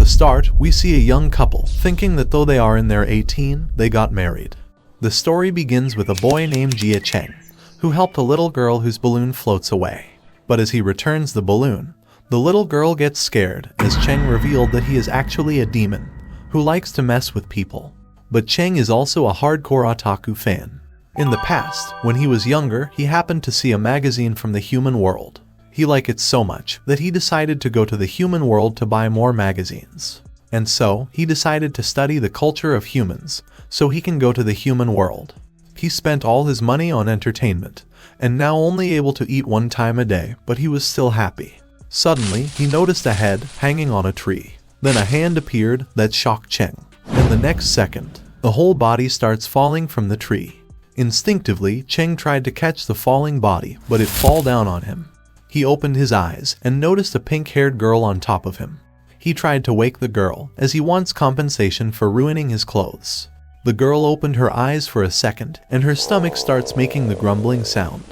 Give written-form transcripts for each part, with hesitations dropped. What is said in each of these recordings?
the start, we see a young couple thinking that though they are in their 18, they got married. The story begins with a boy named Jia Cheng, who helped a little girl whose balloon floats away. But as he returns the balloon, the little girl gets scared as Cheng revealed that he is actually a demon who likes to mess with people. But Cheng is also a hardcore otaku fan. In the past, when he was younger, he happened to see a magazine from the human world. He liked it so much that he decided to go to the human world to buy more magazines. And so, he decided to study the culture of humans so he can go to the human world. He spent all his money on entertainment, and now only able to eat one time a day, but he was still happy. Suddenly, he noticed a head hanging on a tree. Then a hand appeared that shocked Cheng. And the next second, the whole body starts falling from the tree. Instinctively, Cheng tried to catch the falling body, but it fell down on him. He opened his eyes and noticed a pink-haired girl on top of him. He tried to wake the girl, as he wants compensation for ruining his clothes. The girl opened her eyes for a second, and her stomach starts making the grumbling sound.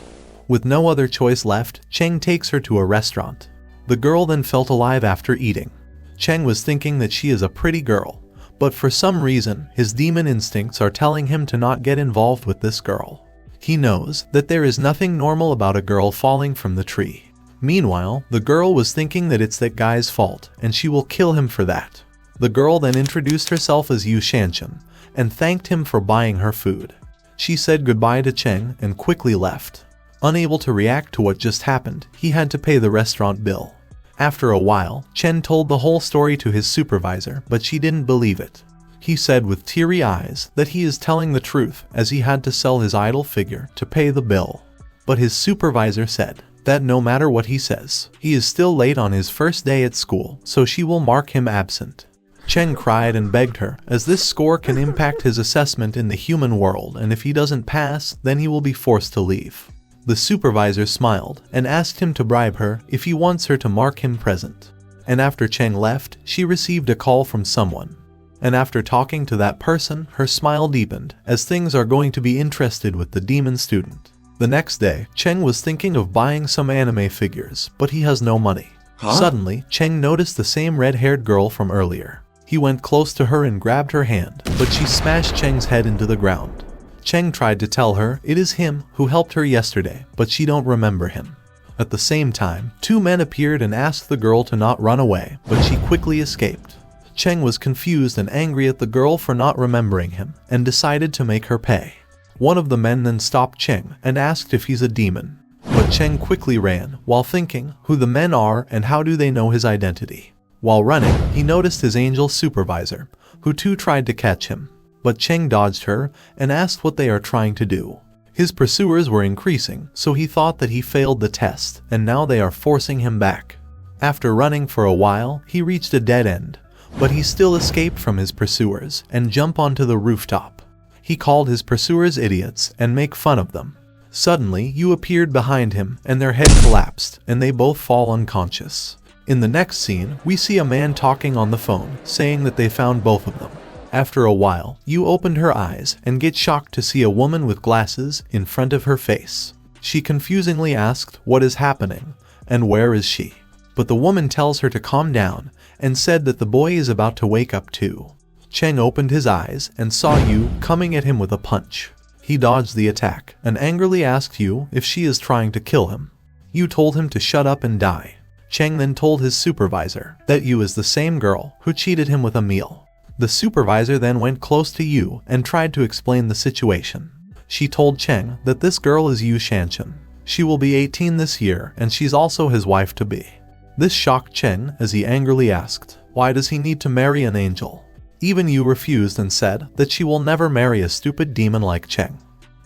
With no other choice left, Cheng takes her to a restaurant. The girl then felt alive after eating. Cheng was thinking that she is a pretty girl, but for some reason, his demon instincts are telling him to not get involved with this girl. He knows that there is nothing normal about a girl falling from the tree. Meanwhile, the girl was thinking that it's that guy's fault, and she will kill him for that. The girl then introduced herself as Yu Shanshan, and thanked him for buying her food. She said goodbye to Cheng and quickly left. Unable to react to what just happened, he had to pay the restaurant bill. After a while, Chen told the whole story to his supervisor, but she didn't believe it. He said with teary eyes that he is telling the truth as he had to sell his idol figure to pay the bill. But his supervisor said that no matter what he says, he is still late on his first day at school, so she will mark him absent. Chen cried and begged her, as this score can impact his assessment in the human world, and if he doesn't pass, then he will be forced to leave. The supervisor smiled and asked him to bribe her if he wants her to mark him present. And after Cheng left, she received a call from someone. And after talking to that person, her smile deepened, as things are going to be interested with the demon student. The next day, Cheng was thinking of buying some anime figures, but he has no money. Suddenly, Cheng noticed the same red-haired girl from earlier. He went close to her and grabbed her hand, but she smashed Cheng's head into the ground. Cheng tried to tell her it is him who helped her yesterday, but she don't remember him. At the same time, two men appeared and asked the girl to not run away, but she quickly escaped. Cheng was confused and angry at the girl for not remembering him, and decided to make her pay. One of the men then stopped Cheng and asked if he's a demon. But Cheng quickly ran, while thinking who the men are and how do they know his identity. While running, he noticed his angel supervisor, who too tried to catch him. But Cheng dodged her and asked what they are trying to do. His pursuers were increasing, so he thought that he failed the test, and now they are forcing him back. After running for a while, he reached a dead end, but he still escaped from his pursuers and jumped onto the rooftop. He called his pursuers idiots and make fun of them. Suddenly, Yu appeared behind him and their head collapsed, and they both fall unconscious. In the next scene, we see a man talking on the phone, saying that they found both of them. After a while, Yu opened her eyes and get shocked to see a woman with glasses in front of her face. She confusingly asked what is happening and where is she. But the woman tells her to calm down and said that the boy is about to wake up too. Cheng opened his eyes and saw Yu coming at him with a punch. He dodged the attack and angrily asked Yu if she is trying to kill him. Yu told him to shut up and die. Cheng then told his supervisor that Yu is the same girl who cheated him with a meal. The supervisor then went close to Yu and tried to explain the situation. She told Cheng that this girl is Yu Shanshan. She will be 18 this year and she's also his wife-to-be. This shocked Cheng as he angrily asked, why does he need to marry an angel? Even Yu refused and said that she will never marry a stupid demon like Cheng.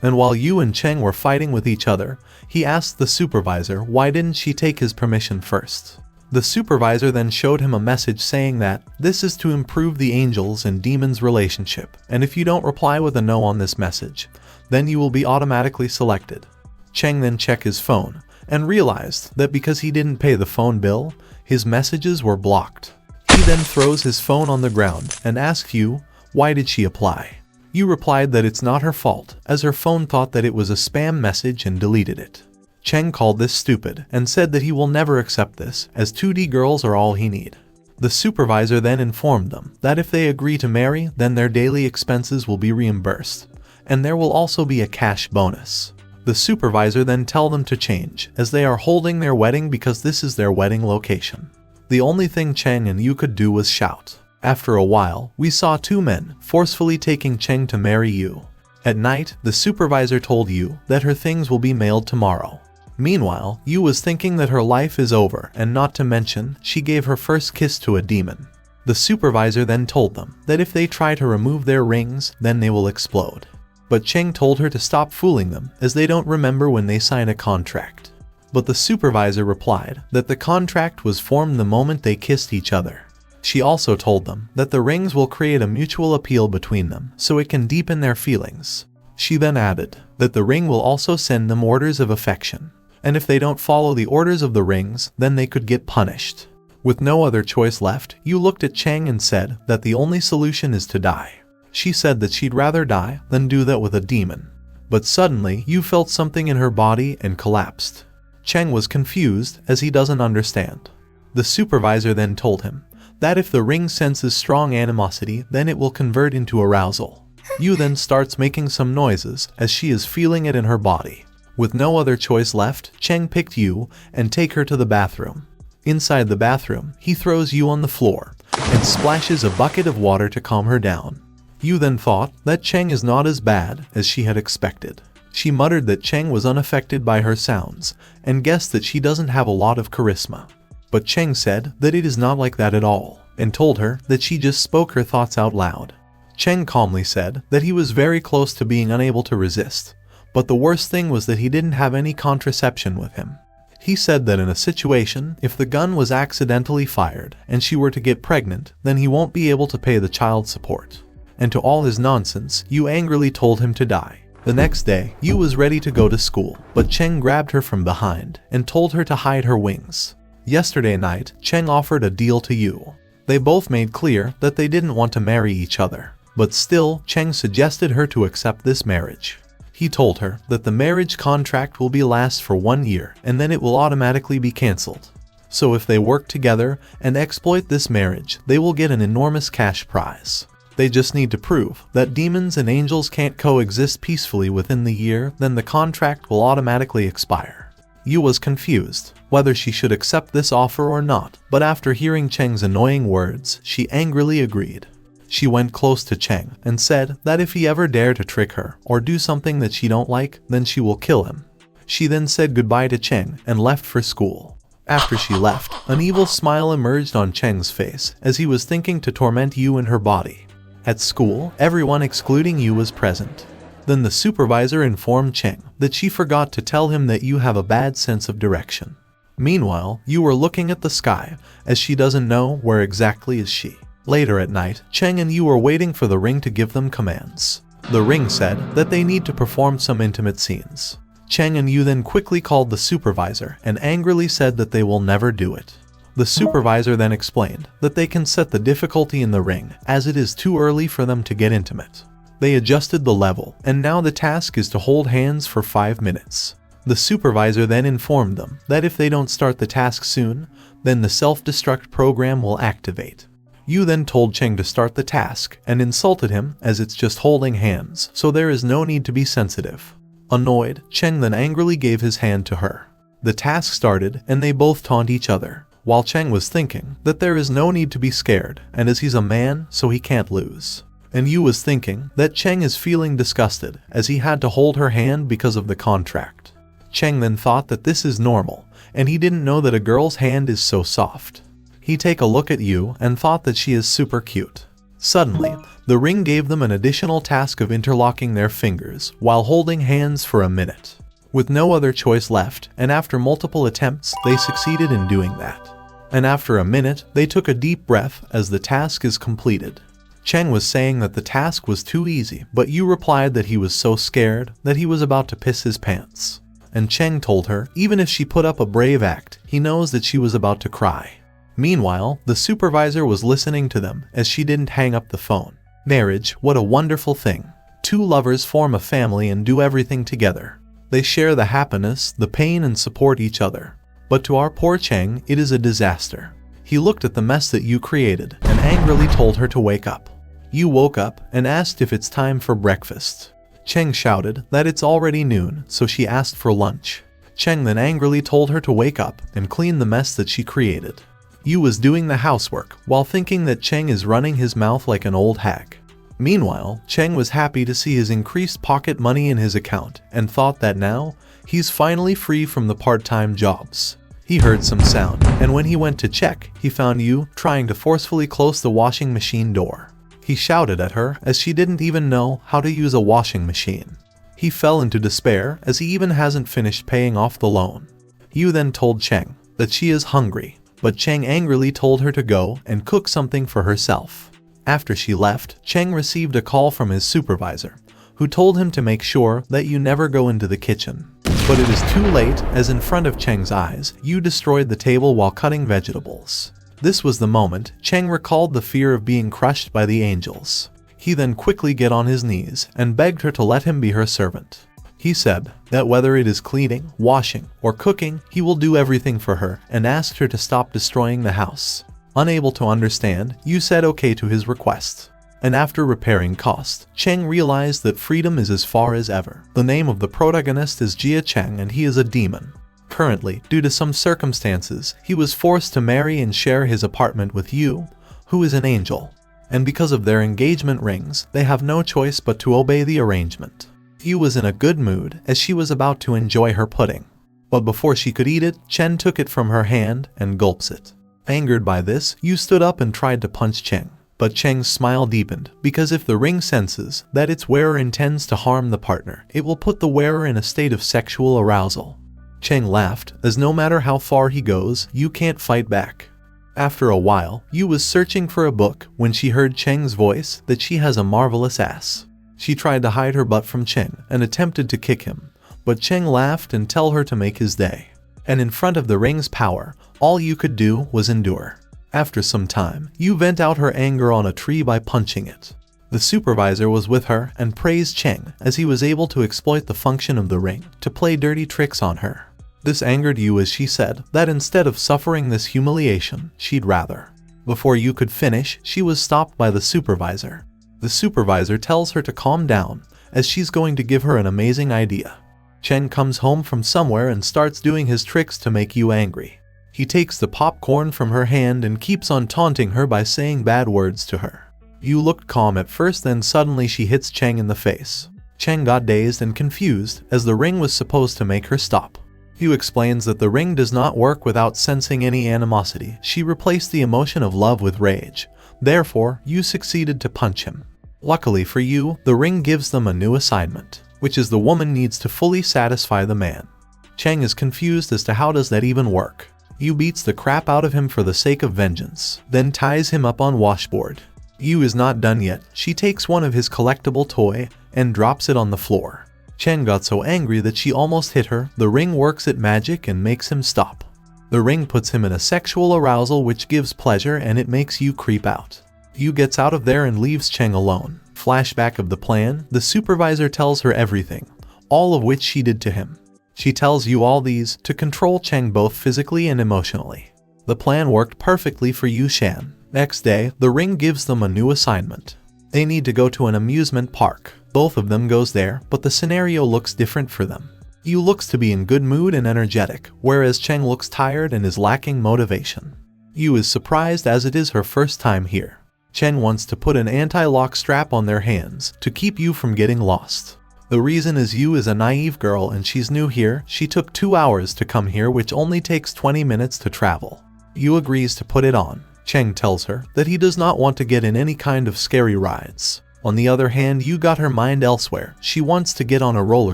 And while Yu and Cheng were fighting with each other, he asked the supervisor why didn't she take his permission first. The supervisor then showed him a message saying that this is to improve the angels and demons relationship, and if you don't reply with a no on this message, then you will be automatically selected. Cheng then checked his phone and realized that because he didn't pay the phone bill, his messages were blocked. He then throws his phone on the ground and asks Yu, why did she apply? Yu replied that it's not her fault, as her phone thought that it was a spam message and deleted it. Cheng called this stupid and said that he will never accept this, as 2D girls are all he need. The supervisor then informed them that if they agree to marry, then their daily expenses will be reimbursed, and there will also be a cash bonus. The supervisor then tell them to change, as they are holding their wedding because this is their wedding location. The only thing Cheng and Yu could do was shout. After a while, we saw two men forcefully taking Cheng to marry Yu. At night, the supervisor told Yu that her things will be mailed tomorrow. Meanwhile, Yu was thinking that her life is over, and not to mention, she gave her first kiss to a demon. The supervisor then told them that if they try to remove their rings, then they will explode. But Cheng told her to stop fooling them, as they don't remember when they sign a contract. But the supervisor replied that the contract was formed the moment they kissed each other. She also told them that the rings will create a mutual appeal between them, so it can deepen their feelings. She then added that the ring will also send them orders of affection, and if they don't follow the orders of the rings, then they could get punished. With no other choice left, Yu looked at Cheng and said that the only solution is to die. She said that she'd rather die than do that with a demon. But suddenly, Yu felt something in her body and collapsed. Cheng was confused, as he doesn't understand. The supervisor then told him that if the ring senses strong animosity, then it will convert into arousal. Yu then starts making some noises, as she is feeling it in her body. With no other choice left, Cheng picked Yu and take her to the bathroom. Inside the bathroom, he throws Yu on the floor and splashes a bucket of water to calm her down. Yu then thought that Cheng is not as bad as she had expected. She muttered that Cheng was unaffected by her sounds and guessed that she doesn't have a lot of charisma. But Cheng said that it is not like that at all, and told her that she just spoke her thoughts out loud. Cheng calmly said that he was very close to being unable to resist, but the worst thing was that he didn't have any contraception with him. He said that in a situation, if the gun was accidentally fired and she were to get pregnant, then he won't be able to pay the child support. And to all his nonsense, Yu angrily told him to die. The next day, Yu was ready to go to school, but Cheng grabbed her from behind and told her to hide her wings. Yesterday night, Cheng offered a deal to Yu. They both made clear that they didn't want to marry each other, but still, Cheng suggested her to accept this marriage. He told her that the marriage contract will be last for 1 year and then it will automatically be cancelled. So if they work together and exploit this marriage, they will get an enormous cash prize. They just need to prove that demons and angels can't coexist peacefully within the year, then the contract will automatically expire. Yu was confused whether she should accept this offer or not, but after hearing Cheng's annoying words, she angrily agreed. She went close to Cheng and said that if he ever dared to trick her or do something that she don't like, then she will kill him. She then said goodbye to Cheng and left for school. After she left, an evil smile emerged on Cheng's face as he was thinking to torment Yu in her body. At school, everyone excluding Yu was present. Then the supervisor informed Cheng that she forgot to tell him that Yu have a bad sense of direction. Meanwhile, Yu were looking at the sky, as she doesn't know where exactly is she. Later at night, Cheng and Yu were waiting for the ring to give them commands. The ring said that they need to perform some intimate scenes. Cheng and Yu then quickly called the supervisor and angrily said that they will never do it. The supervisor then explained that they can set the difficulty in the ring, as it is too early for them to get intimate. They adjusted the level, and now the task is to hold hands for 5 minutes. The supervisor then informed them that if they don't start the task soon, then the self-destruct program will activate. Yu then told Cheng to start the task and insulted him as it's just holding hands, so there is no need to be sensitive. Annoyed, Cheng then angrily gave his hand to her. The task started and they both taunt each other, while Cheng was thinking that there is no need to be scared, and as he's a man, so he can't lose. And Yu was thinking that Cheng is feeling disgusted as he had to hold her hand because of the contract. Cheng then thought that this is normal, and he didn't know that a girl's hand is so soft. He take a look at Yu and thought that she is super cute. Suddenly, the ring gave them an additional task of interlocking their fingers while holding hands for a minute. With no other choice left, and after multiple attempts, they succeeded in doing that. And after a minute, they took a deep breath as the task is completed. Cheng was saying that the task was too easy, but Yu replied that he was so scared that he was about to piss his pants. And Cheng told her, even if she put up a brave act, he knows that she was about to cry. Meanwhile, the supervisor was listening to them as she didn't hang up the phone. Marriage, what a wonderful thing. Two lovers form a family and do everything together. They share the happiness, the pain, and support each other. But to our poor Cheng, it is a disaster. He looked at the mess that you created and angrily told her to wake up. You woke up and asked if it's time for breakfast. Cheng shouted that it's already noon, so she asked for lunch. Cheng then angrily told her to wake up and clean the mess that she created. Yu was doing the housework while thinking that Cheng is running his mouth like an old hag. Meanwhile, Cheng was happy to see his increased pocket money in his account and thought that now, he's finally free from the part-time jobs. He heard some sound, and when he went to check, he found Yu trying to forcefully close the washing machine door. He shouted at her as she didn't even know how to use a washing machine. He fell into despair as he even hasn't finished paying off the loan. Yu then told Cheng that she is hungry, but Cheng angrily told her to go and cook something for herself. After she left, Cheng received a call from his supervisor, who told him to make sure that you never go into the kitchen. But it is too late, as in front of Cheng's eyes, Yu destroyed the table while cutting vegetables. This was the moment Cheng recalled the fear of being crushed by the angels. He then quickly got on his knees and begged her to let him be her servant. He said that whether it is cleaning, washing, or cooking, he will do everything for her and asked her to stop destroying the house. Unable to understand, Yu said okay to his request. And after repairing cost, Cheng realized that freedom is as far as ever. The name of the protagonist is Jia Cheng and he is a demon. Currently, due to some circumstances, he was forced to marry and share his apartment with Yu, who is an angel. And because of their engagement rings, they have no choice but to obey the arrangement. Yu was in a good mood as she was about to enjoy her pudding. But before she could eat it, Chen took it from her hand and gulps it. Angered by this, Yu stood up and tried to punch Cheng. But Cheng's smile deepened, because if the ring senses that its wearer intends to harm the partner, it will put the wearer in a state of sexual arousal. Cheng laughed, as no matter how far he goes, Yu can't fight back. After a while, Yu was searching for a book when she heard Cheng's voice that she has a marvelous ass. She tried to hide her butt from Cheng and attempted to kick him, but Cheng laughed and told her to make his day. And in front of the ring's power, all Yu could do was endure. After some time, Yu vent out her anger on a tree by punching it. The supervisor was with her and praised Cheng as he was able to exploit the function of the ring to play dirty tricks on her. This angered Yu as she said that instead of suffering this humiliation, she'd rather. Before Yu could finish, she was stopped by the supervisor. The supervisor tells her to calm down as she's going to give her an amazing idea. Cheng comes home from somewhere and starts doing his tricks to make Yu angry. He takes the popcorn from her hand and keeps on taunting her by saying bad words to her. Yu looked calm at first, then suddenly she hits Cheng in the face. Cheng got dazed and confused as the ring was supposed to make her stop. Yu explains that the ring does not work without sensing any animosity. She replaced the emotion of love with rage. Therefore, Yu succeeded to punch him. Luckily for Yu, the ring gives them a new assignment, which is the woman needs to fully satisfy the man. Cheng is confused as to how does that even work. Yu beats the crap out of him for the sake of vengeance, then ties him up on washboard. Yu is not done yet. She takes one of his collectible toy and drops it on the floor. Cheng got so angry that she almost hit her. The ring works at magic and makes him stop. The ring puts him in a sexual arousal which gives pleasure and it makes Yu creep out. Yu gets out of there and leaves Cheng alone. Flashback of the plan, the supervisor tells her everything, all of which she did to him. She tells Yu all these to control Cheng both physically and emotionally. The plan worked perfectly for Yu Shan. Next day, the ring gives them a new assignment. They need to go to an amusement park. Both of them goes there, but the scenario looks different for them. Yu looks to be in good mood and energetic, whereas Cheng looks tired and is lacking motivation. Yu is surprised as it is her first time here. Cheng wants to put an anti-lock strap on their hands to keep Yu from getting lost. The reason is Yu is a naive girl and she's new here. She took 2 hours to come here, which only takes 20 minutes to travel. Yu agrees to put it on. Cheng tells her that he does not want to get in any kind of scary rides. On the other hand, Yu got her mind elsewhere. She wants to get on a roller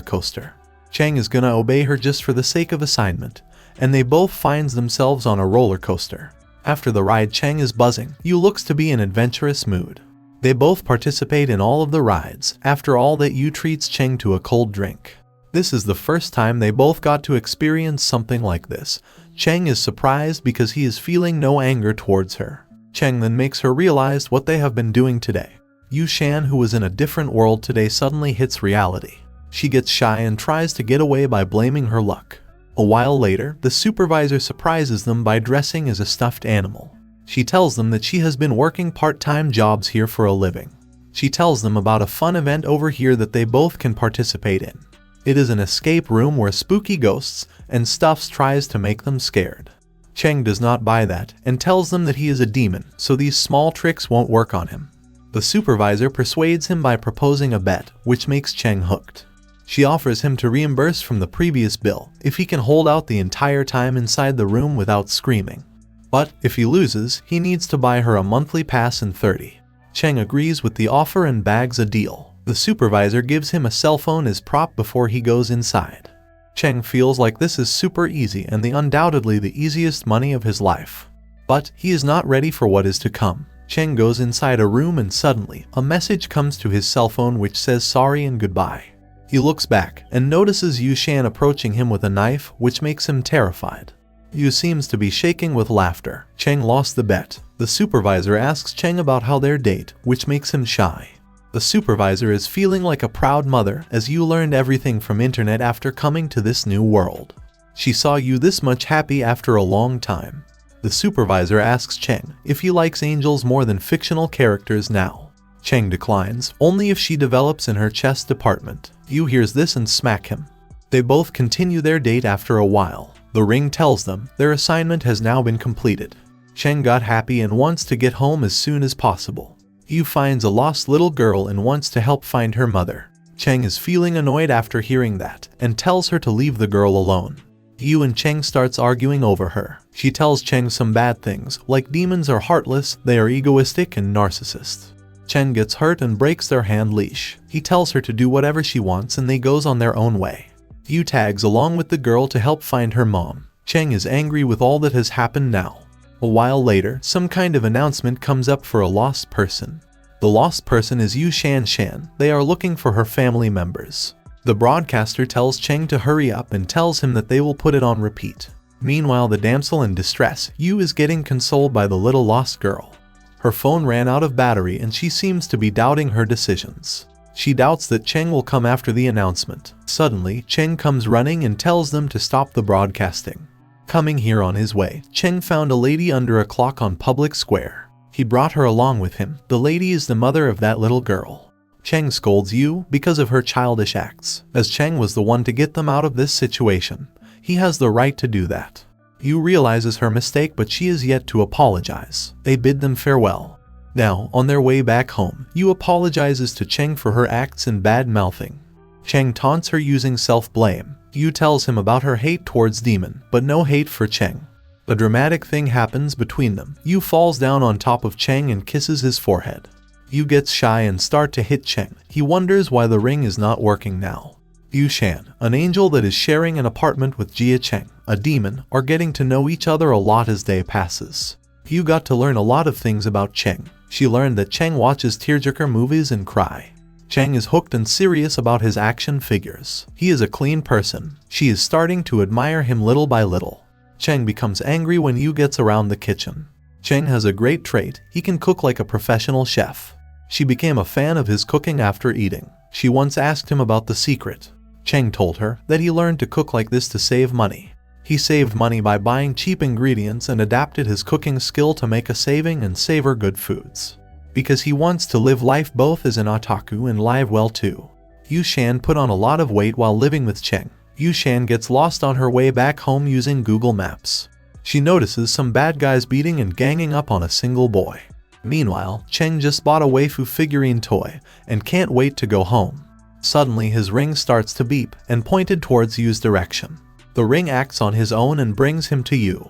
coaster. Cheng is gonna obey her just for the sake of assignment, and they both find themselves on a roller coaster. After the ride, Cheng is buzzing. Yu looks to be in adventurous mood. They both participate in all of the rides. After all that, Yu treats Cheng to a cold drink. This is the first time they both got to experience something like this. Cheng is surprised because he is feeling no anger towards her. Cheng then makes her realize what they have been doing today. Yu Shan, who was in a different world today, suddenly hits reality. She gets shy and tries to get away by blaming her luck. A while later, the supervisor surprises them by dressing as a stuffed animal. She tells them that she has been working part-time jobs here for a living. She tells them about a fun event over here that they both can participate in. It is an escape room where spooky ghosts and stuffs tries to make them scared. Cheng does not buy that and tells them that he is a demon, so these small tricks won't work on him. The supervisor persuades him by proposing a bet, which makes Cheng hooked. She offers him to reimburse from the previous bill if he can hold out the entire time inside the room without screaming. But if he loses, he needs to buy her a monthly pass in 30. Cheng agrees with the offer and bags a deal. The supervisor gives him a cell phone as prop before he goes inside. Cheng feels like this is super easy and undoubtedly the easiest money of his life. But he is not ready for what is to come. Cheng goes inside a room and suddenly, a message comes to his cell phone which says sorry and goodbye. He looks back and notices Yu Shan approaching him with a knife, which makes him terrified. Yu seems to be shaking with laughter. Cheng lost the bet. The supervisor asks Cheng about how their date, which makes him shy. The supervisor is feeling like a proud mother as Yu learned everything from internet after coming to this new world. She saw Yu this much happy after a long time. The supervisor asks Cheng if he likes angels more than fictional characters now. Cheng declines, only if she develops in her chess department. Yu hears this and smack him. They both continue their date after a while. The ring tells them their assignment has now been completed. Cheng got happy and wants to get home as soon as possible. Yu finds a lost little girl and wants to help find her mother. Cheng is feeling annoyed after hearing that and tells her to leave the girl alone. Yu and Cheng starts arguing over her. She tells Cheng some bad things, like demons are heartless, they are egoistic and narcissists. Cheng gets hurt and breaks their hand leash. He tells her to do whatever she wants and they goes on their own way. Yu tags along with the girl to help find her mom. Cheng is angry with all that has happened now. A while later, some kind of announcement comes up for a lost person. The lost person is Yu Shan. They are looking for her family members. The broadcaster tells Cheng to hurry up and tells him that they will put it on repeat. Meanwhile, the damsel in distress, Yu, is getting consoled by the little lost girl. Her phone ran out of battery and she seems to be doubting her decisions. She doubts that Cheng will come after the announcement. Suddenly, Cheng comes running and tells them to stop the broadcasting. Coming here on his way, Cheng found a lady under a clock on public square. He brought her along with him. The lady is the mother of that little girl. Cheng scolds Yu because of her childish acts. As Cheng was the one to get them out of this situation, he has the right to do that. Yu realizes her mistake, but she is yet to apologize. They bid them farewell. Now, on their way back home, Yu apologizes to Cheng for her acts and bad mouthing. Cheng taunts her using self-blame. Yu tells him about her hate towards Demon, but no hate for Cheng. A dramatic thing happens between them. Yu falls down on top of Cheng and kisses his forehead. Yu gets shy and start to hit Cheng. He wonders why the ring is not working now. Yu Shan, an angel that is sharing an apartment with Jia Cheng, a demon, are getting to know each other a lot as day passes. Yu got to learn a lot of things about Cheng. She learned that Cheng watches tearjerker movies and cry. Cheng is hooked and serious about his action figures. He is a clean person. She is starting to admire him little by little. Cheng becomes angry when Yu gets around the kitchen. Cheng has a great trait. He can cook like a professional chef. She became a fan of his cooking after eating. She once asked him about the secret. Cheng told her that he learned to cook like this to save money. He saved money by buying cheap ingredients and adapted his cooking skill to make a saving and savor good foods. Because he wants to live life both as an otaku and live well too. Yu Shan put on a lot of weight while living with Cheng. Yu Shan gets lost on her way back home using Google Maps. She notices some bad guys beating and ganging up on a single boy. Meanwhile, Cheng just bought a waifu figurine toy and can't wait to go home. Suddenly his ring starts to beep and pointed towards Yu's direction. The ring acts on his own and brings him to Yu.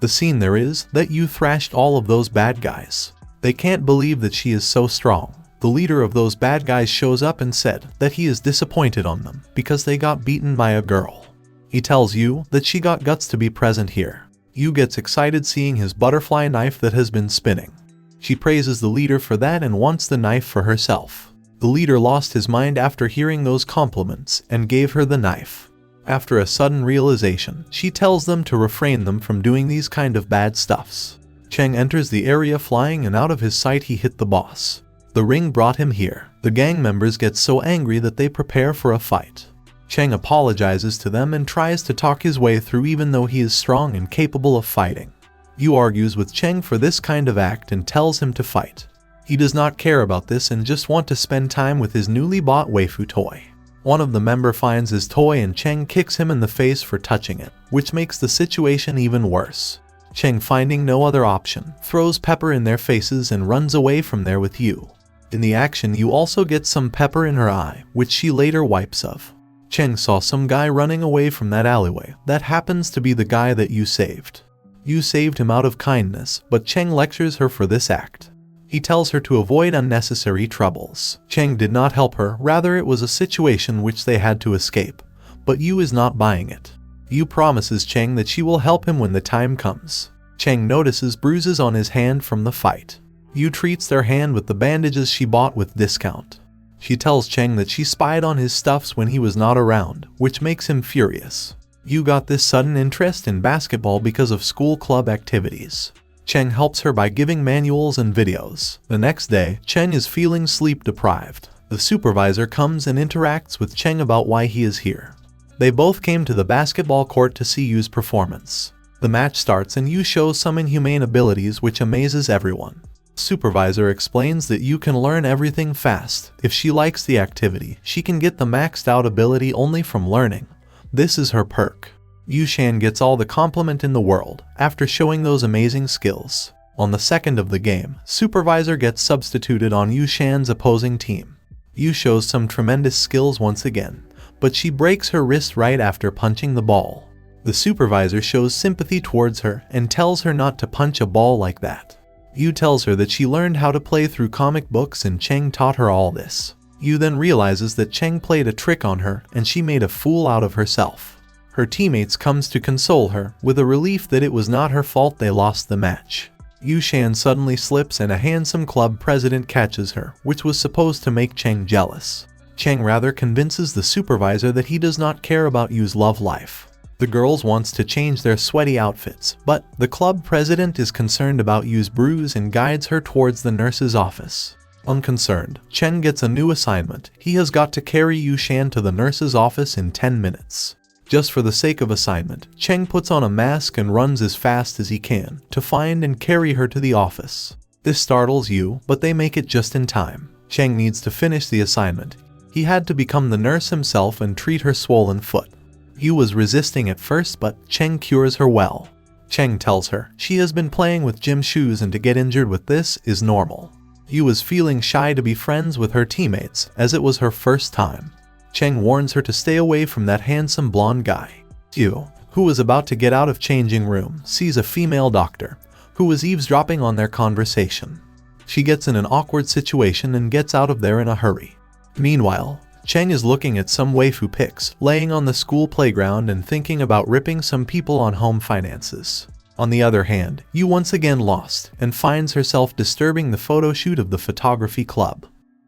The scene there is that Yu thrashed all of those bad guys. They can't believe that she is so strong. The leader of those bad guys shows up and said that he is disappointed on them because they got beaten by a girl. He tells Yu that she got guts to be present here. Yu gets excited seeing his butterfly knife that has been spinning. She praises the leader for that and wants the knife for herself. The leader lost his mind after hearing those compliments and gave her the knife. After a sudden realization, she tells them to refrain them from doing these kind of bad stuffs. Cheng enters the area flying and out of his sight he hit the boss. The ring brought him here. The gang members get so angry that they prepare for a fight. Cheng apologizes to them and tries to talk his way through even though he is strong and capable of fighting. Yu argues with Cheng for this kind of act and tells him to fight. He does not care about this and just want to spend time with his newly bought waifu toy. One of the members finds his toy and Cheng kicks him in the face for touching it, which makes the situation even worse. Cheng, finding no other option, throws pepper in their faces and runs away from there with Yu. In the action, Yu also gets some pepper in her eye, which she later wipes off. Cheng saw some guy running away from that alleyway. That happens to be the guy that Yu saved. Yu saved him out of kindness, but Cheng lectures her for this act. He tells her to avoid unnecessary troubles. Cheng did not help her, rather it was a situation which they had to escape. But Yu is not buying it. Yu promises Cheng that she will help him when the time comes. Cheng notices bruises on his hand from the fight. Yu treats their hand with the bandages she bought with discount. She tells Cheng that she spied on his stuffs when he was not around, which makes him furious. Yu got this sudden interest in basketball because of school club activities. Cheng helps her by giving manuals and videos. The next day, Cheng is feeling sleep deprived. The supervisor comes and interacts with Cheng about why he is here. They both came to the basketball court to see Yu's performance. The match starts and Yu shows some inhumane abilities which amazes everyone. Supervisor explains that Yu can learn everything fast. If she likes the activity, she can get the maxed out ability only from learning. This is her perk. Yu Shan gets all the compliment in the world after showing those amazing skills. On the second of the game, Supervisor gets substituted on Yu Shan's opposing team. Yu shows some tremendous skills once again, but she breaks her wrist right after punching the ball. The supervisor shows sympathy towards her and tells her not to punch a ball like that. Yu tells her that she learned how to play through comic books and Cheng taught her all this. Yu then realizes that Cheng played a trick on her and she made a fool out of herself. Her teammates comes to console her, with a relief that it was not her fault they lost the match. Yu Shan suddenly slips and a handsome club president catches her, which was supposed to make Cheng jealous. Cheng rather convinces the supervisor that he does not care about Yu's love life. The girls wants to change their sweaty outfits, but the club president is concerned about Yu's bruise and guides her towards the nurse's office. Unconcerned, Cheng gets a new assignment. He has got to carry Yu Shan to the nurse's office in 10 minutes. Just for the sake of assignment, Cheng puts on a mask and runs as fast as he can to find and carry her to the office. This startles Yu, but they make it just in time. Cheng needs to finish the assignment. He had to become the nurse himself and treat her swollen foot. Yu was resisting at first, but Cheng cures her well. Cheng tells her she has been playing with gym shoes and to get injured with this is normal. Yu was feeling shy to be friends with her teammates as it was her first time. Cheng warns her to stay away from that handsome blonde guy. Yu, who was about to get out of changing room, sees a female doctor who was eavesdropping on their conversation. She gets in an awkward situation and gets out of there in a hurry. Meanwhile, Cheng is looking at some waifu pics, laying on the school playground and thinking about ripping some people on home finances. On the other hand, Yu once again lost and finds herself disturbing the photo shoot of the photography club.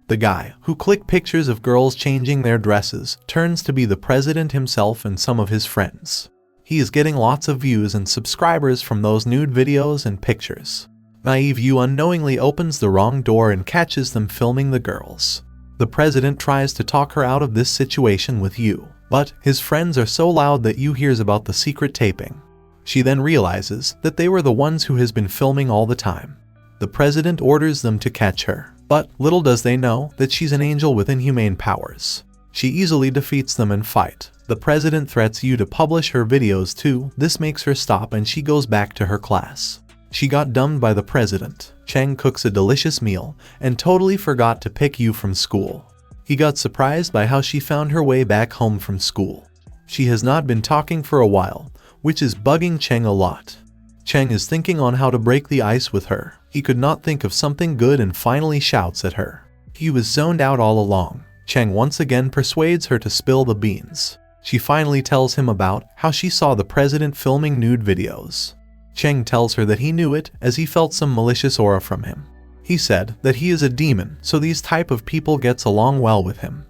The guy, who clicked pictures of girls changing their dresses, turns to be the president himself and some of his friends. He is getting lots of views and subscribers from those nude videos and pictures. Naive Yu unknowingly opens the wrong door and catches them filming the girls. The president tries to talk her out of this situation with Yu, but his friends are so loud that Yu hears about the secret taping. She then realizes that they were the ones who has been filming all the time. The president orders them to catch her, but little does they know that she's an angel with inhumane powers. She easily defeats them in fight. The president threats Yu to publish her videos too. This makes her stop and she goes back to her class. She got dumped by the president. Cheng cooks a delicious meal and totally forgot to pick Yu from school. He got surprised by how she found her way back home from school. She has not been talking for a while, which is bugging Cheng a lot. Cheng is thinking on how to break the ice with her. He could not think of something good and finally shouts at her. He was zoned out all along. Cheng once again persuades her to spill the beans. She finally tells him about how she saw the president filming nude videos. Cheng tells her that he knew it as he felt some malicious aura from him. He said that he is a demon, so these type of people gets along well with him.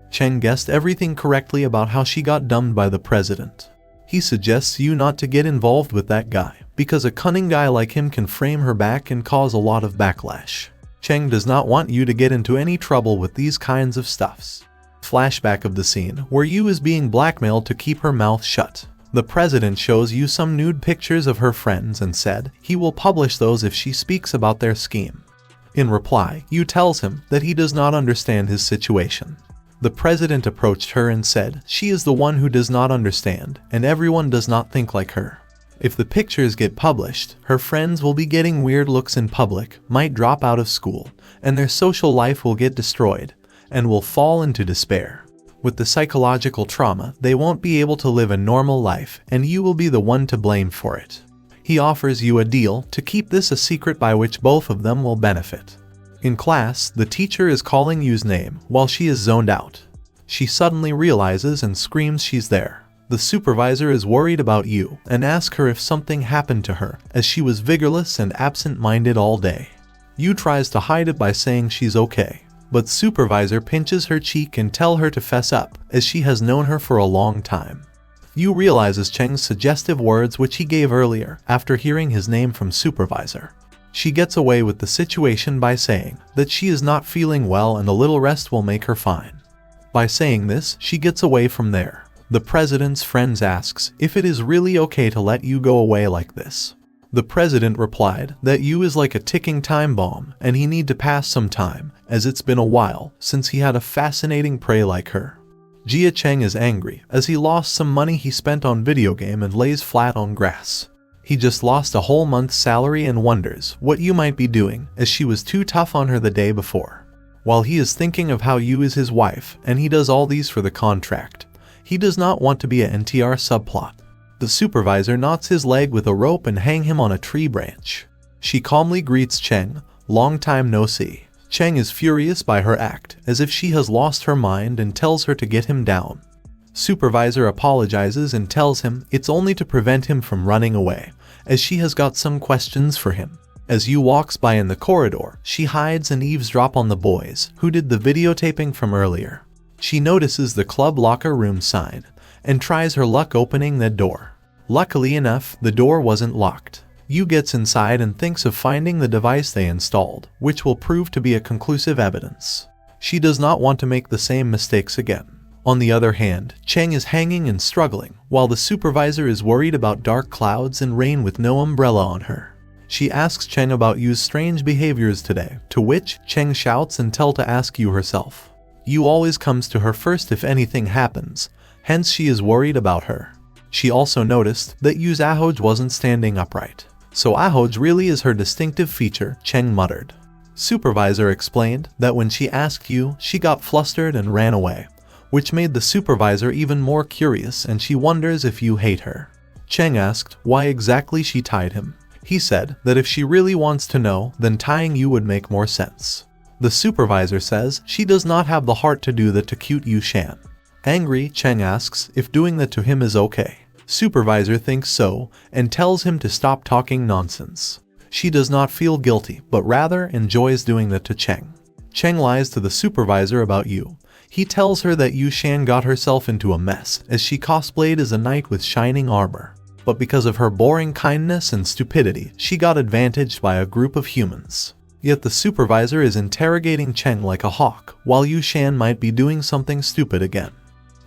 Cheng guessed everything correctly about how she got dumped by the president. He suggests Yu not to get involved with that guy, because a cunning guy like him can frame her back and cause a lot of backlash. Cheng does not want Yu to get into any trouble with these kinds of stuffs. Flashback of the scene where Yu is being blackmailed to keep her mouth shut. The president shows you some nude pictures of her friends and said he will publish those if she speaks about their scheme. In reply, you tells him that he does not understand his situation. The president approached her and said she is the one who does not understand and everyone does not think like her. If the pictures get published, her friends will be getting weird looks in public, might drop out of school, and their social life will get destroyed, and will fall into despair. With the psychological trauma, they won't be able to live a normal life, and you will be the one to blame for it. He offers you a deal to keep this a secret by which both of them will benefit. In class, the teacher is calling Yu's name while she is zoned out. She suddenly realizes and screams she's there. The supervisor is worried about Yu and asks her if something happened to her, as she was vigorless and absent-minded all day. Yu tries to hide it by saying she's okay, but supervisor pinches her cheek and tells her to fess up, as she has known her for a long time. Yu realizes Cheng's suggestive words which he gave earlier after hearing his name from supervisor. She gets away with the situation by saying that she is not feeling well and a little rest will make her fine. By saying this, she gets away from there. The president's friends asks if it is really okay to let Yu go away like this. The president replied that Yu is like a ticking time bomb and he need to pass some time, as it's been a while since he had a fascinating prey like her. Jia Cheng is angry as he lost some money he spent on video game and lays flat on grass. He just lost a whole month's salary and wonders what Yu might be doing, as she was too tough on her the day before. While he is thinking of how Yu is his wife and he does all these for the contract, he does not want to be a NTR subplot. The supervisor knots his leg with a rope and hang him on a tree branch. She calmly greets Cheng, long time no see. Cheng is furious by her act, as if she has lost her mind, and tells her to get him down. Supervisor apologizes and tells him it's only to prevent him from running away, as she has got some questions for him. As Yu walks by in the corridor, she hides and eavesdrops on the boys who did the videotaping from earlier. She notices the club locker room sign and tries her luck opening that door. Luckily enough, the door wasn't locked. Yu gets inside and thinks of finding the device they installed, which will prove to be a conclusive evidence. She does not want to make the same mistakes again. On the other hand, Cheng is hanging and struggling, while the supervisor is worried about dark clouds and rain with no umbrella on her. She asks Cheng about Yu's strange behaviors today, to which Cheng shouts and tells to ask Yu herself. Yu always comes to her first if anything happens, hence she is worried about her. She also noticed that Yu's ahoj wasn't standing upright. So ahoj really is her distinctive feature, Cheng muttered. Supervisor explained that when she asked Yu, she got flustered and ran away, which made the supervisor even more curious, and she wonders if Yu hate her. Cheng asked why exactly she tied him. He said that if she really wants to know, then tying Yu would make more sense. The supervisor says she does not have the heart to do that to cute Yu Shan. Angry, Cheng asks if doing that to him is okay. Supervisor thinks so and tells him to stop talking nonsense. She does not feel guilty, but rather enjoys doing that to Cheng. Cheng lies to the supervisor about Yu. He tells her that Yu Shan got herself into a mess as she cosplayed as a knight with shining armor. But because of her boring kindness and stupidity, she got advantaged by a group of humans. Yet the supervisor is interrogating Cheng like a hawk, while Yu Shan might be doing something stupid again.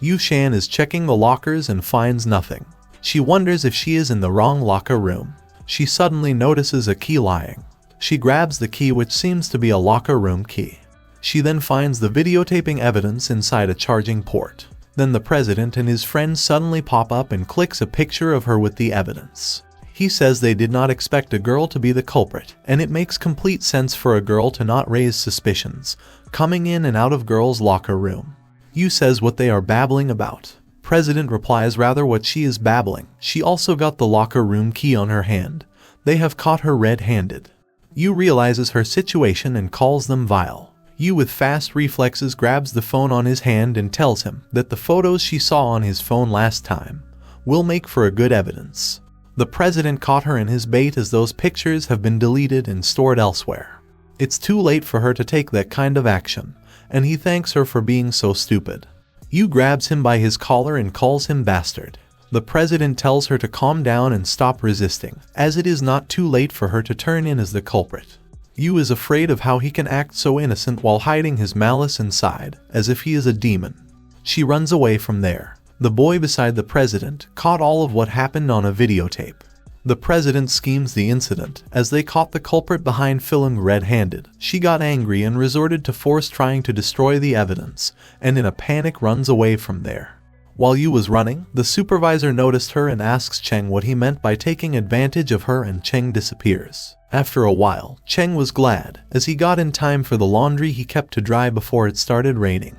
Yu Shan is checking the lockers and finds nothing. She wonders if she is in the wrong locker room. She suddenly notices a key lying. She grabs the key, which seems to be a locker room key. She then finds the videotaping evidence inside a charging port. Then the president and his friends suddenly pop up and clicks a picture of her with the evidence. He says they did not expect a girl to be the culprit, and it makes complete sense for a girl to not raise suspicions, coming in and out of girls' locker room. Yu says what they are babbling about. President replies rather what she is babbling. She also got the locker room key on her hand. They have caught her red-handed. Yu realizes her situation and calls them vile. Yu with fast reflexes grabs the phone on his hand and tells him that the photos she saw on his phone last time will make for a good evidence. The president caught her in his bait, as those pictures have been deleted and stored elsewhere. It's too late for her to take that kind of action, and he thanks her for being so stupid. Yu grabs him by his collar and calls him bastard. The president tells her to calm down and stop resisting, as it is not too late for her to turn in as the culprit. Yu is afraid of how he can act so innocent while hiding his malice inside, as if he is a demon. She runs away from there. The boy beside the president caught all of what happened on a videotape. The president schemes the incident. As they caught the culprit behind filming red-handed, she got angry and resorted to force, trying to destroy the evidence, and in a panic runs away from there. While Yu was running, the supervisor noticed her and asks Cheng what he meant by taking advantage of her, and Cheng disappears. After a while, Cheng was glad, as he got in time for the laundry he kept to dry before it started raining.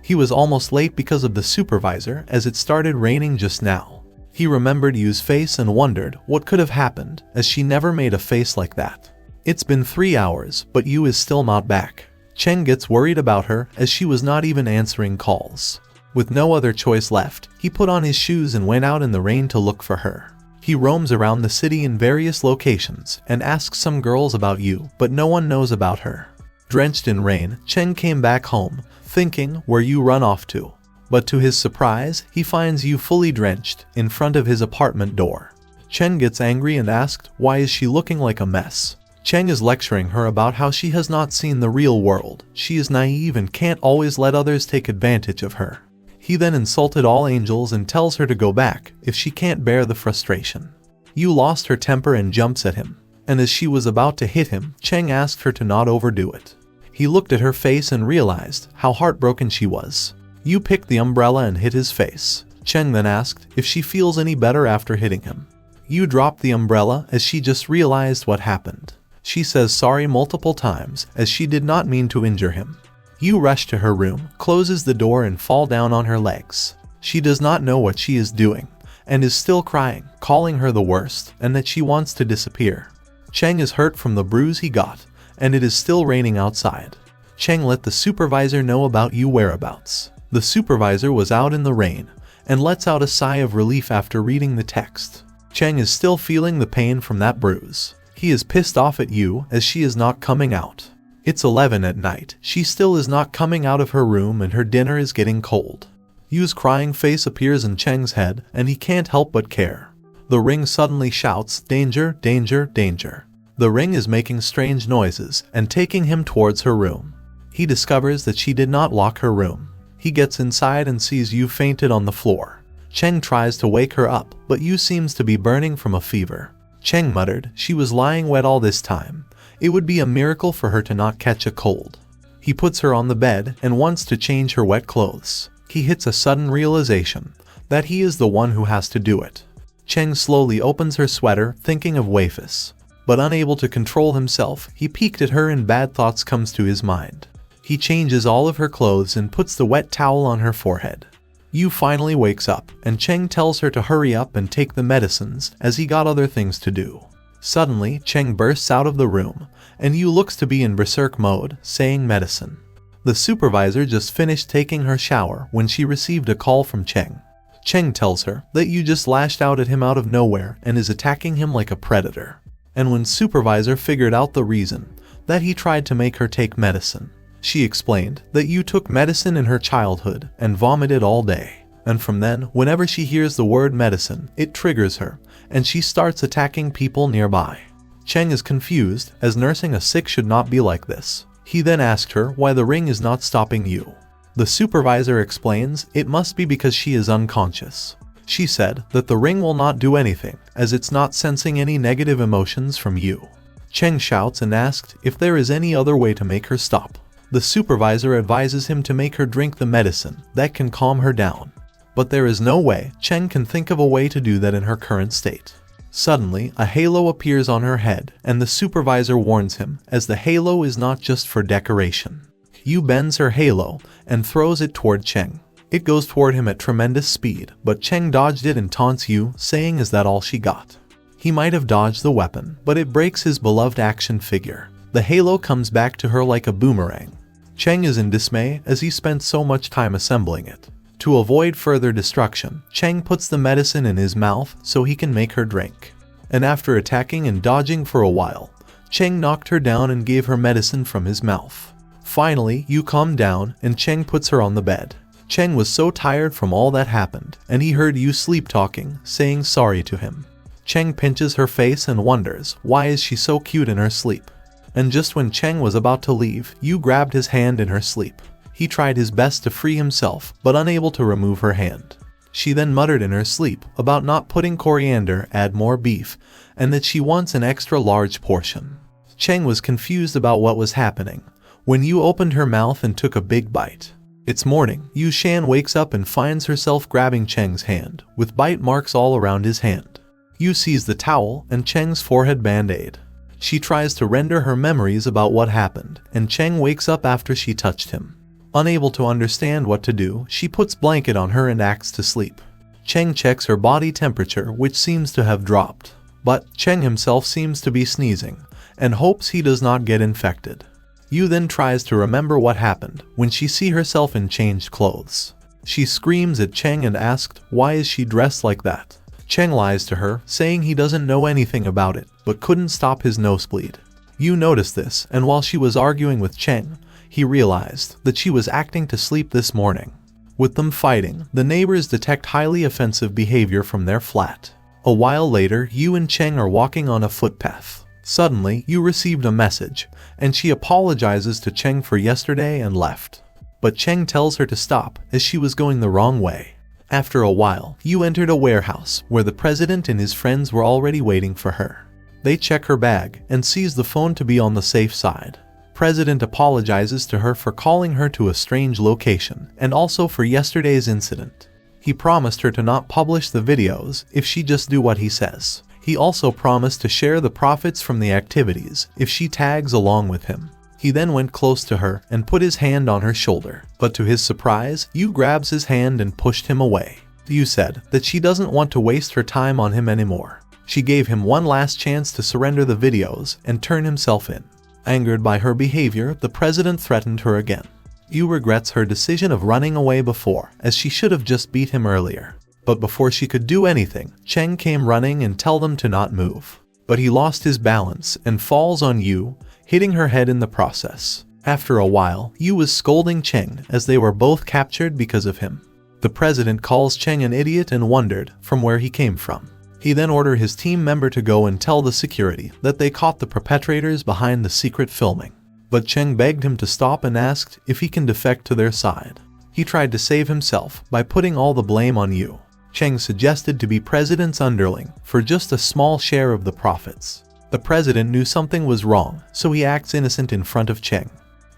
He was almost late because of the supervisor, as it started raining just now. He remembered Yu's face and wondered what could have happened, as she never made a face like that. It's been 3 hours, but Yu is still not back. Cheng gets worried about her, as she was not even answering calls. With no other choice left, he put on his shoes and went out in the rain to look for her. He roams around the city in various locations and asks some girls about Yu, but no one knows about her. Drenched in rain, Cheng came back home, thinking where Yu run off to. But to his surprise, he finds Yu fully drenched in front of his apartment door. Cheng gets angry and asked, why is she looking like a mess? Cheng is lecturing her about how she has not seen the real world. She is naive and can't always let others take advantage of her. He then insulted all angels and tells her to go back if she can't bear the frustration. Yu lost her temper and jumps at him, and as she was about to hit him, Cheng asked her to not overdo it. He looked at her face and realized how heartbroken she was. Yu picked the umbrella and hit his face. Cheng then asked if she feels any better after hitting him. Yu dropped the umbrella as she just realized what happened. She says sorry multiple times as she did not mean to injure him. Yu rushed to her room, closes the door and fall down on her legs. She does not know what she is doing and is still crying, calling her the worst and that she wants to disappear. Cheng is hurt from the bruise he got, and it is still raining outside. Cheng let the supervisor know about Yu's whereabouts. The supervisor was out in the rain and lets out a sigh of relief after reading the text. Cheng is still feeling the pain from that bruise. He is pissed off at Yu as she is not coming out. It's 11 at night. She still is not coming out of her room and her dinner is getting cold. Yu's crying face appears in Cheng's head and he can't help but care. The ring suddenly shouts, danger, danger, danger. The ring is making strange noises and taking him towards her room. He discovers that she did not lock her room. He gets inside and sees Yu fainted on the floor. Cheng tries to wake her up, but Yu seems to be burning from a fever. Cheng muttered, she was lying wet all this time. It would be a miracle for her to not catch a cold. He puts her on the bed and wants to change her wet clothes. He hits a sudden realization that he is the one who has to do it. Cheng slowly opens her sweater, thinking of Wafis. But unable to control himself, he peeked at her and bad thoughts comes to his mind. He changes all of her clothes and puts the wet towel on her forehead. Yu finally wakes up, and Cheng tells her to hurry up and take the medicines as he got other things to do. Suddenly, Cheng bursts out of the room, and Yu looks to be in berserk mode, saying medicine. The supervisor just finished taking her shower when she received a call from Cheng. Cheng tells her that Yu just lashed out at him out of nowhere and is attacking him like a predator. And when supervisor figured out the reason, that he tried to make her take medicine. She explained that Yu took medicine in her childhood and vomited all day. And from then, whenever she hears the word medicine, it triggers her, and she starts attacking people nearby. Cheng is confused, as nursing a sick should not be like this. He then asked her why the ring is not stopping Yu. The supervisor explains it must be because she is unconscious. She said that the ring will not do anything, as it's not sensing any negative emotions from Yu. Cheng shouts and asked if there is any other way to make her stop. The supervisor advises him to make her drink the medicine that can calm her down. But there is no way Cheng can think of a way to do that in her current state. Suddenly, a halo appears on her head, and the supervisor warns him, as the halo is not just for decoration. Yu bends her halo and throws it toward Cheng. It goes toward him at tremendous speed, but Cheng dodged it and taunts Yu, saying is that all she got. He might have dodged the weapon, but it breaks his beloved action figure. The halo comes back to her like a boomerang. Cheng is in dismay as he spent so much time assembling it. To avoid further destruction, Cheng puts the medicine in his mouth so he can make her drink. And after attacking and dodging for a while, Cheng knocked her down and gave her medicine from his mouth. Finally, Yu calmed down and Cheng puts her on the bed. Cheng was so tired from all that happened, and he heard Yu sleep talking, saying sorry to him. Cheng pinches her face and wonders why is she so cute in her sleep. And just when Cheng was about to leave, Yu grabbed his hand in her sleep. He tried his best to free himself, but unable to remove her hand. She then muttered in her sleep about not putting coriander, add more beef, and that she wants an extra large portion. Cheng was confused about what was happening when Yu opened her mouth and took a big bite. It's morning. Yu Shan wakes up and finds herself grabbing Cheng's hand, with bite marks all around his hand. Yu sees the towel and Cheng's forehead band-aid. She tries to render her memories about what happened, and Cheng wakes up after she touched him. Unable to understand what to do, she puts blanket on her and acts to sleep. Cheng checks her body temperature, which seems to have dropped. But Cheng himself seems to be sneezing, and hopes he does not get infected. Yu then tries to remember what happened when she sees herself in changed clothes. She screams at Cheng and asks why is she dressed like that. Cheng lies to her, saying he doesn't know anything about it, but couldn't stop his nosebleed. Yu noticed this, and while she was arguing with Cheng, he realized that she was acting to sleep this morning. With them fighting, the neighbors detect highly offensive behavior from their flat. A while later, Yu and Cheng are walking on a footpath. Suddenly, Yu received a message, and she apologizes to Cheng for yesterday and left. But Cheng tells her to stop, as she was going the wrong way. After a while, Yu entered a warehouse, where the president and his friends were already waiting for her. They check her bag, and sees the phone to be on the safe side. President apologizes to her for calling her to a strange location, and also for yesterday's incident. He promised her to not publish the videos if she just do what he says. He also promised to share the profits from the activities if she tags along with him. He then went close to her and put his hand on her shoulder, but to his surprise, Yu grabs his hand and pushed him away. Yu said that she doesn't want to waste her time on him anymore. She gave him one last chance to surrender the videos and turn himself in. Angered by her behavior, the president threatened her again. Yu regrets her decision of running away before, as she should have just beat him earlier. But before she could do anything, Cheng came running and tell them to not move. But he lost his balance and falls on Yu, hitting her head in the process. After a while, Yu was scolding Cheng as they were both captured because of him. The president calls Cheng an idiot and wondered from where he came from. He then ordered his team member to go and tell the security that they caught the perpetrators behind the secret filming. But Cheng begged him to stop and asked if he can defect to their side. He tried to save himself by putting all the blame on Yu. Cheng suggested to be president's underling for just a small share of the profits. The president knew something was wrong, so he acts innocent in front of Cheng.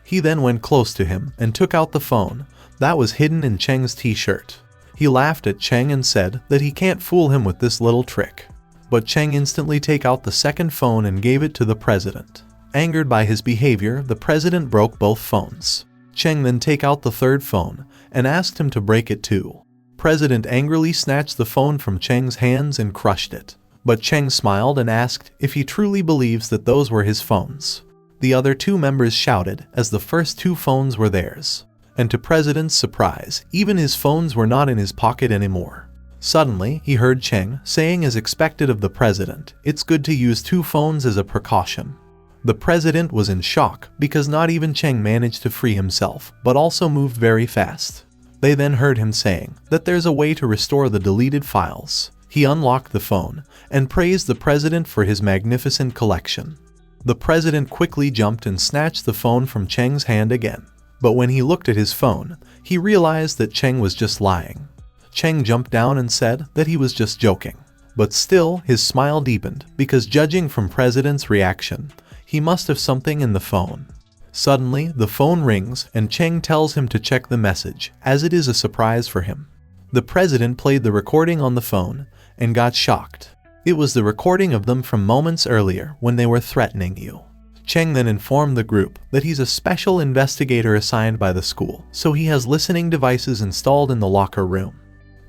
He then went close to him and took out the phone that was hidden in Cheng's t-shirt. He laughed at Cheng and said that he can't fool him with this little trick. But Cheng instantly took out the second phone and gave it to the president. Angered by his behavior, the president broke both phones. Cheng then took out the third phone and asked him to break it too. President angrily snatched the phone from Cheng's hands and crushed it. But Cheng smiled and asked if he truly believes that those were his phones. The other two members shouted as the first two phones were theirs. And to President's surprise, even his phones were not in his pocket anymore. Suddenly, he heard Cheng saying as expected of the president, "It's good to use two phones as a precaution." The president was in shock because not even Cheng managed to free himself, but also moved very fast. They then heard him saying that there's a way to restore the deleted files. He unlocked the phone and praised the president for his magnificent collection. The president quickly jumped and snatched the phone from Cheng's hand again. But when he looked at his phone, he realized that Cheng was just lying. Cheng jumped down and said that he was just joking. But still, his smile deepened because judging from president's reaction, he must have something in the phone. Suddenly, the phone rings and Cheng tells him to check the message, as it is a surprise for him. The president played the recording on the phone and got shocked. It was the recording of them from moments earlier when they were threatening you. Cheng then informed the group that he's a special investigator assigned by the school, so he has listening devices installed in the locker room.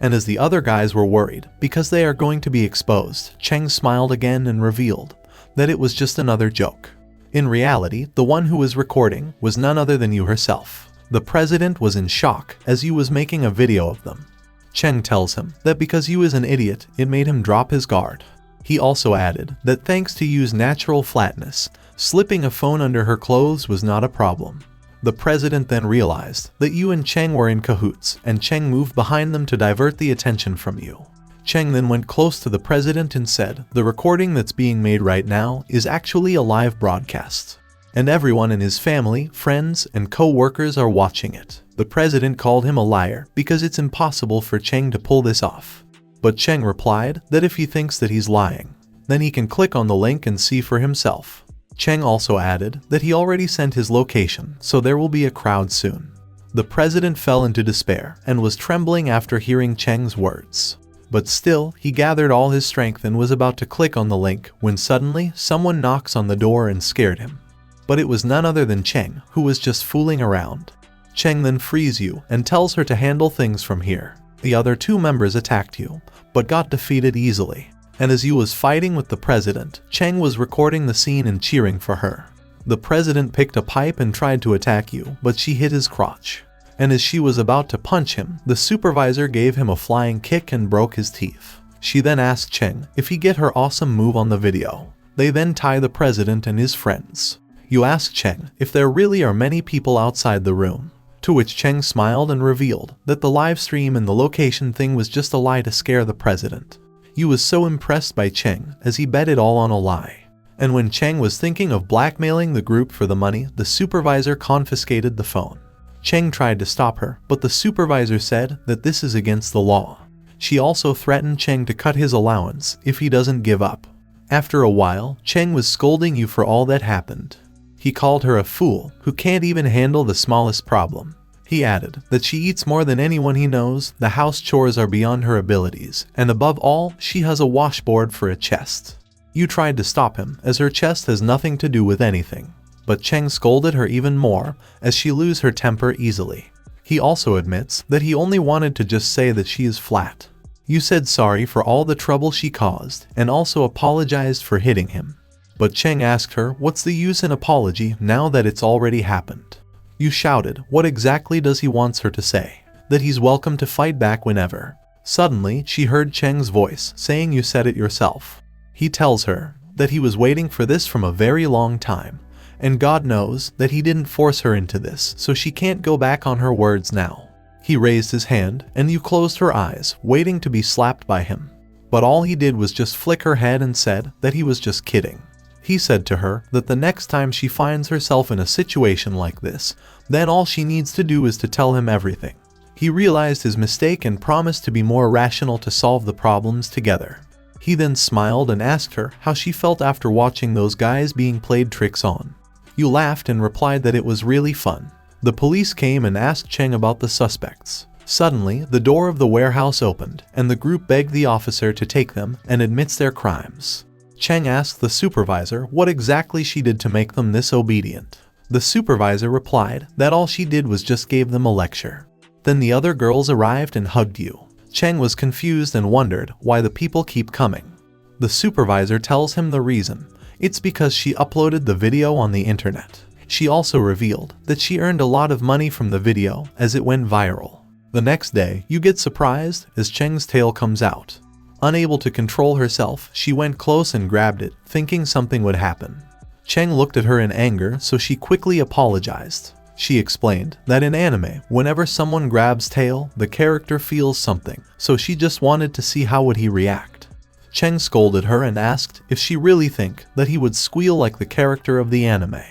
And as the other guys were worried because they are going to be exposed, Cheng smiled again and revealed that it was just another joke. In reality, the one who was recording was none other than Yu herself. The president was in shock as Yu was making a video of them. Cheng tells him that because Yu is an idiot, it made him drop his guard. He also added that thanks to Yu's natural flatness, slipping a phone under her clothes was not a problem. The president then realized that Yu and Cheng were in cahoots, and Cheng moved behind them to divert the attention from Yu. Cheng then went close to the president and said, "The recording that's being made right now is actually a live broadcast. And everyone in his family, friends, and co-workers are watching it. The president called him a liar because it's impossible for Cheng to pull this off. But Cheng replied that if he thinks that he's lying, then he can click on the link and see for himself. Cheng also added that he already sent his location, so there will be a crowd soon. The president fell into despair and was trembling after hearing Cheng's words. But still, he gathered all his strength and was about to click on the link when suddenly someone knocks on the door and scared him. But it was none other than Cheng, who was just fooling around. Cheng then frees you and tells her to handle things from here. The other two members attacked you, but got defeated easily. And as you was fighting with the president, Cheng was recording the scene and cheering for her. The president picked a pipe and tried to attack you, but she hit his crotch. And as she was about to punch him, the supervisor gave him a flying kick and broke his teeth. She then asked Cheng if he get her awesome move on the video. They then tie the president and his friends. You ask Cheng if there really are many people outside the room. To which Cheng smiled and revealed that the live stream and the location thing was just a lie to scare the president. You was so impressed by Cheng as he bet it all on a lie. And when Cheng was thinking of blackmailing the group for the money, the supervisor confiscated the phone. Cheng tried to stop her, but the supervisor said that this is against the law. She also threatened Cheng to cut his allowance if he doesn't give up. After a while, Cheng was scolding you for all that happened. He called her a fool who can't even handle the smallest problem. He added that she eats more than anyone he knows, the house chores are beyond her abilities, and above all, she has a washboard for a chest. You tried to stop him as her chest has nothing to do with anything. But Cheng scolded her even more as she loses her temper easily. He also admits that he only wanted to just say that she is flat. You said sorry for all the trouble she caused and also apologized for hitting him. But Cheng asked her what's the use in apology now that it's already happened. You shouted what exactly does he wants her to say, that he's welcome to fight back whenever. Suddenly she heard Cheng's voice saying you said it yourself. He tells her that he was waiting for this from a very long time. And God knows that he didn't force her into this, so she can't go back on her words now. He raised his hand, and you closed her eyes, waiting to be slapped by him. But all he did was just flick her head and said that he was just kidding. He said to her that the next time she finds herself in a situation like this, then all she needs to do is to tell him everything. He realized his mistake and promised to be more rational to solve the problems together. He then smiled and asked her how she felt after watching those guys being played tricks on. You laughed and replied that it was really fun. The police came and asked Cheng about the suspects. Suddenly, the door of the warehouse opened, and the group begged the officer to take them and admits their crimes. Cheng asked the supervisor what exactly she did to make them this obedient. The supervisor replied that all she did was just gave them a lecture. Then the other girls arrived and hugged you. Cheng was confused and wondered why the people keep coming. The supervisor tells him the reason. It's because she uploaded the video on the internet. She also revealed that she earned a lot of money from the video as it went viral. The next day, you get surprised as Cheng's tail comes out. Unable to control herself, she went close and grabbed it, thinking something would happen. Cheng looked at her in anger, so she quickly apologized. She explained that in anime, whenever someone grabs tail, the character feels something, so she just wanted to see how would he react. Cheng scolded her and asked if she really think that he would squeal like the character of the anime.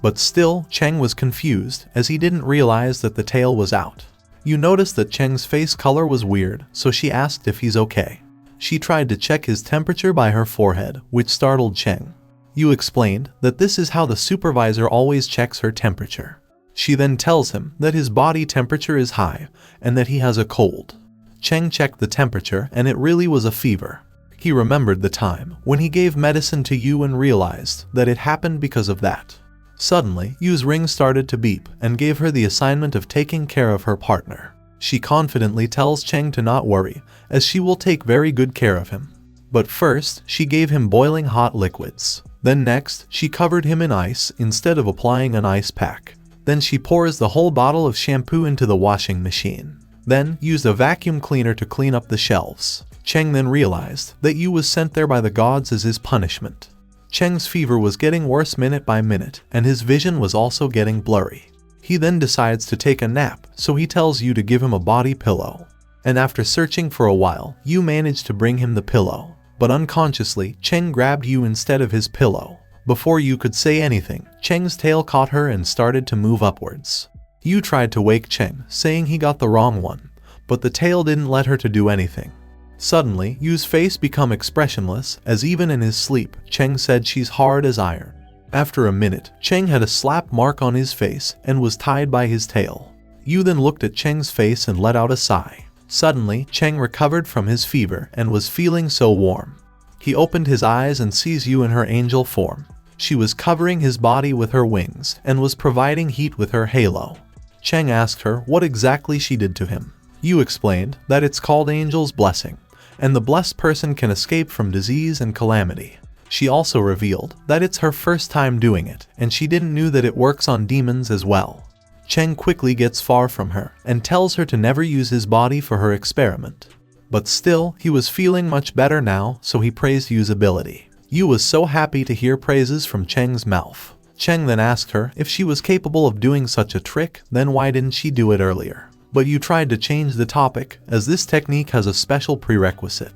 But still, Cheng was confused as he didn't realize that the tail was out. You noticed that Cheng's face color was weird, so she asked if he's okay. She tried to check his temperature by her forehead, which startled Cheng. You explained that this is how the supervisor always checks her temperature. She then tells him that his body temperature is high and that he has a cold. Cheng checked the temperature and it really was a fever. He remembered the time when he gave medicine to you and realized that it happened because of that. Suddenly, Yu's ring started to beep and gave her the assignment of taking care of her partner. She confidently tells Cheng to not worry, as she will take very good care of him. But first, she gave him boiling hot liquids. Then next, she covered him in ice instead of applying an ice pack. Then she pours the whole bottle of shampoo into the washing machine. Then used a vacuum cleaner to clean up the shelves. Cheng then realized that Yu was sent there by the gods as his punishment. Cheng's fever was getting worse minute by minute, and his vision was also getting blurry. He then decides to take a nap, so he tells Yu to give him a body pillow. And after searching for a while, Yu managed to bring him the pillow. But unconsciously, Cheng grabbed Yu instead of his pillow. Before Yu could say anything, Cheng's tail caught her and started to move upwards. Yu tried to wake Cheng, saying he got the wrong one, but the tail didn't let her to do anything. Suddenly, Yu's face became expressionless, as even in his sleep, Cheng said she's hard as iron. After a minute, Cheng had a slap mark on his face and was tied by his tail. Yu then looked at Cheng's face and let out a sigh. Suddenly, Cheng recovered from his fever and was feeling so warm. He opened his eyes and sees Yu in her angel form. She was covering his body with her wings and was providing heat with her halo. Cheng asked her what exactly she did to him. Yu explained that it's called Angel's Blessing, and the blessed person can escape from disease and calamity. She also revealed that it's her first time doing it, and she didn't know that it works on demons as well. Cheng quickly gets far from her and tells her to never use his body for her experiment. But still, he was feeling much better now, so he praised Yu's ability. Yu was so happy to hear praises from Cheng's mouth. Cheng then asked her if she was capable of doing such a trick, then why didn't she do it earlier? But Yu tried to change the topic, as this technique has a special prerequisite.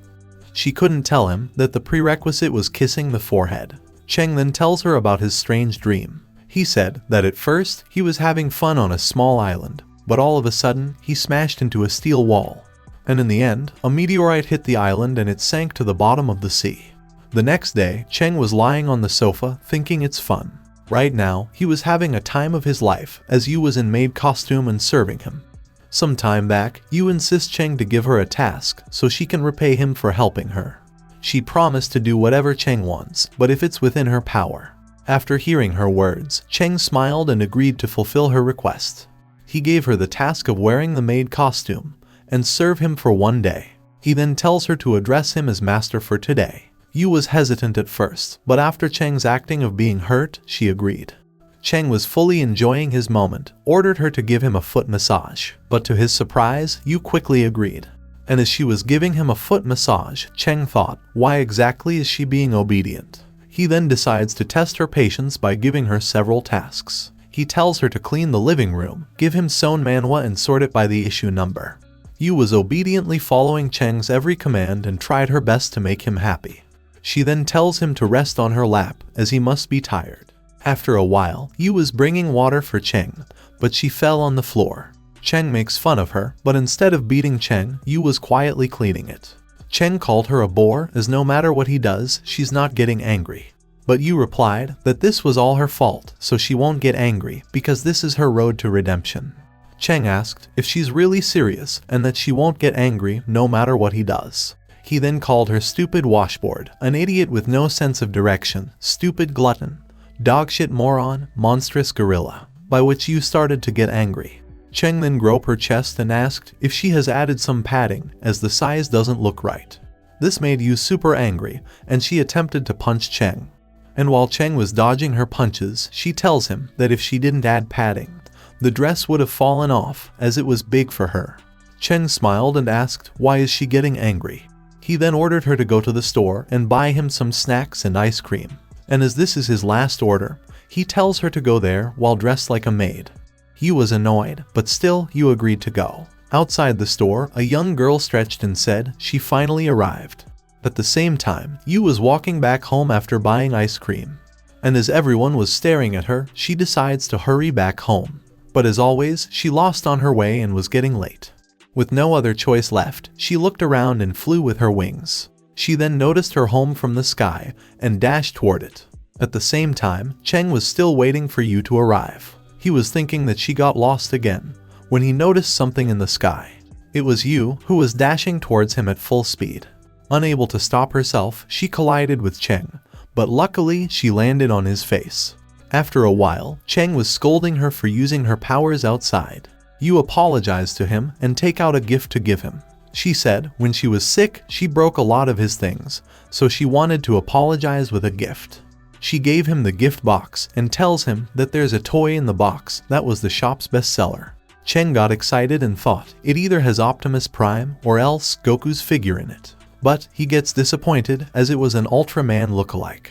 She couldn't tell him that the prerequisite was kissing the forehead. Cheng then tells her about his strange dream. He said that at first, he was having fun on a small island, but all of a sudden, he smashed into a steel wall. And in the end, a meteorite hit the island and it sank to the bottom of the sea. The next day, Cheng was lying on the sofa, thinking it's fun. Right now, he was having a time of his life, as Yu was in maid costume and serving him. Some time back, Yu insists Cheng to give her a task, so she can repay him for helping her. She promised to do whatever Cheng wants, but if it's within her power. After hearing her words, Cheng smiled and agreed to fulfill her request. He gave her the task of wearing the maid costume, and serve him for one day. He then tells her to address him as master for today. Yu was hesitant at first, but after Cheng's acting of being hurt, she agreed. Cheng was fully enjoying his moment, ordered her to give him a foot massage, but to his surprise, Yu quickly agreed. And as she was giving him a foot massage, Cheng thought, why exactly is she being obedient? He then decides to test her patience by giving her several tasks. He tells her to clean the living room, give him sewn manhwa and sort it by the issue number. Yu was obediently following Cheng's every command and tried her best to make him happy. She then tells him to rest on her lap, as he must be tired. After a while, Yu was bringing water for Cheng, but she fell on the floor. Cheng makes fun of her, but instead of beating Cheng, Yu was quietly cleaning it. Cheng called her a bore, as no matter what he does, she's not getting angry. But Yu replied that this was all her fault, so she won't get angry, because this is her road to redemption. Cheng asked if she's really serious, and that she won't get angry no matter what he does. He then called her stupid washboard, an idiot with no sense of direction, stupid glutton, dogshit moron, monstrous gorilla, by which Yu started to get angry. Cheng then groped her chest and asked if she has added some padding, as the size doesn't look right. This made Yu super angry, and she attempted to punch Cheng. And while Cheng was dodging her punches, she tells him that if she didn't add padding, the dress would have fallen off, as it was big for her. Cheng smiled and asked why is she getting angry. He then ordered her to go to the store and buy him some snacks and ice cream. And as this is his last order, he tells her to go there while dressed like a maid. Yu was annoyed, but still Yu agreed to go. Outside the store, a young girl stretched and said she finally arrived. At the same time, Yu was walking back home after buying ice cream. And as everyone was staring at her, she decides to hurry back home. But as always, she lost on her way and was getting late. With no other choice left, she looked around and flew with her wings. She then noticed her home from the sky and dashed toward it. At the same time, Cheng was still waiting for Yu to arrive. He was thinking that she got lost again, when he noticed something in the sky. It was Yu, who was dashing towards him at full speed. Unable to stop herself, she collided with Cheng, but luckily she landed on his face. After a while, Cheng was scolding her for using her powers outside. Yu apologized to him and take out a gift to give him. She said when she was sick, she broke a lot of his things, so she wanted to apologize with a gift. She gave him the gift box and tells him that there's a toy in the box that was the shop's bestseller. Cheng got excited and thought it either has Optimus Prime or else Goku's figure in it. But he gets disappointed as it was an Ultraman lookalike.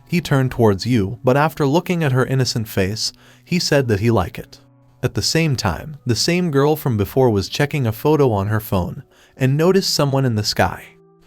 He turned towards Yu, but after looking at her innocent face, he said that he liked it. At the same time, the same girl from before was checking a photo on her phone and noticed someone in the sky.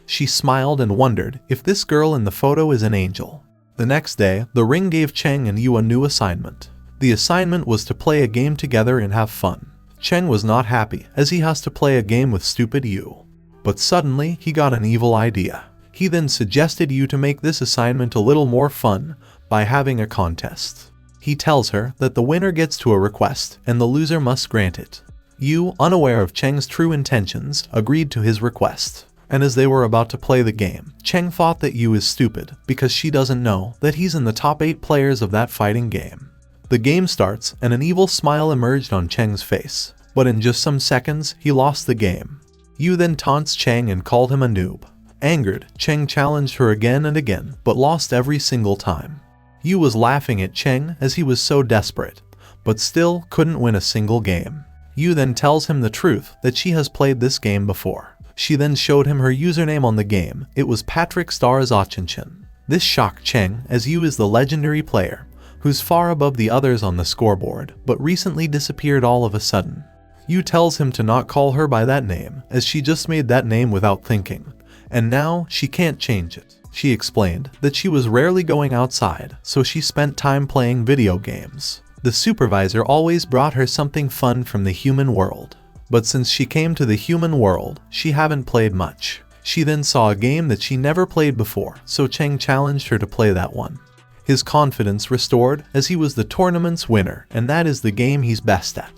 She smiled and wondered if this girl in the photo is an angel. The next day, the ring gave Cheng and Yu a new assignment. The assignment was to play a game together and have fun. Cheng was not happy as he has to play a game with stupid Yu. But suddenly, he got an evil idea. He then suggested Yu to make this assignment a little more fun by having a contest. He tells her that the winner gets to a request and the loser must grant it. Yu, unaware of Cheng's true intentions, agreed to his request. And as they were about to play the game, Cheng thought that Yu is stupid because she doesn't know that he's in the top 8 players of that fighting game. The game starts and an evil smile emerged on Cheng's face, but in just some seconds, he lost the game. Yu then taunts Cheng and called him a noob. Angered, Cheng challenged her again and again, but lost every single time. Yu was laughing at Cheng as he was so desperate, but still couldn't win a single game. Yu then tells him the truth that she has played this game before. She then showed him her username on the game. It was Patrick Stars Ochinchin. This shocked Cheng as Yu is the legendary player, who's far above the others on the scoreboard, but recently disappeared all of a sudden. Yu tells him to not call her by that name, as she just made that name without thinking, and now she can't change it. She explained that she was rarely going outside, so she spent time playing video games. The supervisor always brought her something fun from the human world. But since she came to the human world, she haven't played much. She then saw a game that she never played before, so Cheng challenged her to play that one. His confidence restored as he was the tournament's winner, and that is the game he's best at.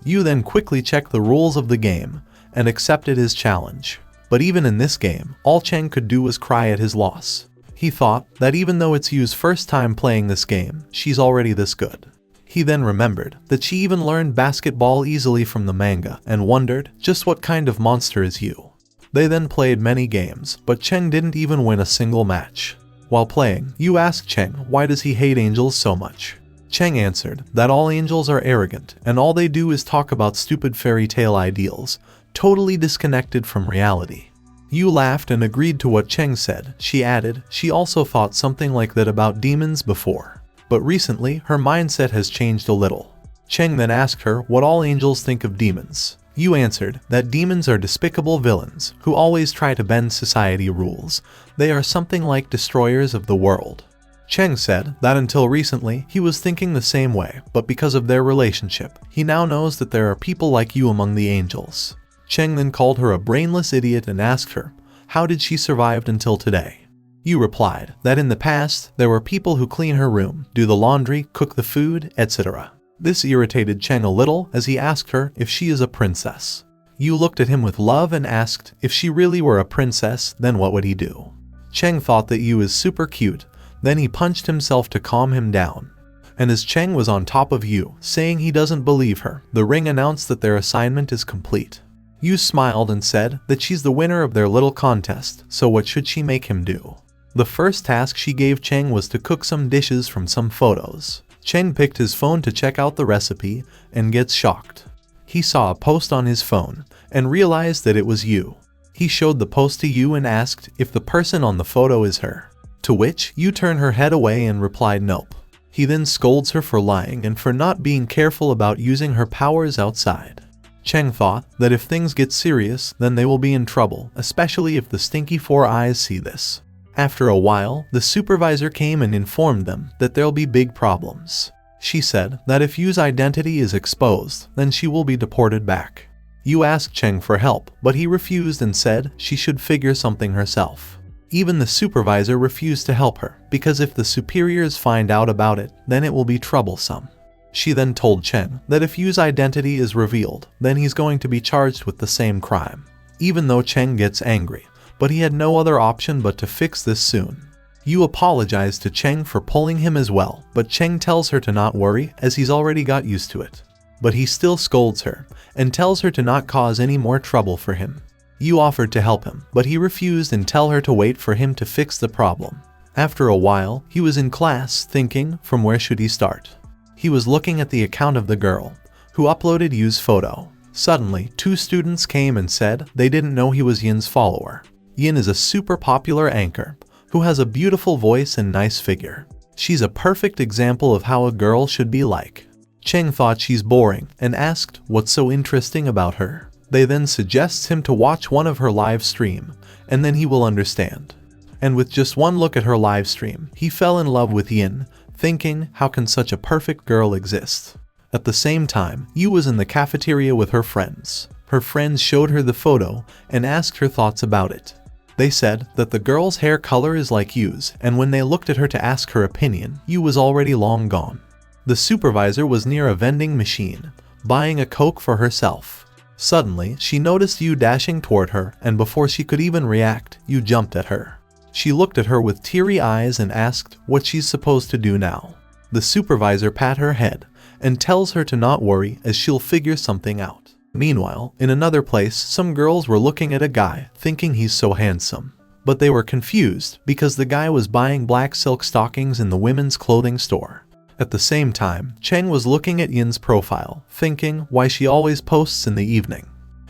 Yu then quickly checked the rules of the game and accepted his challenge. But even in this game, all Cheng could do was cry at his loss. He thought that even though it's Yu's first time playing this game, she's already this good. He then remembered that she even learned basketball easily from the manga and wondered just what kind of monster is Yu. They then played many games, but Cheng didn't even win a single match. While playing, Yu asked Cheng why does he hate angels so much. Cheng answered that all angels are arrogant and all they do is talk about stupid fairy tale ideals, totally disconnected from reality. Yu laughed and agreed to what Cheng said. She added she also thought something like that about demons before. But recently, her mindset has changed a little. Cheng then asked her what all angels think of demons. Yu answered that demons are despicable villains who always try to bend society rules. They are something like destroyers of the world. Cheng said that until recently, he was thinking the same way, but because of their relationship, he now knows that there are people like you among the angels. Cheng then called her a brainless idiot and asked her, how did she survive until today? Yu replied that in the past, there were people who clean her room, do the laundry, cook the food, etc. This irritated Cheng a little as he asked her if she is a princess. Yu looked at him with love and asked if she really were a princess, then what would he do? Cheng thought that Yu is super cute, then he punched himself to calm him down. And as Cheng was on top of Yu, saying he doesn't believe her, the ring announced that their assignment is complete. Yu smiled and said that she's the winner of their little contest, so what should she make him do? The first task she gave Cheng was to cook some dishes from some photos. Cheng picked his phone to check out the recipe and gets shocked. He saw a post on his phone and realized that it was Yu. He showed the post to Yu and asked if the person on the photo is her. To which Yu turned her head away and replied nope. He then scolds her for lying and for not being careful about using her powers outside. Cheng thought that if things get serious, then they will be in trouble, especially if the stinky four eyes see this. After a while, the supervisor came and informed them that there'll be big problems. She said that if Yu's identity is exposed, then she will be deported back. Yu asked Cheng for help, but he refused and said she should figure something herself. Even the supervisor refused to help her, because if the superiors find out about it, then it will be troublesome. She then told Cheng that if Yu's identity is revealed, then he's going to be charged with the same crime. Even though Cheng gets angry, but he had no other option but to fix this soon. Yu apologized to Cheng for pulling him as well, but Cheng tells her to not worry as he's already got used to it. But he still scolds her and tells her to not cause any more trouble for him. Yu offered to help him, but he refused and tell her to wait for him to fix the problem. After a while, he was in class thinking from where should he start. He was looking at the account of the girl who uploaded Yu's photo. Suddenly, 2 students came and said they didn't know he was Yin's follower. Yin is a super popular anchor who has a beautiful voice and nice figure. She's a perfect example of how a girl should be like. Cheng thought she's boring and asked what's so interesting about her. They then suggests him to watch one of her live stream and then he will understand. And with just one look at her live stream, he fell in love with Yin, thinking, how can such a perfect girl exist? At the same time, Yu was in the cafeteria with her friends. Her friends showed her the photo and asked her thoughts about it. They said that the girl's hair color is like Yu's, and when they looked at her to ask her opinion, Yu was already long gone. The supervisor was near a vending machine, buying a Coke for herself. Suddenly, she noticed Yu dashing toward her, and before she could even react, Yu jumped at her. She looked at her with teary eyes and asked what she's supposed to do now. The supervisor pat her head and tells her to not worry as she'll figure something out. Meanwhile, in another place, some girls were looking at a guy, thinking he's so handsome. But they were confused because the guy was buying black silk stockings in the women's clothing store. At the same time, Cheng was looking at Yin's profile, thinking why she always posts in the evening.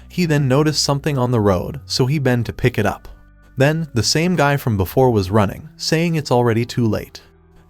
He then noticed something on the road, so he bent to pick it up. Then, the same guy from before was running, saying it's already too late.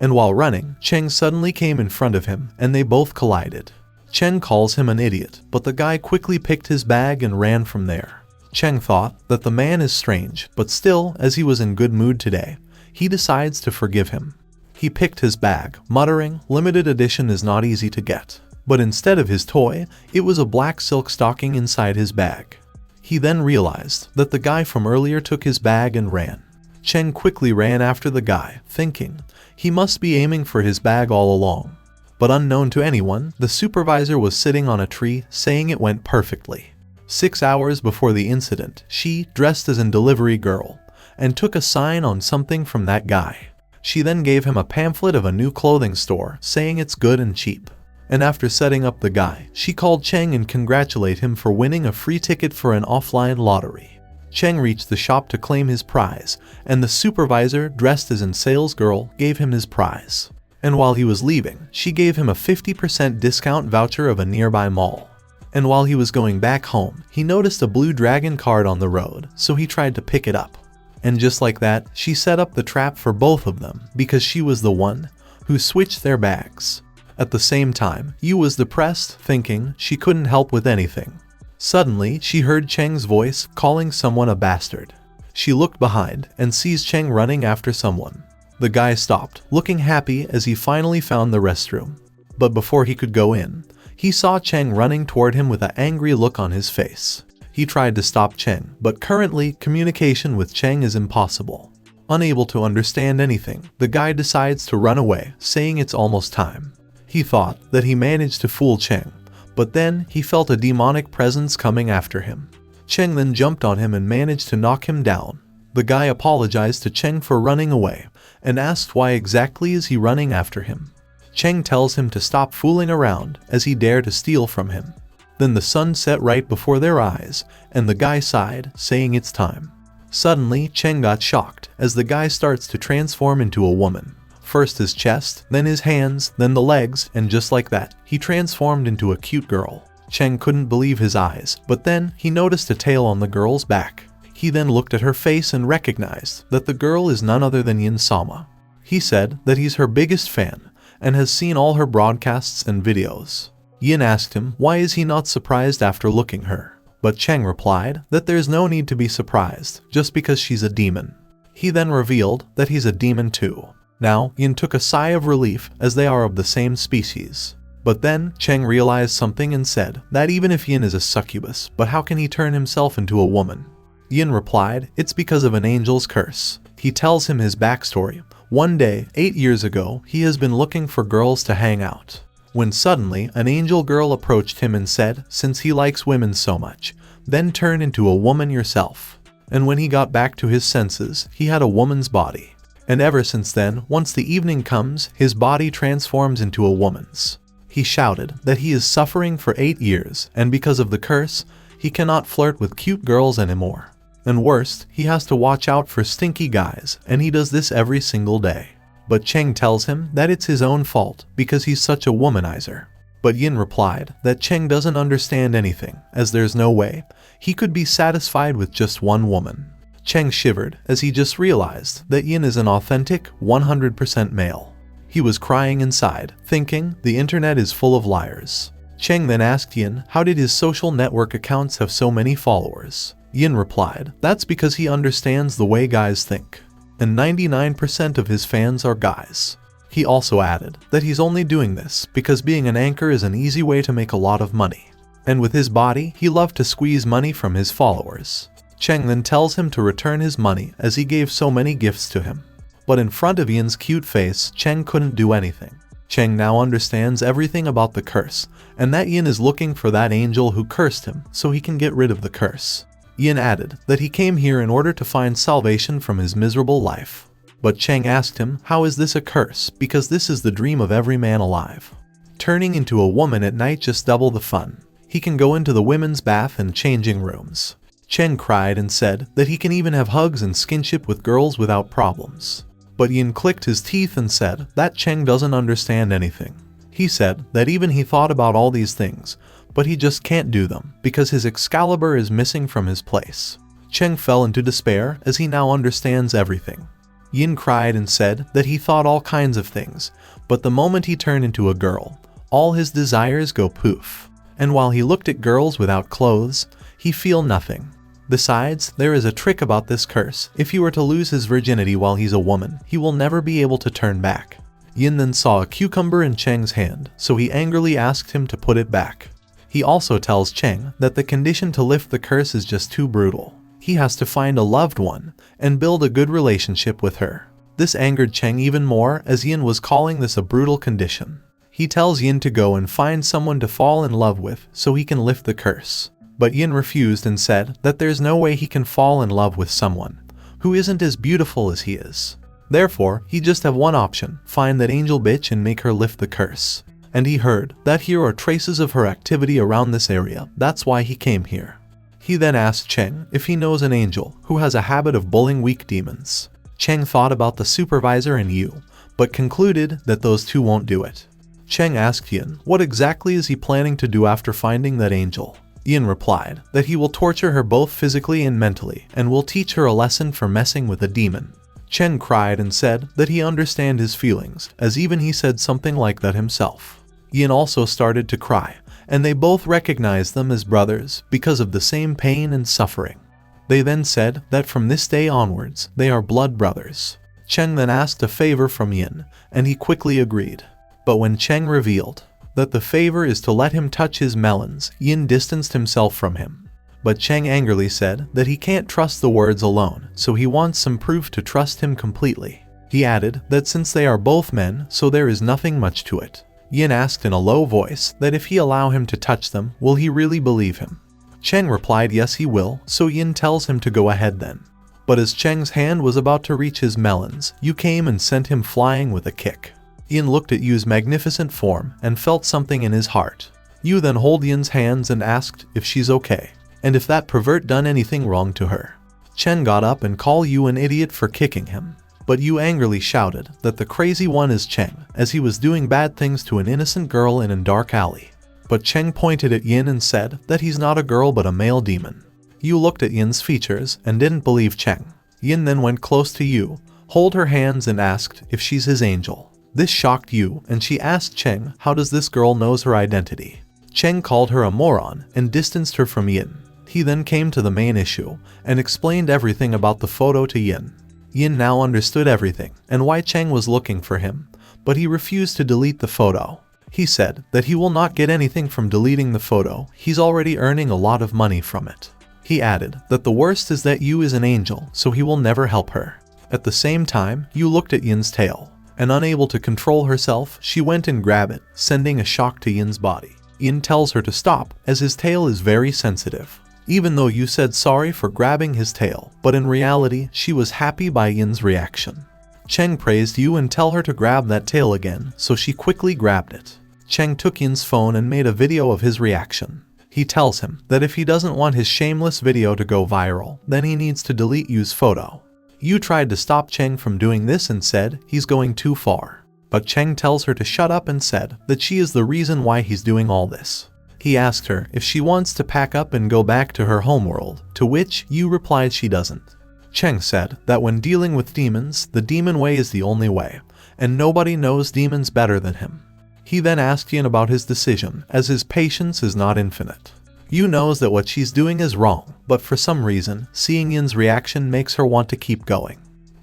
And while running, Cheng suddenly came in front of him, and they both collided. Cheng calls him an idiot, but the guy quickly picked his bag and ran from there. Cheng thought that the man is strange, but still, as he was in good mood today, he decides to forgive him. He picked his bag, muttering, limited edition is not easy to get. But instead of his toy, it was a black silk stocking inside his bag. He then realized that the guy from earlier took his bag and ran. Cheng quickly ran after the guy, thinking he must be aiming for his bag all along. But unknown to anyone, the supervisor was sitting on a tree, saying it went perfectly. 6 hours before the incident, she, dressed as a delivery girl, and took a sign on something from that guy. She then gave him a pamphlet of a new clothing store, saying it's good and cheap. And after setting up the guy, she called Cheng and congratulated him for winning a free ticket for an offline lottery. Cheng reached the shop to claim his prize, and the supervisor, dressed as a sales girl, gave him his prize. And while he was leaving, she gave him a 50% discount voucher of a nearby mall. And while he was going back home, he noticed a blue dragon card on the road, so he tried to pick it up. And just like that, she set up the trap for both of them because she was the one who switched their bags. At the same time, Yu was depressed, thinking she couldn't help with anything. Suddenly, she heard Cheng's voice calling someone a bastard. She looked behind and sees Cheng running after someone. The guy stopped, looking happy as he finally found the restroom. But before he could go in, he saw Cheng running toward him with an angry look on his face. He tried to stop Cheng, but currently communication with Cheng is impossible. Unable to understand anything, the guy decides to run away, saying it's almost time. He thought that he managed to fool Cheng, but then he felt a demonic presence coming after him. Cheng then jumped on him and managed to knock him down. The guy apologized to Cheng for running away and asked why exactly is he running after him. Cheng tells him to stop fooling around as he dared to steal from him. Then the sun set right before their eyes, and the guy sighed, saying it's time. Suddenly, Cheng got shocked as the guy starts to transform into a woman. First his chest, then his hands, then the legs, and just like that, he transformed into a cute girl. Cheng couldn't believe his eyes, but then he noticed a tail on the girl's back. He then looked at her face and recognized that the girl is none other than Yin Sama. He said that he's her biggest fan and has seen all her broadcasts and videos. Yin asked him why is he not surprised after looking her, but Cheng replied that there's no need to be surprised just because she's a demon. He then revealed that he's a demon too. Now, Yin took a sigh of relief as they are of the same species. But then, Cheng realized something and said that even if Yin is a succubus, but how can he turn himself into a woman? Yin replied, it's because of an angel's curse. He tells him his backstory. One day, 8 years ago, he has been looking for girls to hang out. When suddenly, an angel girl approached him and said, since he likes women so much, then turn into a woman yourself. And when he got back to his senses, he had a woman's body. And ever since then, once the evening comes, his body transforms into a woman's. He shouted that he is suffering for 8 years, and because of the curse, he cannot flirt with cute girls anymore. And worst, he has to watch out for stinky guys, and he does this every single day. But Cheng tells him that it's his own fault because he's such a womanizer. But Yin replied that Cheng doesn't understand anything, as there's no way he could be satisfied with just one woman. Cheng shivered as he just realized that Yin is an authentic, 100% male. He was crying inside, thinking the internet is full of liars. Cheng then asked Yin how did his social network accounts have so many followers. Yin replied, that's because he understands the way guys think. And 99% of his fans are guys. He also added that he's only doing this because being an anchor is an easy way to make a lot of money. And with his body, he loved to squeeze money from his followers. Cheng then tells him to return his money as he gave so many gifts to him. But in front of Yin's cute face, Cheng couldn't do anything. Cheng now understands everything about the curse, and that Yin is looking for that angel who cursed him so he can get rid of the curse. Yin added that he came here in order to find salvation from his miserable life. But Cheng asked him, how is this a curse, because this is the dream of every man alive. Turning into a woman at night just double the fun. He can go into the women's bath and changing rooms. Cheng cried and said that he can even have hugs and skinship with girls without problems. But Yin clicked his teeth and said that Cheng doesn't understand anything. He said that even he thought about all these things, but he just can't do them because his Excalibur is missing from his place. Cheng fell into despair as he now understands everything. Yin cried and said that he thought all kinds of things, but the moment he turned into a girl, all his desires go poof. And while he looked at girls without clothes, he feel nothing. Besides, there is a trick about this curse. If he were to lose his virginity while he's a woman, he will never be able to turn back. Yin then saw a cucumber in Cheng's hand, so he angrily asked him to put it back. He also tells Cheng that the condition to lift the curse is just too brutal. He has to find a loved one and build a good relationship with her. This angered Cheng even more as Yin was calling this a brutal condition. He tells Yin to go and find someone to fall in love with so he can lift the curse. But Yin refused and said that there's no way he can fall in love with someone who isn't as beautiful as he is. Therefore, he just have one option, find that angel bitch and make her lift the curse. And he heard that here are traces of her activity around this area, that's why he came here. He then asked Cheng if he knows an angel who has a habit of bullying weak demons. Cheng thought about the supervisor and Yu, but concluded that those two won't do it. Cheng asked Yin what exactly is he planning to do after finding that angel. Yin replied that he will torture her both physically and mentally and will teach her a lesson for messing with a demon. Cheng cried and said that he understand his feelings, as even he said something like that himself. Yin also started to cry, and they both recognized them as brothers because of the same pain and suffering. They then said that from this day onwards, they are blood brothers. Cheng then asked a favor from Yin, and he quickly agreed. But when Cheng revealed that the favor is to let him touch his melons, Yin distanced himself from him. But Cheng angrily said that he can't trust the words alone, so he wants some proof to trust him completely. He added that since they are both men, so there is nothing much to it. Yin asked in a low voice that if he allow him to touch them, will he really believe him? Cheng replied yes he will, so Yin tells him to go ahead then. But as Cheng's hand was about to reach his melons, Yu came and sent him flying with a kick. Yin looked at Yu's magnificent form and felt something in his heart. Yu then held Yin's hands and asked if she's okay, and if that pervert done anything wrong to her. Chen got up and called Yu an idiot for kicking him, but Yu angrily shouted that the crazy one is Cheng, as he was doing bad things to an innocent girl in a dark alley. But Cheng pointed at Yin and said that he's not a girl but a male demon. Yu looked at Yin's features and didn't believe Cheng. Yin then went close to Yu, held her hands and asked if she's his angel. This shocked Yu, and she asked Cheng how does this girl knows her identity. Cheng called her a moron and distanced her from Yin. He then came to the main issue and explained everything about the photo to Yin. Yin now understood everything and why Cheng was looking for him, but he refused to delete the photo. He said that he will not get anything from deleting the photo, he's already earning a lot of money from it. He added that the worst is that Yu is an angel, so he will never help her. At the same time, Yu looked at Yin's tail, and unable to control herself, she went and grabbed it, sending a shock to Yin's body. Yin tells her to stop, as his tail is very sensitive. Even though Yu said sorry for grabbing his tail, but in reality, she was happy by Yin's reaction. Cheng praised Yu and tell her to grab that tail again, so she quickly grabbed it. Cheng took Yin's phone and made a video of his reaction. He tells him that if he doesn't want his shameless video to go viral, then he needs to delete Yu's photo. Yu tried to stop Cheng from doing this and said he's going too far. But Cheng tells her to shut up and said that she is the reason why he's doing all this. He asked her if she wants to pack up and go back to her homeworld, to which Yu replied she doesn't. Cheng said that when dealing with demons, the demon way is the only way, and nobody knows demons better than him. He then asked Yin about his decision, as his patience is not infinite. Yu knows that what she's doing is wrong, but for some reason, seeing Yin's reaction makes her want to keep going.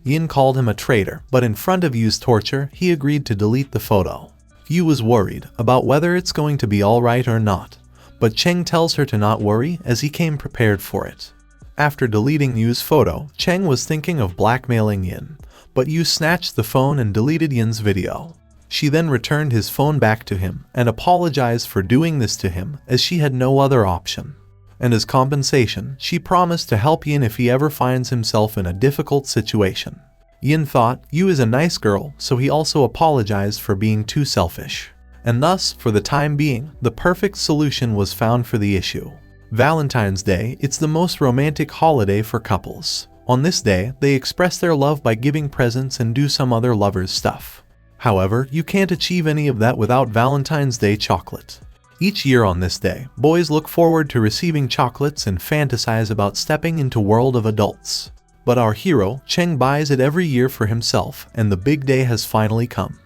Yin called him a traitor, but in front of Yu's torture, he agreed to delete the photo. Yu was worried about whether it's going to be alright or not, but Cheng tells her to not worry as he came prepared for it. After deleting Yu's photo, Cheng was thinking of blackmailing Yin, but Yu snatched the phone and deleted Yin's video. She then returned his phone back to him and apologized for doing this to him as she had no other option. And as compensation, she promised to help Yin if he ever finds himself in a difficult situation. Yin thought Yu is a nice girl, so he also apologized for being too selfish. And thus, for the time being, the perfect solution was found for the issue. Valentine's Day, it's the most romantic holiday for couples. On this day, they express their love by giving presents and do some other lovers' stuff. However, you can't achieve any of that without Valentine's Day chocolate. Each year on this day, boys look forward to receiving chocolates and fantasize about stepping into world of adults. But our hero, Cheng, buys it every year for himself, and the big day has finally come.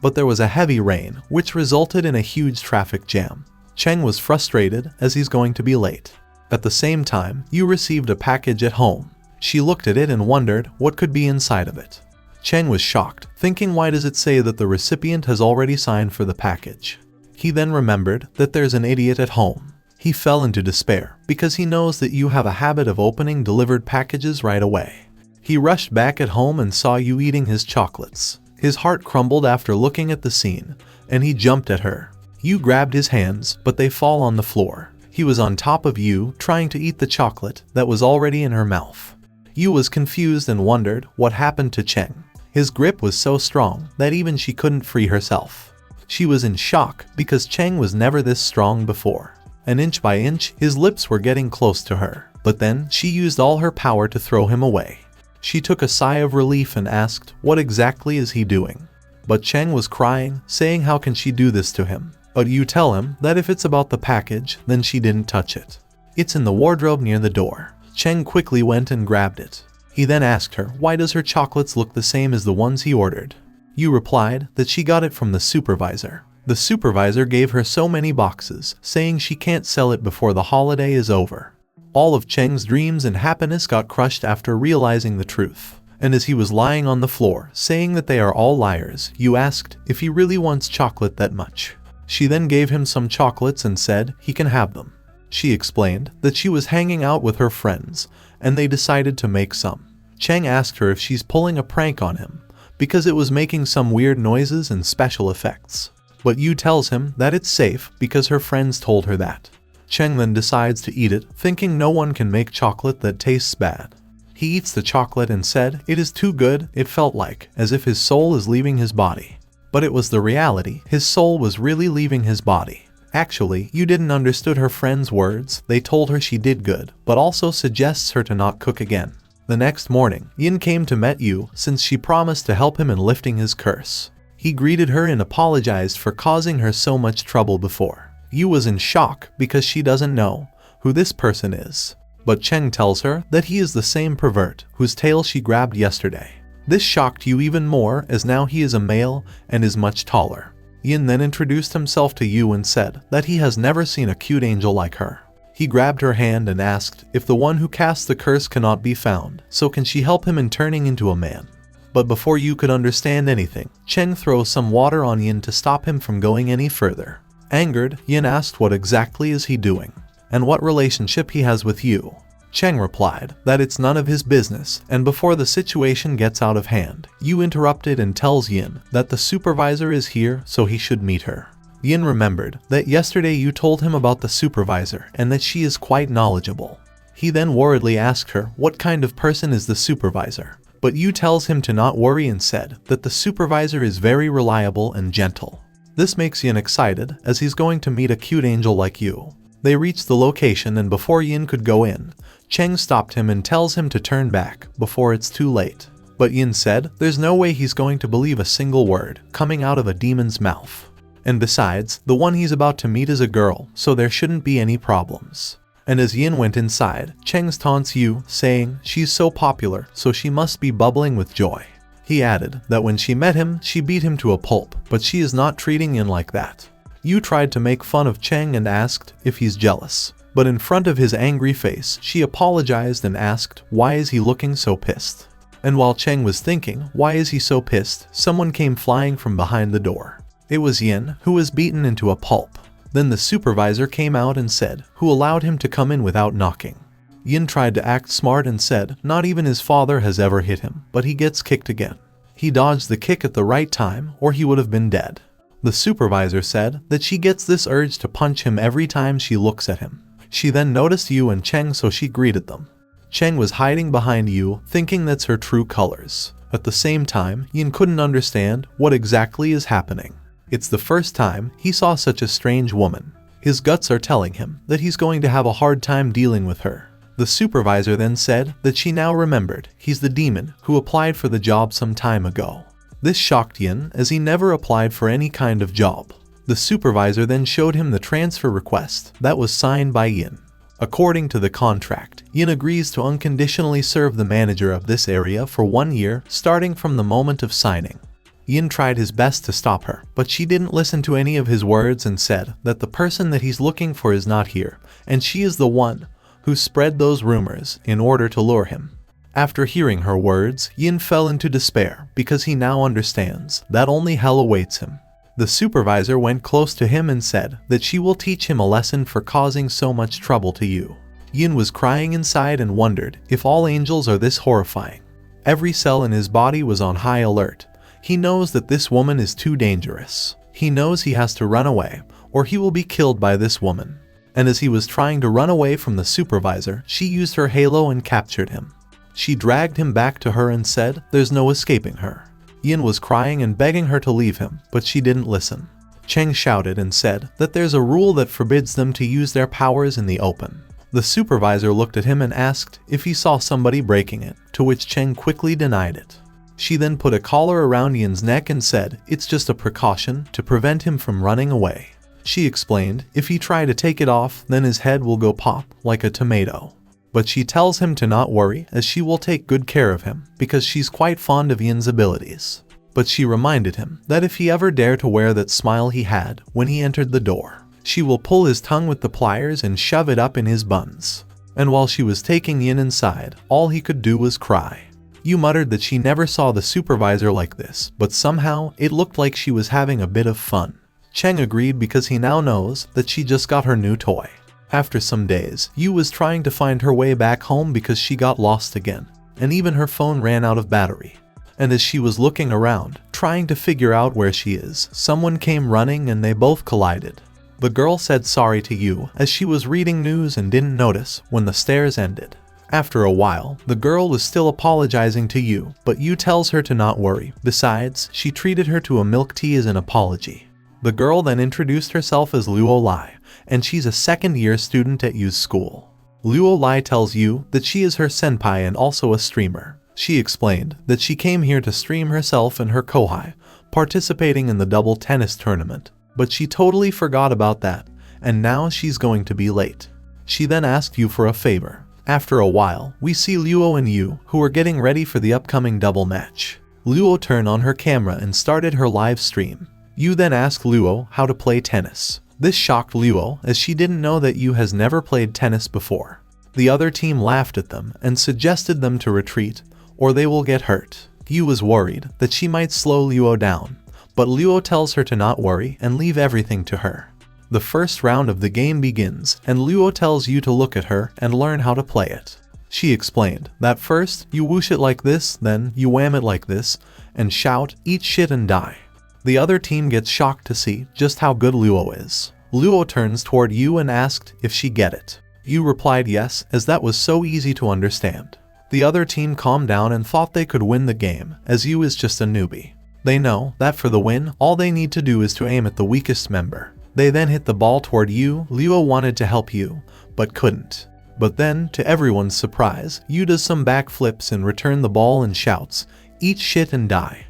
But there was a heavy rain, which resulted in a huge traffic jam. Cheng was frustrated as he's going to be late. At the same time, Yu received a package at home. She looked at it and wondered what could be inside of it. Cheng was shocked, thinking, why does it say that the recipient has already signed for the package? He then remembered that there's an idiot at home. He fell into despair because he knows that Yu have a habit of opening delivered packages right away. He rushed back at home and saw Yu eating his chocolates. His heart crumbled after looking at the scene, and he jumped at her. Yu grabbed his hands, but they fall on the floor. He was on top of Yu, trying to eat the chocolate that was already in her mouth. Yu was confused and wondered what happened to Cheng. His grip was so strong that even she couldn't free herself. She was in shock because Cheng was never this strong before. And inch by inch, his lips were getting close to her. But then, she used all her power to throw him away. She took a sigh of relief and asked, what exactly is he doing? But Cheng was crying, saying how can she do this to him? But you tell him that if it's about the package, then she didn't touch it. It's in the wardrobe near the door. Cheng quickly went and grabbed it. He then asked her, why does her chocolates look the same as the ones he ordered? Yu replied that she got it from the supervisor. The supervisor gave her so many boxes, saying she can't sell it before the holiday is over. All of Cheng's dreams and happiness got crushed after realizing the truth. And as he was lying on the floor, saying that they are all liars, Yu asked if he really wants chocolate that much. She then gave him some chocolates and said he can have them. She explained that she was hanging out with her friends, and they decided to make some. Cheng asked her if she's pulling a prank on him, because it was making some weird noises and special effects. But Yu tells him that it's safe because her friends told her that. Cheng then decides to eat it, thinking no one can make chocolate that tastes bad. He eats the chocolate and said it is too good. It felt like as if his soul is leaving his body. But it was the reality, his soul was really leaving his body. Actually, Yu didn't understood her friends' words. They told her she did good, but also suggests her to not cook again. The next morning, Yin came to meet Yu since she promised to help him in lifting his curse. He greeted her and apologized for causing her so much trouble before. Yu was in shock because she doesn't know who this person is. But Cheng tells her that he is the same pervert whose tail she grabbed yesterday. This shocked Yu even more as now he is a male and is much taller. Yin then introduced himself to Yu and said that he has never seen a cute angel like her. He grabbed her hand and asked if the one who cast the curse cannot be found, so can she help him in turning into a man. But before Yu could understand anything, Cheng throws some water on Yin to stop him from going any further. Angered, Yin asked what exactly is he doing, and what relationship he has with Yu. Cheng replied that it's none of his business, and before the situation gets out of hand, Yu interrupted and tells Yin that the supervisor is here so he should meet her. Yin remembered that yesterday Yu told him about the supervisor and that she is quite knowledgeable. He then worriedly asked her what kind of person is the supervisor, but Yu tells him to not worry and said that the supervisor is very reliable and gentle. This makes Yin excited as he's going to meet a cute angel like Yu. They reach the location and before Yin could go in, Cheng stopped him and tells him to turn back before it's too late. But Yin said there's no way he's going to believe a single word coming out of a demon's mouth. And besides, the one he's about to meet is a girl, so there shouldn't be any problems. And as Yin went inside, Cheng taunts Yu, saying she's so popular, so she must be bubbling with joy. He added that when she met him, she beat him to a pulp, but she is not treating Yin like that. Yu tried to make fun of Cheng and asked if he's jealous. But in front of his angry face, she apologized and asked why is he looking so pissed. And while Cheng was thinking, why is he so pissed, someone came flying from behind the door. It was Yin, who was beaten into a pulp. Then the supervisor came out and said, who allowed him to come in without knocking. Yin tried to act smart and said, not even his father has ever hit him, but he gets kicked again. He dodged the kick at the right time, or he would have been dead. The supervisor said that she gets this urge to punch him every time she looks at him. She then noticed Yu and Cheng, so she greeted them. Cheng was hiding behind Yu, thinking that's her true colors. At the same time, Yin couldn't understand what exactly is happening. It's the first time he saw such a strange woman. His guts are telling him that he's going to have a hard time dealing with her. The supervisor then said that she now remembered he's the demon who applied for the job some time ago. This shocked Yin, as he never applied for any kind of job. The supervisor then showed him the transfer request that was signed by Yin. According to the contract, Yin agrees to unconditionally serve the manager of this area for 1 year, starting from the moment of signing. Yin tried his best to stop her, but she didn't listen to any of his words and said that the person that he's looking for is not here, and she is the one who spread those rumors in order to lure him. After hearing her words, Yin fell into despair because he now understands that only hell awaits him. The supervisor went close to him and said that she will teach him a lesson for causing so much trouble to you. Yin was crying inside and wondered if all angels are this horrifying. Every cell in his body was on high alert. He knows that this woman is too dangerous. He knows he has to run away, or he will be killed by this woman. And as he was trying to run away from the supervisor, she used her halo and captured him. She dragged him back to her and said there's no escaping her. Yin was crying and begging her to leave him, but she didn't listen. Cheng shouted and said that there's a rule that forbids them to use their powers in the open. The supervisor looked at him and asked if he saw somebody breaking it, to which Cheng quickly denied it. She then put a collar around Yin's neck and said it's just a precaution to prevent him from running away. She explained if he tried to take it off, then his head will go pop like a tomato. But she tells him to not worry, as she will take good care of him because she's quite fond of Yin's abilities. But she reminded him that if he ever dare to wear that smile he had when he entered the door, she will pull his tongue with the pliers and shove it up in his buns. And while she was taking Yin inside, all he could do was cry. Yu muttered that she never saw the supervisor like this, but somehow it looked like she was having a bit of fun. Cheng agreed because he now knows that she just got her new toy. After some days, Yu was trying to find her way back home because she got lost again, and even her phone ran out of battery. And as she was looking around, trying to figure out where she is, someone came running and they both collided. The girl said sorry to Yu as she was reading news and didn't notice when the stairs ended. After a while, the girl was still apologizing to Yu, but Yu tells her to not worry. Besides, she treated her to a milk tea as an apology. The girl then introduced herself as Luo Lai, and she's a second-year student at Yu's school. Luo Lai tells Yu that she is her senpai and also a streamer. She explained that she came here to stream herself and her kohai, participating in the double tennis tournament, but she totally forgot about that, and now she's going to be late. She then asked Yu for a favor. After a while, we see Luo and Yu, who are getting ready for the upcoming double match. Luo turned on her camera and started her live stream. Yu then asked Luo how to play tennis. This shocked Luo, as she didn't know that Yu has never played tennis before. The other team laughed at them and suggested them to retreat, or they will get hurt. Yu was worried that she might slow Luo down, but Luo tells her to not worry and leave everything to her. The first round of the game begins, and Luo tells Yu to look at her and learn how to play it. She explained that first, you whoosh it like this, then you wham it like this, and shout, eat shit and die. The other team gets shocked to see just how good Luo is. Luo turns toward Yu and asked if she get it. Yu replied yes, as that was so easy to understand. The other team calmed down and thought they could win the game, as Yu is just a newbie. They know that for the win, all they need to do is to aim at the weakest member. They then hit the ball toward Yu. Luo wanted to help Yu, but couldn't. But then, to everyone's surprise, Yu does some backflips and return the ball and shouts, eat shit and die.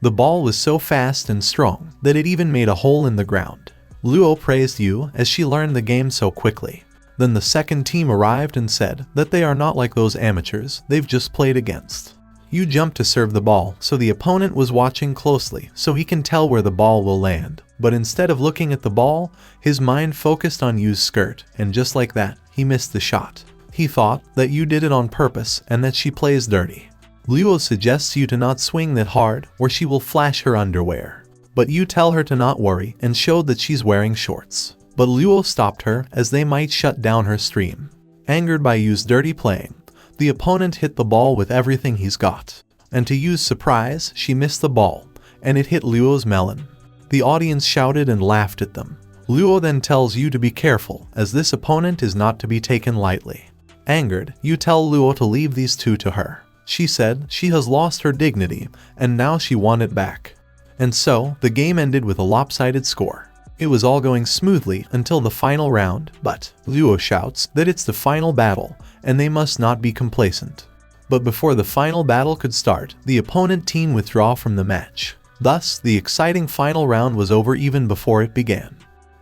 The ball was so fast and strong that it even made a hole in the ground. Luo praised Yu as she learned the game so quickly. Then the second team arrived and said that they are not like those amateurs they've just played against. Yu jumped to serve the ball, so the opponent was watching closely so he can tell where the ball will land. But instead of looking at the ball, his mind focused on Yu's skirt, and just like that, he missed the shot. He thought that Yu did it on purpose and that she plays dirty. Luo suggests you to not swing that hard or she will flash her underwear. But you tell her to not worry and showed that she's wearing shorts. But Luo stopped her as they might shut down her stream. Angered by Yu's dirty playing, the opponent hit the ball with everything he's got. And to Yu's surprise, she missed the ball, and it hit Luo's melon. The audience shouted and laughed at them. Luo then tells Yu to be careful, as this opponent is not to be taken lightly. Angered, Yu tell Luo to leave these two to her. She said she has lost her dignity, and now she won it back. And so, the game ended with a lopsided score. It was all going smoothly until the final round, but Luo shouts that it's the final battle, and they must not be complacent. But before the final battle could start, the opponent team withdrew from the match. Thus, the exciting final round was over even before it began.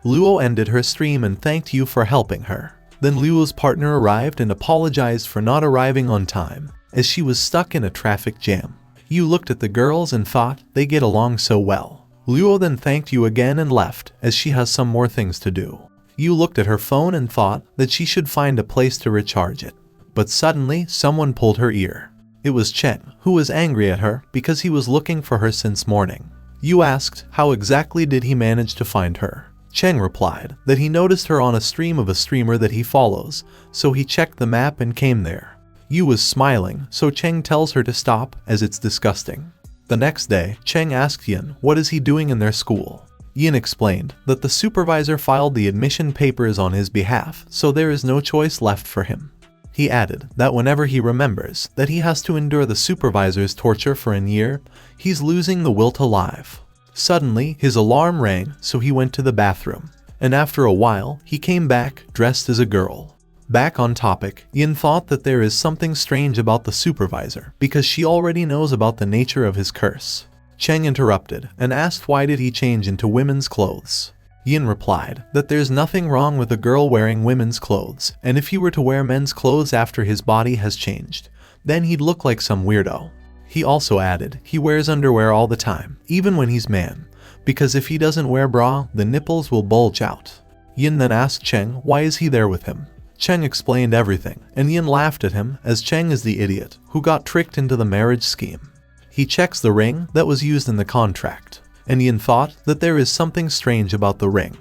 Luo ended her stream and thanked Yu for helping her. Then Luo's partner arrived and apologized for not arriving on time, as she was stuck in a traffic jam. Yu looked at the girls and thought they get along so well. Luo then thanked Yu again and left, as she has some more things to do. Yu looked at her phone and thought that she should find a place to recharge it. But suddenly, someone pulled her ear. It was Cheng, who was angry at her because he was looking for her since morning. Yu asked how exactly did he manage to find her. Cheng replied that he noticed her on a stream of a streamer that he follows, so he checked the map and came there. Yu was smiling, so Cheng tells her to stop as it's disgusting. The next day, Cheng asked Yin what is he doing in their school. Yin explained that the supervisor filed the admission papers on his behalf, so there is no choice left for him. He added that whenever he remembers that he has to endure the supervisor's torture for a year, he's losing the will to live. Suddenly, his alarm rang, so he went to the bathroom. And after a while, he came back, dressed as a girl. Back on topic, Yin thought that there is something strange about the supervisor, because she already knows about the nature of his curse. Cheng interrupted and asked why did he change into women's clothes. Yin replied that there's nothing wrong with a girl wearing women's clothes, and if he were to wear men's clothes after his body has changed, then he'd look like some weirdo. He also added he wears underwear all the time, even when he's man, because if he doesn't wear bra, the nipples will bulge out. Yin then asked Cheng why is he there with him. Cheng explained everything, and Yin laughed at him as Cheng is the idiot who got tricked into the marriage scheme. He checks the ring that was used in the contract, and Yin thought that there is something strange about the ring.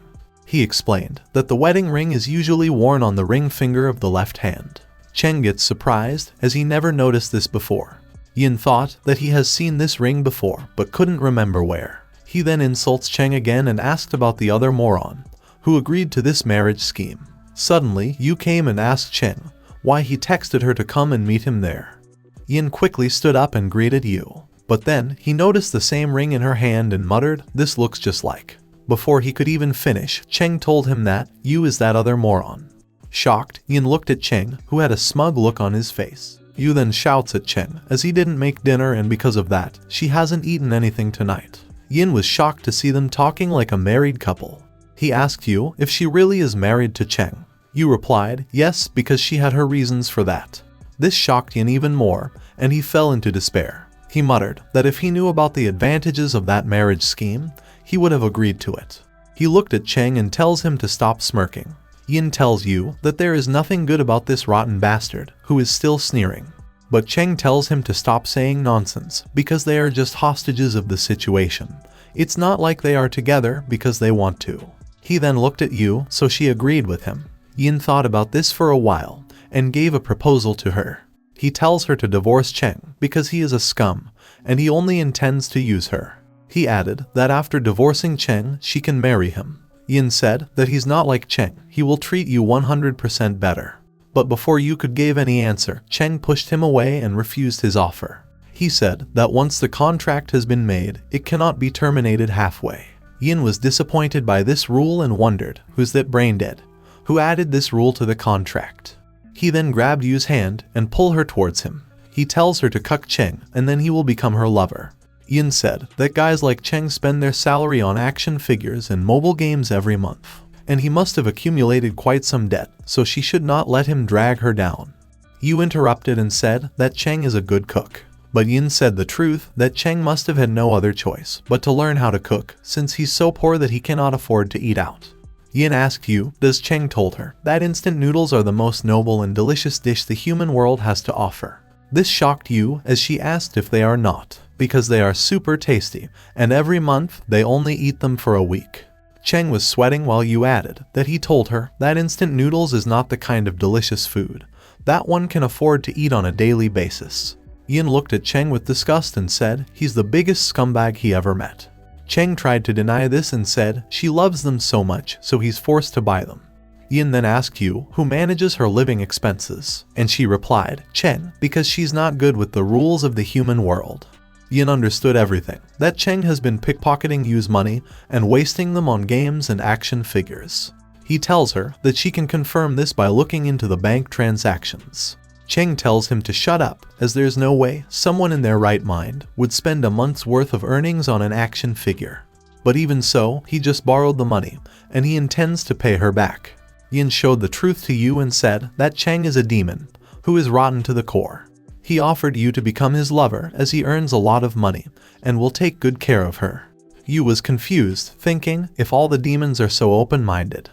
He explained that the wedding ring is usually worn on the ring finger of the left hand. Cheng gets surprised as he never noticed this before. Yin thought that he has seen this ring before but couldn't remember where. He then insults Cheng again and asked about the other moron, who agreed to this marriage scheme. Suddenly, Yu came and asked Cheng why he texted her to come and meet him there. Yin quickly stood up and greeted Yu, but then he noticed the same ring in her hand and muttered, "This looks just like." Before he could even finish, Cheng told him that Yu is that other moron. Shocked, Yin looked at Cheng, who had a smug look on his face. Yu then shouts at Cheng as he didn't make dinner and because of that, she hasn't eaten anything tonight. Yin was shocked to see them talking like a married couple. He asked Yu if she really is married to Cheng. Yu replied, yes, because she had her reasons for that. This shocked Yin even more, and he fell into despair. He muttered that if he knew about the advantages of that marriage scheme, he would have agreed to it. He looked at Cheng and tells him to stop smirking. Yin tells Yu that there is nothing good about this rotten bastard, who is still sneering. But Cheng tells him to stop saying nonsense, because they are just hostages of the situation. It's not like they are together because they want to. He then looked at Yu, so she agreed with him. Yin thought about this for a while, and gave a proposal to her. He tells her to divorce Cheng because he is a scum, and he only intends to use her. He added that after divorcing Cheng, she can marry him. Yin said that he's not like Cheng, he will treat you 100% better. But before Yu could give any answer, Cheng pushed him away and refused his offer. He said that once the contract has been made, it cannot be terminated halfway. Yin was disappointed by this rule and wondered, who's that brain dead? Who added this rule to the contract? He then grabbed Yu's hand and pulled her towards him. He tells her to cuck Cheng and then he will become her lover. Yin said that guys like Cheng spend their salary on action figures and mobile games every month, and he must have accumulated quite some debt, so she should not let him drag her down. Yu interrupted and said that Cheng is a good cook. But Yin said the truth, that Cheng must have had no other choice but to learn how to cook, since he's so poor that he cannot afford to eat out. Yin asked Yu, does Cheng told her that instant noodles are the most noble and delicious dish the human world has to offer. This shocked Yu as she asked if they are not, because they are super tasty, and every month they only eat them for a week. Cheng was sweating while Yu added that he told her that instant noodles is not the kind of delicious food that one can afford to eat on a daily basis. Yin looked at Cheng with disgust and said he's the biggest scumbag he ever met. Cheng tried to deny this and said she loves them so much so he's forced to buy them. Yin then asked Yu who manages her living expenses, and she replied, Cheng, because she's not good with the rules of the human world. Yin understood everything, that Cheng has been pickpocketing Yu's money and wasting them on games and action figures. He tells her that she can confirm this by looking into the bank transactions. Cheng tells him to shut up, as there's no way someone in their right mind would spend a month's worth of earnings on an action figure. But even so, he just borrowed the money, and he intends to pay her back. Yin showed the truth to Yu and said that Cheng is a demon, who is rotten to the core. He offered Yu to become his lover as he earns a lot of money, and will take good care of her. Yu was confused, thinking if all the demons are so open-minded.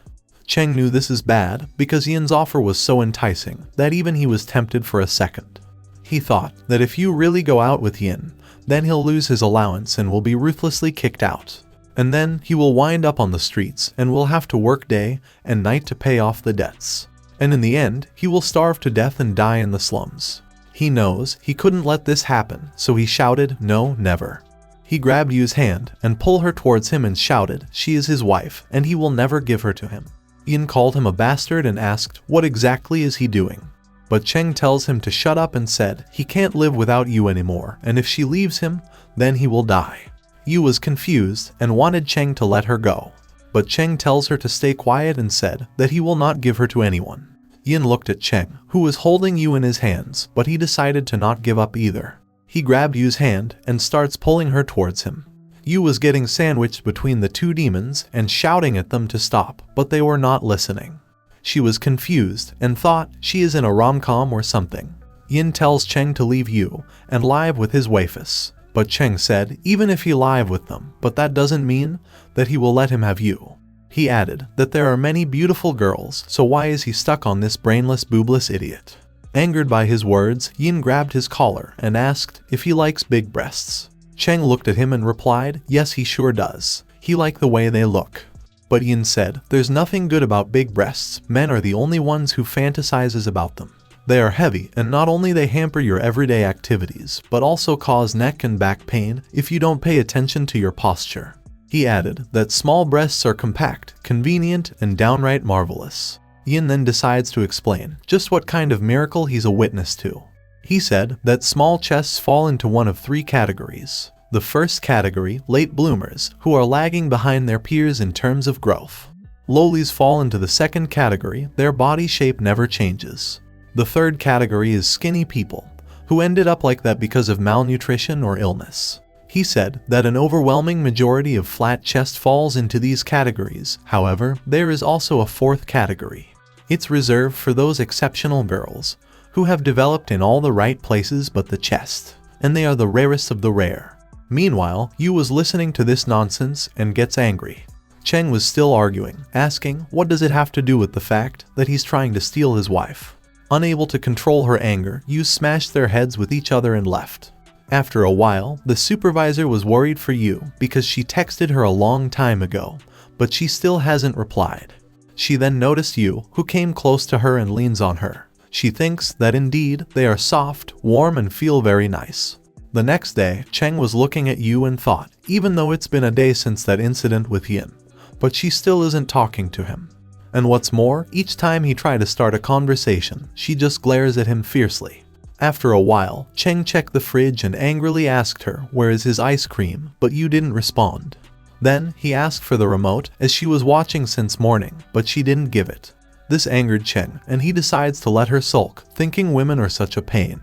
Cheng knew this is bad because Yin's offer was so enticing that even he was tempted for a second. He thought that if Yu really go out with Yin, then he'll lose his allowance and will be ruthlessly kicked out. And then he will wind up on the streets and will have to work day and night to pay off the debts. And in the end, he will starve to death and die in the slums. He knows he couldn't let this happen, so he shouted, "No, never." He grabbed Yu's hand and pulled her towards him and shouted, she is his wife and he will never give her to him. Yin called him a bastard and asked what exactly is he doing. But Cheng tells him to shut up and said he can't live without Yu anymore, and if she leaves him, then he will die. Yu was confused and wanted Cheng to let her go. But Cheng tells her to stay quiet and said that he will not give her to anyone. Yin looked at Cheng, who was holding Yu in his hands, but he decided to not give up either. He grabbed Yu's hand and starts pulling her towards him. Yu was getting sandwiched between the two demons and shouting at them to stop, but they were not listening. She was confused and thought she is in a rom-com or something. Yin tells Cheng to leave Yu and live with his waifus, but Cheng said even if he live with them, but that doesn't mean that he will let him have Yu. He added that there are many beautiful girls, so why is he stuck on this brainless boobless idiot? Angered by his words, Yin grabbed his collar and asked if he likes big breasts. Cheng looked at him and replied, yes he sure does. He liked the way they look. But Yin said, there's nothing good about big breasts, men are the only ones who fantasizes about them. They are heavy and not only they hamper your everyday activities, but also cause neck and back pain if you don't pay attention to your posture. He added that small breasts are compact, convenient, and downright marvelous. Yin then decides to explain just what kind of miracle he's a witness to. He said that small chests fall into one of three categories. The first category, late bloomers, who are lagging behind their peers in terms of growth. Lowlies fall into the second category, their body shape never changes. The third category is skinny people, who ended up like that because of malnutrition or illness. He said that an overwhelming majority of flat chest falls into these categories. However, there is also a fourth category. It's reserved for those exceptional girls who have developed in all the right places but the chest, and they are the rarest of the rare. Meanwhile, Yu was listening to this nonsense and gets angry. Cheng was still arguing, asking what does it have to do with the fact that he's trying to steal his wife. Unable to control her anger, Yu smashed their heads with each other and left. After a while, the supervisor was worried for Yu because she texted her a long time ago, but she still hasn't replied. She then noticed Yu, who came close to her and leans on her. She thinks that indeed they are soft, warm, and feel very nice. The next day, Cheng was looking at Yu and thought, even though it's been a day since that incident with Yin, but she still isn't talking to him. And what's more, each time he tried to start a conversation, she just glares at him fiercely. After a while, Cheng checked the fridge and angrily asked her where is his ice cream, but Yu didn't respond. Then, he asked for the remote as she was watching since morning, but she didn't give it. This angered Cheng, and he decides to let her sulk, thinking women are such a pain.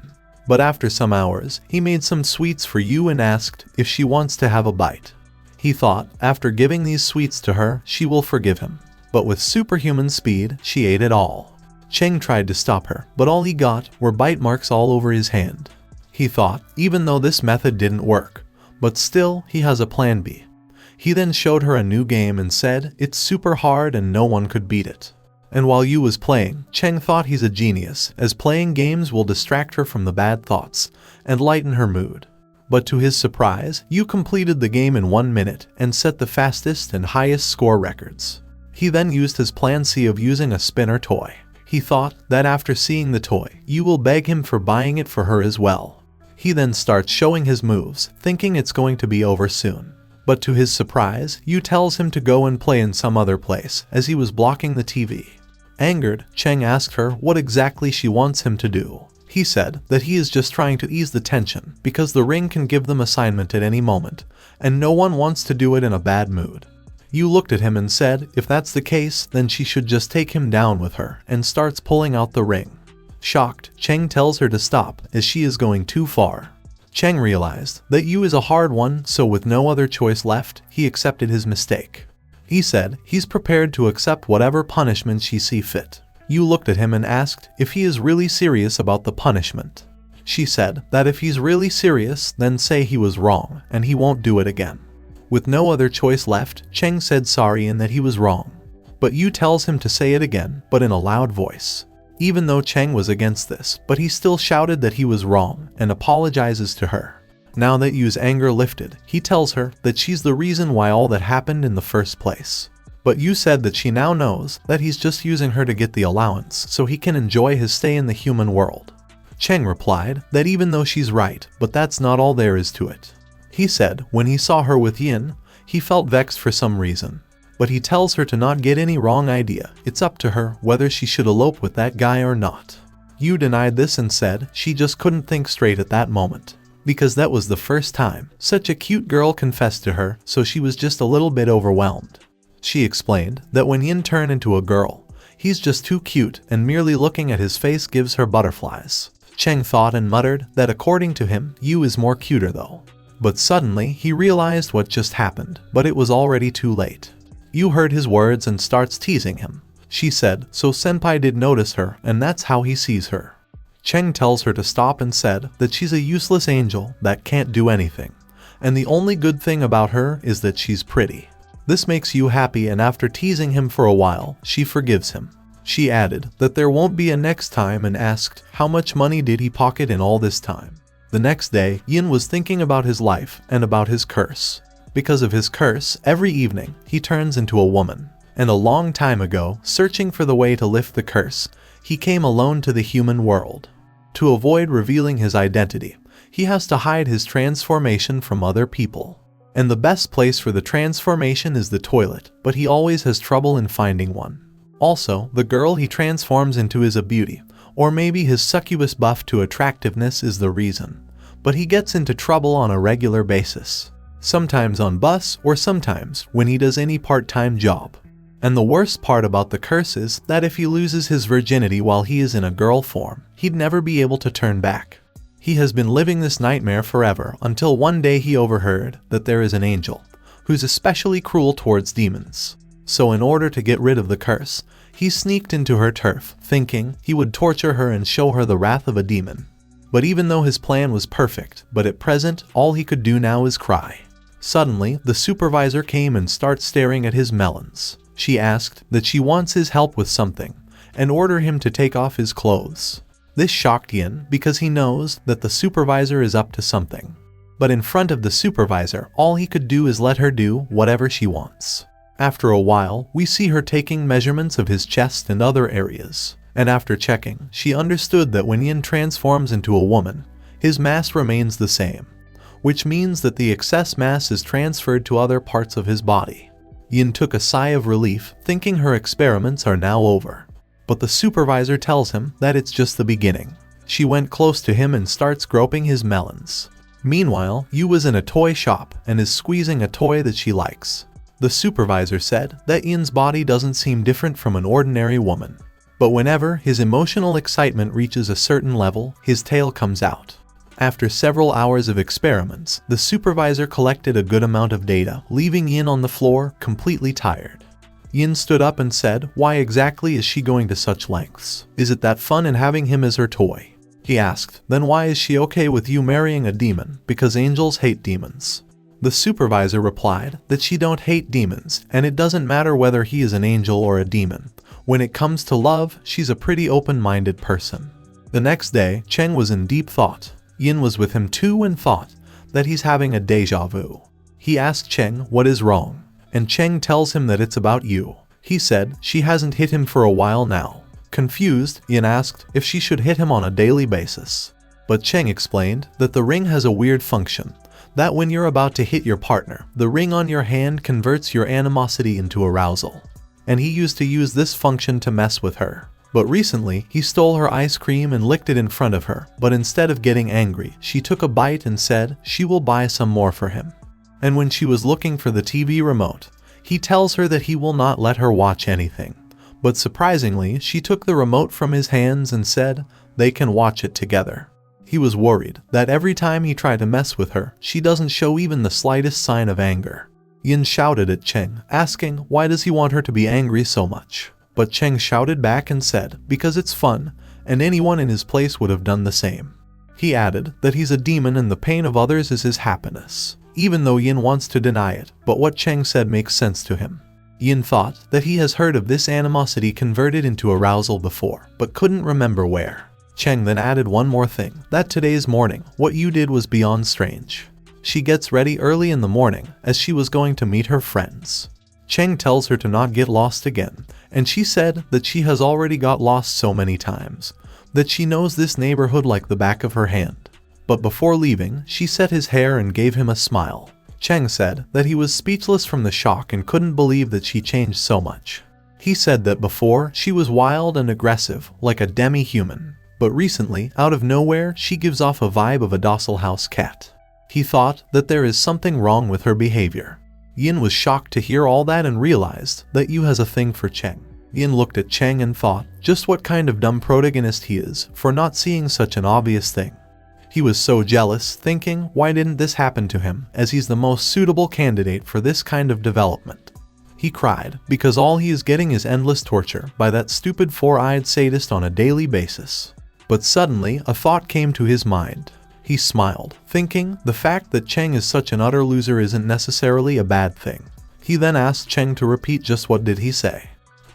But after some hours, he made some sweets for Yu and asked if she wants to have a bite. He thought, after giving these sweets to her, she will forgive him. But with superhuman speed, she ate it all. Cheng tried to stop her, but all he got were bite marks all over his hand. He thought, even though this method didn't work, but still, he has a plan B. He then showed her a new game and said, it's super hard and no one could beat it. And while Yu was playing, Cheng thought he's a genius, as playing games will distract her from the bad thoughts and lighten her mood. But to his surprise, Yu completed the game in 1 minute and set the fastest and highest score records. He then used his plan C of using a spinner toy. He thought that after seeing the toy, Yu will beg him for buying it for her as well. He then starts showing his moves, thinking it's going to be over soon. But to his surprise, Yu tells him to go and play in some other place, as he was blocking the TV. Angered, Cheng asked her what exactly she wants him to do. He said that he is just trying to ease the tension because the ring can give them assignment at any moment, and no one wants to do it in a bad mood. Yu looked at him and said if that's the case, then she should just take him down with her, and starts pulling out the ring. Shocked, Cheng tells her to stop as she is going too far. Cheng realized that Yu is a hard one, so with no other choice left, he accepted his mistake. He said he's prepared to accept whatever punishment she see fit. Yu looked at him and asked if he is really serious about the punishment. She said that if he's really serious, then say he was wrong, and he won't do it again. With no other choice left, Cheng said sorry and that he was wrong. But Yu tells him to say it again, but in a loud voice. Even though Cheng was against this, but he still shouted that he was wrong and apologizes to her. Now that Yu's anger lifted, he tells her that she's the reason why all that happened in the first place. But Yu said that she now knows that he's just using her to get the allowance so he can enjoy his stay in the human world. Cheng replied that even though she's right, but that's not all there is to it. He said when he saw her with Yin, he felt vexed for some reason. But he tells her to not get any wrong idea, it's up to her whether she should elope with that guy or not. Yu denied this and said she just couldn't think straight at that moment. Because that was the first time such a cute girl confessed to her, so she was just a little bit overwhelmed. She explained that when Yin turned into a girl, he's just too cute and merely looking at his face gives her butterflies. Cheng thought and muttered that according to him, Yu is more cuter though. But suddenly, he realized what just happened, but it was already too late. Yu heard his words and starts teasing him. She said so senpai did notice her and that's how he sees her. Cheng tells her to stop and said that she's a useless angel that can't do anything. And the only good thing about her is that she's pretty. This makes Yu happy and after teasing him for a while, she forgives him. She added that there won't be a next time and asked how much money did he pocket in all this time. The next day, Yin was thinking about his life and about his curse. Because of his curse, every evening, he turns into a woman. And a long time ago, searching for the way to lift the curse, he came alone to the human world. To avoid revealing his identity, he has to hide his transformation from other people. And the best place for the transformation is the toilet, but he always has trouble in finding one. Also, the girl he transforms into is a beauty, or maybe his succubus buff to attractiveness is the reason. But he gets into trouble on a regular basis. Sometimes on bus, or sometimes when he does any part-time job. And the worst part about the curse is that if he loses his virginity while he is in a girl form, he'd never be able to turn back. He has been living this nightmare forever until one day he overheard that there is an angel who's especially cruel towards demons. So in order to get rid of the curse, he sneaked into her turf, thinking he would torture her and show her the wrath of a demon. But even though his plan was perfect, but at present, all he could do now is cry. Suddenly, the supervisor came and started staring at his melons. She asked that she wants his help with something, and ordered him to take off his clothes. This shocked Yin because he knows that the supervisor is up to something. But in front of the supervisor, all he could do is let her do whatever she wants. After a while, we see her taking measurements of his chest and other areas. And after checking, she understood that when Yin transforms into a woman, his mass remains the same, which means that the excess mass is transferred to other parts of his body. Yin took a sigh of relief, thinking her experiments are now over. But the supervisor tells him that it's just the beginning. She went close to him and starts groping his melons. Meanwhile, Yu was in a toy shop and is squeezing a toy that she likes. The supervisor said that Yin's body doesn't seem different from an ordinary woman. But whenever his emotional excitement reaches a certain level, his tail comes out. After several hours of experiments, the supervisor collected a good amount of data, leaving Yin on the floor, completely tired. Yin stood up and said, "Why exactly is she going to such lengths? Is it that fun in having him as her toy?" He asked, "Then why is she okay with you marrying a demon? Because angels hate demons." The supervisor replied that she don't hate demons, and it doesn't matter whether he is an angel or a demon. When it comes to love, she's a pretty open-minded person. The next day, Cheng was in deep thought. Yin was with him too and thought that he's having a deja vu. He asked Cheng what is wrong, and Cheng tells him that it's about you. He said she hasn't hit him for a while now. Confused, Yin asked if she should hit him on a daily basis. But Cheng explained that the ring has a weird function, that when you're about to hit your partner, the ring on your hand converts your animosity into arousal. And he used to use this function to mess with her. But recently, he stole her ice cream and licked it in front of her, but instead of getting angry, she took a bite and said she will buy some more for him. And when she was looking for the TV remote, he tells her that he will not let her watch anything. But surprisingly, she took the remote from his hands and said they can watch it together. He was worried that every time he tried to mess with her, she doesn't show even the slightest sign of anger. Yin shouted at Cheng, asking why does he want her to be angry so much. But Cheng shouted back and said, because it's fun, and anyone in his place would have done the same. He added that he's a demon and the pain of others is his happiness, even though Yin wants to deny it, but what Cheng said makes sense to him. Yin thought that he has heard of this animosity converted into arousal before, but couldn't remember where. Cheng then added one more thing, that today's morning, what you did was beyond strange. She gets ready early in the morning, as she was going to meet her friends. Cheng tells her to not get lost again, and she said that she has already got lost so many times, that she knows this neighborhood like the back of her hand. But before leaving, she set his hair and gave him a smile. Cheng said that he was speechless from the shock and couldn't believe that she changed so much. He said that before, she was wild and aggressive, like a demi-human. But recently, out of nowhere, she gives off a vibe of a docile house cat. He thought that there is something wrong with her behavior. Yin was shocked to hear all that and realized that Yu has a thing for Cheng. Yin looked at Cheng and thought just what kind of dumb protagonist he is for not seeing such an obvious thing. He was so jealous, thinking why didn't this happen to him, as he's the most suitable candidate for this kind of development. He cried because all he is getting is endless torture by that stupid four-eyed sadist on a daily basis. But suddenly, a thought came to his mind. He smiled, thinking the fact that Cheng is such an utter loser isn't necessarily a bad thing. He then asked Cheng to repeat just what did he say.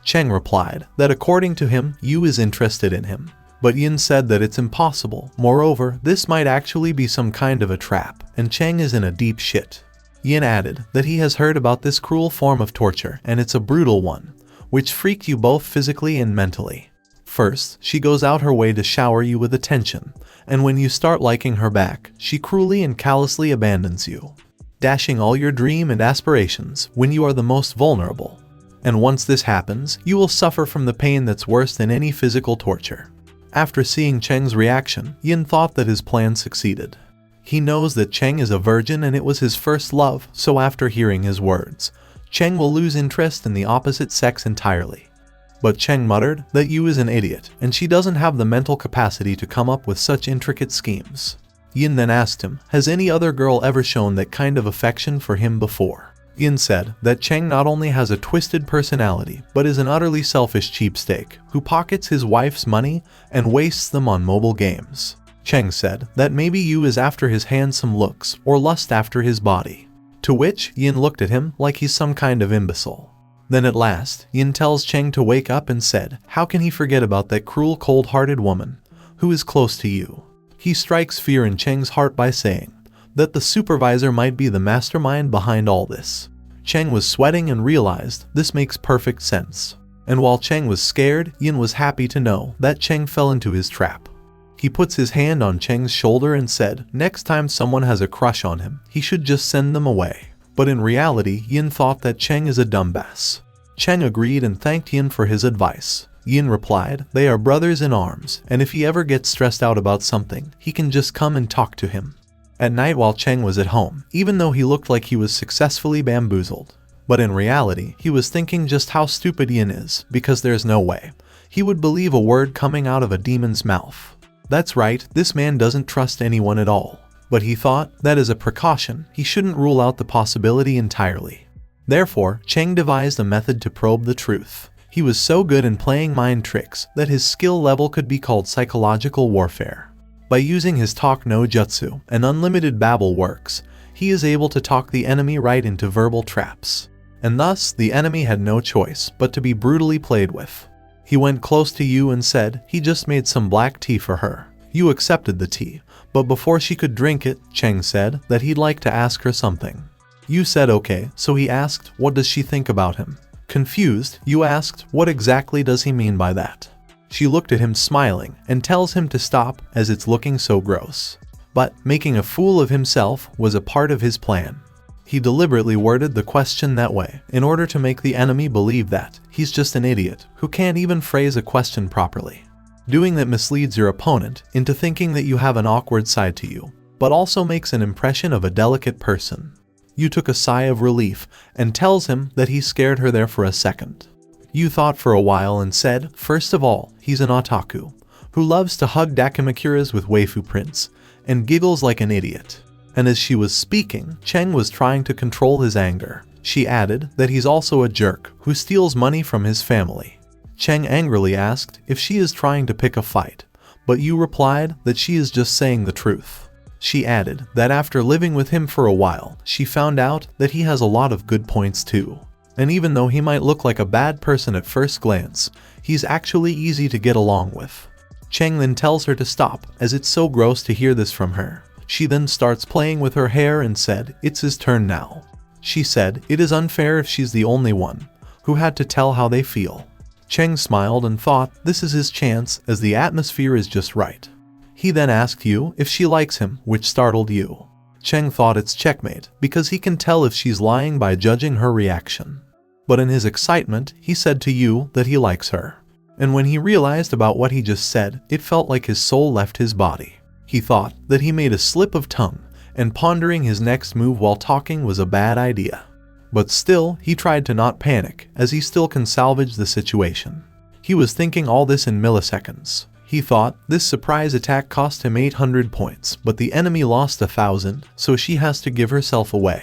Cheng replied that according to him, Yu is interested in him. But Yin said that it's impossible. Moreover, this might actually be some kind of a trap, and Cheng is in a deep shit. Yin added that he has heard about this cruel form of torture, and it's a brutal one, which freaked you both physically and mentally. First, she goes out her way to shower you with attention, and when you start liking her back, she cruelly and callously abandons you, dashing all your dream and aspirations when you are the most vulnerable. And once this happens, you will suffer from the pain that's worse than any physical torture. After seeing Cheng's reaction, Yin thought that his plan succeeded. He knows that Cheng is a virgin and it was his first love, so after hearing his words, Cheng will lose interest in the opposite sex entirely. But Cheng muttered that Yu is an idiot, and she doesn't have the mental capacity to come up with such intricate schemes. Yin then asked him, has any other girl ever shown that kind of affection for him before? Yin said that Cheng not only has a twisted personality, but is an utterly selfish cheapskate, who pockets his wife's money and wastes them on mobile games. Cheng said that maybe Yu is after his handsome looks, or lust after his body. To which, Yin looked at him like he's some kind of imbecile. Then at last, Yin tells Cheng to wake up and said, how can he forget about that cruel cold-hearted woman, who is close to you? He strikes fear in Cheng's heart by saying that the supervisor might be the mastermind behind all this. Cheng was sweating and realized this makes perfect sense. And while Cheng was scared, Yin was happy to know that Cheng fell into his trap. He puts his hand on Cheng's shoulder and said, next time someone has a crush on him, he should just send them away. But in reality, Yin thought that Cheng is a dumbass. Cheng agreed and thanked Yin for his advice. Yin replied, they are brothers in arms, and if he ever gets stressed out about something, he can just come and talk to him. At night while Cheng was at home, even though he looked like he was successfully bamboozled. But in reality, he was thinking just how stupid Yin is, because there's no way he would believe a word coming out of a demon's mouth. That's right, this man doesn't trust anyone at all. But he thought that as a precaution, he shouldn't rule out the possibility entirely. Therefore, Cheng devised a method to probe the truth. He was so good in playing mind tricks that his skill level could be called psychological warfare. By using his talk no jutsu, an unlimited babble works, he is able to talk the enemy right into verbal traps. And thus, the enemy had no choice but to be brutally played with. He went close to Yu and said he just made some black tea for her. Yu accepted the tea, but before she could drink it, Cheng said that he'd like to ask her something. Yu said okay, so he asked what does she think about him. Confused, Yu asked what exactly does he mean by that. She looked at him smiling and tells him to stop as it's looking so gross. But making a fool of himself was a part of his plan. He deliberately worded the question that way in order to make the enemy believe that he's just an idiot who can't even phrase a question properly. Doing that misleads your opponent into thinking that you have an awkward side to you, but also makes an impression of a delicate person. Yu took a sigh of relief and tells him that he scared her there for a second. Yu thought for a while and said, first of all, he's an otaku, who loves to hug dakimakuras with waifu prints, and giggles like an idiot. And as she was speaking, Cheng was trying to control his anger. She added that he's also a jerk who steals money from his family. Cheng angrily asked if she is trying to pick a fight, but Yu replied that she is just saying the truth. She added that after living with him for a while, she found out that he has a lot of good points too. And even though he might look like a bad person at first glance, he's actually easy to get along with. Cheng then tells her to stop as it's so gross to hear this from her. She then starts playing with her hair and said it's his turn now. She said it is unfair if she's the only one who had to tell how they feel. Cheng smiled and thought this is his chance as the atmosphere is just right. He then asked Yu if she likes him, which startled Yu. Cheng thought it's checkmate because he can tell if she's lying by judging her reaction. But in his excitement, he said to Yu that he likes her. And when he realized about what he just said, it felt like his soul left his body. He thought that he made a slip of tongue, and pondering his next move while talking was a bad idea. But still, he tried to not panic, as he still can salvage the situation. He was thinking all this in milliseconds. He thought this surprise attack cost him 800 points, but the enemy lost 1,000, so she has to give herself away.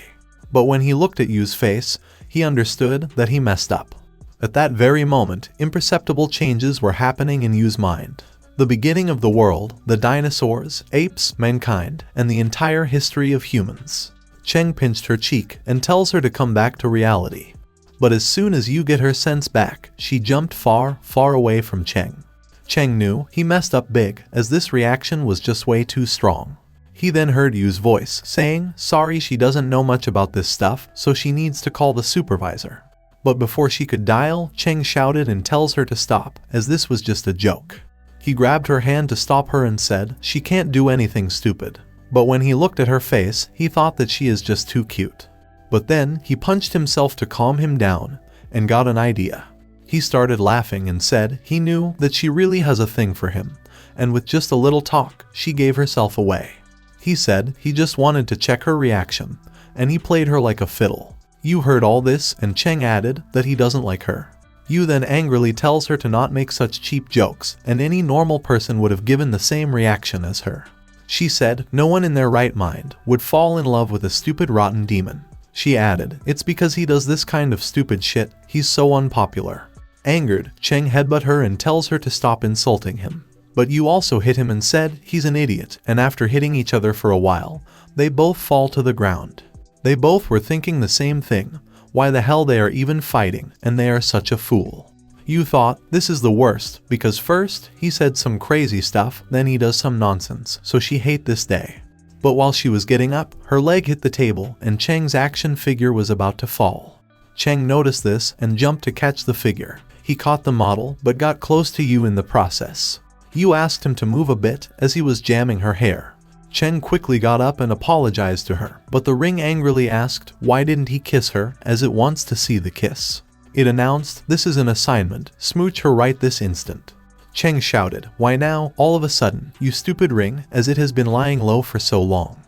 But when he looked at Yu's face, he understood that he messed up. At that very moment, imperceptible changes were happening in Yu's mind. The beginning of the world, the dinosaurs, apes, mankind, and the entire history of humans. Cheng pinched her cheek and tells her to come back to reality. But as soon as Yu get her sense back, she jumped far, far away from Cheng. Cheng knew he messed up big, as this reaction was just way too strong. He then heard Yu's voice, saying, sorry she doesn't know much about this stuff, so she needs to call the supervisor. But before she could dial, Cheng shouted and tells her to stop, as this was just a joke. He grabbed her hand to stop her and said, she can't do anything stupid. But when he looked at her face, he thought that she is just too cute. But then, he punched himself to calm him down, and got an idea. He started laughing and said he knew that she really has a thing for him, and with just a little talk, she gave herself away. He said he just wanted to check her reaction, and he played her like a fiddle. Yu heard all this, and Cheng added that he doesn't like her. Yu then angrily tells her to not make such cheap jokes, and any normal person would have given the same reaction as her. She said no one in their right mind would fall in love with a stupid rotten demon. She added, it's because he does this kind of stupid shit, he's so unpopular. Angered, Cheng headbutt her and tells her to stop insulting him. But Yu also hit him and said he's an idiot, and after hitting each other for a while, they both fall to the ground. They both were thinking the same thing, why the hell they are even fighting, and they are such a fool. Yu thought this is the worst, because first, he said some crazy stuff, then he does some nonsense, so she hate this day. But while she was getting up, her leg hit the table, and Cheng's action figure was about to fall. Cheng noticed this and jumped to catch the figure. He caught the model, but got close to Yu in the process. Yu asked him to move a bit as he was jamming her hair. Cheng quickly got up and apologized to her, but the ring angrily asked why didn't he kiss her, as it wants to see the kiss. It announced, this is an assignment, smooch her right this instant. Cheng shouted, why now, all of a sudden, you stupid ring, as it has been lying low for so long.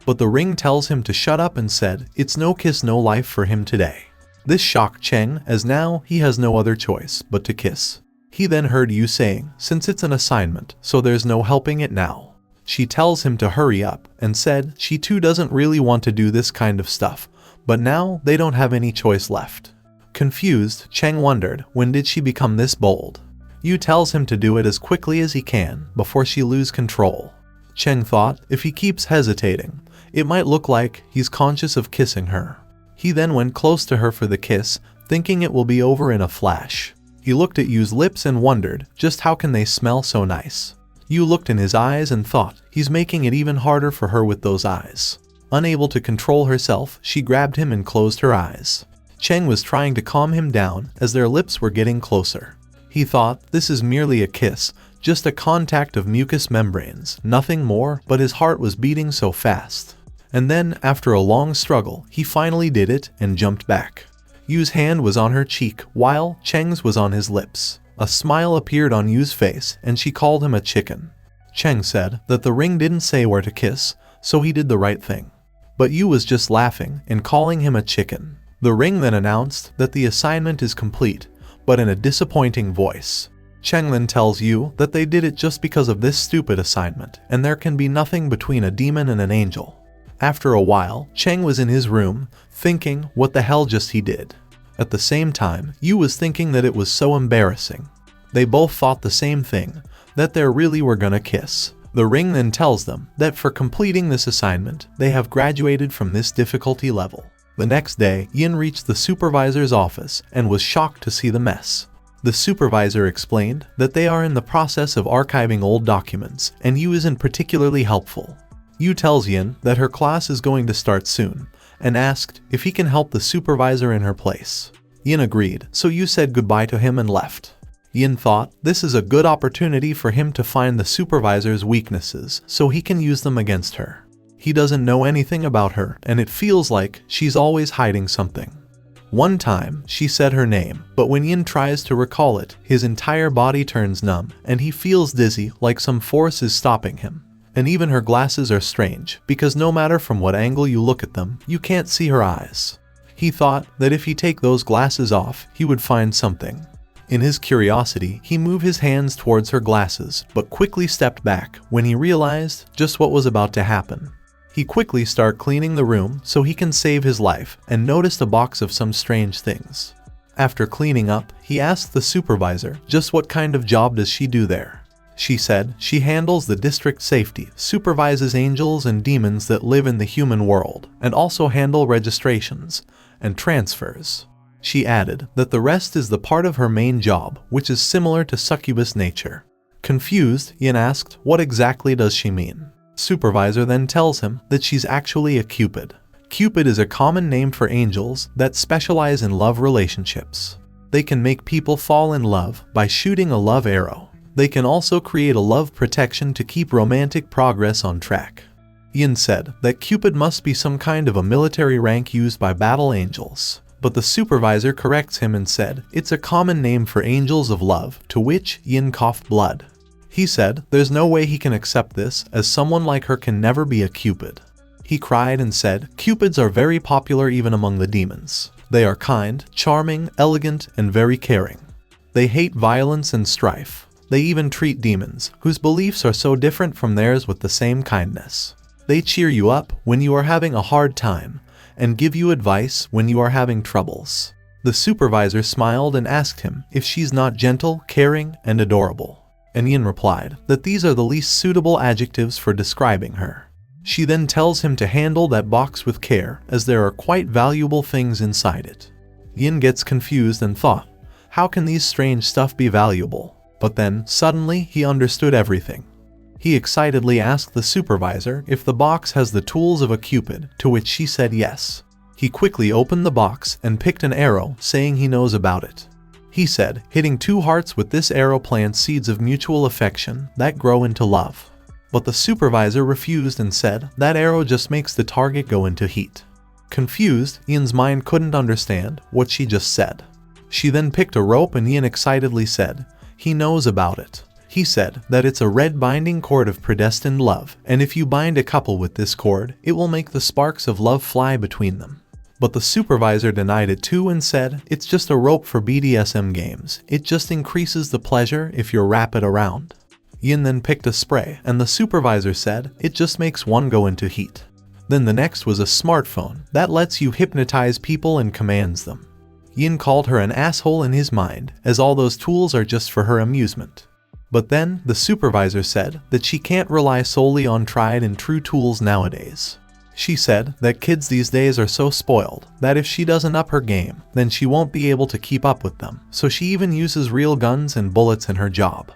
But the ring tells him to shut up and said, it's no kiss no life for him today. This shocked Cheng, as now he has no other choice but to kiss. He then heard Yu saying, since it's an assignment, so there's no helping it now. She tells him to hurry up, and said she too doesn't really want to do this kind of stuff, but now they don't have any choice left. Confused, Cheng wondered, when did she become this bold? Yu tells him to do it as quickly as he can, before she lose control. Cheng thought, if he keeps hesitating, it might look like he's conscious of kissing her. He then went close to her for the kiss, thinking it will be over in a flash. He looked at Yu's lips and wondered, just how can they smell so nice? Yu looked in his eyes and thought, he's making it even harder for her with those eyes. Unable to control herself, she grabbed him and closed her eyes. Cheng was trying to calm him down as their lips were getting closer. He thought, this is merely a kiss, just a contact of mucous membranes, nothing more, but his heart was beating so fast. And then, after a long struggle, he finally did it and jumped back. Yu's hand was on her cheek, while Cheng's was on his lips. A smile appeared on Yu's face, and she called him a chicken. Cheng said that the ring didn't say where to kiss, so he did the right thing. But Yu was just laughing and calling him a chicken. The ring then announced that the assignment is complete, but in a disappointing voice. Cheng then tells Yu that they did it just because of this stupid assignment, and there can be nothing between a demon and an angel. After a while, Cheng was in his room, thinking what the hell just he did. At the same time, Yu was thinking that it was so embarrassing. They both thought the same thing, that they really were gonna kiss. The ring then tells them that for completing this assignment, they have graduated from this difficulty level. The next day, Yin reached the supervisor's office and was shocked to see the mess. The supervisor explained that they are in the process of archiving old documents, and Yu isn't particularly helpful. Yu tells Yin that her class is going to start soon, and asked if he can help the supervisor in her place. Yin agreed, so Yu said goodbye to him and left. Yin thought this is a good opportunity for him to find the supervisor's weaknesses so he can use them against her. He doesn't know anything about her, and it feels like she's always hiding something. One time, she said her name, but when Yin tries to recall it, his entire body turns numb, and he feels dizzy like some force is stopping him. And even her glasses are strange, because no matter from what angle you look at them, you can't see her eyes. He thought that if he take those glasses off, he would find something. In his curiosity, he moved his hands towards her glasses, but quickly stepped back when he realized just what was about to happen. He quickly started cleaning the room so he can save his life, and noticed a box of some strange things. After cleaning up, he asked the supervisor just what kind of job does she do there. She said she handles the district safety, supervises angels and demons that live in the human world, and also handle registrations and transfers. She added that the rest is the part of her main job, which is similar to succubus nature. Confused, Yin asked what exactly does she mean. Supervisor then tells him that she's actually a Cupid. Cupid is a common name for angels that specialize in love relationships. They can make people fall in love by shooting a love arrow. They can also create a love protection to keep romantic progress on track. Yin said that Cupid must be some kind of a military rank used by battle angels, but the supervisor corrects him and said it's a common name for angels of love, to which Yin coughed blood. He said there's no way he can accept this, as someone like her can never be a Cupid. He cried and said Cupids are very popular even among the demons. They are kind, charming, elegant, and very caring. They hate violence and strife. They even treat demons, whose beliefs are so different from theirs, with the same kindness. They cheer you up when you are having a hard time, and give you advice when you are having troubles. The supervisor smiled and asked him if she's not gentle, caring, and adorable. And Yin replied that these are the least suitable adjectives for describing her. She then tells him to handle that box with care, as there are quite valuable things inside it. Yin gets confused and thought, how can these strange stuff be valuable? But then, suddenly, he understood everything. He excitedly asked the supervisor if the box has the tools of a Cupid, to which she said yes. He quickly opened the box and picked an arrow, saying he knows about it. He said, hitting 2 hearts with this arrow plants seeds of mutual affection that grow into love. But the supervisor refused and said that arrow just makes the target go into heat. Confused, Yin's mind couldn't understand what she just said. She then picked a rope and Yin excitedly said, he knows about it. He said that it's a red binding cord of predestined love, and if you bind a couple with this cord, it will make the sparks of love fly between them. But the supervisor denied it too and said it's just a rope for BDSM games. It just increases the pleasure if you wrap it around. Yin then picked a spray, and the supervisor said it just makes one go into heat. Then the next was a smartphone that lets you hypnotize people and commands them. Yin called her an asshole in his mind, as all those tools are just for her amusement. But then, the supervisor said that she can't rely solely on tried and true tools nowadays. She said that kids these days are so spoiled that if she doesn't up her game, then she won't be able to keep up with them, so she even uses real guns and bullets in her job.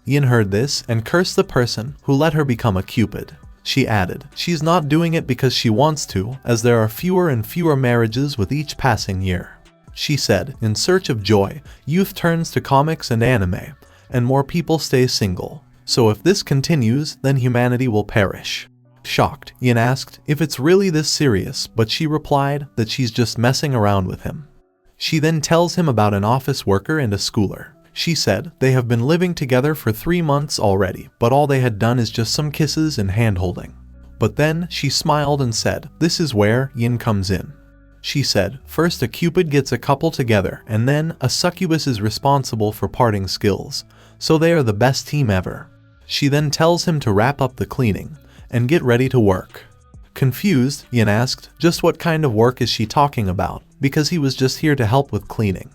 Yin heard this and cursed the person who let her become a cupid. She added, she's not doing it because she wants to, as there are fewer and fewer marriages with each passing year. She said, in search of joy, youth turns to comics and anime, and more people stay single. So if this continues, then humanity will perish. Shocked, Yin asked if it's really this serious, but she replied that she's just messing around with him. She then tells him about an office worker and a schooler. She said they have been living together for 3 months already, but all they had done is just some kisses and hand-holding. But then she smiled and said, this is where Yin comes in. She said, first a cupid gets a couple together, and then a succubus is responsible for parting skills, so they are the best team ever. She then tells him to wrap up the cleaning and get ready to work. Confused, Yin asked just what kind of work is she talking about, because he was just here to help with cleaning.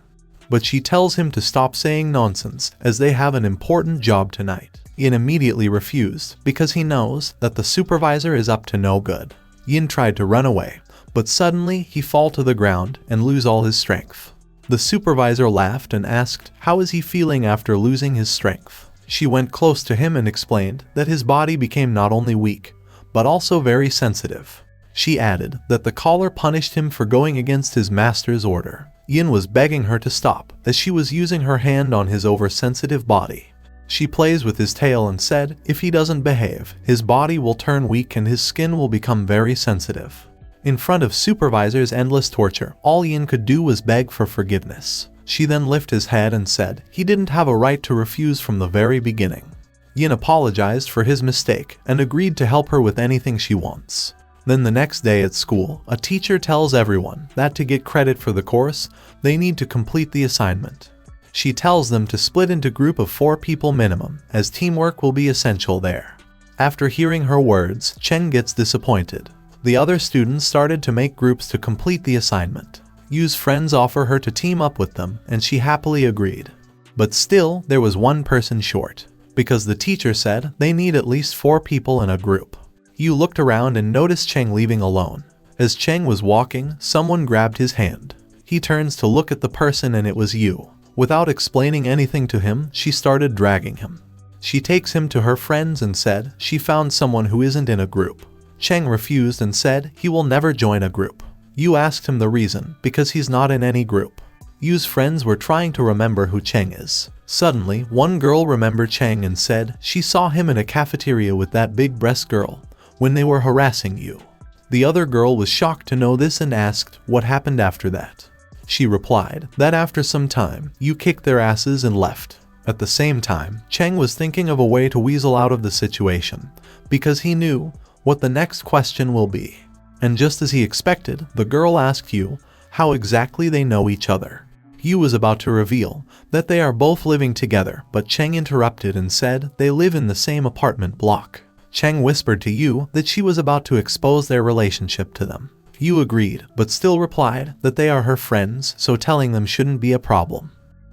But she tells him to stop saying nonsense, as they have an important job tonight. Yin immediately refused, because he knows that the supervisor is up to no good. Yin tried to run away, but suddenly he fall to the ground and lose all his strength. The supervisor laughed and asked how is he feeling after losing his strength. She went close to him and explained that his body became not only weak, but also very sensitive. She added that the caller punished him for going against his master's order. Yin was begging her to stop, as she was using her hand on his oversensitive body. She plays with his tail and said if he doesn't behave, his body will turn weak and his skin will become very sensitive. In front of supervisor's endless torture, all Yin could do was beg for forgiveness. She then lifted his head and said he didn't have a right to refuse from the very beginning. Yin apologized for his mistake and agreed to help her with anything she wants. Then the next day at school, a teacher tells everyone that to get credit for the course, they need to complete the assignment. She tells them to split into group of 4 people minimum, as teamwork will be essential there. After hearing her words, Cheng gets disappointed. The other students started to make groups to complete the assignment. Yu's friends offer her to team up with them, and she happily agreed. But still, there was one person short, because the teacher said they need at least 4 people in a group. Yu looked around and noticed Cheng leaving alone. As Cheng was walking, someone grabbed his hand. He turns to look at the person and it was Yu. Without explaining anything to him, she started dragging him. She takes him to her friends and said she found someone who isn't in a group. Cheng refused and said he will never join a group. Yu asked him the reason, because he's not in any group. Yu's friends were trying to remember who Cheng is. Suddenly, one girl remembered Cheng and said she saw him in a cafeteria with that big breast girl when they were harassing Yu. The other girl was shocked to know this and asked what happened after that. She replied that after some time, Yu kicked their asses and left. At the same time, Cheng was thinking of a way to weasel out of the situation, because he knew what the next question will be. And just as he expected, the girl asked Yu how exactly they know each other. Yu was about to reveal that they are both living together, but Cheng interrupted and said they live in the same apartment block. Cheng whispered to Yu that she was about to expose their relationship to them. Yu agreed, but still replied that they are her friends, so telling them shouldn't be a problem.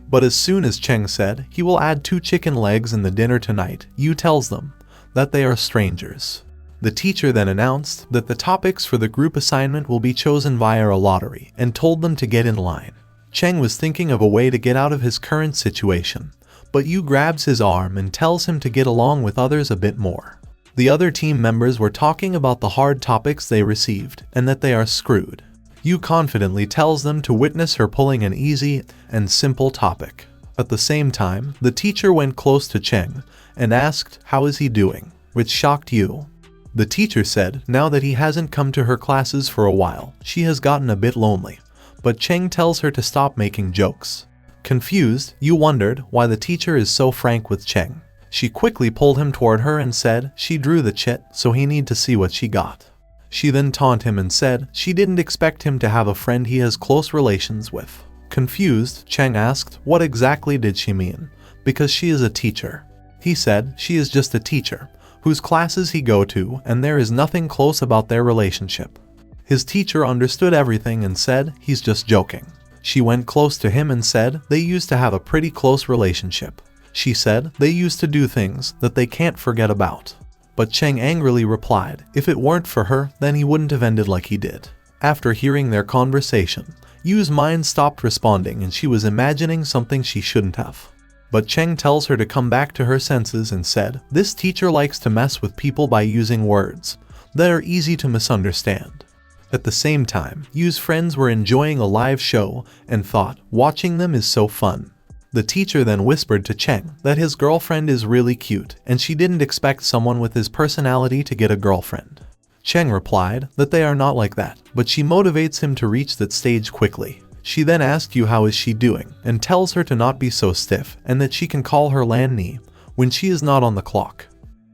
But as soon as Cheng said he will add 2 chicken legs in the dinner tonight, Yu tells them that they are strangers. The teacher then announced that the topics for the group assignment will be chosen via a lottery and told them to get in line. Cheng was thinking of a way to get out of his current situation, but Yu grabs his arm and tells him to get along with others a bit more. The other team members were talking about the hard topics they received and that they are screwed. Yu confidently tells them to witness her pulling an easy and simple topic. At the same time, the teacher went close to Cheng and asked how is he doing, which shocked Yu. The teacher said now that he hasn't come to her classes for a while, she has gotten a bit lonely, but Cheng tells her to stop making jokes. Confused, Yu wondered why the teacher is so frank with Cheng. She quickly pulled him toward her and said she drew the chit, so he need to see what she got. She then taunted him and said she didn't expect him to have a friend he has close relations with. Confused, Cheng asked what exactly did she mean, because she is a teacher. He said she is just a teacher, whose classes he go to, and there is nothing close about their relationship. His teacher understood everything and said he's just joking. She went close to him and said they used to have a pretty close relationship. She said they used to do things that they can't forget about. But Cheng angrily replied, if it weren't for her, then he wouldn't have ended like he did. After hearing their conversation, Yu's mind stopped responding and she was imagining something she shouldn't have. But Cheng tells her to come back to her senses and said, this teacher likes to mess with people by using words that are easy to misunderstand. At the same time, Yu's friends were enjoying a live show and thought, watching them is so fun. The teacher then whispered to Cheng that his girlfriend is really cute and she didn't expect someone with his personality to get a girlfriend. Cheng replied that they are not like that, but she motivates him to reach that stage quickly. She then asked Yu how is she doing and tells her to not be so stiff and that she can call her Lan Ni when she is not on the clock.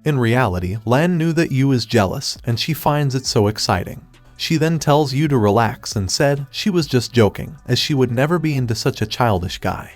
In reality, Lan knew that Yu is jealous and she finds it so exciting. She then tells Yu to relax and said she was just joking as she would never be into such a childish guy.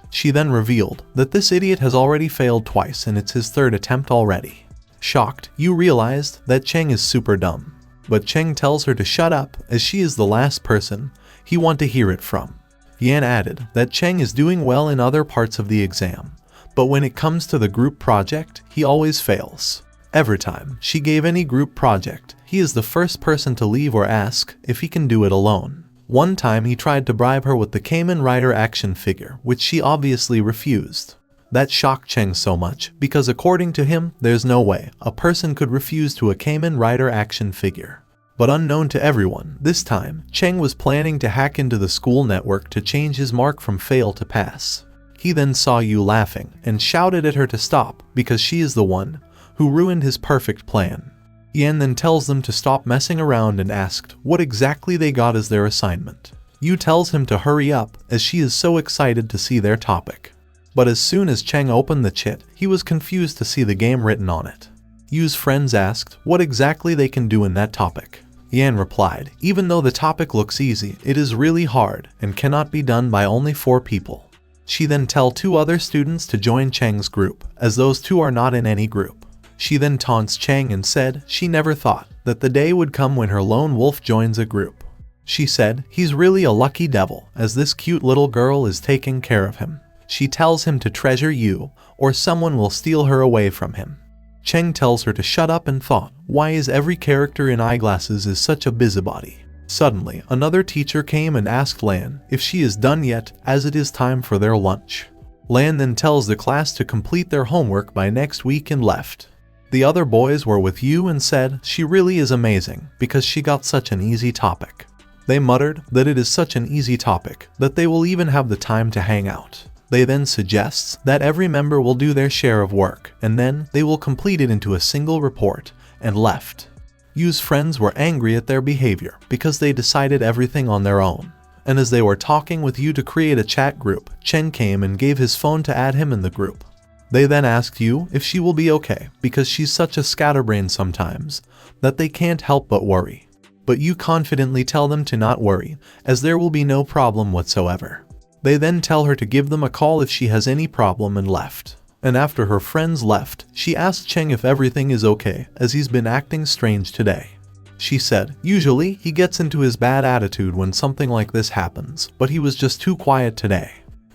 She then revealed that this idiot has already failed twice and it's his third attempt already. Shocked, Yu realized that Cheng is super dumb. But Cheng tells her to shut up as she is the last person he want to hear it from. Yan added that Cheng is doing well in other parts of the exam, but when it comes to the group project, he always fails. Every time she gave any group project, he is the first person to leave or ask if he can do it alone. One time he tried to bribe her with the Kamen Rider action figure, which she obviously refused. That shocked Cheng so much, because according to him, there's no way a person could refuse to a Kamen Rider action figure. But unknown to everyone, this time, Cheng was planning to hack into the school network to change his mark from fail to pass. He then saw Yu laughing and shouted at her to stop because she is the one who ruined his perfect plan. Yan then tells them to stop messing around and asked what exactly they got as their assignment. Yu tells him to hurry up as she is so excited to see their topic. But as soon as Cheng opened the chit, he was confused to see the game written on it. Yu's friends asked what exactly they can do in that topic. Yan replied, even though the topic looks easy, it is really hard and cannot be done by only 4 people. She then tells 2 other students to join Cheng's group, as those 2 are not in any group. She then taunts Cheng and said she never thought that the day would come when her lone wolf joins a group. She said he's really a lucky devil as this cute little girl is taking care of him. She tells him to treasure Yu or someone will steal her away from him. Cheng tells her to shut up and thought, why is every character in eyeglasses is such a busybody? Suddenly, another teacher came and asked Lan if she is done yet as it is time for their lunch. Lan then tells the class to complete their homework by next week and left. The other boys were with Yu and said she really is amazing because she got such an easy topic. They muttered that it is such an easy topic that they will even have the time to hang out. They then suggests that every member will do their share of work and then they will complete it into a single report and left. Yu's friends were angry at their behavior because they decided everything on their own. And as they were talking with Yu to create a chat group, Chen came and gave his phone to add him in the group. They then asked Yu if she will be okay because she's such a scatterbrain sometimes that they can't help but worry. But Yu confidently tell them to not worry as there will be no problem whatsoever. They then tell her to give them a call if she has any problem and left. And after her friends left, she asked Cheng if everything is okay as he's been acting strange today. She said, usually he gets into his bad attitude when something like this happens, but he was just too quiet today.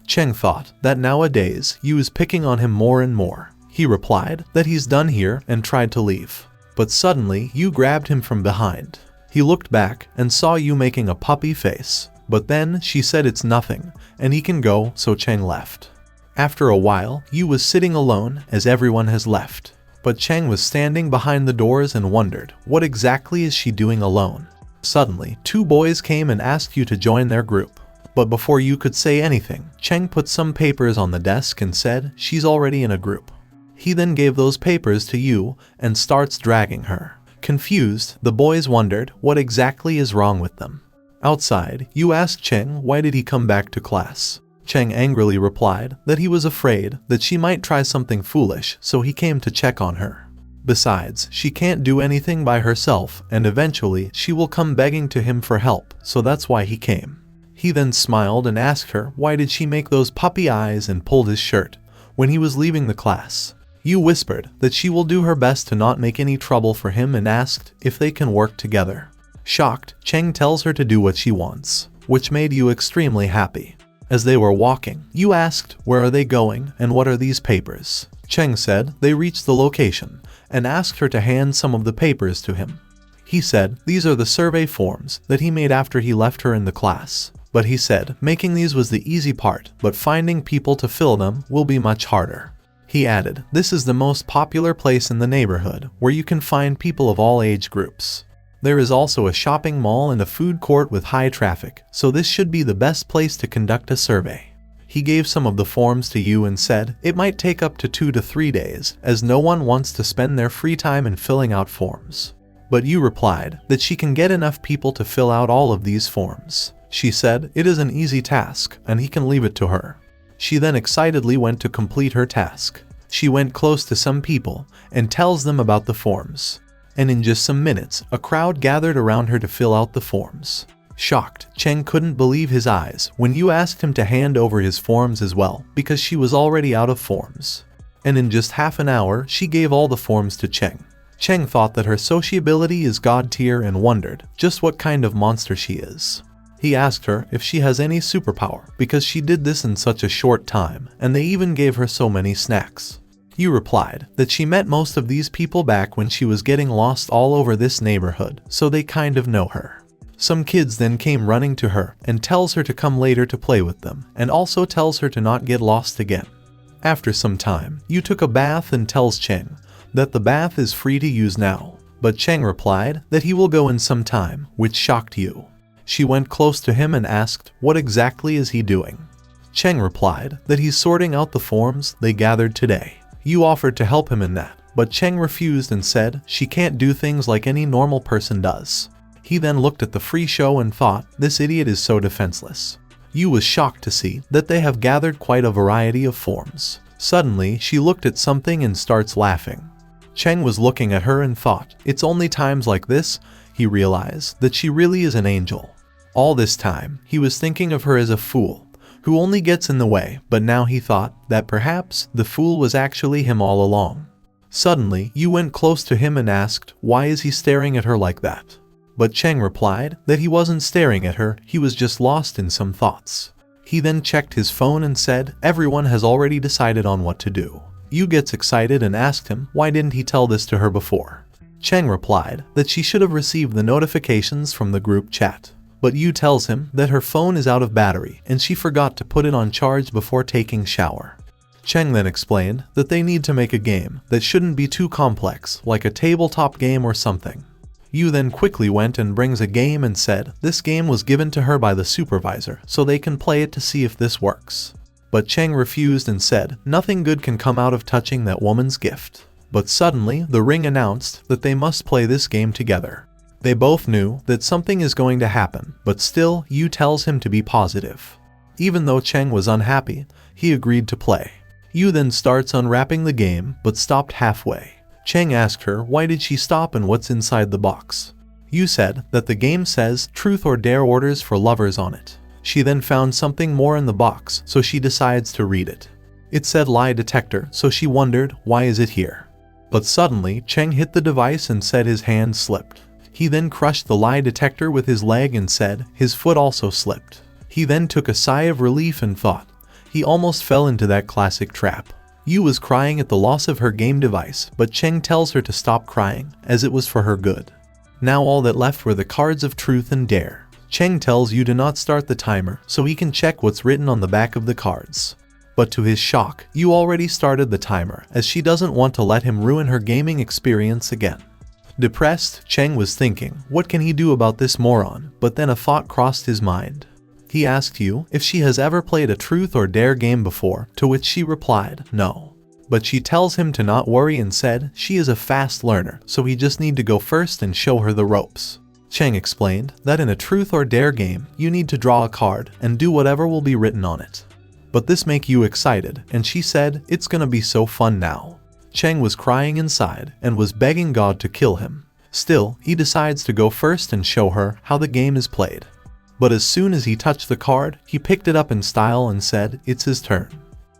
Cheng thought that nowadays Yu is picking on him more and more. He replied that he's done here and tried to leave. But suddenly Yu grabbed him from behind. He looked back and saw Yu making a puppy face. But then she said it's nothing and he can go, so Cheng left. After a while, Yu was sitting alone as everyone has left. But Cheng was standing behind the doors and wondered what exactly is she doing alone. Suddenly, 2 boys came and asked Yu to join their group. But before Yu could say anything, Cheng put some papers on the desk and said she's already in a group. He then gave those papers to Yu and starts dragging her. Confused, the boys wondered what exactly is wrong with them. Outside, Yu asked Cheng why did he come back to class. Cheng angrily replied that he was afraid that she might try something foolish, so he came to check on her. Besides, she can't do anything by herself and eventually she will come begging to him for help, so that's why he came. He then smiled and asked her why did she make those puppy eyes and pulled his shirt when he was leaving the class. Yu whispered that she will do her best to not make any trouble for him and asked if they can work together. Shocked, Cheng tells her to do what she wants, which made Yu extremely happy. As they were walking, Yu asked where are they going and what are these papers. Cheng said they reached the location and asked her to hand some of the papers to him. He said these are the survey forms that he made after he left her in the class. But he said making these was the easy part, but finding people to fill them will be much harder. He added, this is the most popular place in the neighborhood where you can find people of all age groups. There is also a shopping mall and a food court with high traffic, so this should be the best place to conduct a survey. He gave some of the forms to you and said it might take up to 2 to 3 days, as no one wants to spend their free time in filling out forms. But you replied that she can get enough people to fill out all of these forms. She said it is an easy task and he can leave it to her. She then excitedly went to complete her task. She went close to some people and tells them about the forms. And in just some minutes, a crowd gathered around her to fill out the forms. Shocked, Cheng couldn't believe his eyes when you asked him to hand over his forms as well, because she was already out of forms. And in just half an hour, she gave all the forms to Cheng. Cheng thought that her sociability is god tier and wondered just what kind of monster she is. He asked her if she has any superpower because she did this in such a short time, and they even gave her so many snacks. You replied that she met most of these people back when she was getting lost all over this neighborhood, so they kind of know her. Some kids then came running to her and tells her to come later to play with them, and also tells her to not get lost again. After some time, you took a bath and tells Cheng that the bath is free to use now, but Cheng replied that he will go in some time, which shocked you. She went close to him and asked what exactly is he doing. Cheng replied that he's sorting out the forms they gathered today. You offered to help him in that, but Cheng refused and said she can't do things like any normal person does. He then looked at the free show and thought, this idiot is so defenseless. You was shocked to see that they have gathered quite a variety of forms. Suddenly, she looked at something and starts laughing. Cheng was looking at her and thought, it's only times like this he realized that she really is an angel. All this time, he was thinking of her as a fool, who only gets in the way, but now he thought that perhaps the fool was actually him all along. Suddenly, you went close to him and asked, why is he staring at her like that? But Cheng replied that he wasn't staring at her, he was just lost in some thoughts. He then checked his phone and said, everyone has already decided on what to do. You gets excited and asked him why didn't he tell this to her before. Cheng replied that she should have received the notifications from the group chat. But Yu tells him that her phone is out of battery and she forgot to put it on charge before taking shower. Cheng then explained that they need to make a game that shouldn't be too complex, like a tabletop game or something. Yu then quickly went and brings a game and said this game was given to her by the supervisor so they can play it to see if this works. But Cheng refused and said nothing good can come out of touching that woman's gift. But suddenly the ring announced that they must play this game together. They both knew that something is going to happen, but still Yu tells him to be positive. Even though Cheng was unhappy, he agreed to play. Yu then starts unwrapping the game but stopped halfway. Cheng asked her why did she stop and what's inside the box. Yu said that the game says truth or dare orders for lovers on it. She then found something more in the box, so she decides to read it. It said lie detector, so she wondered why is it here. But suddenly Cheng hit the device and said his hand slipped. He then crushed the lie detector with his leg and said his foot also slipped. He then took a sigh of relief and thought he almost fell into that classic trap. Yu was crying at the loss of her game device, but Cheng tells her to stop crying, as it was for her good. Now all that left were the cards of truth and dare. Cheng tells Yu to not start the timer, so he can check what's written on the back of the cards. But to his shock, Yu already started the timer, as she doesn't want to let him ruin her gaming experience again. Depressed, Cheng was thinking, what can he do about this moron? But then a thought crossed his mind. He asked Yu if she has ever played a truth or dare game before, to which she replied, no. But she tells him to not worry and said she is a fast learner, so he just need to go first and show her the ropes. Cheng explained that in a truth or dare game, you need to draw a card and do whatever will be written on it. But this make Yu excited, and she said it's gonna be so fun now. Cheng was crying inside and was begging God to kill him. Still, he decides to go first and show her how the game is played. But as soon as he touched the card, he picked it up in style and said it's his turn.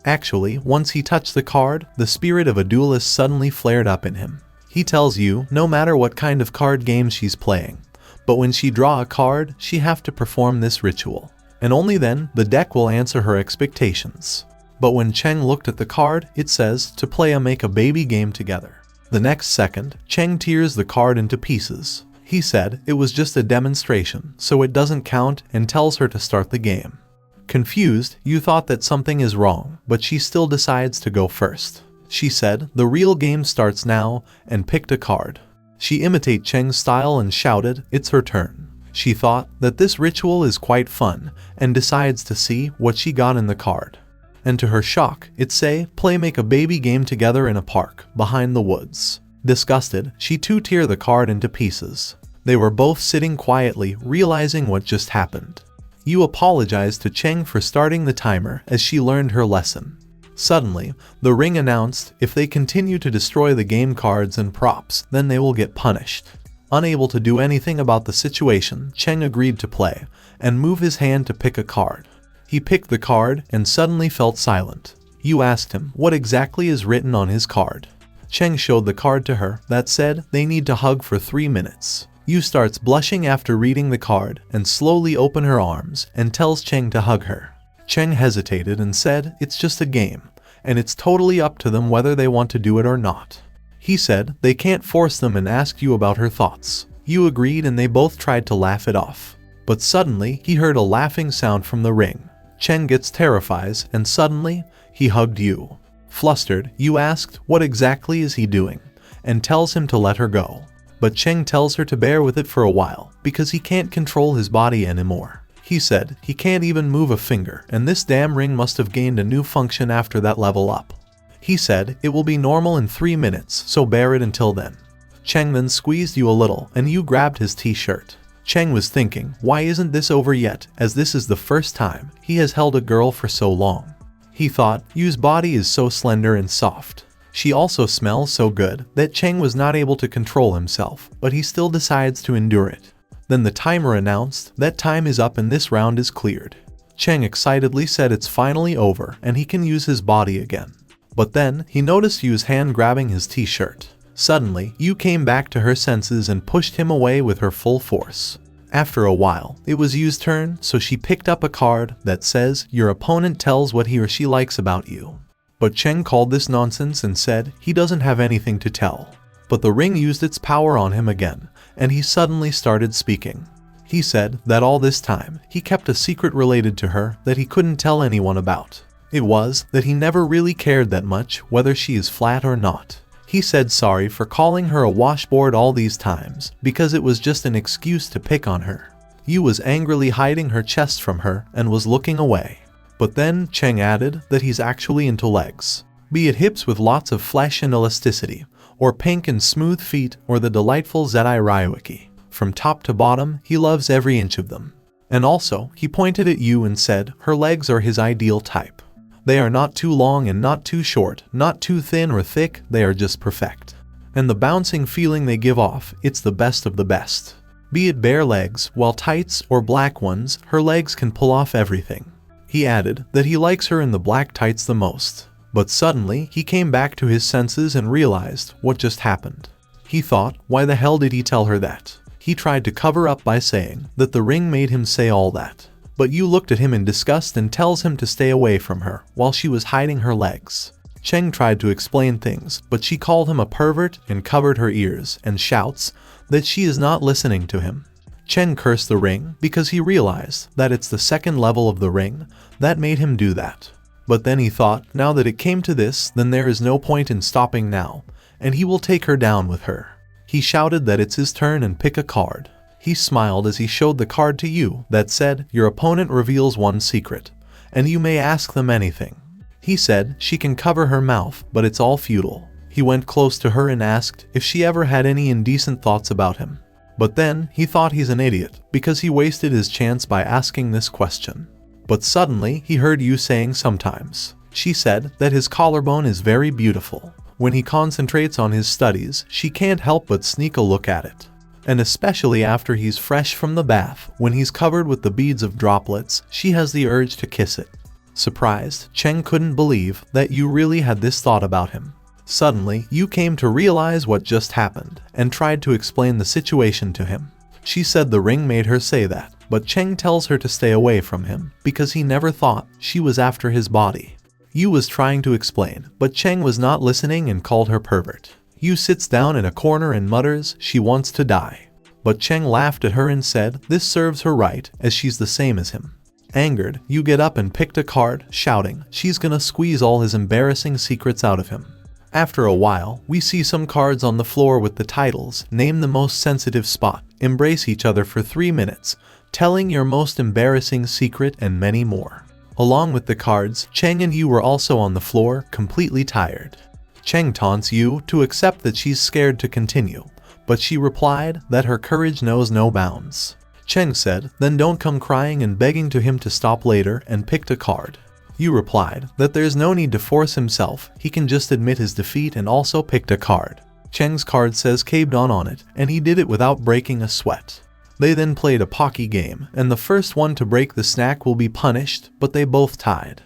Actually, once he touched the card, the spirit of a duelist suddenly flared up in him. He tells Yu no matter what kind of card game she's playing, but when she draw a card, she have to perform this ritual. And only then, the deck will answer her expectations. But when Cheng looked at the card, it says to play a make a baby game together. The next second, Cheng tears the card into pieces. He said it was just a demonstration, so it doesn't count, and tells her to start the game. Confused, Yu thought that something is wrong, but she still decides to go first. She said the real game starts now, and picked a card. She imitated Cheng's style and shouted, "It's her turn." She thought that this ritual is quite fun, and decides to see what she got in the card. And to her shock, it say, "Play make a baby game together in a park, behind the woods." Disgusted, she tear the card into pieces. They were both sitting quietly, realizing what just happened. Yu apologized to Cheng for starting the timer as she learned her lesson. Suddenly, the ring announced if they continue to destroy the game cards and props, then they will get punished. Unable to do anything about the situation, Cheng agreed to play, and move his hand to pick a card. He picked the card and suddenly felt silent. Yu asked him what exactly is written on his card. Cheng showed the card to her that said they need to hug for 3 minutes. Yu starts blushing after reading the card and slowly open her arms and tells Cheng to hug her. Cheng hesitated and said it's just a game, and it's totally up to them whether they want to do it or not. He said they can't force them and asked Yu about her thoughts. Yu agreed and they both tried to laugh it off. But suddenly, he heard a laughing sound from the ring. Cheng gets terrified and suddenly, he hugged Yu. Flustered, Yu asked what exactly is he doing, and tells him to let her go. But Cheng tells her to bear with it for a while, because he can't control his body anymore. He said he can't even move a finger, and this damn ring must have gained a new function after that level up. He said it will be normal in 3 minutes, so bear it until then. Cheng then squeezed Yu a little, and Yu grabbed his t-shirt. Cheng was thinking, why isn't this over yet, as this is the first time he has held a girl for so long. He thought Yu's body is so slender and soft. She also smells so good that Cheng was not able to control himself, but he still decides to endure it. Then the timer announced that time is up and this round is cleared. Cheng excitedly said it's finally over and he can use his body again. But then, he noticed Yu's hand grabbing his t-shirt. Suddenly, Yu came back to her senses and pushed him away with her full force. After a while, it was Yu's turn, so she picked up a card that says, "Your opponent tells what he or she likes about you." But Cheng called this nonsense and said he doesn't have anything to tell. But the ring used its power on him again, and he suddenly started speaking. He said that all this time, he kept a secret related to her that he couldn't tell anyone about. It was that he never really cared that much whether she is flat or not. He said sorry for calling her a washboard all these times, because it was just an excuse to pick on her. Yu was angrily hiding her chest from her and was looking away. But then Cheng added that he's actually into legs. Be it hips with lots of flesh and elasticity, or pink and smooth feet, or the delightful Zedai Ryuiki. From top to bottom, he loves every inch of them. And also, he pointed at Yu and said her legs are his ideal type. They are not too long and not too short, not too thin or thick, they are just perfect. And the bouncing feeling they give off, it's the best of the best. Be it bare legs, while tights, or black ones, her legs can pull off everything. He added that he likes her in the black tights the most. But suddenly, he came back to his senses and realized what just happened. He thought, why the hell did he tell her that? He tried to cover up by saying that the ring made him say all that. But Yu looked at him in disgust and tells him to stay away from her while she was hiding her legs. Cheng tried to explain things, but she called him a pervert and covered her ears and shouts that she is not listening to him. Cheng cursed the ring because he realized that it's the second level of the ring that made him do that. But then he thought, now that it came to this, then there is no point in stopping now, and he will take her down with her. He shouted that it's his turn and pick a card. He smiled as he showed the card to Yu that said, your opponent reveals one secret, and you may ask them anything. He said she can cover her mouth, but it's all futile. He went close to her and asked if she ever had any indecent thoughts about him. But then, he thought he's an idiot, because he wasted his chance by asking this question. But suddenly, he heard Yu saying sometimes. She said that his collarbone is very beautiful. When he concentrates on his studies, she can't help but sneak a look at it. And especially after he's fresh from the bath, when he's covered with the beads of droplets, she has the urge to kiss it. Surprised, Cheng couldn't believe that Yu really had this thought about him. Suddenly, Yu came to realize what just happened, and tried to explain the situation to him. She said the ring made her say that, but Cheng tells her to stay away from him, because he never thought she was after his body. Yu was trying to explain, but Cheng was not listening and called her pervert. Yu sits down in a corner and mutters she wants to die. But Cheng laughed at her and said this serves her right, as she's the same as him. Angered, Yu get up and picked a card, shouting she's gonna squeeze all his embarrassing secrets out of him. After a while, we see some cards on the floor with the titles, name the most sensitive spot, embrace each other for 3 minutes, telling your most embarrassing secret, and many more. Along with the cards, Cheng and Yu were also on the floor, completely tired. Cheng taunts Yu to accept that she's scared to continue, but she replied that her courage knows no bounds. Cheng said, then don't come crying and begging to him to stop later, and picked a card. Yu replied that there's no need to force himself, he can just admit his defeat, and also picked a card. Cheng's card says caved on it, and he did it without breaking a sweat. They then played a pocky game, and the first one to break the snack will be punished, but they both tied.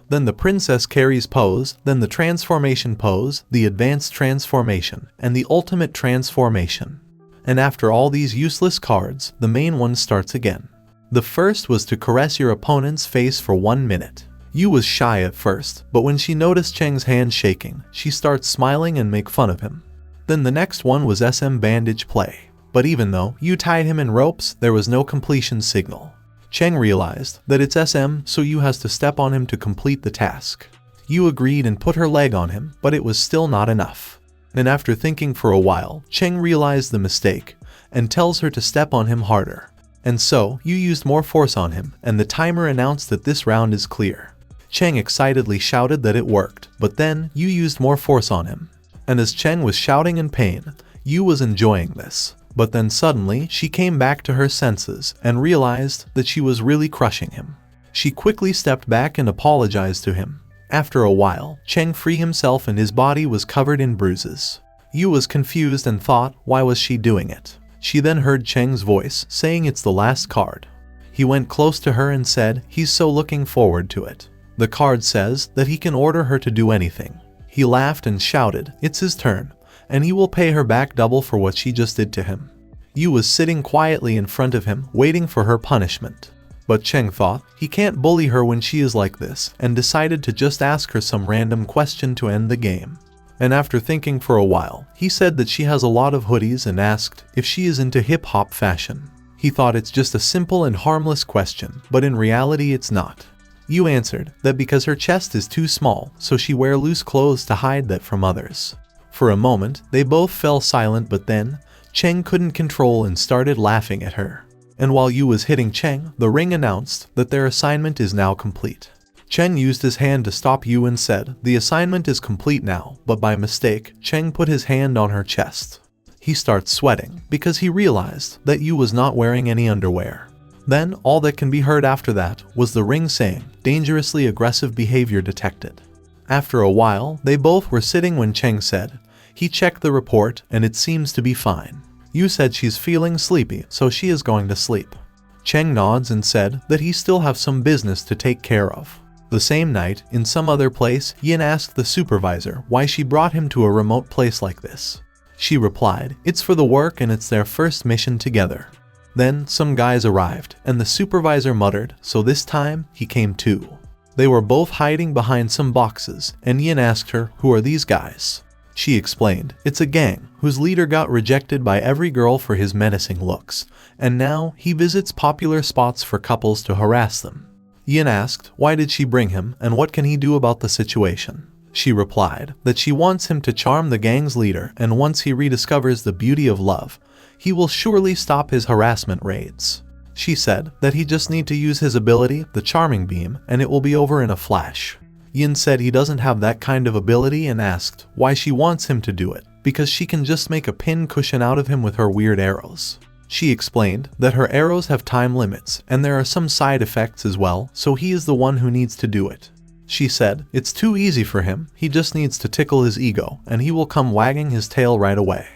Then the princess carries pose, then the transformation pose, the advanced transformation, and the ultimate transformation. And after all these useless cards, the main one starts again. The first was to caress your opponent's face for 1 minute. Yu was shy at first, but when she noticed Cheng's hand shaking, she starts smiling and make fun of him. Then the next one was SM bandage play. But even though Yu tied him in ropes, there was no completion signal. Cheng realized that it's SM, so Yu has to step on him to complete the task. Yu agreed and put her leg on him, but it was still not enough. And after thinking for a while, Cheng realized the mistake, and tells her to step on him harder. And so, Yu used more force on him, and the timer announced that this round is clear. Cheng excitedly shouted that it worked, but then Yu used more force on him. And as Cheng was shouting in pain, Yu was enjoying this. But then suddenly, she came back to her senses and realized that she was really crushing him. She quickly stepped back and apologized to him. After a while, Cheng freed himself and his body was covered in bruises. Yu was confused and thought, why was she doing it? She then heard Cheng's voice saying it's the last card. He went close to her and said he's so looking forward to it. The card says that he can order her to do anything. He laughed and shouted, it's his turn, and he will pay her back double for what she just did to him. Yu was sitting quietly in front of him, waiting for her punishment. But Cheng thought he can't bully her when she is like this, and decided to just ask her some random question to end the game. And after thinking for a while, he said that she has a lot of hoodies and asked if she is into hip-hop fashion. He thought it's just a simple and harmless question, but in reality it's not. Yu answered that because her chest is too small, so she wear loose clothes to hide that from others. For a moment, they both fell silent, but then Cheng couldn't control and started laughing at her. And while Yu was hitting Cheng, the ring announced that their assignment is now complete. Cheng used his hand to stop Yu and said, the assignment is complete now, but by mistake, Cheng put his hand on her chest. He starts sweating because he realized that Yu was not wearing any underwear. Then, all that can be heard after that was the ring saying, dangerously aggressive behavior detected. After a while, they both were sitting when Cheng said, he checked the report and it seems to be fine. Yu said she's feeling sleepy, so she is going to sleep. Cheng nods and said that he still have some business to take care of. The same night, in some other place, Yin asked the supervisor why she brought him to a remote place like this. She replied, it's for the work and it's their first mission together. Then, some guys arrived, and the supervisor muttered, so this time, he came too. They were both hiding behind some boxes, and Yin asked her, who are these guys? She explained, it's a gang, whose leader got rejected by every girl for his menacing looks, and now he visits popular spots for couples to harass them. Yin asked, why did she bring him, and what can he do about the situation? She replied, that she wants him to charm the gang's leader, and once he rediscovers the beauty of love, he will surely stop his harassment raids. She said that he just need to use his ability, the charming beam, and it will be over in a flash. Yin said he doesn't have that kind of ability and asked why she wants him to do it, because she can just make a pin cushion out of him with her weird arrows. She explained that her arrows have time limits, and there are some side effects as well, so he is the one who needs to do it. She said it's too easy for him, he just needs to tickle his ego, and he will come wagging his tail right away.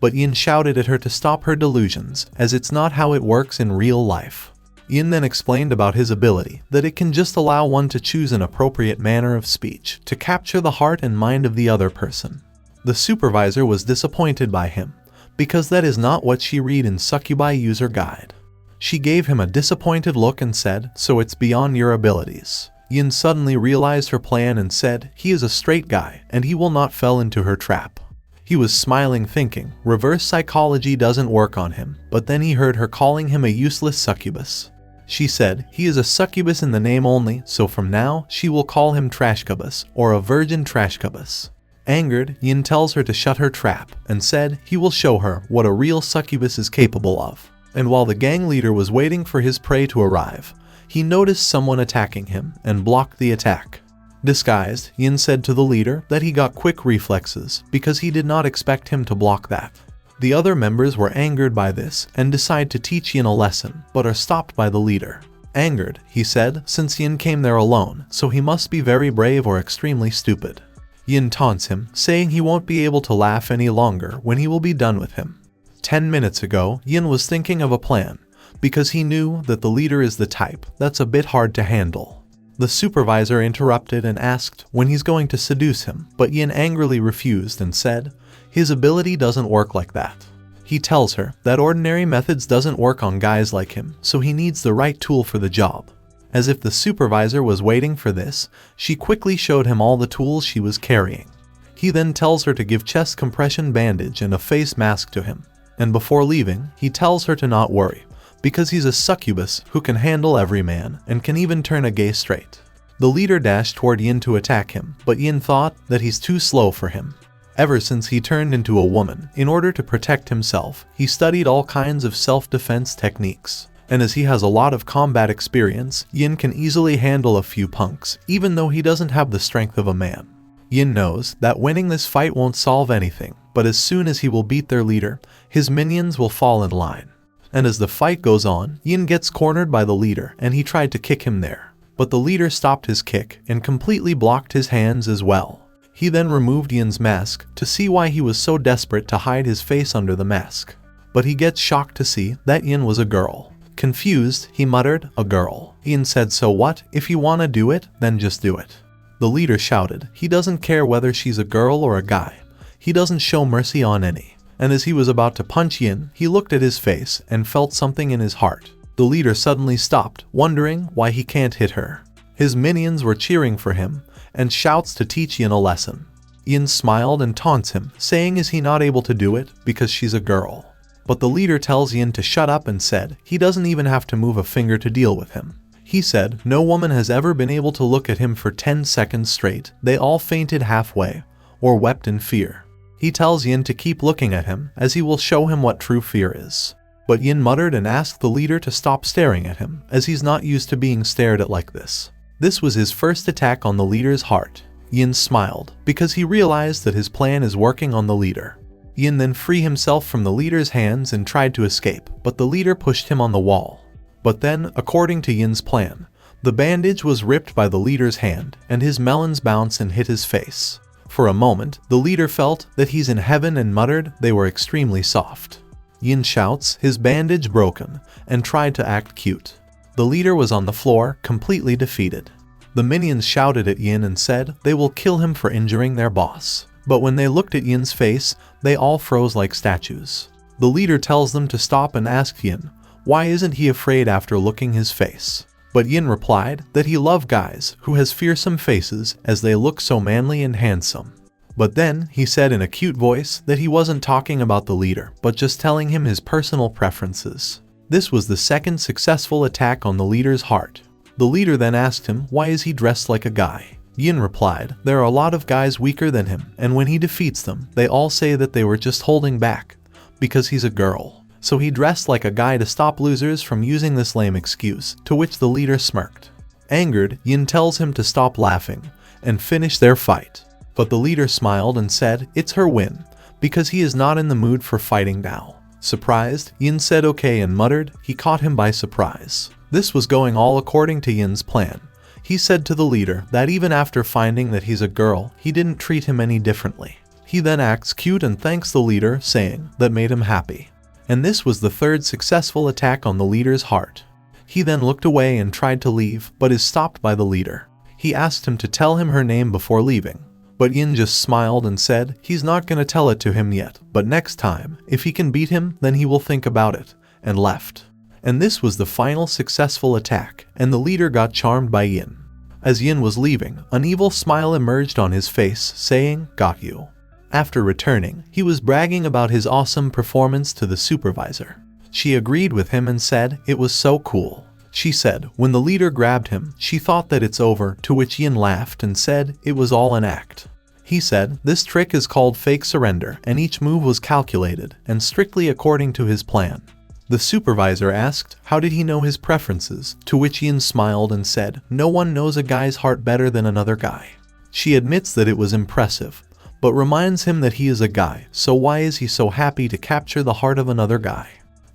But Yin shouted at her to stop her delusions, as it's not how it works in real life. Yin then explained about his ability, that it can just allow one to choose an appropriate manner of speech to capture the heart and mind of the other person. The supervisor was disappointed by him, because that is not what she read in Succubi User Guide. She gave him a disappointed look and said, so it's beyond your abilities. Yin suddenly realized her plan and said, he is a straight guy, and he will not fall into her trap. He was smiling, thinking reverse psychology doesn't work on him, but then he heard her calling him a useless succubus. She said he is a succubus in the name only, so from now she will call him Trashcubus, or a virgin Trashcubus. Angered, Yin tells her to shut her trap and said he will show her what a real succubus is capable of. And while the gang leader was waiting for his prey to arrive, he noticed someone attacking him and blocked the attack. Disguised, Yin said to the leader that he got quick reflexes because he did not expect him to block that. The other members were angered by this and decide to teach Yin a lesson, but are stopped by the leader. Angered, he said, since Yin came there alone, so he must be very brave or extremely stupid. Yin taunts him, saying he won't be able to laugh any longer when he will be done with him. 10 minutes ago, Yin was thinking of a plan, because he knew that the leader is the type that's a bit hard to handle. The supervisor interrupted and asked when he's going to seduce him, but Yin angrily refused and said his ability doesn't work like that. He tells her that ordinary methods doesn't work on guys like him, so he needs the right tool for the job. As if the supervisor was waiting for this, she quickly showed him all the tools she was carrying. He then tells her to give chest compression bandage and a face mask to him, and before leaving, he tells her to not worry, because he's a succubus who can handle every man and can even turn a gay straight. The leader dashed toward Yin to attack him, but Yin thought that he's too slow for him. Ever since he turned into a woman, in order to protect himself, he studied all kinds of self-defense techniques. And as he has a lot of combat experience, Yin can easily handle a few punks, even though he doesn't have the strength of a man. Yin knows that winning this fight won't solve anything, but as soon as he will beat their leader, his minions will fall in line. And as the fight goes on, Yin gets cornered by the leader and he tried to kick him there. But the leader stopped his kick and completely blocked his hands as well. He then removed Yin's mask to see why he was so desperate to hide his face under the mask. But he gets shocked to see that Yin was a girl. Confused, he muttered, "A girl." Yin said, "So what? If you wanna do it, then just do it." The leader shouted, he doesn't care whether she's a girl or a guy. He doesn't show mercy on any. And as he was about to punch Yin, he looked at his face and felt something in his heart. The leader suddenly stopped, wondering why he can't hit her. His minions were cheering for him, and shouts to teach Yin a lesson. Yin smiled and taunts him, saying is he not able to do it because she's a girl. But the leader tells Yin to shut up and said he doesn't even have to move a finger to deal with him. He said no woman has ever been able to look at him for 10 seconds straight. They all fainted halfway, or wept in fear. He tells Yin to keep looking at him, as he will show him what true fear is. But Yin muttered and asked the leader to stop staring at him, as he's not used to being stared at like this. This was his first attack on the leader's heart. Yin smiled, because he realized that his plan is working on the leader. Yin then freed himself from the leader's hands and tried to escape, but the leader pushed him on the wall. But then, according to Yin's plan, the bandage was ripped by the leader's hand, and his melons bounced and hit his face. For a moment, the leader felt that he's in heaven and muttered they were extremely soft. Yin shouts, his bandage broken, and tried to act cute. The leader was on the floor, completely defeated. The minions shouted at Yin and said they will kill him for injuring their boss. But when they looked at Yin's face, they all froze like statues. The leader tells them to stop and asks Yin, why isn't he afraid after looking his face? But Yin replied that he loved guys who has fearsome faces as they look so manly and handsome. But then, he said in a cute voice that he wasn't talking about the leader, but just telling him his personal preferences. This was the second successful attack on the leader's heart. The leader then asked him why is he dressed like a guy. Yin replied, there are a lot of guys weaker than him, and when he defeats them, they all say that they were just holding back, because he's a girl. So he dressed like a guy to stop losers from using this lame excuse, to which the leader smirked. Angered, Yin tells him to stop laughing, and finish their fight. But the leader smiled and said it's her win, because he is not in the mood for fighting now. Surprised, Yin said okay and muttered he caught him by surprise. This was going all according to Yin's plan. He said to the leader that even after finding that he's a girl, he didn't treat him any differently. He then acts cute and thanks the leader, saying that made him happy. And this was the third successful attack on the leader's heart. He then looked away and tried to leave, but is stopped by the leader. He asked him to tell him her name before leaving. But Yin just smiled and said he's not gonna tell it to him yet, but next time, if he can beat him, then he will think about it, and left. And this was the final successful attack, and the leader got charmed by Yin. As Yin was leaving, an evil smile emerged on his face, saying, got you. After returning, he was bragging about his awesome performance to the supervisor. She agreed with him and said it was so cool. She said when the leader grabbed him, she thought that it's over, to which Yin laughed and said it was all an act. He said this trick is called fake surrender and each move was calculated and strictly according to his plan. The supervisor asked how did he know his preferences, to which Yin smiled and said no one knows a guy's heart better than another guy. She admits that it was impressive, but reminds him that he is a guy, so why is he so happy to capture the heart of another guy?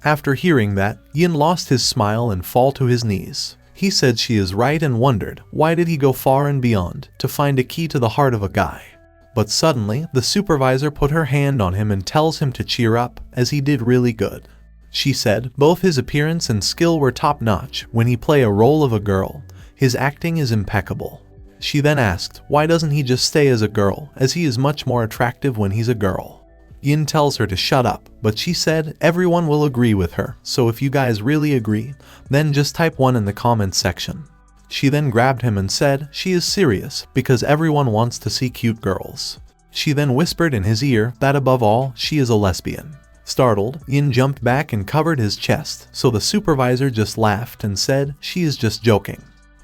After hearing that, Yin lost his smile and fall to his knees. He said she is right and wondered why did he go far and beyond to find a key to the heart of a guy. But suddenly, the supervisor put her hand on him and tells him to cheer up, as he did really good. She said both his appearance and skill were top-notch. When he play a role of a girl, his acting is impeccable. She then asked why doesn't he just stay as a girl, as he is much more attractive when he's a girl. Yin tells her to shut up, but she said everyone will agree with her, so if you guys really agree, then just type 1 in the comments section. She then grabbed him and said she is serious because everyone wants to see cute girls. She then whispered in his ear that above all, she is a lesbian. Startled, Yin jumped back and covered his chest, so the supervisor just laughed and said she is just joking.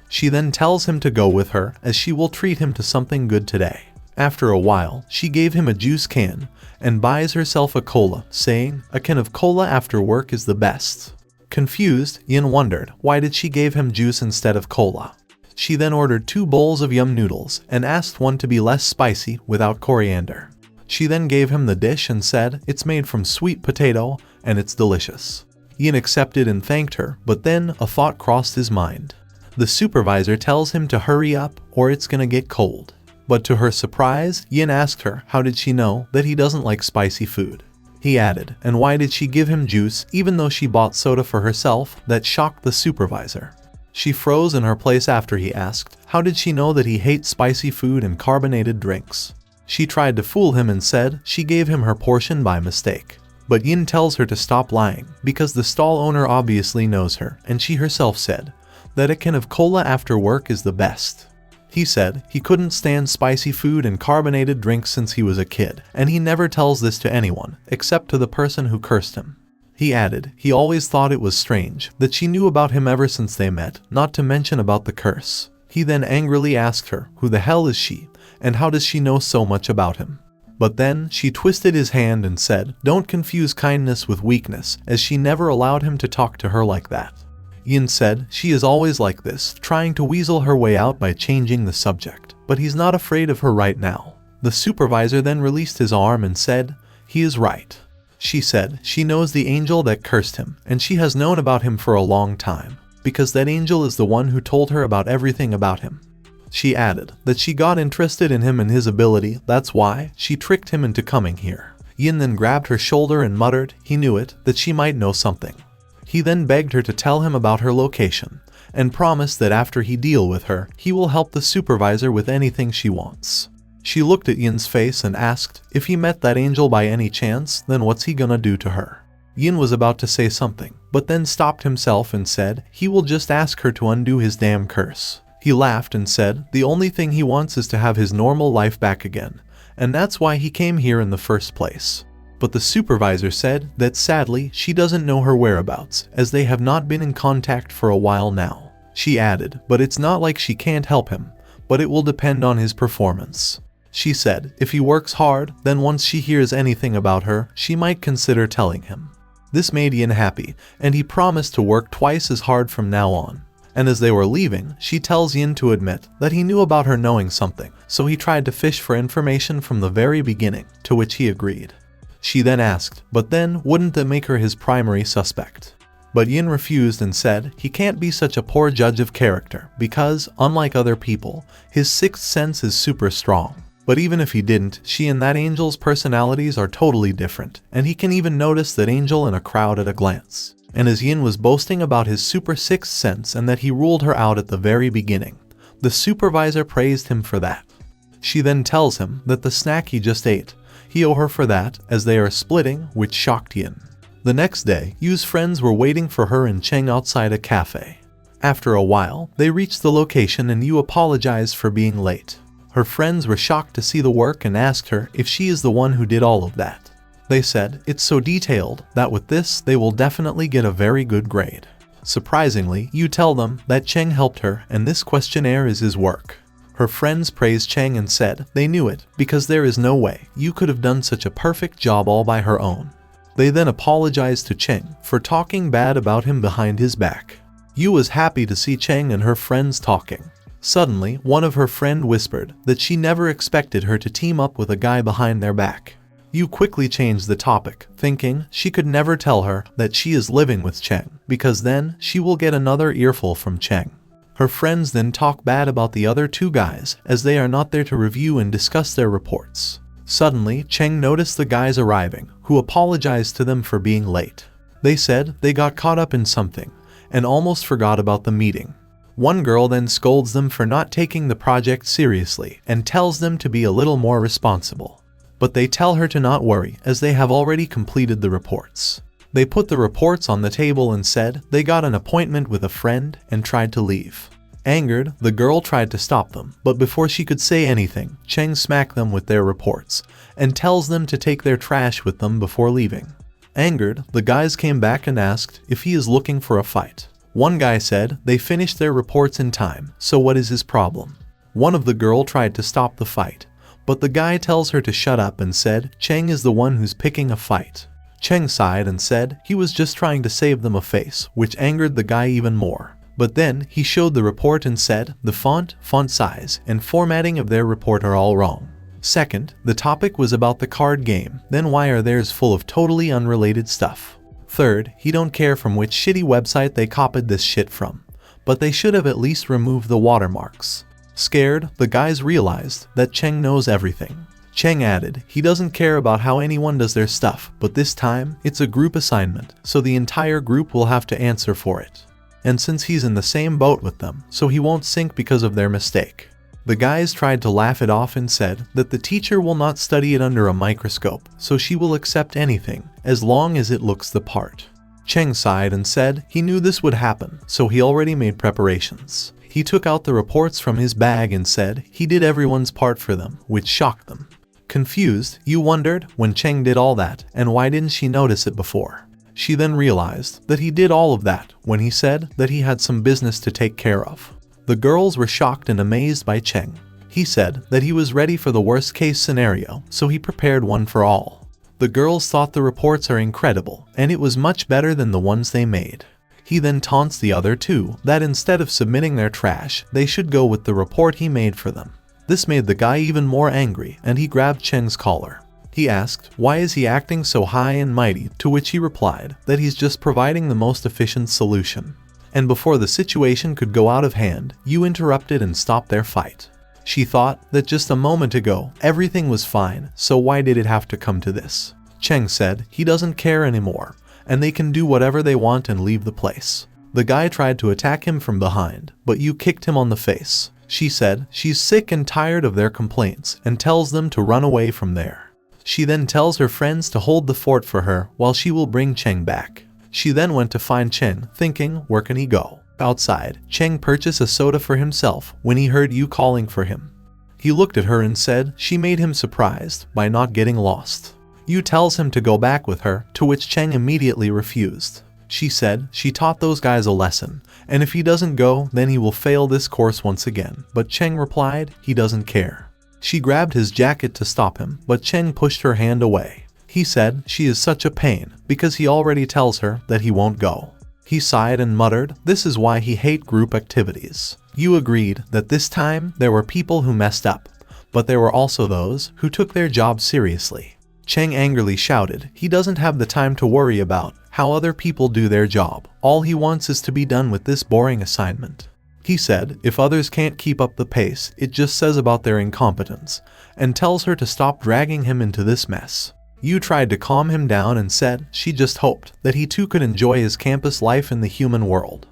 She then tells him to go with her as she will treat him to something good today. After a while, she gave him a juice can and buys herself a cola, saying a can of cola after work is the best. Confused, Yin wondered why did she give him juice instead of cola. She then ordered 2 bowls of yum noodles and asked one to be less spicy without coriander. She then gave him the dish and said it's made from sweet potato and it's delicious. Yin accepted and thanked her, but then a thought crossed his mind. The supervisor tells him to hurry up or it's gonna get cold. But to her surprise, Yin asked her how did she know that he doesn't like spicy food. He added, and why did she give him juice even though she bought soda for herself? That shocked the supervisor. She froze in her place after he asked, how did she know that he hates spicy food and carbonated drinks? She tried to fool him and said she gave him her portion by mistake. But Yin tells her to stop lying because the stall owner obviously knows her, and she herself said that a can of cola after work is the best. He said he couldn't stand spicy food and carbonated drinks since he was a kid, and he never tells this to anyone, except to the person who cursed him. He added he always thought it was strange that she knew about him ever since they met, not to mention about the curse. He then angrily asked her who the hell is she, and how does she know so much about him? But then she twisted his hand and said don't confuse kindness with weakness, as she never allowed him to talk to her like that. Yin said she is always like this, trying to weasel her way out by changing the subject, but he's not afraid of her right now. The supervisor then released his arm and said he is right. She said she knows the angel that cursed him, and she has known about him for a long time, because that angel is the one who told her about everything about him. She added that she got interested in him and his ability, that's why she tricked him into coming here. Yin then grabbed her shoulder and muttered he knew it, that she might know something. He then begged her to tell him about her location, and promised that after he deal with her, he will help the supervisor with anything she wants. She looked at Yin's face and asked if he met that angel by any chance, then what's he gonna do to her? Yin was about to say something, but then stopped himself and said he will just ask her to undo his damn curse. He laughed and said the only thing he wants is to have his normal life back again, and that's why he came here in the first place. But the supervisor said that sadly she doesn't know her whereabouts, as they have not been in contact for a while now. She added, but it's not like she can't help him, but it will depend on his performance. She said if he works hard, then once she hears anything about her, she might consider telling him. This made Yin happy, and he promised to work twice as hard from now on. And as they were leaving, she tells Yin to admit that he knew about her knowing something, so he tried to fish for information from the very beginning, to which he agreed. She then asked, but then wouldn't that make her his primary suspect? But Yin refused and said he can't be such a poor judge of character because, unlike other people, his sixth sense is super strong. But even if he didn't, she and that angel's personalities are totally different, and he can even notice that angel in a crowd at a glance. And as Yin was boasting about his super sixth sense and that he ruled her out at the very beginning, the supervisor praised him for that. She then tells him that the snack he just ate, he owe her for that, as they are splitting, which shocked Yin. The next day, Yu's friends were waiting for her in Cheng outside a cafe. After a while, they reached the location and Yu apologized for being late. Her friends were shocked to see the work and asked her if she is the one who did all of that. They said, "It's so detailed that with this they will definitely get a very good grade." Surprisingly, Yu tell them that Cheng helped her and this questionnaire is his work. Her friends praised Cheng and said they knew it because there is no way Yu could have done such a perfect job all by her own. They then apologized to Cheng for talking bad about him behind his back. Yu was happy to see Cheng and her friends talking. Suddenly, one of her friend whispered that she never expected her to team up with a guy behind their back. Yu quickly changed the topic, thinking she could never tell her that she is living with Cheng, because then she will get another earful from Cheng. Her friends then talk bad about the other two guys as they are not there to review and discuss their reports. Suddenly, Cheng noticed the guys arriving, who apologized to them for being late. They said they got caught up in something and almost forgot about the meeting. One girl then scolds them for not taking the project seriously and tells them to be a little more responsible. But they tell her to not worry as they have already completed the reports. They put the reports on the table and said they got an appointment with a friend and tried to leave. Angered, the girl tried to stop them, but before she could say anything, Cheng smacked them with their reports and tells them to take their trash with them before leaving. Angered, the guys came back and asked if he is looking for a fight. One guy said they finished their reports in time, so what is his problem? One of the girl tried to stop the fight, but the guy tells her to shut up and said Cheng is the one who's picking a fight. Cheng sighed and said he was just trying to save them a face, which angered the guy even more. But then he showed the report and said the font size, and formatting of their report are all wrong. Second, the topic was about the card game, then why are theirs full of totally unrelated stuff? Third, he don't care from which shitty website they copied this shit from, but they should have at least removed the watermarks. Scared, the guys realized that Cheng knows everything. Cheng added he doesn't care about how anyone does their stuff, but this time it's a group assignment, so the entire group will have to answer for it. And since he's in the same boat with them, so he won't sink because of their mistake. The guys tried to laugh it off and said that the teacher will not study it under a microscope, so she will accept anything, as long as it looks the part. Cheng sighed and said he knew this would happen, so he already made preparations. He took out the reports from his bag and said he did everyone's part for them, which shocked them. Confused, Yu wondered when Cheng did all that, and why didn't she notice it before? She then realized that he did all of that when he said that he had some business to take care of. The girls were shocked and amazed by Cheng. He said that he was ready for the worst case scenario, so he prepared one for all. The girls thought the reports are incredible, and it was much better than the ones they made. He then taunts the other two that instead of submitting their trash, they should go with the report he made for them. This made the guy even more angry, and he grabbed Cheng's collar. He asked why is he acting so high and mighty, to which he replied that he's just providing the most efficient solution. And before the situation could go out of hand, Yu interrupted and stopped their fight. She thought that just a moment ago everything was fine, so why did it have to come to this? Cheng said he doesn't care anymore, and they can do whatever they want and leave the place. The guy tried to attack him from behind, but Yu kicked him on the face. She said she's sick and tired of their complaints and tells them to run away from there. She then tells her friends to hold the fort for her while she will bring Cheng back. She then went to find Cheng, thinking, where can he go? Outside, Cheng purchased a soda for himself when he heard Yu calling for him. He looked at her and said she made him surprised by not getting lost. Yu tells him to go back with her, to which Cheng immediately refused. She said she taught those guys a lesson, and if he doesn't go, then he will fail this course once again, but Cheng replied he doesn't care. She grabbed his jacket to stop him, but Cheng pushed her hand away. He said she is such a pain, because he already tells her that he won't go. He sighed and muttered this is why he hates group activities. Yu agreed that this time there were people who messed up, but there were also those who took their job seriously. Cheng angrily shouted he doesn't have the time to worry about how other people do their job. All he wants is to be done with this boring assignment. He said if others can't keep up the pace, it just says about their incompetence, and tells her to stop dragging him into this mess. Yu tried to calm him down and said she just hoped that he too could enjoy his campus life in the human world.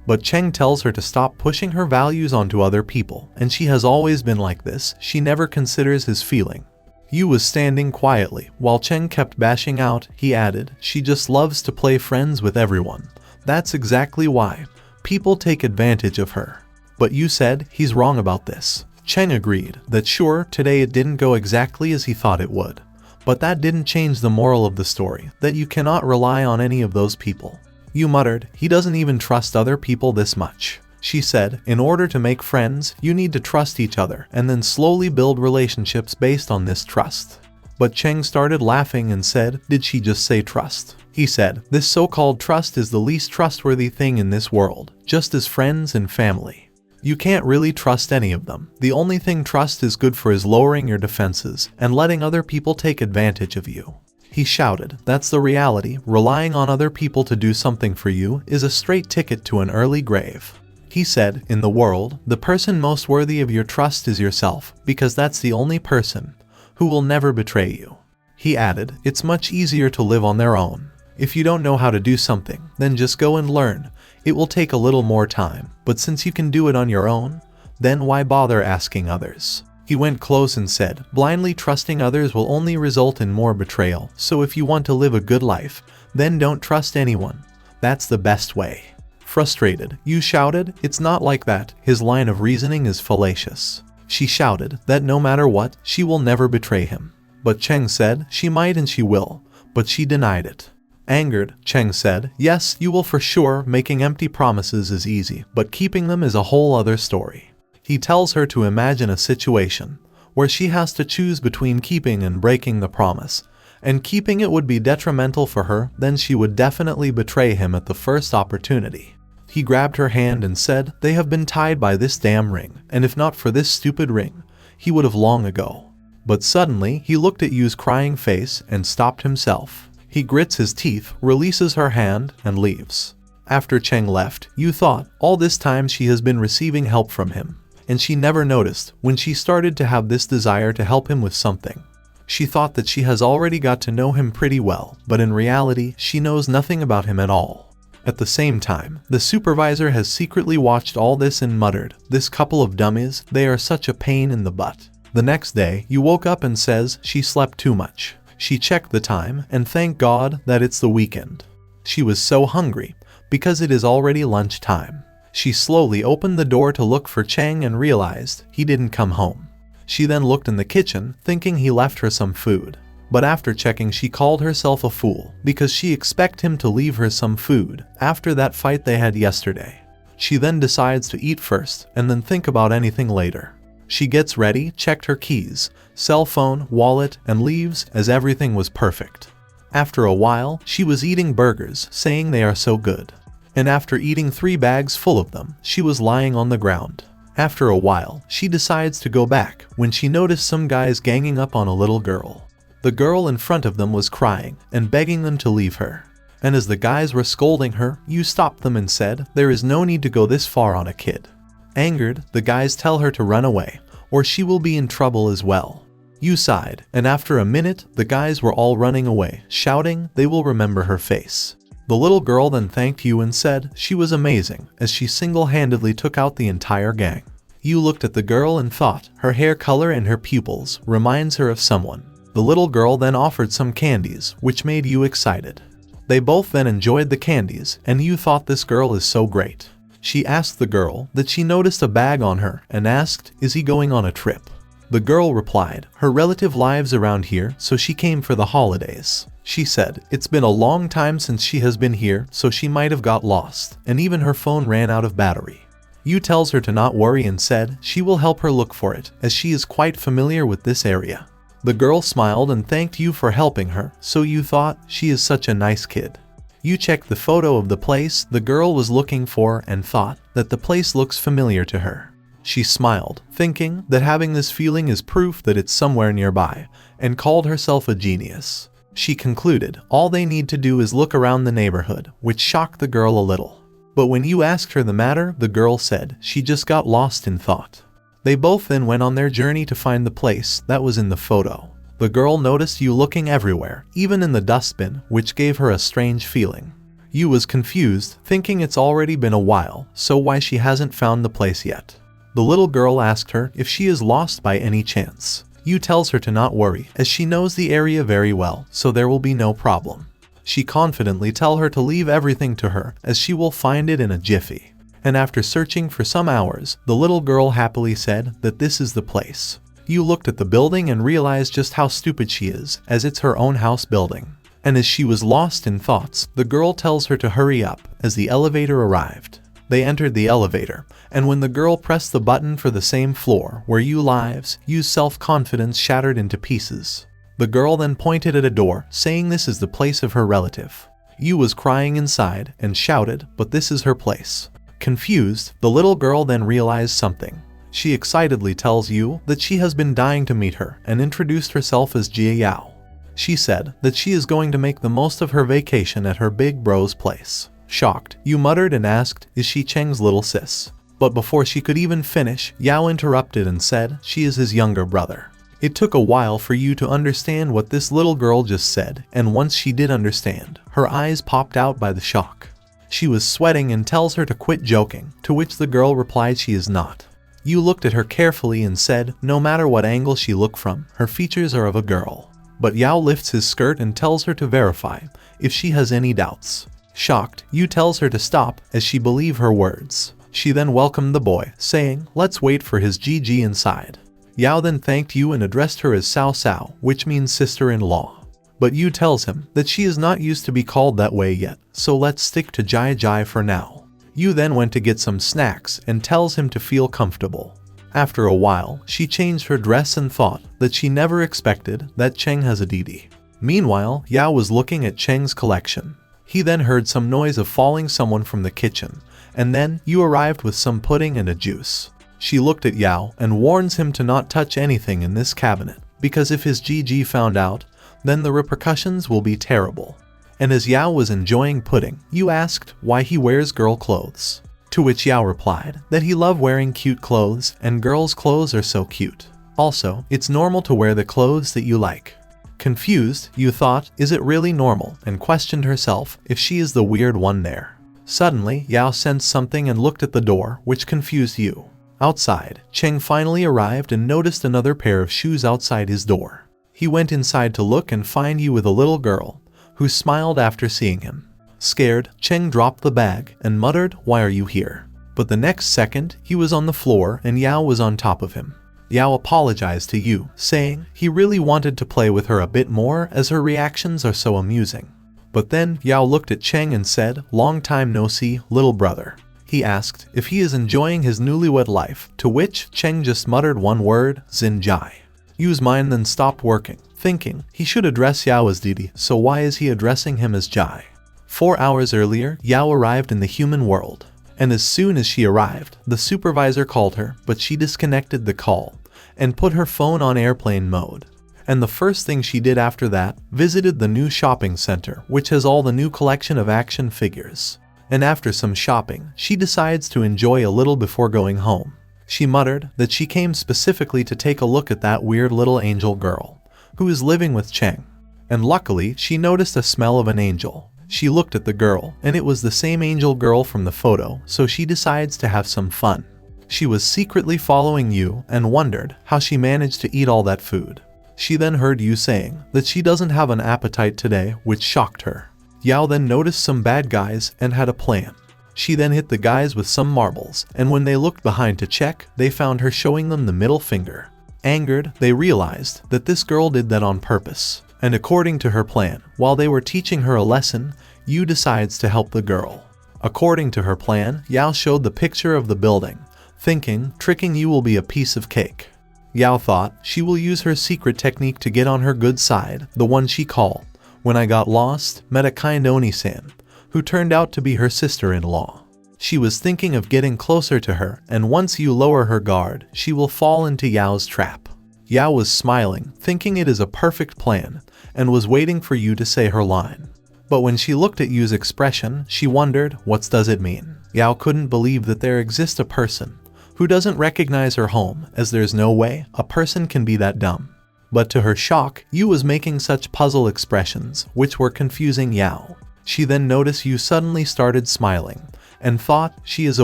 But Cheng tells her to stop pushing her values onto other people, and she has always been like this, she never considers his feeling. Yu was standing quietly, while Cheng kept bashing out, he added, she just loves to play friends with everyone. That's exactly why people take advantage of her. But Yu said he's wrong about this. Cheng agreed that sure, today it didn't go exactly as he thought it would. But that didn't change the moral of the story, that you cannot rely on any of those people. You muttered, he doesn't even trust other people this much. She said, in order to make friends, you need to trust each other and then slowly build relationships based on this trust. But Cheng started laughing and said, did she just say trust? He said, this so-called trust is the least trustworthy thing in this world, just as friends and family. You can't really trust any of them. The only thing trust is good for is lowering your defenses and letting other people take advantage of you. He shouted, that's the reality. Relying on other people to do something for you is a straight ticket to an early grave. He said, in the world, the person most worthy of your trust is yourself, because that's the only person who will never betray you. He added, it's much easier to live on their own. If you don't know how to do something, then just go and learn. It will take a little more time, but since you can do it on your own, then why bother asking others? He went close and said, blindly trusting others will only result in more betrayal, so if you want to live a good life, then don't trust anyone. That's the best way. Frustrated, you shouted, it's not like that. His line of reasoning is fallacious. She shouted that no matter what, she will never betray him. But Cheng said, she might and she will, but she denied it. Angered, Cheng said, yes, you will for sure. Making empty promises is easy, but keeping them is a whole other story. He tells her to imagine a situation where she has to choose between keeping and breaking the promise, and keeping it would be detrimental for her, then she would definitely betray him at the first opportunity. He grabbed her hand and said, they have been tied by this damn ring, and if not for this stupid ring, he would have long ago. But suddenly, he looked at Yu's crying face and stopped himself. He grits his teeth, releases her hand, and leaves. After Cheng left, Yu thought, all this time she has been receiving help from him, and she never noticed when she started to have this desire to help him with something. She thought that she has already got to know him pretty well, but in reality, she knows nothing about him at all. At the same time, the supervisor has secretly watched all this and muttered, this couple of dummies, they are such a pain in the butt. The next day, Yu woke up and says she slept too much. She checked the time and thanked God that it's the weekend. She was so hungry because it is already lunchtime. She slowly opened the door to look for Cheng and realized he didn't come home. She then looked in the kitchen thinking he left her some food. But after checking, she called herself a fool because she expected him to leave her some food after that fight they had yesterday. She then decides to eat first and then think about anything later. She gets ready, checked her keys, cell phone, wallet, and leaves as everything was perfect. After a while, she was eating burgers, saying they are so good. And after eating 3 bags full of them, she was lying on the ground. After a while, she decides to go back when she noticed some guys ganging up on a little girl. The girl in front of them was crying and begging them to leave her. And as the guys were scolding her, Yu stopped them and said, there is no need to go this far on a kid. Angered, the guys tell her to run away, or she will be in trouble as well. Yu sighed, and after a minute, the guys were all running away, shouting they will remember her face. The little girl then thanked Yu and said she was amazing, as she single-handedly took out the entire gang. Yu looked at the girl and thought, her hair color and her pupils reminds her of someone. The little girl then offered some candies, which made Yu excited. They both then enjoyed the candies, and Yu thought this girl is so great. She asked the girl that she noticed a bag on her and asked, is he going on a trip? The girl replied, her relative lives around here, so she came for the holidays. She said, it's been a long time since she has been here, so she might have got lost, and even her phone ran out of battery. Yu tells her to not worry and said she will help her look for it, as she is quite familiar with this area. The girl smiled and thanked Yu for helping her, so Yu thought she is such a nice kid. Yu checked the photo of the place the girl was looking for and thought that the place looks familiar to her. She smiled, thinking that having this feeling is proof that it's somewhere nearby, and called herself a genius. She concluded all they need to do is look around the neighborhood, which shocked the girl a little. But when Yu asked her the matter, the girl said she just got lost in thought. They both then went on their journey to find the place that was in the photo. The girl noticed Yu looking everywhere, even in the dustbin, which gave her a strange feeling. Yu was confused, thinking it's already been a while, so why she hasn't found the place yet. The little girl asked her if she is lost by any chance. Yu tells her to not worry, as she knows the area very well, so there will be no problem. She confidently tells her to leave everything to her, as she will find it in a jiffy. And after searching for some hours, the little girl happily said that this is the place. You looked at the building and realized just how stupid she is, as it's her own house building. And as she was lost in thoughts, the girl tells her to hurry up as the elevator arrived. They entered the elevator, and when the girl pressed the button for the same floor where Yu's self-confidence shattered into pieces. The girl then pointed at a door, saying this is the place of her relative. Yu was crying inside and shouted, but this is her place. Confused, the little girl then realized something. She excitedly tells Yu that she has been dying to meet her and introduced herself as Jia Yao. She said that she is going to make the most of her vacation at her big bro's place. Shocked, Yu muttered and asked, is she Cheng's little sis? But before she could even finish, Yao interrupted and said she is his younger brother. It took a while for Yu to understand what this little girl just said, and once she did understand, her eyes popped out by the shock. She was sweating and tells her to quit joking, to which the girl replied she is not. Yu looked at her carefully and said no matter what angle she looked from, her features are of a girl. But Yao lifts his skirt and tells her to verify if she has any doubts. Shocked, Yu tells her to stop as she believes her words. She then welcomed the boy, saying, let's wait for his GG inside. Yao then thanked Yu and addressed her as Sao Sao, which means sister-in-law. But Yu tells him that she is not used to be called that way yet, so let's stick to Jai Jai for now. Yu then went to get some snacks and tells him to feel comfortable. After a while, she changed her dress and thought that she never expected that Cheng has a Didi. Meanwhile, Yao was looking at Cheng's collection. He then heard some noise of falling someone from the kitchen, and then Yu arrived with some pudding and a juice. She looked at Yao and warns him to not touch anything in this cabinet, because if his GG found out, then the repercussions will be terrible. And as Yao was enjoying pudding, Yu asked why he wears girl clothes. To which Yao replied that he loves wearing cute clothes and girls' clothes are so cute. Also, it's normal to wear the clothes that you like. Confused, Yu thought, is it really normal, and questioned herself if she is the weird one there. Suddenly, Yao sensed something and looked at the door, which confused Yu. Outside, Cheng finally arrived and noticed another pair of shoes outside his door. He went inside to look and find Yu with a little girl, who smiled after seeing him. Scared, Cheng dropped the bag and muttered, why are you here? But the next second, he was on the floor and Yao was on top of him. Yao apologized to Yu, saying he really wanted to play with her a bit more as her reactions are so amusing. But then, Yao looked at Cheng and said, long time no see, little brother. He asked if he is enjoying his newlywed life, to which Cheng just muttered one word, Xinjai. Yu's mind then stopped working, thinking he should address Yao as Didi, so why is he addressing him as Jai? 4 hours earlier, Yao arrived in the human world. And as soon as she arrived, the supervisor called her, but she disconnected the call and put her phone on airplane mode. And the first thing she did after that, visited the new shopping center, which has all the new collection of action figures. And after some shopping, she decides to enjoy a little before going home. She muttered that she came specifically to take a look at that weird little angel girl, who is living with Cheng. And luckily, she noticed a smell of an angel. She looked at the girl, and it was the same angel girl from the photo, so she decides to have some fun. She was secretly following Yu and wondered how she managed to eat all that food. She then heard Yu saying that she doesn't have an appetite today, which shocked her. Yao then noticed some bad guys and had a plan. She then hit the guys with some marbles, and when they looked behind to check, they found her showing them the middle finger. Angered, they realized that this girl did that on purpose. And according to her plan, while they were teaching her a lesson, Yu decides to help the girl. According to her plan, Yao showed the picture of the building, thinking tricking Yu will be a piece of cake. Yao thought she will use her secret technique to get on her good side, the one she called, when I got lost, met a kind Oni-san, who turned out to be her sister-in-law. She was thinking of getting closer to her, and once Yu lower her guard, she will fall into Yao's trap. Yao was smiling, thinking it is a perfect plan, and was waiting for Yu to say her line. But when she looked at Yu's expression, she wondered, what does it mean? Yao couldn't believe that there exists a person who doesn't recognize her home, as there's no way a person can be that dumb. But to her shock, Yu was making such puzzle expressions, which were confusing Yao. She then noticed Yu suddenly started smiling, and thought she is a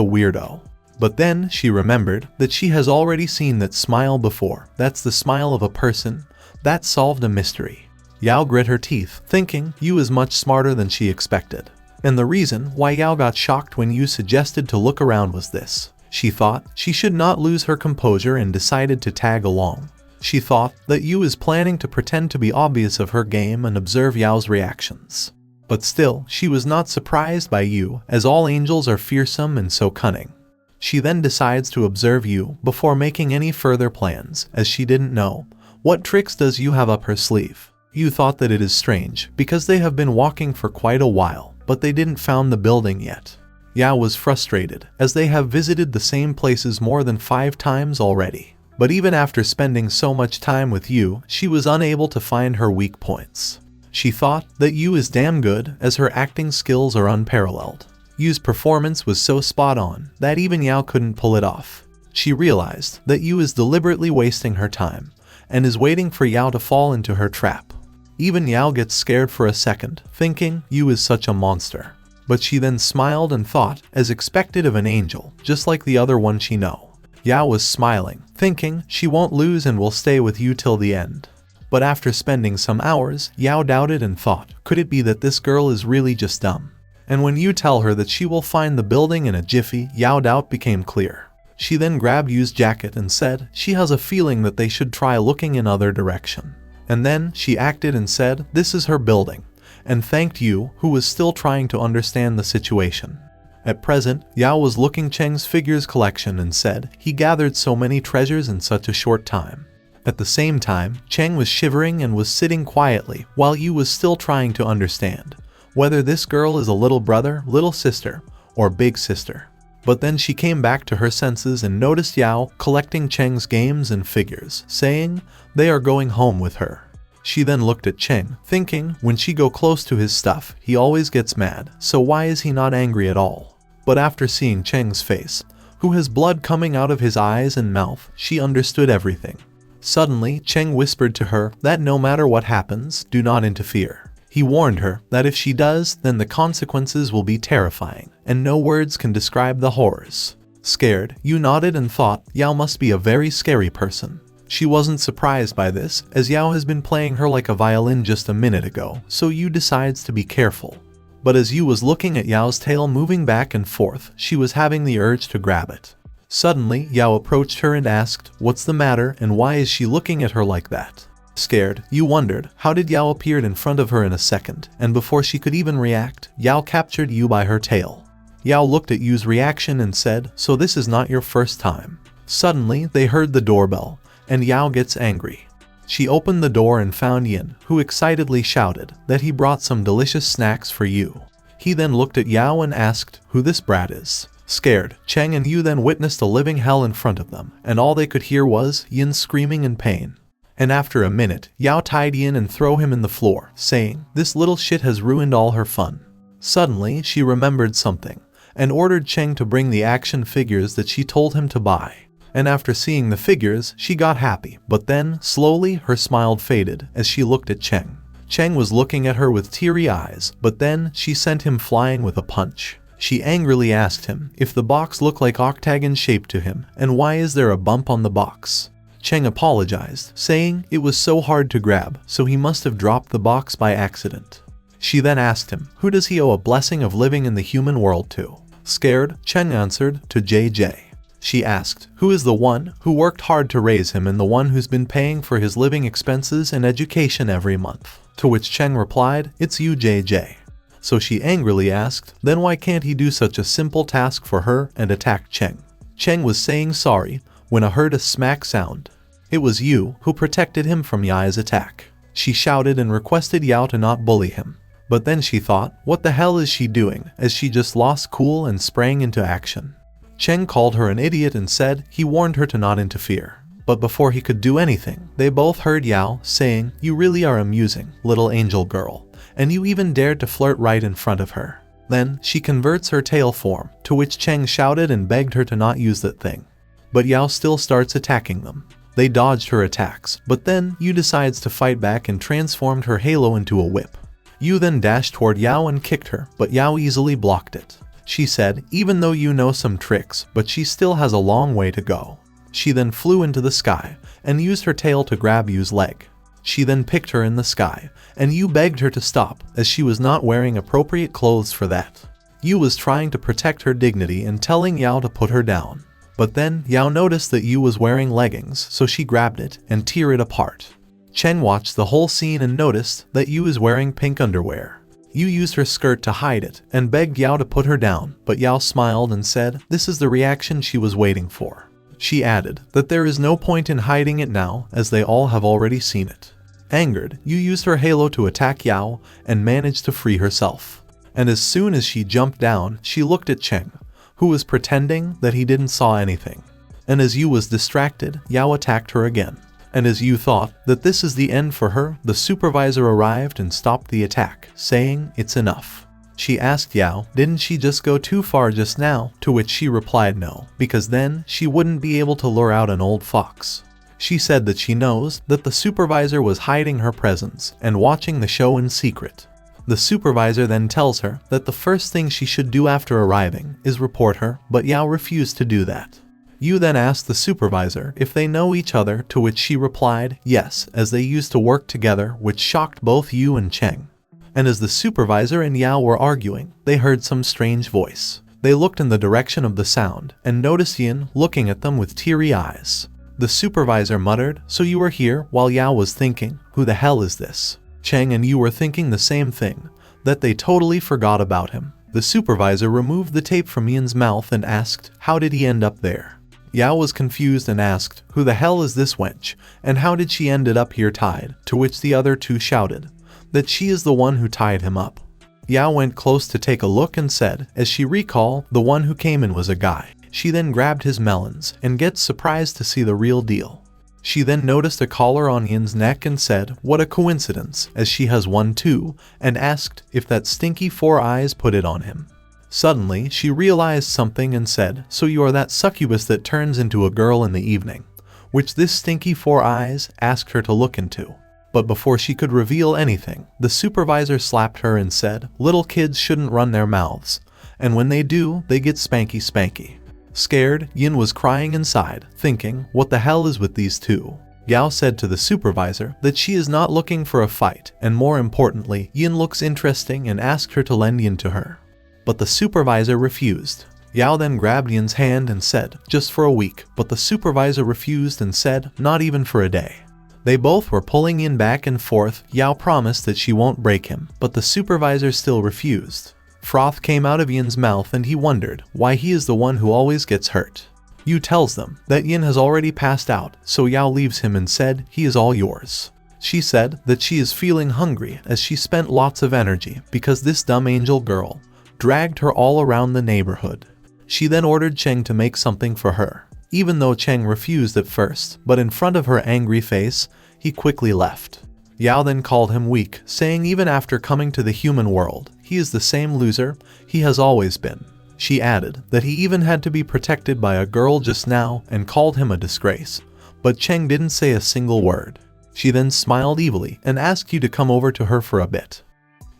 weirdo. But then she remembered that she has already seen that smile before. That's the smile of a person. That solved a mystery. Yao grit her teeth, thinking Yu is much smarter than she expected. And the reason why Yao got shocked when Yu suggested to look around was this. She thought she should not lose her composure and decided to tag along. She thought that Yu is planning to pretend to be obvious of her game and observe Yao's reactions. But still, she was not surprised by Yu, as all angels are fearsome and so cunning. She then decides to observe Yu before making any further plans, as she didn't know. What tricks does Yu have up her sleeve? Yu thought that it is strange, because they have been walking for quite a while, but they didn't found the building yet. Yao was frustrated, as they have visited the same places more than 5 times already. But even after spending so much time with Yu, she was unable to find her weak points. She thought that Yu is damn good, as her acting skills are unparalleled. Yu's performance was so spot on that even Yao couldn't pull it off. She realized that Yu is deliberately wasting her time, and is waiting for Yao to fall into her trap. Even Yao gets scared for a second, thinking Yu is such a monster. But she then smiled and thought, as expected of an angel, just like the other one she know. Yao was smiling, thinking she won't lose and will stay with Yu till the end. But after spending some hours, Yao doubted and thought, could it be that this girl is really just dumb? And when Yu tell her that she will find the building in a jiffy, Yao's doubt became clear. She then grabbed Yu's jacket and said she has a feeling that they should try looking in other direction. And then she acted and said this is her building, and thanked Yu, who was still trying to understand the situation. At present, Yao was looking Cheng's figures collection and said he gathered so many treasures in such a short time. At the same time, Cheng was shivering and was sitting quietly while Yu was still trying to understand whether this girl is a little brother, little sister, or big sister. But then she came back to her senses and noticed Yao collecting Cheng's games and figures, saying they are going home with her. She then looked at Cheng, thinking when she go close to his stuff, he always gets mad, so why is he not angry at all? But after seeing Cheng's face, who has blood coming out of his eyes and mouth, she understood everything. Suddenly, Cheng whispered to her that no matter what happens, do not interfere. He warned her that if she does, then the consequences will be terrifying, and no words can describe the horrors. Scared, Yu nodded and thought Yao must be a very scary person. She wasn't surprised by this, as Yao has been playing her like a violin just a minute ago, so Yu decides to be careful. But as Yu was looking at Yao's tail moving back and forth, she was having the urge to grab it. Suddenly, Yao approached her and asked, "What's the matter and why is she looking at her like that?" Scared, Yu wondered how did Yao appeared in front of her in a second, and before she could even react, Yao captured Yu by her tail. Yao looked at Yu's reaction and said, "So this is not your first time." Suddenly, they heard the doorbell, and Yao gets angry. She opened the door and found Yin, who excitedly shouted that he brought some delicious snacks for Yu. He then looked at Yao and asked who this brat is. Scared, Cheng and Yu then witnessed a living hell in front of them, and all they could hear was Yin screaming in pain. And after a minute, Yao tied Yin and threw him in the floor, saying, "This little shit has ruined all her fun." Suddenly, she remembered something, and ordered Cheng to bring the action figures that she told him to buy. And after seeing the figures, she got happy, but then, slowly, her smile faded as she looked at Cheng. Cheng was looking at her with teary eyes, but then she sent him flying with a punch. She angrily asked him if the box looked like octagon shape to him, and why is there a bump on the box? Cheng apologized, saying it was so hard to grab, so he must have dropped the box by accident. She then asked him, who does he owe a blessing of living in the human world to? Scared, Cheng answered, to JJ. She asked, who is the one who worked hard to raise him and the one who's been paying for his living expenses and education every month? To which Cheng replied, it's you, JJ. So she angrily asked, then why can't he do such a simple task for her, and attacked Cheng? Cheng was saying sorry when heard a smack sound. It was Yu who protected him from Yai's attack. She shouted and requested Yao to not bully him. But then she thought, what the hell is she doing, as she just lost cool and sprang into action. Cheng called her an idiot and said he warned her to not interfere. But before he could do anything, they both heard Yao saying, you really are amusing, little angel girl, and you even dared to flirt right in front of her. Then, she converts her tail form, to which Cheng shouted and begged her to not use that thing. But Yao still starts attacking them. They dodged her attacks, but then Yu decides to fight back and transformed her halo into a whip. Yu then dashed toward Yao and kicked her, but Yao easily blocked it. She said, even though you know some tricks, but she still has a long way to go. She then flew into the sky, and used her tail to grab Yu's leg. She then picked her in the sky, and Yu begged her to stop as she was not wearing appropriate clothes for that. Yu was trying to protect her dignity and telling Yao to put her down. But then Yao noticed that Yu was wearing leggings, so she grabbed it and tore it apart. Cheng watched the whole scene and noticed that Yu is wearing pink underwear. Yu used her skirt to hide it and begged Yao to put her down, but Yao smiled and said this is the reaction she was waiting for. She added that there is no point in hiding it now as they all have already seen it. Angered, Yu used her halo to attack Yao and managed to free herself. And as soon as she jumped down, she looked at Cheng, who was pretending that he didn't saw anything. And as Yu was distracted, Yao attacked her again. And as Yu thought that this is the end for her, the supervisor arrived and stopped the attack, saying it's enough. She asked Yao, didn't she just go too far just now? To which she replied no, because then she wouldn't be able to lure out an old fox. She said that she knows that the supervisor was hiding her presence and watching the show in secret. The supervisor then tells her that the first thing she should do after arriving is report her, but Yao refused to do that. Yu then asked the supervisor if they know each other, to which she replied yes, as they used to work together, which shocked both Yu and Cheng. And as the supervisor and Yao were arguing, they heard some strange voice. They looked in the direction of the sound and noticed Yin looking at them with teary eyes. The supervisor muttered, so you were here, while Yao was thinking, who the hell is this? Cheng and Yu were thinking the same thing, that they totally forgot about him. The supervisor removed the tape from Yin's mouth and asked, how did he end up there? Yao was confused and asked, who the hell is this wench, and how did she ended up here tied? To which the other two shouted, that she is the one who tied him up. Yao went close to take a look and said, as she recalled, the one who came in was a guy. She then grabbed his melons and gets surprised to see the real deal. She then noticed a collar on Yin's neck and said, what a coincidence, as she has one too, and asked if that stinky Four Eyes put it on him. Suddenly, she realized something and said, so you are that succubus that turns into a girl in the evening, which this stinky Four Eyes asked her to look into. But before she could reveal anything, the supervisor slapped her and said, little kids shouldn't run their mouths, and when they do, they get spanky spanky. Scared, Yin was crying inside, thinking, what the hell is with these two? Yao said to the supervisor that she is not looking for a fight, and more importantly, Yin looks interesting and asked her to lend Yin to her. But the supervisor refused. Yao then grabbed Yin's hand and said, just for a week, but the supervisor refused and said, not even for a day. They both were pulling Yin back and forth. Yao promised that she won't break him, but the supervisor still refused. Froth came out of Yin's mouth and he wondered why he is the one who always gets hurt. Yu tells them that Yin has already passed out, so Yao leaves him and said, he is all yours. She said that she is feeling hungry as she spent lots of energy because this dumb angel girl dragged her all around the neighborhood. She then ordered Cheng to make something for her, even though Cheng refused at first, but in front of her angry face, he quickly left. Yao then called him weak, saying even after coming to the human world, he is the same loser he has always been. She added that he even had to be protected by a girl just now and called him a disgrace, but Cheng didn't say a single word. She then smiled evilly and asked Yu to come over to her for a bit.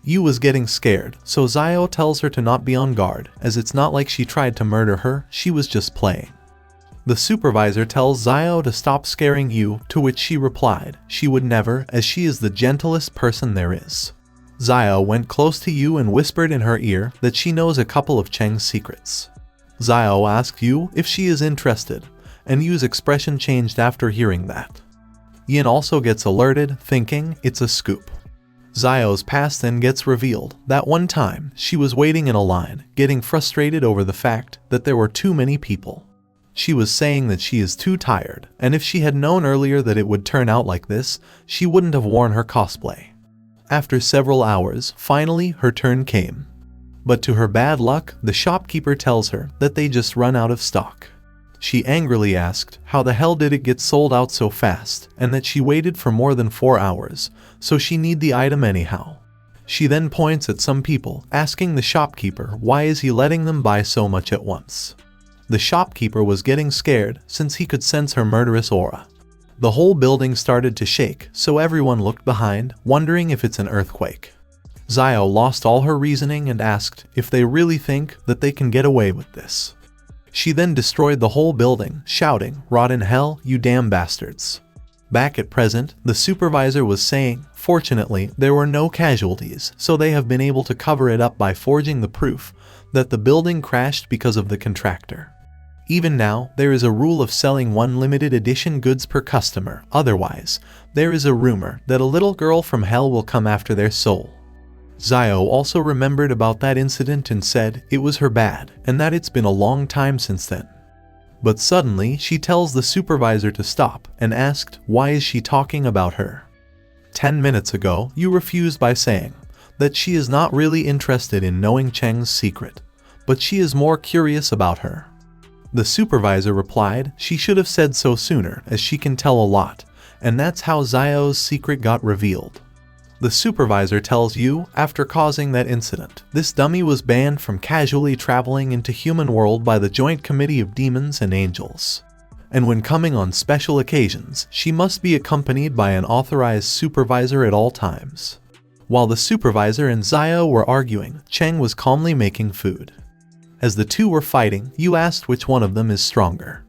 Yu was getting scared, so Xiao tells her to not be on guard, as it's not like she tried to murder her, she was just playing. The supervisor tells Xiao to stop scaring Yu, to which she replied she would never, as she is the gentlest person there is. Xiao went close to Yu and whispered in her ear that she knows a couple of Cheng's secrets. Xiao asked Yu if she is interested, and Yu's expression changed after hearing that. Yin also gets alerted, thinking it's a scoop. Xiao's past then gets revealed. That one time, she was waiting in a line, getting frustrated over the fact that there were too many people. She was saying that she is too tired, and if she had known earlier that it would turn out like this, she wouldn't have worn her cosplay. After several hours, finally her turn came. But to her bad luck, the shopkeeper tells her that they just run out of stock. She angrily asked how the hell did it get sold out so fast, and that she waited for more than 4 hours, so she need the item anyhow. She then points at some people, asking the shopkeeper why is he letting them buy so much at once. The shopkeeper was getting scared since he could sense her murderous aura. The whole building started to shake, so everyone looked behind, wondering if it's an earthquake. Xiao lost all her reasoning and asked if they really think that they can get away with this. She then destroyed the whole building, shouting, "Rot in hell, you damn bastards." Back at present, the supervisor was saying, fortunately, there were no casualties, so they have been able to cover it up by forging the proof that the building crashed because of the contractor. Even now, there is a rule of selling one limited edition goods per customer, otherwise, there is a rumor that a little girl from hell will come after their soul. Zio also remembered about that incident and said it was her bad, and that it's been a long time since then. But suddenly, she tells the supervisor to stop and asked, why is she talking about her? 10 minutes ago, you refused by saying that she is not really interested in knowing Cheng's secret, but she is more curious about her. The supervisor replied, she should have said so sooner, as she can tell a lot, and that's how Zio's secret got revealed. The supervisor tells you, after causing that incident, this dummy was banned from casually traveling into human world by the Joint Committee of Demons and Angels. And when coming on special occasions, she must be accompanied by an authorized supervisor at all times. While the supervisor and Zio were arguing, Cheng was calmly making food. As the two were fighting, you asked which one of them is stronger.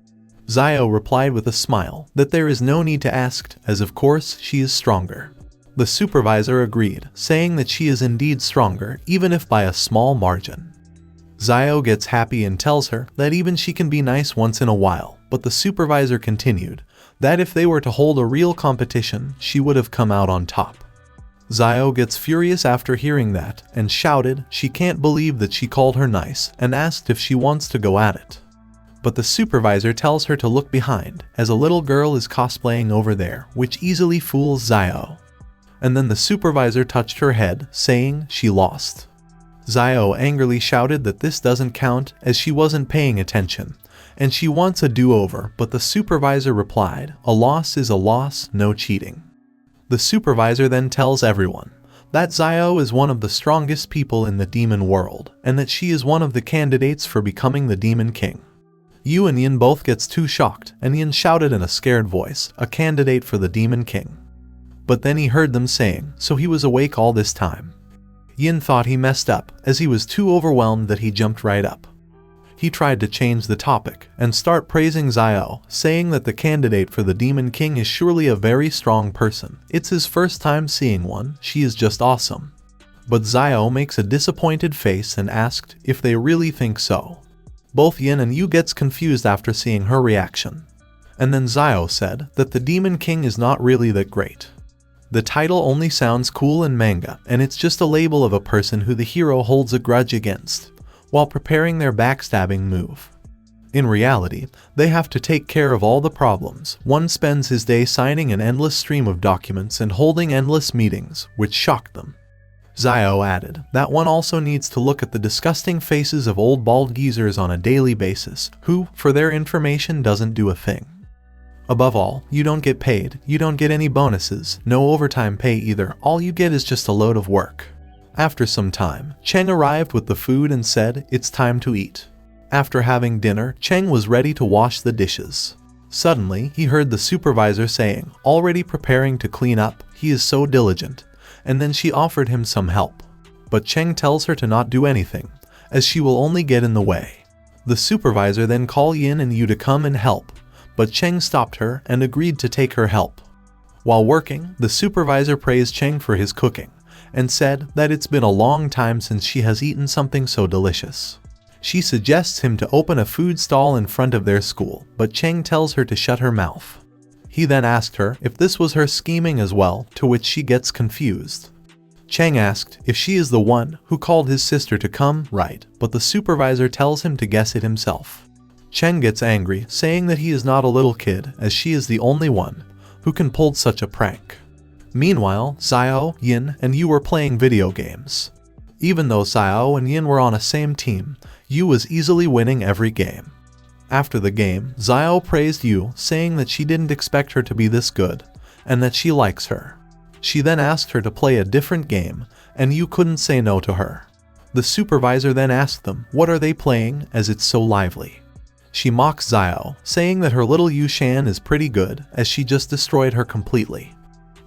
Zio replied with a smile that there is no need to ask, as of course she is stronger. The supervisor agreed, saying that she is indeed stronger, even if by a small margin. Zio gets happy and tells her that even she can be nice once in a while, but the supervisor continued that if they were to hold a real competition, she would have come out on top. Zio gets furious after hearing that and shouted she can't believe that she called her nice and asked if she wants to go at it. But the supervisor tells her to look behind, as a little girl is cosplaying over there, which easily fools Zio. And then the supervisor touched her head, saying she lost. Zio angrily shouted that this doesn't count, as she wasn't paying attention, and she wants a do-over, but the supervisor replied, a loss is a loss, no cheating. The supervisor then tells everyone that Zio is one of the strongest people in the demon world, and that she is one of the candidates for becoming the Demon King. Yu and Yin both gets too shocked, and Yin shouted in a scared voice, a candidate for the Demon King. But then he heard them saying, so he was awake all this time. Yin thought he messed up, as he was too overwhelmed that he jumped right up. He tried to change the topic and start praising Zio, saying that the candidate for the Demon King is surely a very strong person. It's his first time seeing one, she is just awesome. But Zio makes a disappointed face and asked if they really think so. Both Yin and Yu gets confused after seeing her reaction. And then Zio said that the Demon King is not really that great. The title only sounds cool in manga, and it's just a label of a person who the hero holds a grudge against, while preparing their backstabbing move. In reality, they have to take care of all the problems. One spends his day signing an endless stream of documents and holding endless meetings, which shocked them. Zio added that one also needs to look at the disgusting faces of old bald geezers on a daily basis, who, for their information, doesn't do a thing. Above all, you don't get paid, you don't get any bonuses, no overtime pay either, all you get is just a load of work. After some time, Cheng arrived with the food and said, it's time to eat. After having dinner, Cheng was ready to wash the dishes. Suddenly, he heard the supervisor saying, already preparing to clean up, he is so diligent, and then she offered him some help. But Cheng tells her to not do anything, as she will only get in the way. The supervisor then called Yin and Yu to come and help, but Cheng stopped her and agreed to take her help. While working, the supervisor praised Cheng for his cooking, and said that it's been a long time since she has eaten something so delicious. She suggests him to open a food stall in front of their school, but Cheng tells her to shut her mouth. He then asked her if this was her scheming as well, to which she gets confused. Cheng asked if she is the one who called his sister to come, right, but the supervisor tells him to guess it himself. Cheng gets angry, saying that he is not a little kid, as she is the only one who can pull such a prank. Meanwhile, Zio, Yin, and Yu were playing video games. Even though Zio and Yin were on a same team, Yu was easily winning every game. After the game, Zio praised Yu, saying that she didn't expect her to be this good, and that she likes her. She then asked her to play a different game, and Yu couldn't say no to her. The supervisor then asked them, what are they playing, as it's so lively. She mocks Zio, saying that her little Yu Shan is pretty good, as she just destroyed her completely.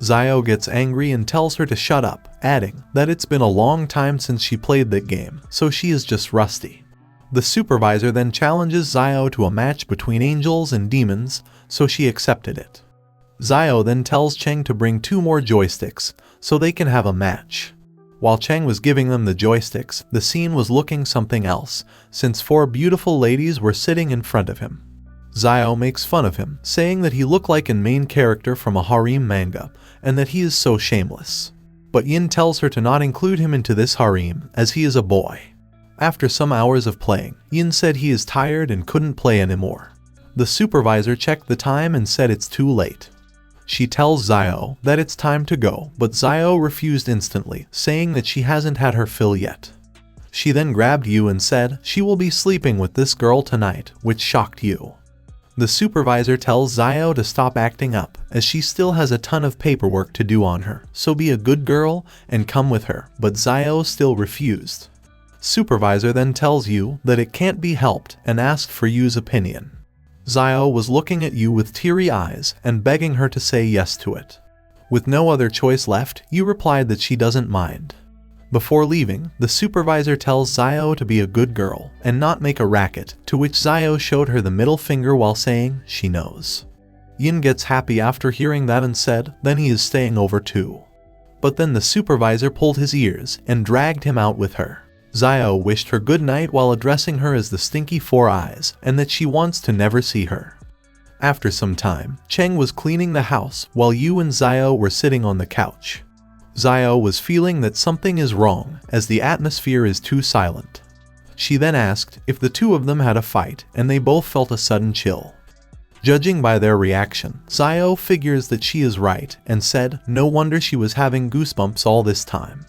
Zio gets angry and tells her to shut up, adding that it's been a long time since she played that game, so she is just rusty. The supervisor then challenges Zio to a match between angels and demons, so she accepted it. Zio then tells Cheng to bring 2 more joysticks so they can have a match. While Cheng was giving them the joysticks, the scene was looking something else, since 4 beautiful ladies were sitting in front of him. Zio makes fun of him, saying that he looked like a main character from a harem manga, and that he is so shameless. But Yin tells her to not include him into this harem, as he is a boy. After some hours of playing, Yin said he is tired and couldn't play anymore. The supervisor checked the time and said it's too late. She tells Zio that it's time to go, but Zio refused instantly, saying that she hasn't had her fill yet. She then grabbed Yu and said she will be sleeping with this girl tonight, which shocked Yu. The supervisor tells Zio to stop acting up, as she still has a ton of paperwork to do on her, so be a good girl and come with her, but Zio still refused. Supervisor then tells Yu that it can't be helped and asked for Yu's opinion. Zio was looking at Yu with teary eyes and begging her to say yes to it. With no other choice left, Yu replied that she doesn't mind. Before leaving, the supervisor tells Zio to be a good girl and not make a racket, to which Zio showed her the middle finger while saying she knows. Yin gets happy after hearing that and said then he is staying over too. But then the supervisor pulled his ears and dragged him out with her. Zio wished her good night while addressing her as the stinky 4 eyes and that she wants to never see her. After some time, Cheng was cleaning the house while Yu and Zio were sitting on the couch. Zio was feeling that something is wrong as the atmosphere is too silent. She then asked if the 2 of them had a fight and they both felt a sudden chill. Judging by their reaction, Zio figures that she is right and said no wonder she was having goosebumps all this time.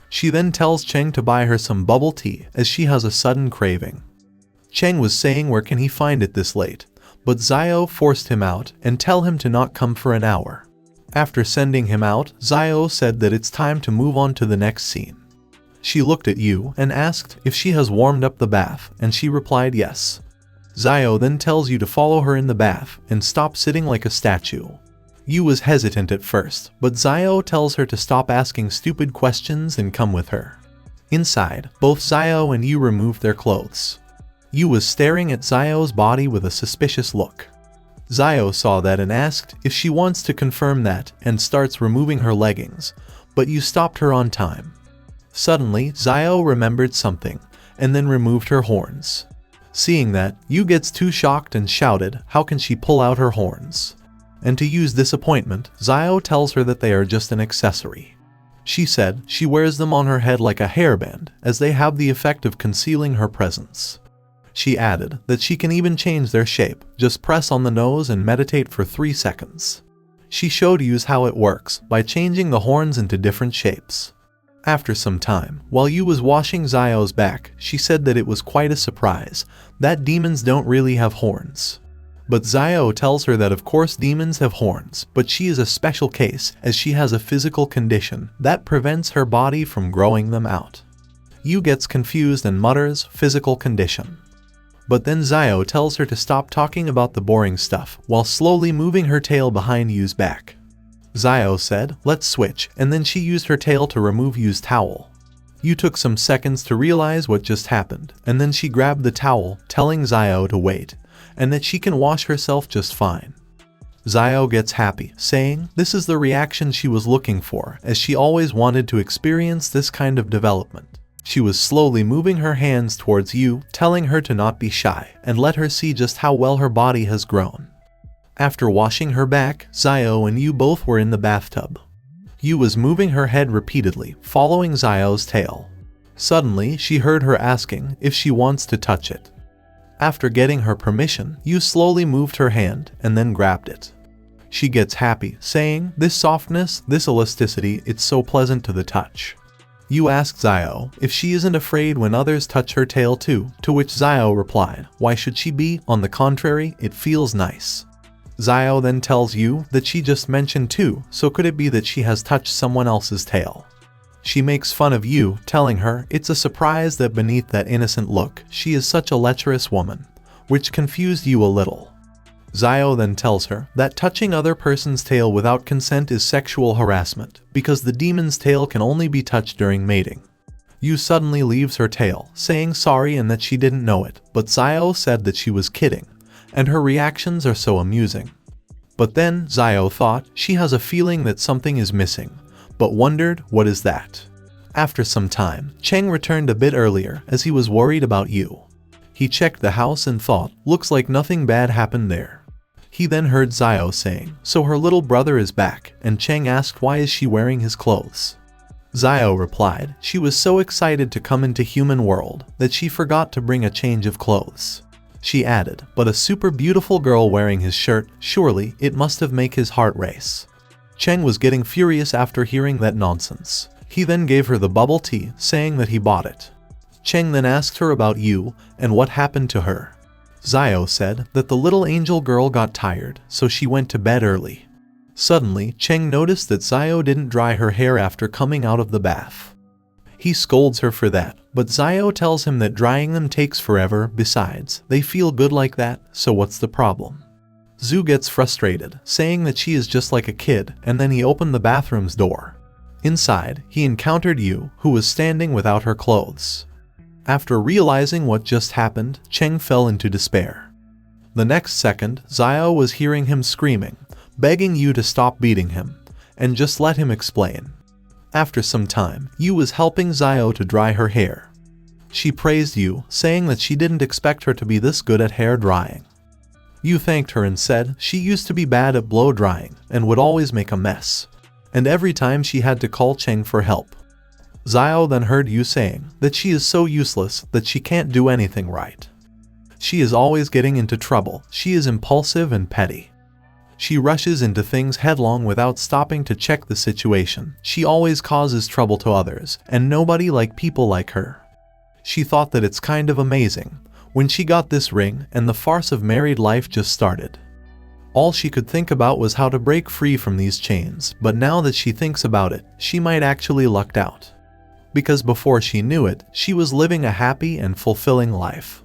She then tells Cheng to buy her some bubble tea as she has a sudden craving. Cheng was saying where can he find it this late, but Zio forced him out and tell him to not come for an hour. After sending him out, Zio said that it's time to move on to the next scene. She looked at Yu and asked if she has warmed up the bath, and she replied yes. Zio then tells Yu to follow her in the bath and stop sitting like a statue. Yu was hesitant at first, but Zio tells her to stop asking stupid questions and come with her. Inside, both Zio and Yu removed their clothes. Yu was staring at Zio's body with a suspicious look. Zio saw that and asked if she wants to confirm that and starts removing her leggings, but Yu stopped her on time. Suddenly, Zio remembered something and then removed her horns. Seeing that, Yu gets too shocked and shouted, how can she pull out her horns? And to Yu's disappointment, Zio tells her that they are just an accessory. She said she wears them on her head like a hairband, as they have the effect of concealing her presence. She added that she can even change their shape, just press on the nose and meditate for 3 seconds. She showed Yu how it works by changing the horns into different shapes. After some time, while Yu was washing Zio's back, she said that it was quite a surprise, that demons don't really have horns. But Zio tells her that of course demons have horns, but she is a special case as she has a physical condition that prevents her body from growing them out. Yu gets confused and mutters, physical condition. But then Zio tells her to stop talking about the boring stuff while slowly moving her tail behind Yu's back. Zio said, let's switch, and then she used her tail to remove Yu's towel. Yu took some seconds to realize what just happened, and then she grabbed the towel, telling Zio to wait, and that she can wash herself just fine. Zio gets happy, saying this is the reaction she was looking for, as she always wanted to experience this kind of development. She was slowly moving her hands towards Yu, telling her to not be shy, and let her see just how well her body has grown. After washing her back, Zio and Yu both were in the bathtub. Yu was moving her head repeatedly, following Zio's tail. Suddenly, she heard her asking if she wants to touch it. After getting her permission, Yu slowly moved her hand and then grabbed it. She gets happy, saying, this softness, this elasticity, it's so pleasant to the touch. Yu asks Zio if she isn't afraid when others touch her tail too, to which Zio replied, why should she be? On the contrary, it feels nice. Zio then tells Yu that she just mentioned too, so could it be that she has touched someone else's tail? She makes fun of Yu, telling her it's a surprise that beneath that innocent look, she is such a lecherous woman, which confused Yu a little. Zio then tells her that touching other person's tail without consent is sexual harassment, because the demon's tail can only be touched during mating. Yu suddenly leaves her tail, saying sorry and that she didn't know it, but Zio said that she was kidding, and her reactions are so amusing. But then Zio thought she has a feeling that something is missing, but wondered what is that. After some time, Cheng returned a bit earlier as he was worried about you. He checked the house and thought, looks like nothing bad happened there. He then heard Zio saying, so her little brother is back, and Cheng asked why is she wearing his clothes. Zio replied, she was so excited to come into human world that she forgot to bring a change of clothes. She added, but a super beautiful girl wearing his shirt, surely it must have made his heart race. Cheng was getting furious after hearing that nonsense. He then gave her the bubble tea, saying that he bought it. Cheng then asked her about you and what happened to her. Zio said that the little angel girl got tired, so she went to bed early. Suddenly, Cheng noticed that Zio didn't dry her hair after coming out of the bath. He scolds her for that, but Zio tells him that drying them takes forever, besides, they feel good like that, so what's the problem? Zhu gets frustrated, saying that she is just like a kid, and then he opened the bathroom's door. Inside, he encountered Yu, who was standing without her clothes. After realizing what just happened, Cheng fell into despair. The next second, Zio was hearing him screaming, begging Yu to stop beating him, and just let him explain. After some time, Yu was helping Zio to dry her hair. She praised Yu, saying that she didn't expect her to be this good at hair drying. Yu thanked her and said she used to be bad at blow drying and would always make a mess, and every time she had to call Cheng for help. Zio then heard Yu saying that she is so useless that she can't do anything right. She is always getting into trouble, she is impulsive and petty. She rushes into things headlong without stopping to check the situation. She always causes trouble to others, and nobody like people like her. She thought that it's kind of amazing when she got this ring and the farce of married life just started. All she could think about was how to break free from these chains, but now that she thinks about it, she might actually lucked out. Because before she knew it, she was living a happy and fulfilling life.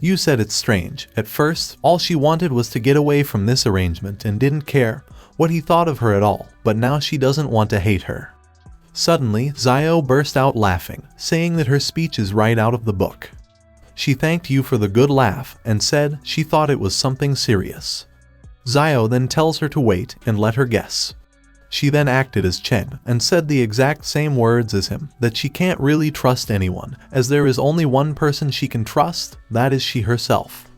Yu said it's strange. At first, all she wanted was to get away from this arrangement and didn't care what he thought of her at all, but now she doesn't want to hate her. Suddenly, Zio burst out laughing, saying that her speech is right out of the book. She thanked Yu for the good laugh and said she thought it was something serious. Zio then tells her to wait and let her guess. She then acted as Cheng and said the exact same words as him, that she can't really trust anyone, as there is only one person she can trust, that is she herself.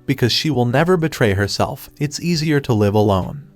Because she will never betray herself, it's easier to live alone.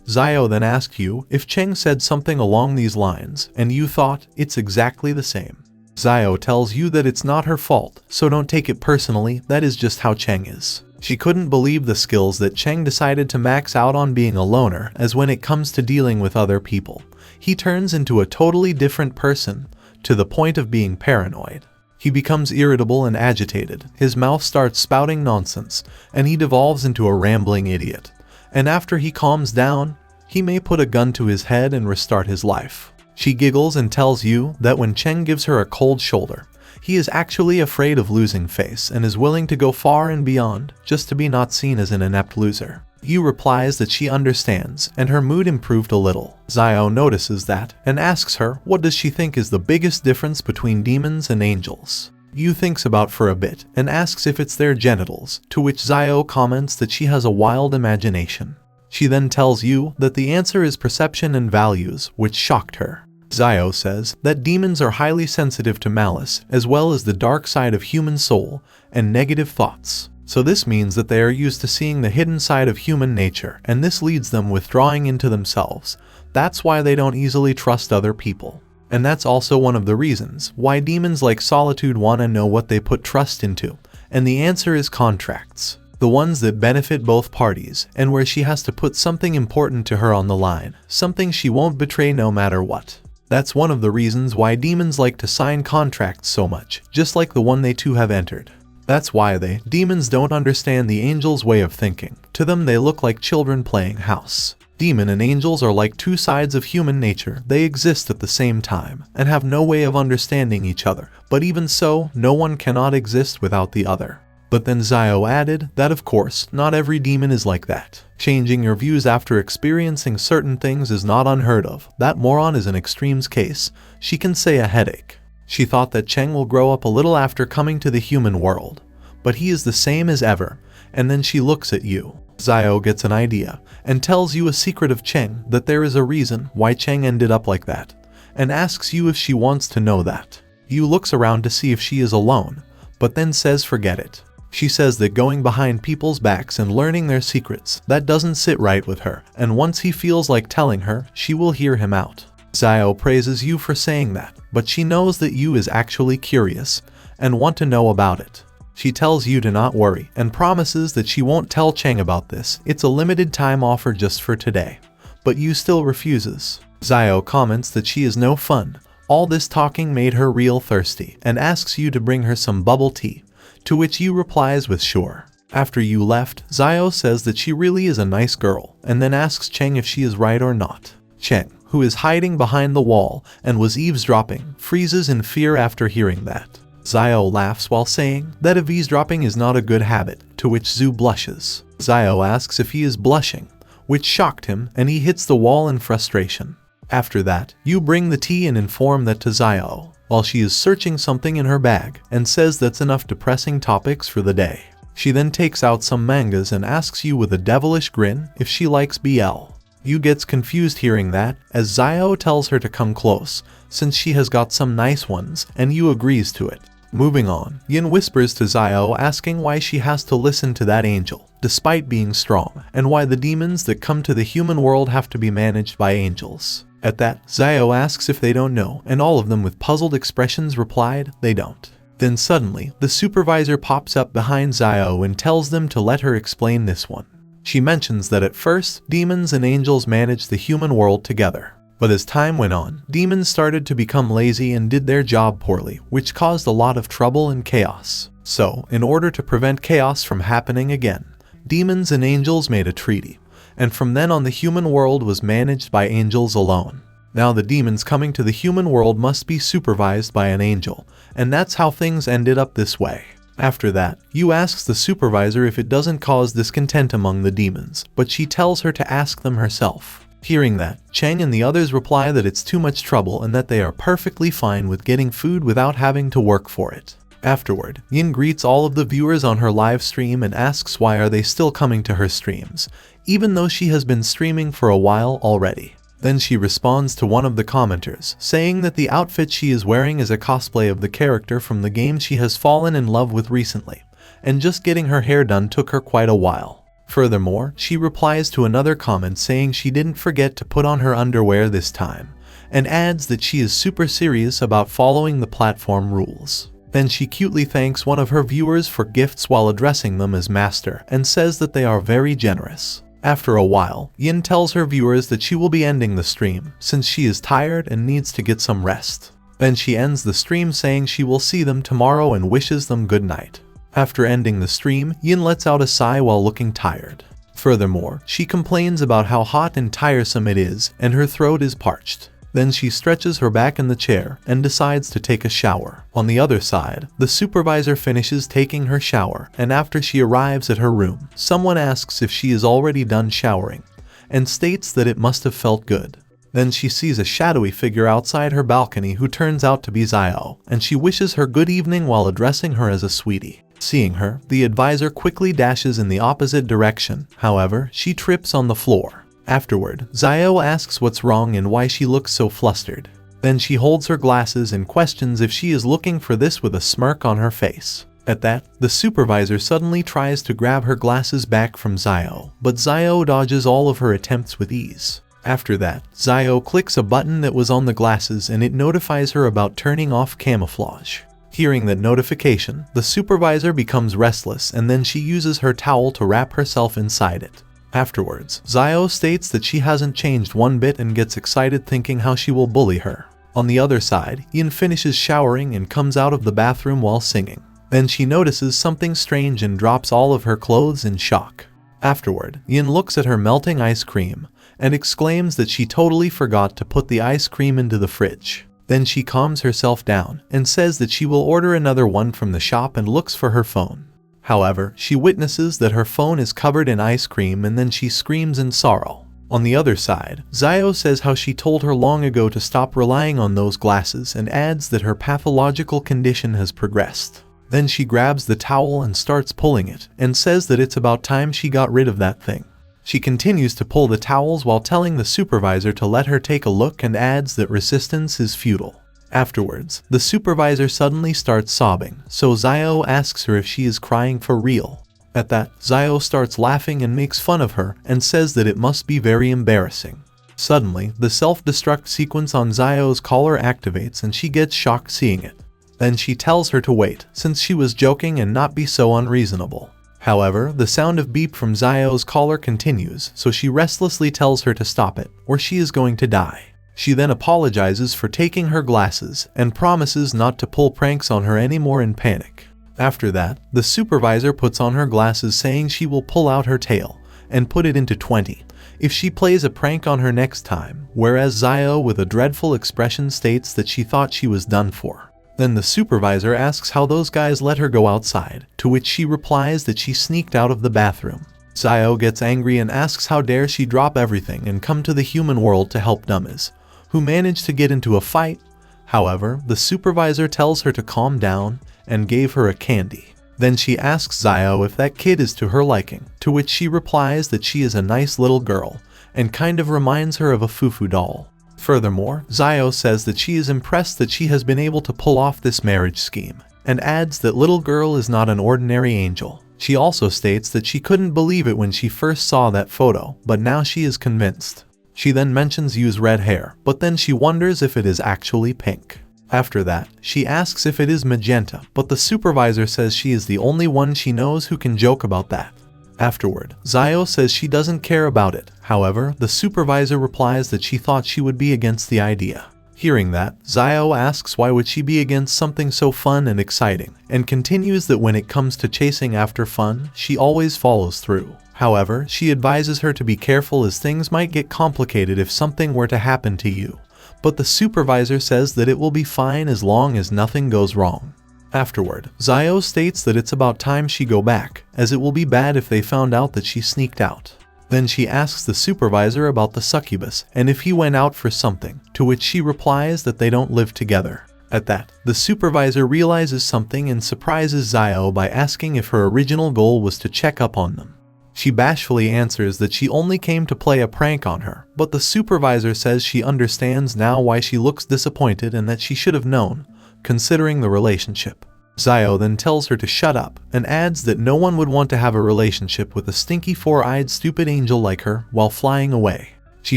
Zio then asked Yu if Cheng said something along these lines, and Yu thought it's exactly the same. Zio tells Yu that it's not her fault, so don't take it personally, that is just how Cheng is. She couldn't believe the skills that Cheng decided to max out on being a loner, as when it comes to dealing with other people, he turns into a totally different person, to the point of being paranoid. He becomes irritable and agitated, his mouth starts spouting nonsense, and he devolves into a rambling idiot. And after he calms down, he may put a gun to his head and restart his life. She giggles and tells Yu that when Cheng gives her a cold shoulder, he is actually afraid of losing face and is willing to go far and beyond just to be not seen as an inept loser. Yu replies that she understands, and her mood improved a little. Zio notices that and asks her what does she think is the biggest difference between demons and angels. Yu thinks about for a bit and asks if it's their genitals, to which Zio comments that she has a wild imagination. She then tells Yu that the answer is perception and values, which shocked her. Zio says that demons are highly sensitive to malice, as well as the dark side of human soul and negative thoughts. So this means that they are used to seeing the hidden side of human nature, and this leads them withdrawing into themselves. That's why they don't easily trust other people. And that's also one of the reasons why demons like Solitude want to know what they put trust into, and the answer is contracts. The ones that benefit both parties, and where she has to put something important to her on the line, something she won't betray no matter what. That's one of the reasons why demons like to sign contracts so much, just like the one they too have entered. That's why demons don't understand the angels' way of thinking. To them they look like children playing house. Demon and angels are like two sides of human nature. They exist at the same time, and have no way of understanding each other. But even so, no one cannot exist without the other. But then Zio added that of course, not every demon is like that. Changing your views after experiencing certain things is not unheard of. That moron is an extremes case. She can say a headache. She thought that Cheng will grow up a little after coming to the human world, but he is the same as ever, and then she looks at Yu. Zio gets an idea and tells you a secret of Cheng, that there is a reason why Cheng ended up like that, and asks you if she wants to know that. You looks around to see if she is alone, but then says forget it. She says that going behind people's backs and learning their secrets, that doesn't sit right with her, and once he feels like telling her, she will hear him out. Zio praises you for saying that, but she knows that you is actually curious and want to know about it. She tells you to not worry and promises that she won't tell Cheng about this. It's a limited time offer just for today, but you still refuses. Zio comments that she is no fun. All this talking made her real thirsty and asks you to bring her some bubble tea, to which you replies with sure. After you left, Zio says that she really is a nice girl and then asks Cheng if she is right or not. Cheng, who is hiding behind the wall and was eavesdropping, freezes in fear after hearing that. Zio laughs while saying that if eavesdropping is not a good habit, to which Zhu blushes. Zio asks if he is blushing, which shocked him, and he hits the wall in frustration. After that, you bring the tea and inform that to Zio, while she is searching something in her bag, and says that's enough depressing topics for the day. She then takes out some mangas and asks you with a devilish grin if she likes BL. You gets confused hearing that, as Zio tells her to come close, since she has got some nice ones, and you agrees to it. Moving on, Yin whispers to Zio asking why she has to listen to that angel, despite being strong, and why the demons that come to the human world have to be managed by angels. At that, Zio asks if they don't know, and all of them with puzzled expressions replied, they don't. Then suddenly, the supervisor pops up behind Zio and tells them to let her explain this one. She mentions that at first, demons and angels managed the human world together. But as time went on, demons started to become lazy and did their job poorly, which caused a lot of trouble and chaos. So, in order to prevent chaos from happening again, demons and angels made a treaty, and from then on the human world was managed by angels alone. Now the demons coming to the human world must be supervised by an angel, and that's how things ended up this way. After that, Yu asks the supervisor if it doesn't cause discontent among the demons, but she tells her to ask them herself. Hearing that, Cheng and the others reply that it's too much trouble and that they are perfectly fine with getting food without having to work for it. Afterward, Yin greets all of the viewers on her live stream and asks why are they still coming to her streams, even though she has been streaming for a while already. Then she responds to one of the commenters, saying that the outfit she is wearing is a cosplay of the character from the game she has fallen in love with recently, and just getting her hair done took her quite a while. Furthermore, she replies to another comment saying she didn't forget to put on her underwear this time, and adds that she is super serious about following the platform rules. Then she cutely thanks one of her viewers for gifts while addressing them as master, and says that they are very generous. After a while, Yin tells her viewers that she will be ending the stream, since she is tired and needs to get some rest. Then she ends the stream saying she will see them tomorrow and wishes them good night. After ending the stream, Yin lets out a sigh while looking tired. Furthermore, she complains about how hot and tiresome it is, and her throat is parched. Then she stretches her back in the chair and decides to take a shower. On the other side, the supervisor finishes taking her shower, and after she arrives at her room, someone asks if she is already done showering, and states that it must have felt good. Then she sees a shadowy figure outside her balcony who turns out to be Zio, and she wishes her good evening while addressing her as a sweetie. Seeing her, the advisor quickly dashes in the opposite direction. However, she trips on the floor. Afterward, Zio asks what's wrong and why she looks so flustered. Then she holds her glasses and questions if she is looking for this with a smirk on her face. At that, the supervisor suddenly tries to grab her glasses back from Zio, but Zio dodges all of her attempts with ease. After that, Zio clicks a button that was on the glasses and it notifies her about turning off camouflage. Hearing that notification, the supervisor becomes restless and then she uses her towel to wrap herself inside it. Afterwards, Zio states that she hasn't changed one bit and gets excited thinking how she will bully her. On the other side, Yin finishes showering and comes out of the bathroom while singing. Then she notices something strange and drops all of her clothes in shock. Afterward, Yin looks at her melting ice cream and exclaims that she totally forgot to put the ice cream into the fridge. Then she calms herself down and says that she will order another one from the shop and looks for her phone. However, she witnesses that her phone is covered in ice cream and then she screams in sorrow. On the other side, Zio says how she told her long ago to stop relying on those glasses and adds that her pathological condition has progressed. Then she grabs the towel and starts pulling it, and says that it's about time she got rid of that thing. She continues to pull the towels while telling the supervisor to let her take a look and adds that resistance is futile. Afterwards, the supervisor suddenly starts sobbing, so Zio asks her if she is crying for real. At that, Zio starts laughing and makes fun of her and says that it must be very embarrassing. Suddenly, the self-destruct sequence on Zio's collar activates and she gets shocked seeing it. Then she tells her to wait, since she was joking and not be so unreasonable. However, the sound of beep from Zio's collar continues, so she restlessly tells her to stop it, or she is going to die. She then apologizes for taking her glasses and promises not to pull pranks on her anymore in panic. After that, the supervisor puts on her glasses saying she will pull out her tail and put it into 20 if she plays a prank on her next time, whereas Zio with a dreadful expression states that she thought she was done for. Then the supervisor asks how those guys let her go outside, to which she replies that she sneaked out of the bathroom. Zio gets angry and asks how dare she drop everything and come to the human world to help dummies, who manage to get into a fight. However, the supervisor tells her to calm down and gave her a candy. Then she asks Zio if that kid is to her liking, to which she replies that she is a nice little girl and kind of reminds her of a fufu doll. Furthermore, Zio says that she is impressed that she has been able to pull off this marriage scheme, and adds that little girl is not an ordinary angel. She also states that she couldn't believe it when she first saw that photo, but now she is convinced. She then mentions Yu's red hair, but then she wonders if it is actually pink. After that, she asks if it is magenta, but the supervisor says she is the only one she knows who can joke about that. Afterward, Zio says she doesn't care about it. However, the supervisor replies that she thought she would be against the idea. Hearing that, Zio asks why would she be against something so fun and exciting, and continues that when it comes to chasing after fun, she always follows through. However, she advises her to be careful as things might get complicated if something were to happen to you. But the supervisor says that it will be fine as long as nothing goes wrong. Afterward, Zio states that it's about time she go back, as it will be bad if they found out that she sneaked out. Then she asks the supervisor about the succubus and if he went out for something, to which she replies that they don't live together. At that, the supervisor realizes something and surprises Zio by asking if her original goal was to check up on them. She bashfully answers that she only came to play a prank on her, but the supervisor says she understands now why she looks disappointed and that she should have known, considering the relationship. Zio then tells her to shut up and adds that no one would want to have a relationship with a stinky four-eyed stupid angel like her while flying away. She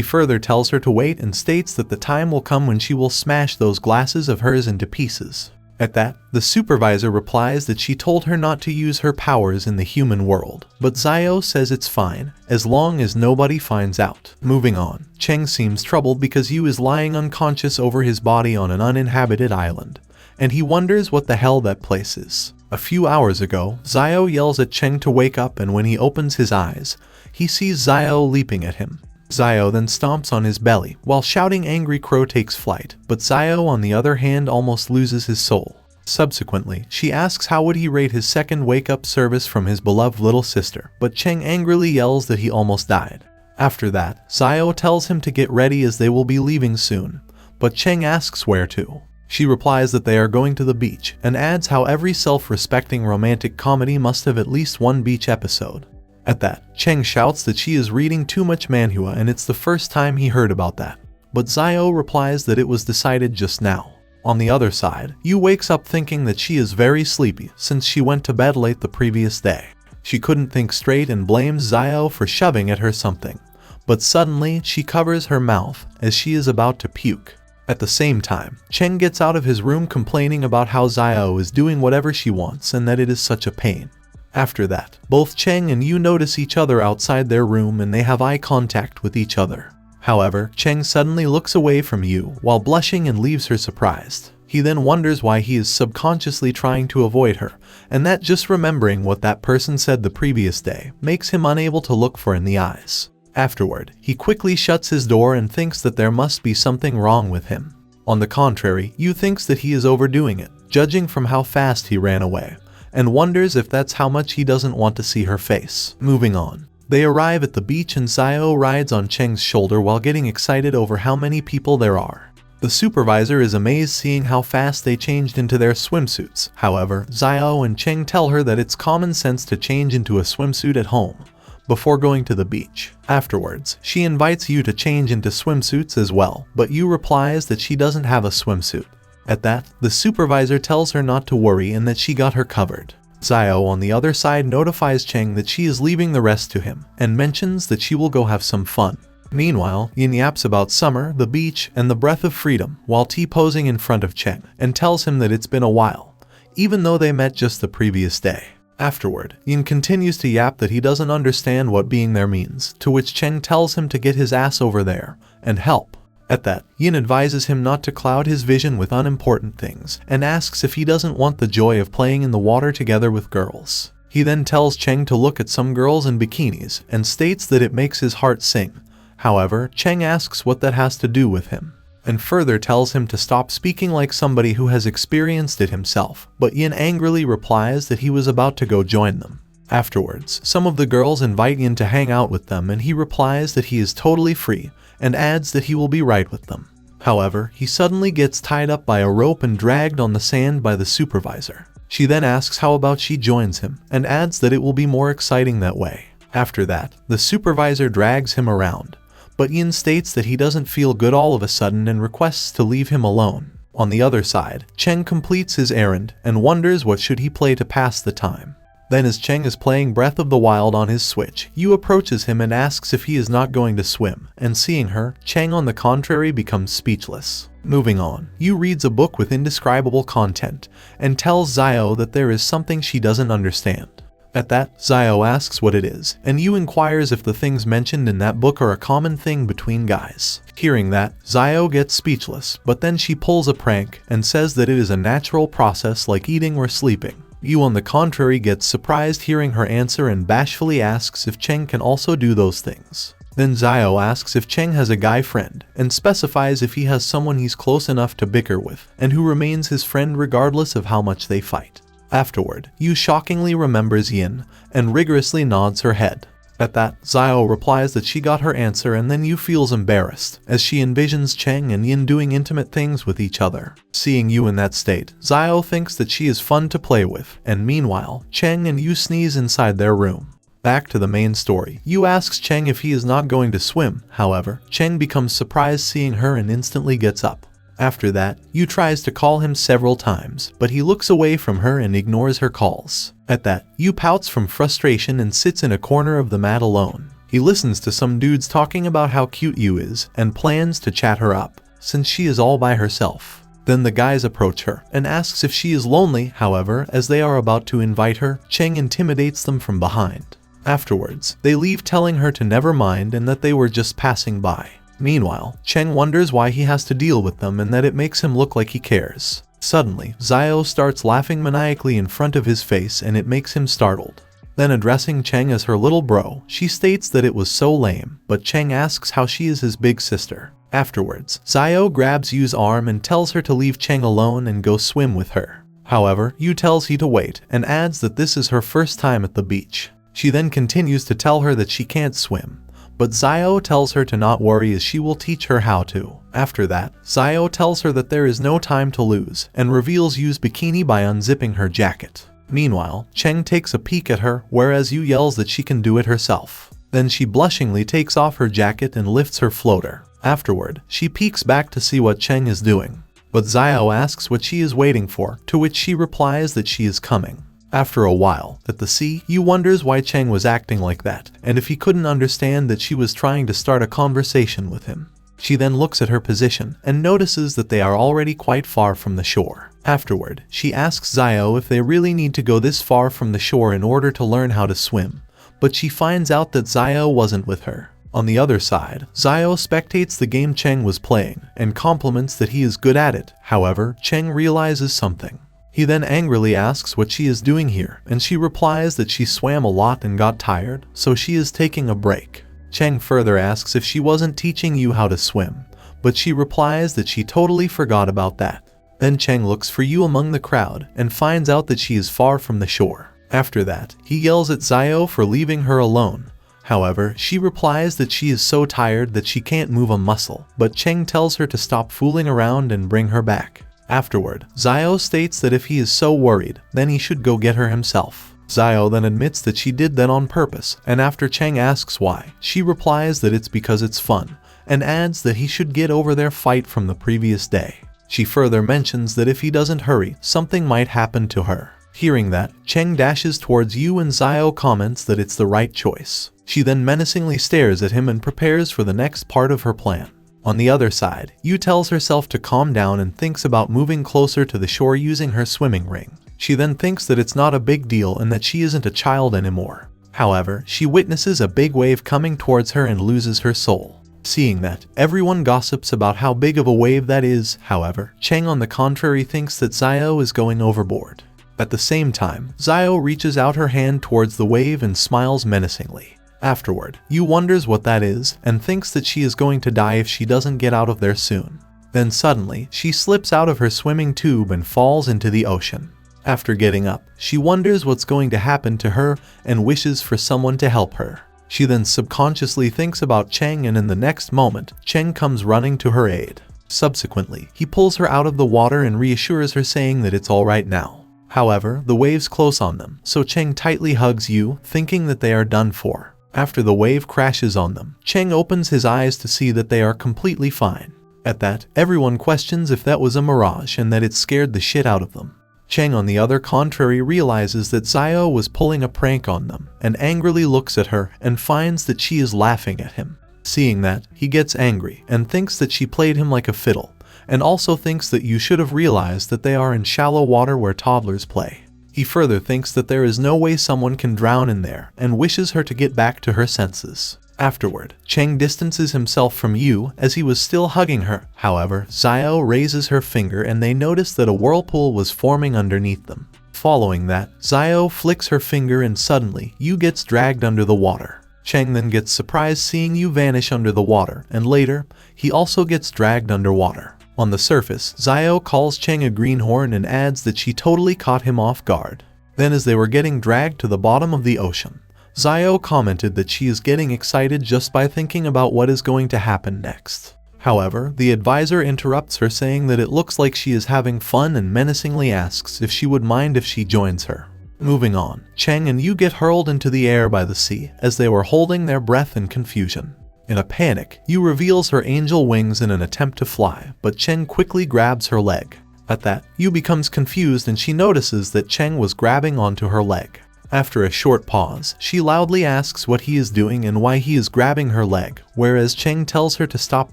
further tells her to wait and states that the time will come when she will smash those glasses of hers into pieces. At that, the supervisor replies that she told her not to use her powers in the human world, but Zio says it's fine, as long as nobody finds out. Moving on, Cheng seems troubled because Yu is lying unconscious over his body on an uninhabited island, and he wonders what the hell that place is. A few hours ago, Zio yells at Cheng to wake up, and when he opens his eyes, he sees Zio leaping at him. Zio then stomps on his belly, while shouting Angry Crow takes flight, but Zio on the other hand almost loses his soul. Subsequently, she asks how would he rate his second wake-up service from his beloved little sister, but Cheng angrily yells that he almost died. After that, Zio tells him to get ready as they will be leaving soon, but Cheng asks where to. She replies that they are going to the beach, and adds how every self-respecting romantic comedy must have at least one beach episode. At that, Cheng shouts that she is reading too much manhwa and it's the first time he heard about that. But Zio replies that it was decided just now. On the other side, Yu wakes up thinking that she is very sleepy since she went to bed late the previous day. She couldn't think straight and blames Zio for shoving at her something. But suddenly, she covers her mouth as she is about to puke. At the same time, Cheng gets out of his room complaining about how Zio is doing whatever she wants and that it is such a pain. After that, both Cheng and Yu notice each other outside their room and they have eye contact with each other. However, Cheng suddenly looks away from Yu while blushing and leaves her surprised. He then wonders why he is subconsciously trying to avoid her, and that just remembering what that person said the previous day makes him unable to look her in the eyes. Afterward, he quickly shuts his door and thinks that there must be something wrong with him. On the contrary, Yu thinks that he is overdoing it, judging from how fast he ran away, and wonders if that's how much he doesn't want to see her face. Moving on. They arrive at the beach and Zio rides on Cheng's shoulder while getting excited over how many people there are. The supervisor is amazed seeing how fast they changed into their swimsuits. However, Xiao and Cheng tell her that it's common sense to change into a swimsuit at home before going to the beach. Afterwards, she invites Yu to change into swimsuits as well, but Yu replies that she doesn't have a swimsuit. At that, the supervisor tells her not to worry and that she got her covered. Xiao on the other side notifies Cheng that she is leaving the rest to him and mentions that she will go have some fun. Meanwhile, Yin yaps about summer, the beach, and the breath of freedom while T-posing in front of Cheng and tells him that it's been a while, even though they met just the previous day. Afterward, Yin continues to yap that he doesn't understand what being there means, to which Cheng tells him to get his ass over there and help. At that, Yin advises him not to cloud his vision with unimportant things and asks if he doesn't want the joy of playing in the water together with girls. He then tells Cheng to look at some girls in bikinis and states that it makes his heart sing. However, Cheng asks what that has to do with him, and further tells him to stop speaking like somebody who has experienced it himself, but Yin angrily replies that he was about to go join them. Afterwards, some of the girls invite Yin to hang out with them and he replies that he is totally free and adds that he will be right with them. However, he suddenly gets tied up by a rope and dragged on the sand by the supervisor. She then asks how about she joins him and adds that it will be more exciting that way. After that, the supervisor drags him around, but Yin states that he doesn't feel good all of a sudden and requests to leave him alone. On the other side, Cheng completes his errand and wonders what should he play to pass the time. Then as Cheng is playing Breath of the Wild on his Switch, Yu approaches him and asks if he is not going to swim, and seeing her, Cheng on the contrary becomes speechless. Moving on, Yu reads a book with indescribable content and tells Xiao that there is something she doesn't understand. At that, Xiao asks what it is, and Yu inquires if the things mentioned in that book are a common thing between guys. Hearing that, Xiao gets speechless, but then she pulls a prank and says that it is a natural process like eating or sleeping. Yu on the contrary gets surprised hearing her answer and bashfully asks if Cheng can also do those things. Then Xiao asks if Cheng has a guy friend, and specifies if he has someone he's close enough to bicker with, and who remains his friend regardless of how much they fight. Afterward, Yu shockingly remembers Yin, and rigorously nods her head. At that, Xiao replies that she got her answer and then Yu feels embarrassed, as she envisions Cheng and Yin doing intimate things with each other. Seeing Yu in that state, Xiao thinks that she is fun to play with, and meanwhile, Cheng and Yu sneeze inside their room. Back to the main story, Yu asks Cheng if he is not going to swim. However, Cheng becomes surprised seeing her and instantly gets up. After that, Yu tries to call him several times, but he looks away from her and ignores her calls. At that, Yu pouts from frustration and sits in a corner of the mat alone. He listens to some dudes talking about how cute Yu is and plans to chat her up, since she is all by herself. Then the guys approach her and asks if she is lonely. However, as they are about to invite her, Cheng intimidates them from behind. Afterwards, they leave telling her to never mind and that they were just passing by. Meanwhile, Cheng wonders why he has to deal with them and that it makes him look like he cares. Suddenly, Xiao starts laughing maniacally in front of his face and it makes him startled. Then addressing Cheng as her little bro, she states that it was so lame, but Cheng asks how she is his big sister. Afterwards, Xiao grabs Yu's arm and tells her to leave Cheng alone and go swim with her. However, Yu tells he to wait and adds that this is her first time at the beach. She then continues to tell her that she can't swim, but Xiao tells her to not worry as she will teach her how to. After that, Xiao tells her that there is no time to lose and reveals Yu's bikini by unzipping her jacket. Meanwhile, Cheng takes a peek at her, whereas Yu yells that she can do it herself. Then she blushingly takes off her jacket and lifts her floater. Afterward, she peeks back to see what Cheng is doing, but Xiao asks what she is waiting for, to which she replies that she is coming. After a while, at the sea, Yu wonders why Cheng was acting like that, and if he couldn't understand that she was trying to start a conversation with him. She then looks at her position, and notices that they are already quite far from the shore. Afterward, she asks Xiao if they really need to go this far from the shore in order to learn how to swim, but she finds out that Xiao wasn't with her. On the other side, Xiao spectates the game Cheng was playing, and compliments that he is good at it. However, Cheng realizes something. He then angrily asks what she is doing here, and she replies that she swam a lot and got tired, so she is taking a break. Cheng further asks if she wasn't teaching Yu how to swim, but she replies that she totally forgot about that. Then Cheng looks for Yu among the crowd and finds out that she is far from the shore. After that, he yells at Xiao for leaving her alone. However, she replies that she is so tired that she can't move a muscle, but Cheng tells her to stop fooling around and bring her back. Afterward, Xiao states that if he is so worried, then he should go get her himself. Xiao then admits that she did that on purpose, and after Cheng asks why, she replies that it's because it's fun, and adds that he should get over their fight from the previous day. She further mentions that if he doesn't hurry, something might happen to her. Hearing that, Cheng dashes towards Yu and Xiao comments that it's the right choice. She then menacingly stares at him and prepares for the next part of her plan. On the other side, Yu tells herself to calm down and thinks about moving closer to the shore using her swimming ring. She then thinks that it's not a big deal and that she isn't a child anymore. However, she witnesses a big wave coming towards her and loses her soul. Seeing that, everyone gossips about how big of a wave that is. However, Cheng on the contrary thinks that Xiao is going overboard. At the same time, Xiao reaches out her hand towards the wave and smiles menacingly. Afterward, Yu wonders what that is and thinks that she is going to die if she doesn't get out of there soon. Then suddenly, she slips out of her swimming tube and falls into the ocean. After getting up, she wonders what's going to happen to her and wishes for someone to help her. She then subconsciously thinks about Cheng, and in the next moment, Cheng comes running to her aid. Subsequently, he pulls her out of the water and reassures her, saying that it's alright now. However, the wave's close on them, so Cheng tightly hugs Yu, thinking that they are done for. After the wave crashes on them, Cheng opens his eyes to see that they are completely fine. At that, everyone questions if that was a mirage and that it scared the shit out of them. Cheng on the other contrary realizes that Xiao was pulling a prank on them and angrily looks at her and finds that she is laughing at him. Seeing that, he gets angry and thinks that she played him like a fiddle, and also thinks that you should have realized that they are in shallow water where toddlers play. He further thinks that there is no way someone can drown in there and wishes her to get back to her senses. Afterward, Cheng distances himself from Yu as he was still hugging her. However, Xiao raises her finger and they notice that a whirlpool was forming underneath them. Following that, Xiao flicks her finger and suddenly, Yu gets dragged under the water. Cheng then gets surprised seeing Yu vanish under the water, and later, he also gets dragged underwater. On the surface, Xiao calls Cheng a greenhorn and adds that she totally caught him off guard. Then as they were getting dragged to the bottom of the ocean, Xiao commented that she is getting excited just by thinking about what is going to happen next. However, the advisor interrupts her, saying that it looks like she is having fun and menacingly asks if she would mind if she joins her. Moving on, Cheng and Yu get hurled into the air by the sea as they were holding their breath in confusion. In a panic, Yu reveals her angel wings in an attempt to fly, but Cheng quickly grabs her leg. At that, Yu becomes confused and she notices that Cheng was grabbing onto her leg. After a short pause, she loudly asks what he is doing and why he is grabbing her leg, whereas Cheng tells her to stop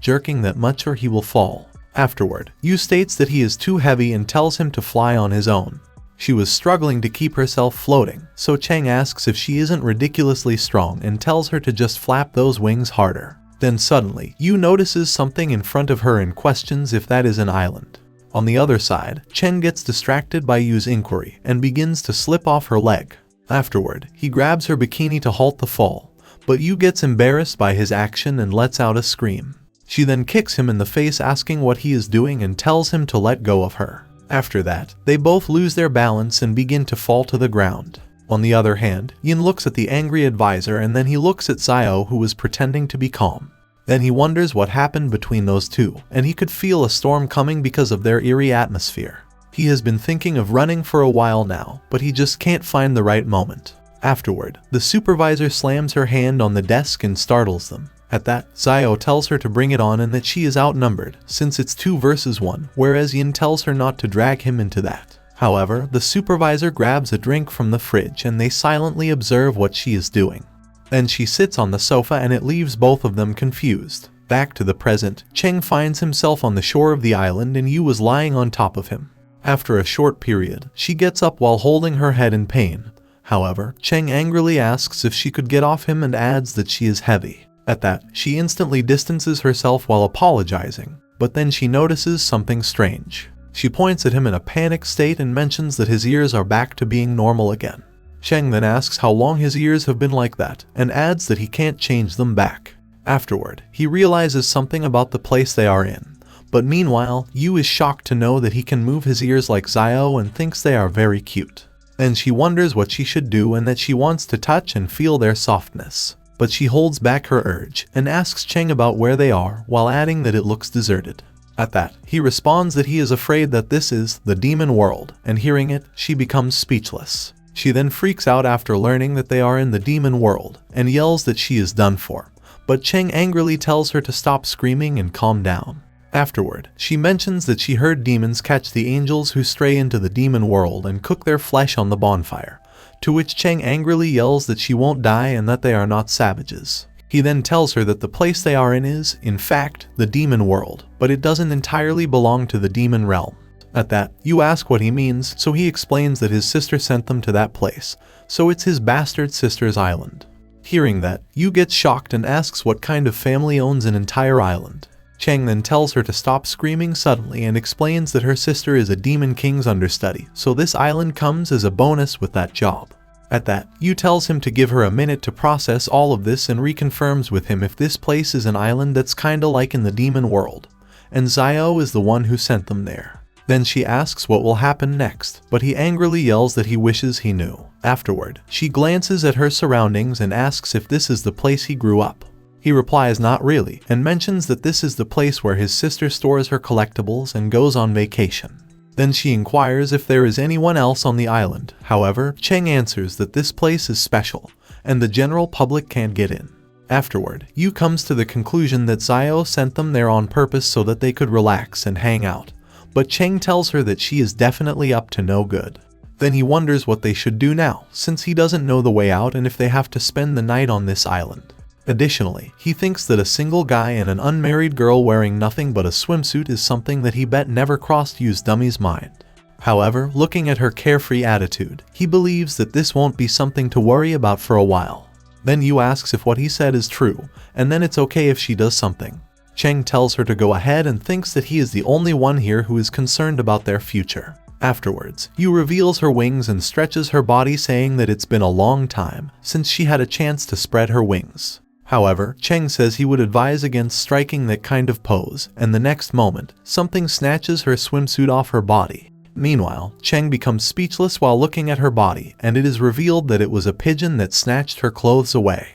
jerking that much or he will fall. Afterward, Yu states that he is too heavy and tells him to fly on his own. She was struggling to keep herself floating, so Cheng asks if she isn't ridiculously strong and tells her to just flap those wings harder. Then suddenly, Yu notices something in front of her and questions if that is an island. On the other side, Cheng gets distracted by Yu's inquiry and begins to slip off her leg. Afterward, he grabs her bikini to halt the fall, but Yu gets embarrassed by his action and lets out a scream. She then kicks him in the face asking what he is doing and tells him to let go of her. After that, they both lose their balance and begin to fall to the ground. On the other hand, Yin looks at the angry advisor and then he looks at Xiao, who was pretending to be calm. Then he wonders what happened between those two, and he could feel a storm coming because of their eerie atmosphere. He has been thinking of running for a while now, but he just can't find the right moment. Afterward, the supervisor slams her hand on the desk and startles them. At that, Xiao tells her to bring it on and that she is outnumbered, since it's 2 versus 1, whereas Yin tells her not to drag him into that. However, the supervisor grabs a drink from the fridge and they silently observe what she is doing. Then she sits on the sofa and it leaves both of them confused. Back to the present, Cheng finds himself on the shore of the island and Yu was lying on top of him. After a short period, she gets up while holding her head in pain. However, Cheng angrily asks if she could get off him and adds that she is heavy. At that, she instantly distances herself while apologizing, but then she notices something strange. She points at him in a panic state and mentions that his ears are back to being normal again. Cheng then asks how long his ears have been like that, and adds that he can't change them back. Afterward, he realizes something about the place they are in, but meanwhile, Yu is shocked to know that he can move his ears like Xiao and thinks they are very cute. Then she wonders what she should do and that she wants to touch and feel their softness. but she holds back her urge and asks Cheng about where they are while adding that it looks deserted. At that, he responds that he is afraid that this is the demon world, and hearing it, she becomes speechless. She then freaks out after learning that they are in the demon world and yells that she is done for, but Cheng angrily tells her to stop screaming and calm down. Afterward, she mentions that she heard demons catch the angels who stray into the demon world and cook their flesh on the bonfire, to which Cheng angrily yells that she won't die and that they are not savages. He then tells her that the place they are in is, in fact, the demon world, but it doesn't entirely belong to the demon realm. At that, you ask what he means, so he explains that his sister sent them to that place, so it's his bastard sister's island. Hearing that, Yu gets shocked and asks what kind of family owns an entire island. Cheng then tells her to stop screaming suddenly and explains that her sister is a demon king's understudy, so this island comes as a bonus with that job. At that, Yu tells him to give her a minute to process all of this and reconfirms with him if this place is an island that's kinda like in the demon world, and Xiao is the one who sent them there. Then she asks what will happen next, but he angrily yells that he wishes he knew. Afterward, she glances at her surroundings and asks if this is the place he grew up. He replies not really, and mentions that this is the place where his sister stores her collectibles and goes on vacation. Then she inquires if there is anyone else on the island. However, Cheng answers that this place is special, and the general public can't get in. Afterward, Yu comes to the conclusion that Xiao sent them there on purpose so that they could relax and hang out, but Cheng tells her that she is definitely up to no good. Then he wonders what they should do now, since he doesn't know the way out and if they have to spend the night on this island. Additionally, he thinks that a single guy and an unmarried girl wearing nothing but a swimsuit is something that he bet never crossed Yu's dummy's mind. However, looking at her carefree attitude, he believes that this won't be something to worry about for a while. Then Yu asks if what he said is true, and then it's okay if she does something. Cheng tells her to go ahead and thinks that he is the only one here who is concerned about their future. Afterwards, Yu reveals her wings and stretches her body, saying that it's been a long time since she had a chance to spread her wings. However, Cheng says he would advise against striking that kind of pose, and the next moment, something snatches her swimsuit off her body. Meanwhile, Cheng becomes speechless while looking at her body, and it is revealed that it was a pigeon that snatched her clothes away.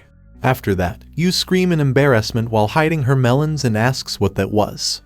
After that, Yu screams in embarrassment while hiding her melons and asks what that was.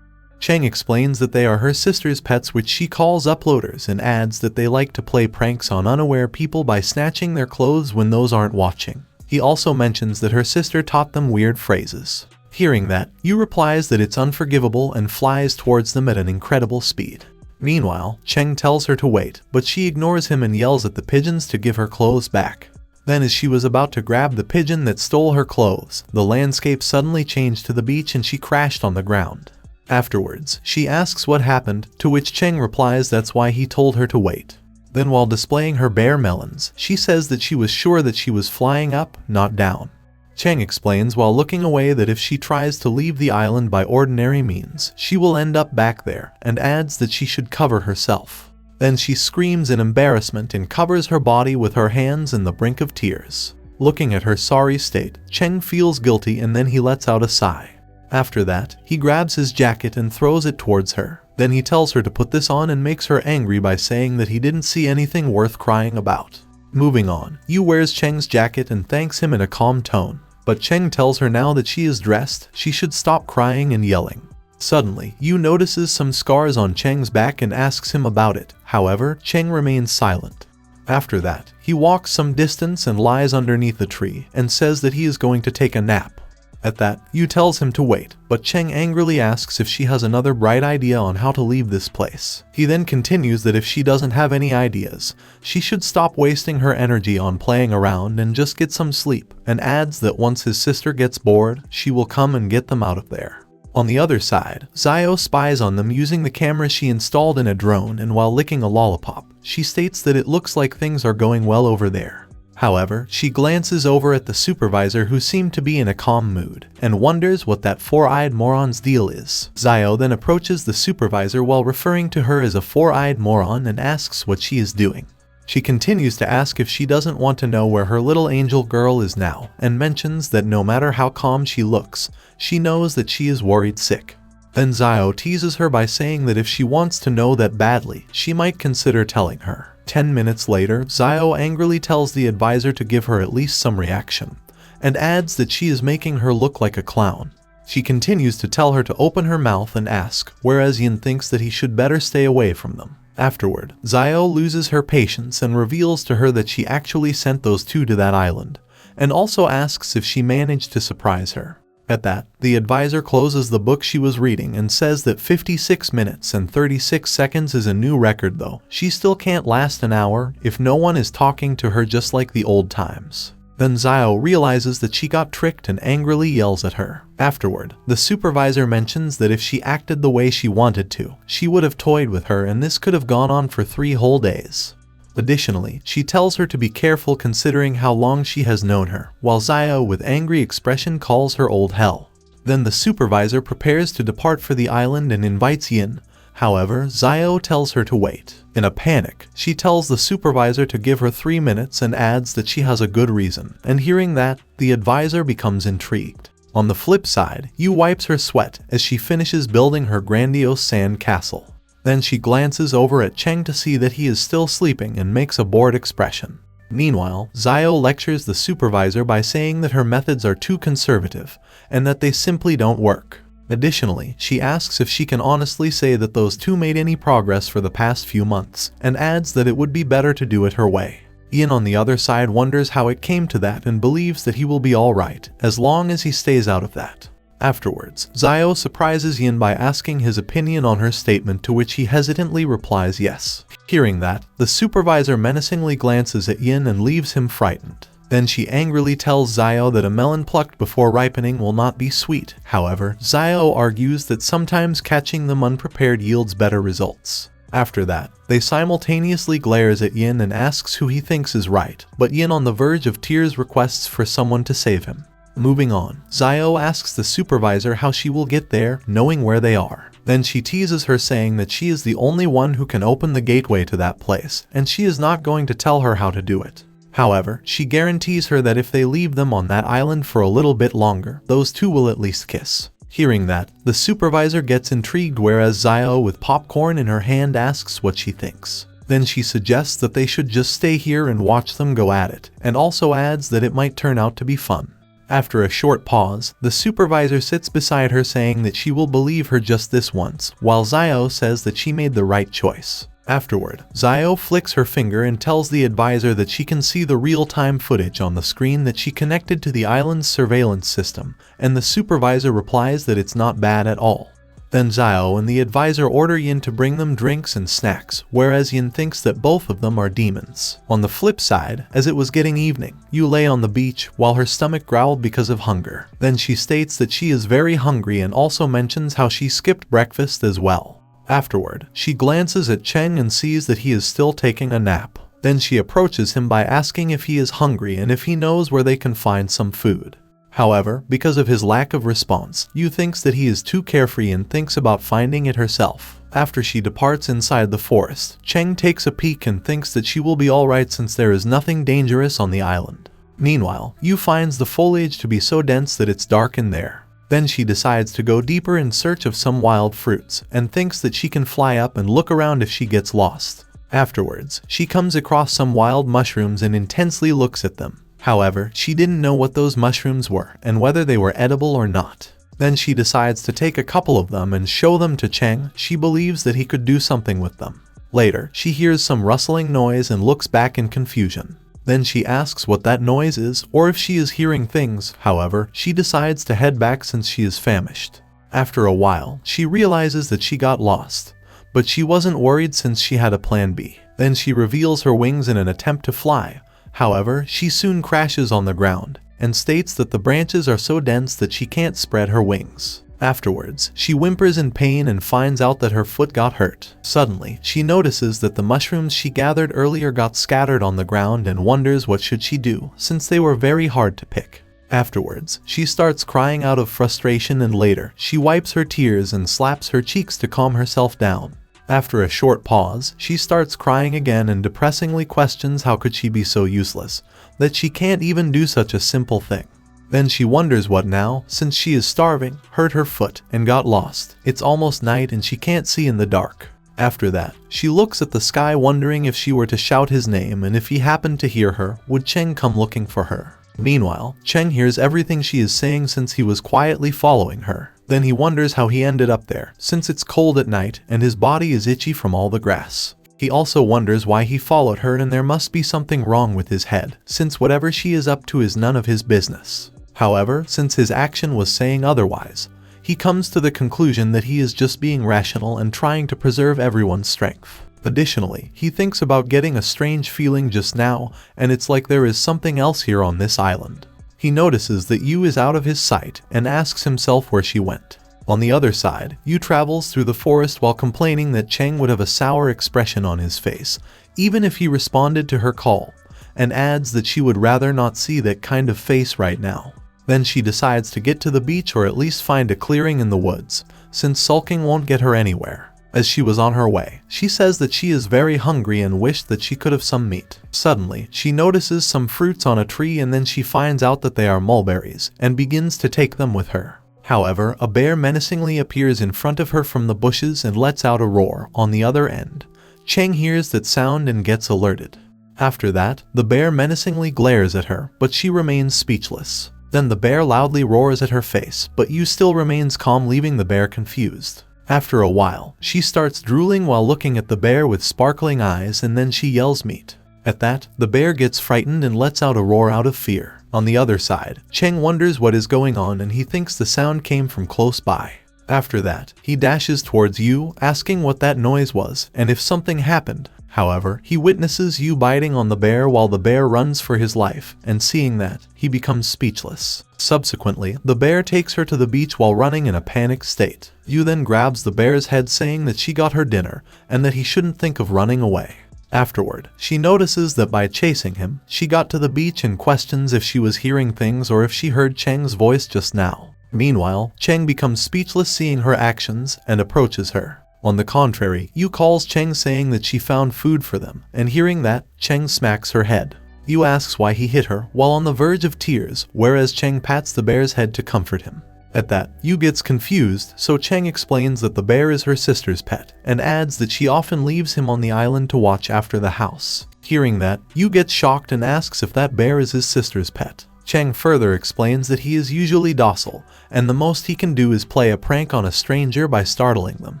Cheng explains that they are her sister's pets, which she calls uploaders, and adds that they like to play pranks on unaware people by snatching their clothes when those aren't watching. He also mentions that her sister taught them weird phrases. Hearing that, Yu replies that it's unforgivable and flies towards them at an incredible speed. Meanwhile, Cheng tells her to wait, but she ignores him and yells at the pigeons to give her clothes back. Then as she was about to grab the pigeon that stole her clothes, the landscape suddenly changed to the beach and she crashed on the ground. Afterwards, she asks what happened, to which Cheng replies that's why he told her to wait. Then while displaying her bare melons, she says that she was sure that she was flying up, not down. Cheng explains while looking away that if she tries to leave the island by ordinary means, she will end up back there, and adds that she should cover herself. Then she screams in embarrassment and covers her body with her hands in the brink of tears. Looking at her sorry state, Cheng feels guilty and then he lets out a sigh. After that, he grabs his jacket and throws it towards her. Then he tells her to put this on and makes her angry by saying that he didn't see anything worth crying about. Moving on, Yu wears Cheng's jacket and thanks him in a calm tone, but Cheng tells her now that she is dressed, she should stop crying and yelling. Suddenly, Yu notices some scars on Cheng's back and asks him about it. However, Cheng remains silent. After that, he walks some distance and lies underneath a tree and says that he is going to take a nap. At that, Yu tells him to wait, but Cheng angrily asks if she has another bright idea on how to leave this place. He then continues that if she doesn't have any ideas, she should stop wasting her energy on playing around and just get some sleep, and adds that once his sister gets bored, she will come and get them out of there. On the other side, Xiao spies on them using the camera she installed in a drone, and while licking a lollipop, she states that it looks like things are going well over there. However, she glances over at the supervisor, who seemed to be in a calm mood, and wonders what that four-eyed moron's deal is. Xiao then approaches the supervisor while referring to her as a four-eyed moron and asks what she is doing. She continues to ask if she doesn't want to know where her little angel girl is now, and mentions that no matter how calm she looks, she knows that she is worried sick. Then Xiao teases her by saying that if she wants to know that badly, she might consider telling her. 10 minutes later, Xiao angrily tells the advisor to give her at least some reaction, and adds that she is making her look like a clown. She continues to tell her to open her mouth and ask, whereas Yin thinks that he should better stay away from them. Afterward, Zio loses her patience and reveals to her that she actually sent those two to that island, and also asks if she managed to surprise her. At that, the advisor closes the book she was reading and says that 56 minutes and 36 seconds is a new record, though she still can't last an hour if no one is talking to her just like the old times. Then Zio realizes that she got tricked and angrily yells at her. Afterward, the supervisor mentions that if she acted the way she wanted to, she would have toyed with her, and this could have gone on for 3 whole days. Additionally, she tells her to be careful considering how long she has known her, while Zio with angry expression calls her old hell. Then the supervisor prepares to depart for the island and invites Yin. However, Zio tells her to wait. In a panic, she tells the supervisor to give her 3 minutes and adds that she has a good reason, and hearing that, the advisor becomes intrigued. On the flip side, Yu wipes her sweat as she finishes building her grandiose sand castle. Then she glances over at Cheng to see that he is still sleeping and makes a bored expression. Meanwhile, Zio lectures the supervisor by saying that her methods are too conservative and that they simply don't work. Additionally, she asks if she can honestly say that those two made any progress for the past few months, and adds that it would be better to do it her way. Ian on the other side wonders how it came to that and believes that he will be alright, as long as he stays out of that. Afterwards, Zio surprises Yin by asking his opinion on her statement, to which he hesitantly replies yes. Hearing that, the supervisor menacingly glances at Yin and leaves him frightened. Then she angrily tells Zio that a melon plucked before ripening will not be sweet. However, Zio argues that sometimes catching them unprepared yields better results. After that, they simultaneously glares at Yin and asks who he thinks is right, but Yin on the verge of tears requests for someone to save him. Moving on, Zio asks the supervisor how she will get there, knowing where they are. Then she teases her, saying that she is the only one who can open the gateway to that place, and she is not going to tell her how to do it. However, she guarantees her that if they leave them on that island for a little bit longer, those two will at least kiss. Hearing that, the supervisor gets intrigued, whereas Zio with popcorn in her hand asks what she thinks. Then she suggests that they should just stay here and watch them go at it, and also adds that it might turn out to be fun. After a short pause, the supervisor sits beside her, saying that she will believe her just this once, while Zio says that she made the right choice. Afterward, Zio flicks her finger and tells the advisor that she can see the real-time footage on the screen that she connected to the island's surveillance system, and the supervisor replies that it's not bad at all. Then Zio and the advisor order Yin to bring them drinks and snacks, whereas Yin thinks that both of them are demons. On the flip side, as it was getting evening, Yu lay on the beach while her stomach growled because of hunger. Then she states that she is very hungry and also mentions how she skipped breakfast as well. Afterward, she glances at Cheng and sees that he is still taking a nap. Then she approaches him by asking if he is hungry and if he knows where they can find some food. However, because of his lack of response, Yu thinks that he is too carefree and thinks about finding it herself. After she departs inside the forest, Cheng takes a peek and thinks that she will be alright since there is nothing dangerous on the island. Meanwhile, Yu finds the foliage to be so dense that it's dark in there. Then she decides to go deeper in search of some wild fruits, and thinks that she can fly up and look around if she gets lost. Afterwards, she comes across some wild mushrooms and intensely looks at them. However, she didn't know what those mushrooms were and whether they were edible or not. Then she decides to take a couple of them and show them to Cheng. She believes that he could do something with them. Later, she hears some rustling noise and looks back in confusion. Then she asks what that noise is or if she is hearing things. However, she decides to head back since she is famished. After a while, she realizes that she got lost, but she wasn't worried since she had a plan B. Then she reveals her wings in an attempt to fly. However, she soon crashes on the ground and states that the branches are so dense that she can't spread her wings. Afterwards, she whimpers in pain and finds out that her foot got hurt. Suddenly, she notices that the mushrooms she gathered earlier got scattered on the ground and wonders what should she do, since they were very hard to pick. Afterwards, she starts crying out of frustration, and later, she wipes her tears and slaps her cheeks to calm herself down. After a short pause, she starts crying again and depressingly questions how could she be so useless, that she can't even do such a simple thing. Then she wonders what now, since she is starving, hurt her foot, and got lost. It's almost night and she can't see in the dark. After that, she looks at the sky wondering if she were to shout his name and if he happened to hear her, would Cheng come looking for her. Meanwhile, Cheng hears everything she is saying since he was quietly following her. Then he wonders how he ended up there, since it's cold at night and his body is itchy from all the grass. He also wonders why he followed her, and there must be something wrong with his head, since whatever she is up to is none of his business. However, since his action was saying otherwise, he comes to the conclusion that he is just being rational and trying to preserve everyone's strength. Additionally, he thinks about getting a strange feeling just now, and it's like there is something else here on this island. He notices that Yu is out of his sight and asks himself where she went. On the other side, Yu travels through the forest while complaining that Cheng would have a sour expression on his face, even if he responded to her call, and adds that she would rather not see that kind of face right now. Then she decides to get to the beach, or at least find a clearing in the woods, since sulking won't get her anywhere. As she was on her way, she says that she is very hungry and wished that she could have some meat. Suddenly, she notices some fruits on a tree, and then she finds out that they are mulberries and begins to take them with her. However, a bear menacingly appears in front of her from the bushes and lets out a roar. On the other end, Cheng hears that sound and gets alerted. After that, the bear menacingly glares at her, but she remains speechless. Then the bear loudly roars at her face, but Yu still remains calm, leaving the bear confused. After a while, she starts drooling while looking at the bear with sparkling eyes, and then she yells meat. At that, the bear gets frightened and lets out a roar out of fear. On the other side, Cheng wonders what is going on, and he thinks the sound came from close by. After that, he dashes towards Yu, asking what that noise was and if something happened. However, he witnesses Yu biting on the bear while the bear runs for his life, and seeing that, he becomes speechless. Subsequently, the bear takes her to the beach while running in a panicked state. Yu then grabs the bear's head, saying that she got her dinner and that he shouldn't think of running away. Afterward, she notices that by chasing him, she got to the beach and questions if she was hearing things or if she heard Cheng's voice just now. Meanwhile, Cheng becomes speechless seeing her actions and approaches her. On the contrary, Yu calls Cheng, saying that she found food for them, and hearing that, Cheng smacks her head. Yu asks why he hit her while on the verge of tears, whereas Cheng pats the bear's head to comfort him. At that, Yu gets confused, so Cheng explains that the bear is her sister's pet, and adds that she often leaves him on the island to watch after the house. Hearing that, Yu gets shocked and asks if that bear is his sister's pet. Cheng further explains that he is usually docile, and the most he can do is play a prank on a stranger by startling them.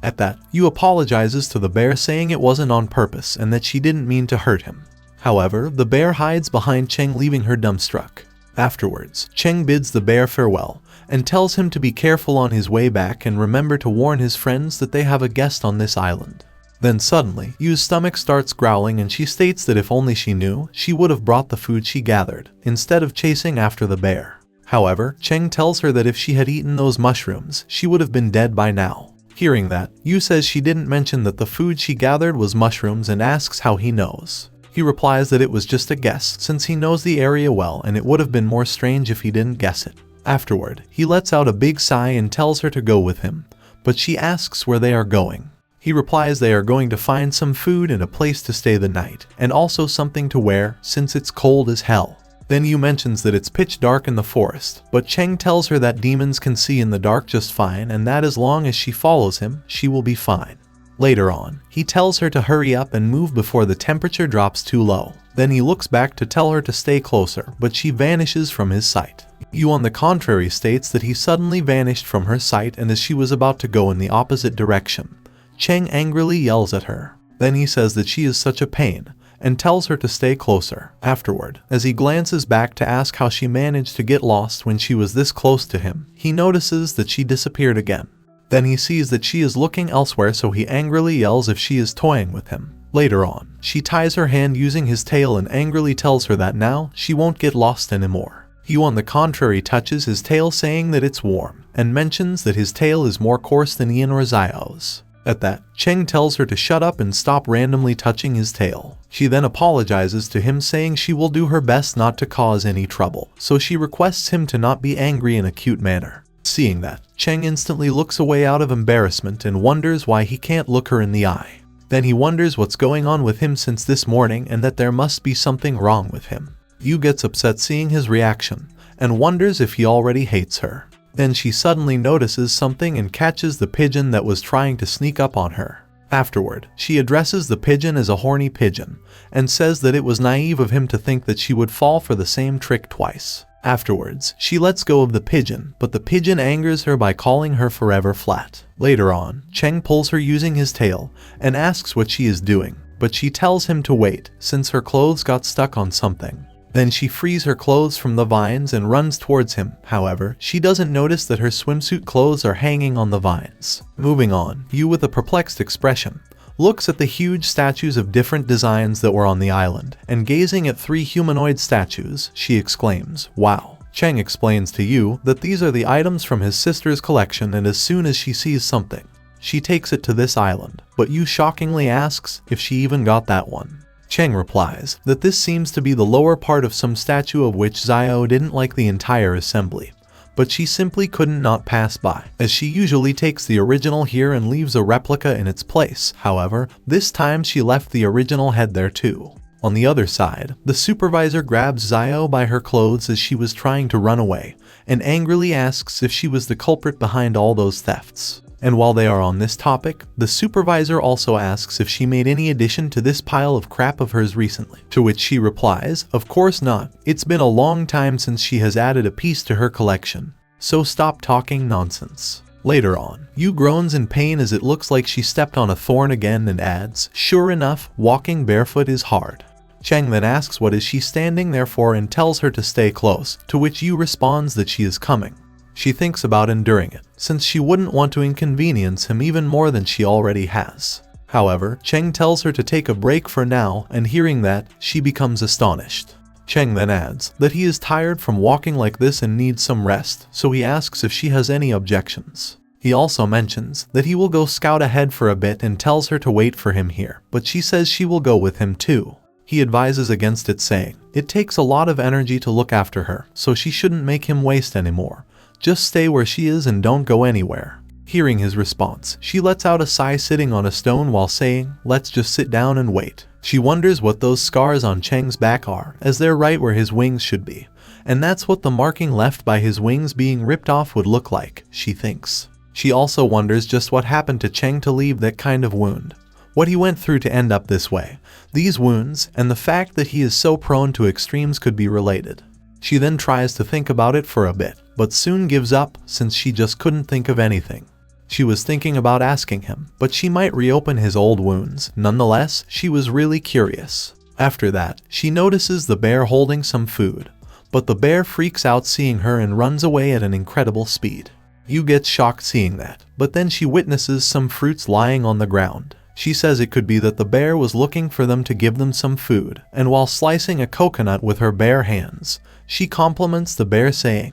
At that, Yu apologizes to the bear, saying it wasn't on purpose and that she didn't mean to hurt him. However, the bear hides behind Cheng, leaving her dumbstruck. Afterwards, Cheng bids the bear farewell and tells him to be careful on his way back and remember to warn his friends that they have a guest on this island. Then suddenly, Yu's stomach starts growling, and she states that if only she knew, she would have brought the food she gathered, instead of chasing after the bear. However, Cheng tells her that if she had eaten those mushrooms, she would have been dead by now. Hearing that, Yu says she didn't mention that the food she gathered was mushrooms and asks how he knows. He replies that it was just a guess, since he knows the area well and it would have been more strange if he didn't guess it. Afterward, he lets out a big sigh and tells her to go with him, but she asks where they are going. He replies they are going to find some food and a place to stay the night, and also something to wear since it's cold as hell. Then Yu mentions that it's pitch dark in the forest, but Cheng tells her that demons can see in the dark just fine, and that as long as she follows him, she will be fine. Later on, he tells her to hurry up and move before the temperature drops too low. Then he looks back to tell her to stay closer, but she vanishes from his sight. Yu on the contrary states that he suddenly vanished from her sight, and as she was about to go in the opposite direction, Cheng angrily yells at her. Then he says that she is such a pain, and tells her to stay closer. Afterward, as he glances back to ask how she managed to get lost when she was this close to him, he notices that she disappeared again. Then he sees that she is looking elsewhere, so he angrily yells if she is toying with him. Later on, she ties her hand using his tail and angrily tells her that now, she won't get lost anymore. Yu on the contrary touches his tail, saying that it's warm, and mentions that his tail is more coarse than Ian or Zio's. At that, Cheng tells her to shut up and stop randomly touching his tail. She then apologizes to him, saying she will do her best not to cause any trouble, so she requests him to not be angry in a cute manner. Seeing that, Cheng instantly looks away out of embarrassment and wonders why he can't look her in the eye. Then he wonders what's going on with him since this morning and that there must be something wrong with him. Yu gets upset seeing his reaction and wonders if he already hates her. Then she suddenly notices something and catches the pigeon that was trying to sneak up on her. Afterward, she addresses the pigeon as a horny pigeon, and says that it was naive of him to think that she would fall for the same trick twice. Afterwards, she lets go of the pigeon, but the pigeon angers her by calling her forever flat. Later on, Cheng pulls her using his tail, and asks what she is doing, but she tells him to wait, since her clothes got stuck on something. Then she frees her clothes from the vines and runs towards him. However, she doesn't notice that her swimsuit clothes are hanging on the vines. Moving on, Yu, with a perplexed expression, looks at the huge statues of different designs that were on the island, and gazing at 3 humanoid statues, she exclaims, "Wow." Cheng explains to Yu that these are the items from his sister's collection, and as soon as she sees something, she takes it to this island, but Yu shockingly asks if she even got that one. Cheng replies that this seems to be the lower part of some statue of which Xiao didn't like the entire assembly, but she simply couldn't not pass by, as she usually takes the original here and leaves a replica in its place. However, this time she left the original head there too. On the other side, the supervisor grabs Xiao by her clothes as she was trying to run away, and angrily asks if she was the culprit behind all those thefts. And while they are on this topic, the supervisor also asks if she made any addition to this pile of crap of hers recently, to which she replies, "Of course not. It's been a long time since she has added a piece to her collection, so stop talking nonsense." Later on, Yu groans in pain as it looks like she stepped on a thorn again and adds, "Sure enough, walking barefoot is hard." Cheng then asks what is she standing there for and tells her to stay close, to which Yu responds that she is coming. She thinks about enduring it, since she wouldn't want to inconvenience him even more than she already has. However, Cheng tells her to take a break for now, and hearing that, she becomes astonished. Cheng then adds that he is tired from walking like this and needs some rest, so he asks if she has any objections. He also mentions that he will go scout ahead for a bit and tells her to wait for him here, but she says she will go with him too. He advises against it, saying it takes a lot of energy to look after her, so she shouldn't make him waste anymore. Just stay where she is and don't go anywhere. Hearing his response, she lets out a sigh sitting on a stone while saying, "Let's just sit down and wait." She wonders what those scars on Cheng's back are, as they're right where his wings should be, and that's what the marking left by his wings being ripped off would look like, she thinks. She also wonders just what happened to Cheng to leave that kind of wound, what he went through to end up this way. These wounds, and the fact that he is so prone to extremes, could be related. She then tries to think about it for a bit, but soon gives up since she just couldn't think of anything. She was thinking about asking him, but she might reopen his old wounds. Nonetheless, she was really curious. After that, she notices the bear holding some food, but the bear freaks out seeing her and runs away at an incredible speed. Yu gets shocked seeing that, but then she witnesses some fruits lying on the ground. She says it could be that the bear was looking for them to give them some food, and while slicing a coconut with her bare hands, she compliments the bear saying,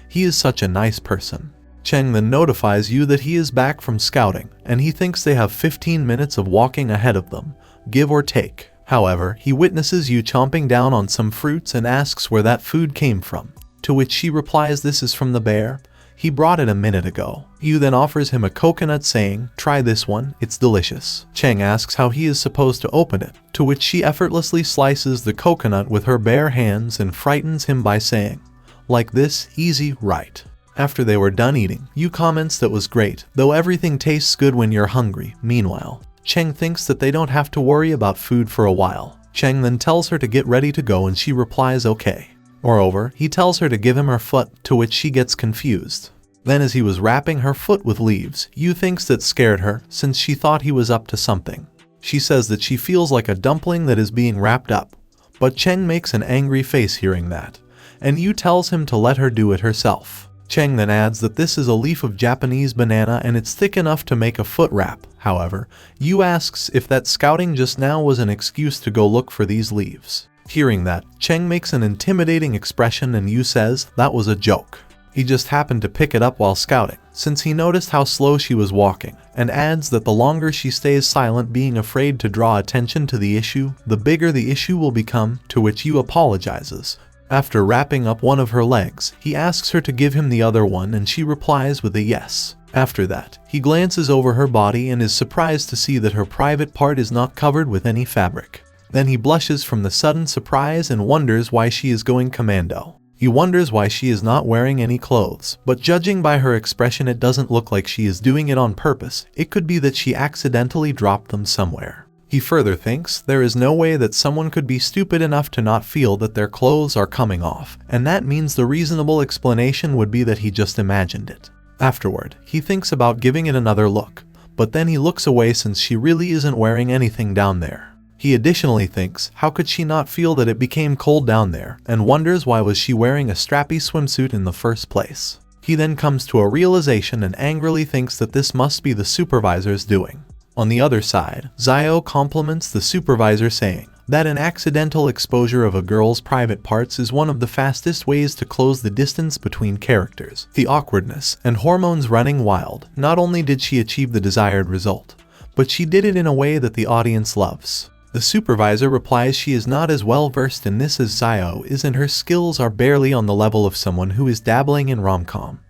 "He is such a nice person." Cheng then notifies Yu that he is back from scouting, and he thinks they have 15 minutes of walking ahead of them, give or take. However, he witnesses Yu chomping down on some fruits and asks where that food came from, to which she replies this is from the bear. He brought it a minute ago. Yu then offers him a coconut saying, "Try this one, it's delicious." Cheng asks how he is supposed to open it, to which she effortlessly slices the coconut with her bare hands and frightens him by saying, "Like this, easy, right?" After they were done eating, Yu comments that was great, though everything tastes good when you're hungry. Meanwhile, Cheng thinks that they don't have to worry about food for a while. Cheng then tells her to get ready to go and she replies okay. Moreover, he tells her to give him her foot, to which she gets confused. Then as he was wrapping her foot with leaves, Yu thinks that scared her, since she thought he was up to something. She says that she feels like a dumpling that is being wrapped up, but Cheng makes an angry face hearing that, and Yu tells him to let her do it herself. Cheng then adds that this is a leaf of Japanese banana and it's thick enough to make a foot wrap. However, Yu asks if that scouting just now was an excuse to go look for these leaves. Hearing that, Cheng makes an intimidating expression and Yu says that was a joke. He just happened to pick it up while scouting, since he noticed how slow she was walking, and adds that the longer she stays silent being afraid to draw attention to the issue, the bigger the issue will become, to which Yu apologizes. After wrapping up one of her legs, he asks her to give him the other one and she replies with a yes. After that, he glances over her body and is surprised to see that her private part is not covered with any fabric. Then he blushes from the sudden surprise and wonders why she is going commando. He wonders why she is not wearing any clothes, but judging by her expression it doesn't look like she is doing it on purpose. It could be that she accidentally dropped them somewhere. He further thinks there is no way that someone could be stupid enough to not feel that their clothes are coming off, and that means the reasonable explanation would be that he just imagined it. Afterward, he thinks about giving it another look, but then he looks away since she really isn't wearing anything down there. He additionally thinks, how could she not feel that it became cold down there, and wonders why was she wearing a strappy swimsuit in the first place. He then comes to a realization and angrily thinks that this must be the supervisor's doing. On the other side, Zio compliments the supervisor saying that an accidental exposure of a girl's private parts is one of the fastest ways to close the distance between characters. The awkwardness and hormones running wild, not only did she achieve the desired result, but she did it in a way that the audience loves. The supervisor replies she is not as well versed in this as Zio is and her skills are barely on the level of someone who is dabbling in rom-com.